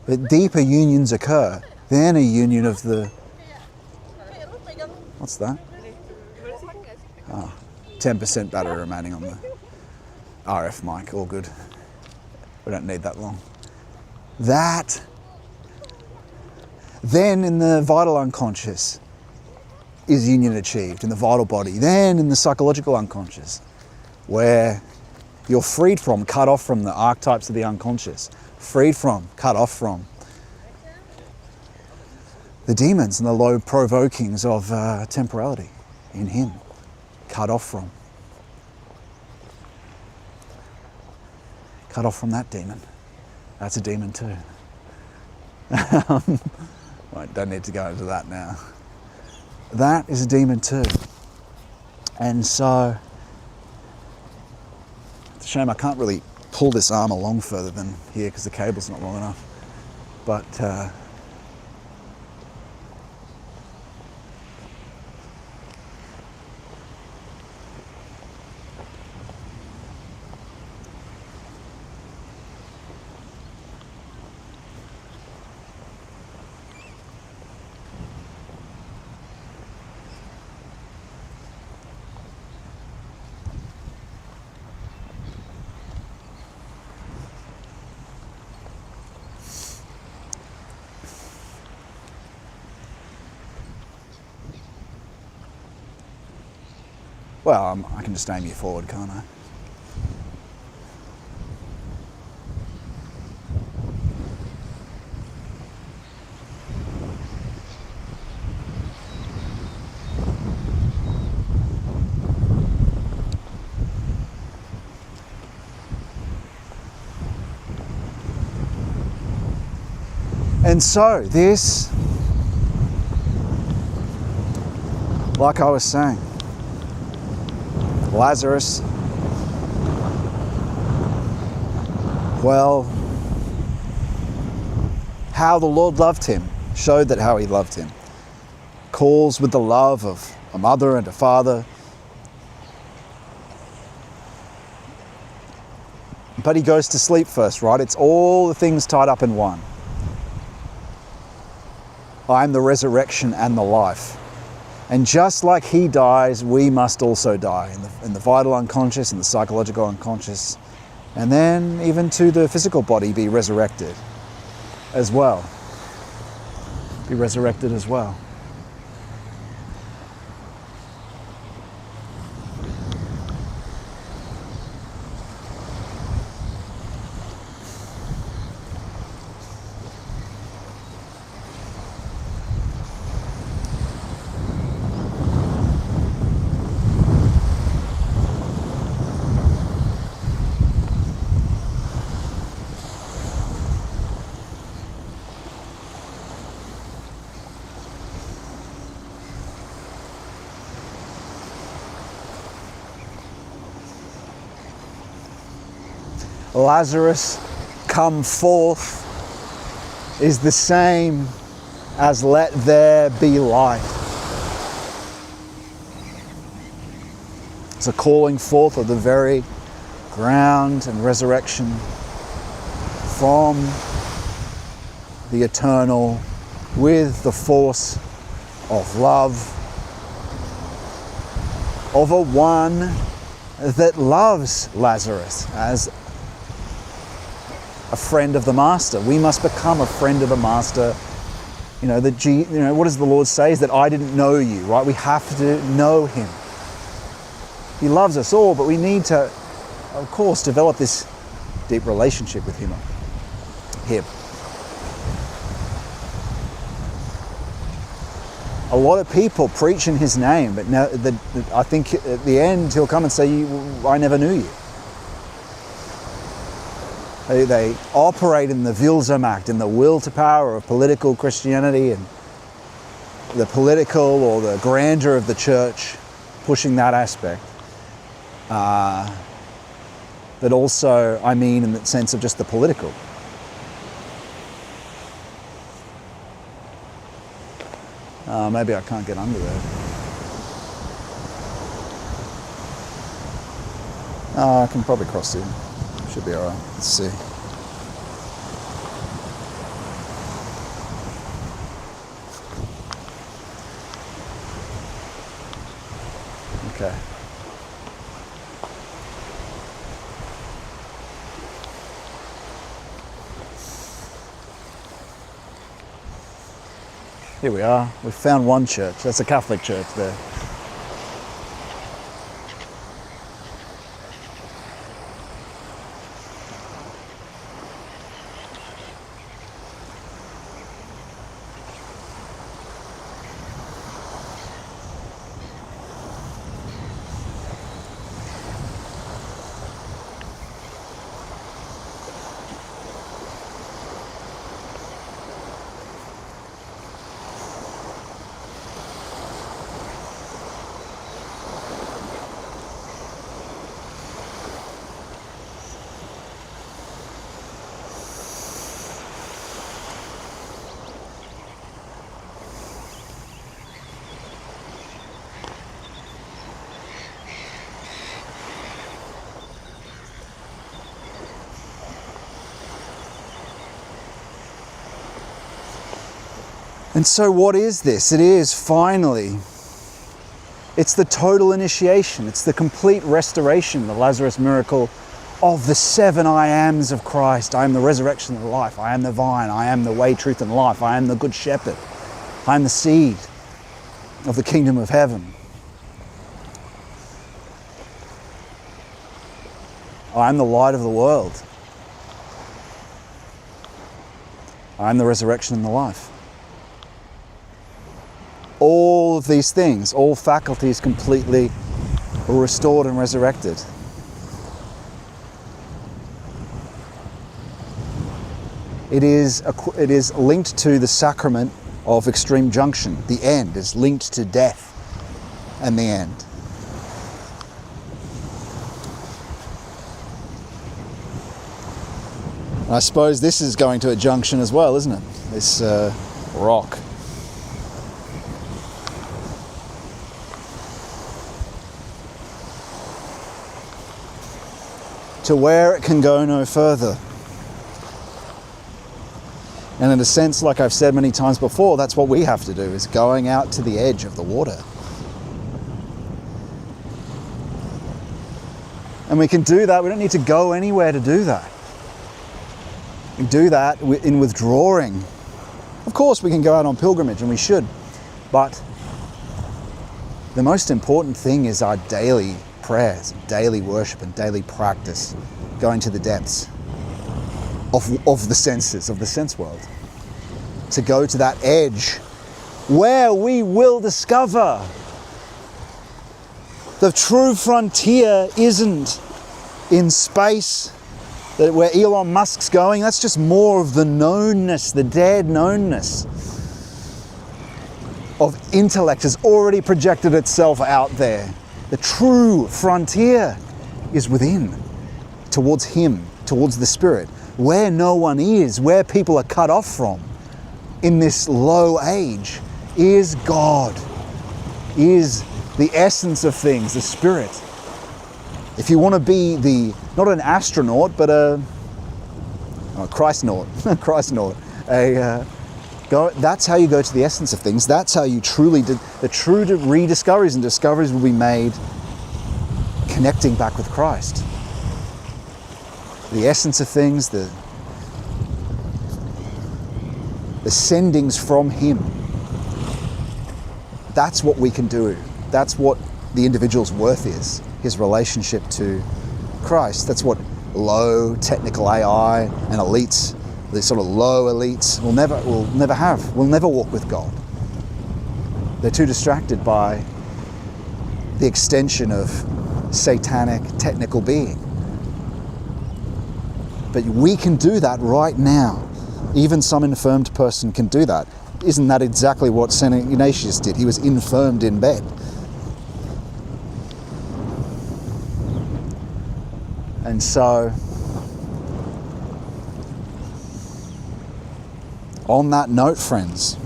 But deeper unions occur, then a union of the... What's that? 10% battery remaining on the RF mic, all good. We don't need that long. That, then in the vital unconscious is union achieved, in the vital body. Then in the psychological unconscious, where you're freed from, cut off from the archetypes of the unconscious, freed from, cut off from the demons and the low provokings of temporality in him, cut off from. Cut off from that demon. That's a demon too. Right, don't need to go into that now. That is a demon too. And so, it's a shame I can't really pull this arm along further than here because the cable's not long enough. But well, I can just aim you forward, can't I? And so this, like I was saying, Lazarus, well, how the Lord loved him, showed that how he loved him. Calls with the love of a mother and a father. But he goes to sleep first, right? It's all the things tied up in one. I am the resurrection and the life. And just like he dies, we must also die in the vital unconscious, in the psychological unconscious, and then even to the physical body be resurrected as well. Be resurrected as well. Lazarus, come forth, is the same as let there be light. It's a calling forth of the very ground and resurrection from the eternal with the force of love, of a one that loves Lazarus as a friend of the Master. We must become a friend of the Master. What does the Lord say? Is that I didn't know you, right? We have to know him. He loves us all, but we need to, of course, develop this deep relationship with him. A lot of people preach in his name, but now I think at the end he'll come and say, I never knew you. They operate in the Willsmacht, in the will to power of political Christianity and the political or the grandeur of the church, pushing that aspect. But also, in the sense of just the political. Maybe I can't get under there. I can probably cross here. Should be alright. Let's see. Okay. Here we are. We've found one church. That's a Catholic church there. And so what is this? It is finally, it's the total initiation. It's the complete restoration, the Lazarus miracle of the 7 IAMs of Christ. I am the resurrection and the life. I am the vine. I am the way, truth, and life. I am the good shepherd. I am the seed of the kingdom of heaven. I am the light of the world. I am the resurrection and the life. All of these things, all faculties completely restored and resurrected. It is linked to the sacrament of extreme junction. The end is linked to death and the end. And I suppose this is going to a junction as well, isn't it? This rock. To where it can go no further. And in a sense, like I've said many times before, that's what we have to do, is going out to the edge of the water. And we can do that. We don't need to go anywhere to do that. We do that in withdrawing. Of course, we can go out on pilgrimage, and we should. But the most important thing is our daily prayers, daily worship, and daily practice, going to the depths of the senses, of the sense world. To go to that edge where we will discover the true frontier isn't in space, where Elon Musk's going. That's just more of the knownness, the dead knownness of intellect has already projected itself out there. The true frontier is within, towards Him, towards the Spirit, where no one is, where people are cut off from in this low age, is God, is the essence of things, the Spirit. If you want to be not an astronaut, but a Christnaut, that's how you go to the essence of things. That's how you truly did. The true rediscoveries and discoveries will be made connecting back with Christ. The essence of things, the sendings from Him. That's what we can do. That's what the individual's worth is, his relationship to Christ. That's what low technical AI and elites, the sort of low elites, will never have. Will never walk with God. They're too distracted by the extension of satanic technical being. But we can do that right now. Even some infirmed person can do that. Isn't that exactly what St. Ignatius did? He was infirmed in bed. And so, on that note, friends,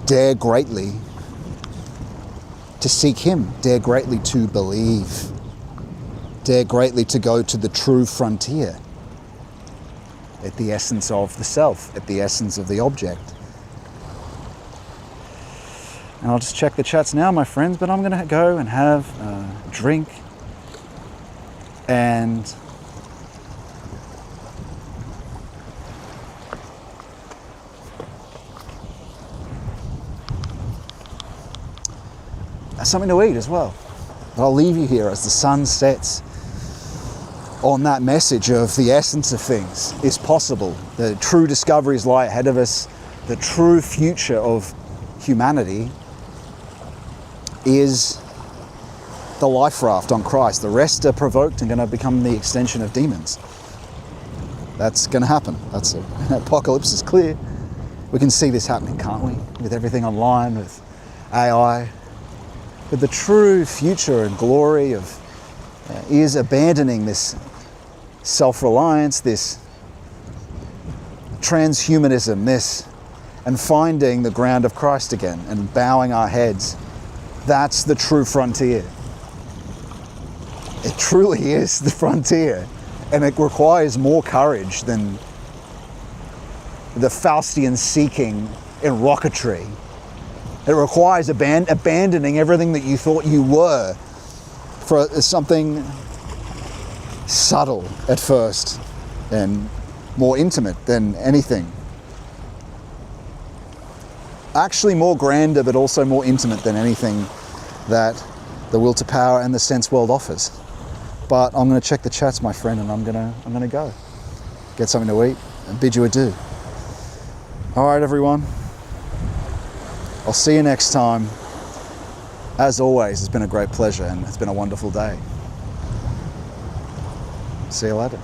dare greatly to seek Him, dare greatly to believe, dare greatly to go to the true frontier, at the essence of the self, at the essence of the object. And I'll just check the chats now, my friends, but I'm going to go and have a drink and something to eat as well. But I'll leave you here as the sun sets on that message of the essence of things is possible. The true discoveries lie ahead of us. The true future of humanity is the life raft on Christ. The rest are provoked and going to become the extension of demons. That's going to happen. Apocalypse is clear. We can see this happening, can't we? With everything online, with AI. But the true future and glory of is abandoning this self-reliance, this transhumanism, and finding the ground of Christ again and bowing our heads. That's the true frontier. It truly is the frontier, and it requires more courage than the Faustian seeking in rocketry. It requires abandoning everything that you thought you were for something subtle at first and more intimate than anything. Actually more grander, but also more intimate than anything that the will to power and the sense world offers. But I'm going to check the chats, my friend, and I'm going to go get something to eat and bid you adieu. All right, everyone. I'll see you next time. As always, it's been a great pleasure and it's been a wonderful day. See you later.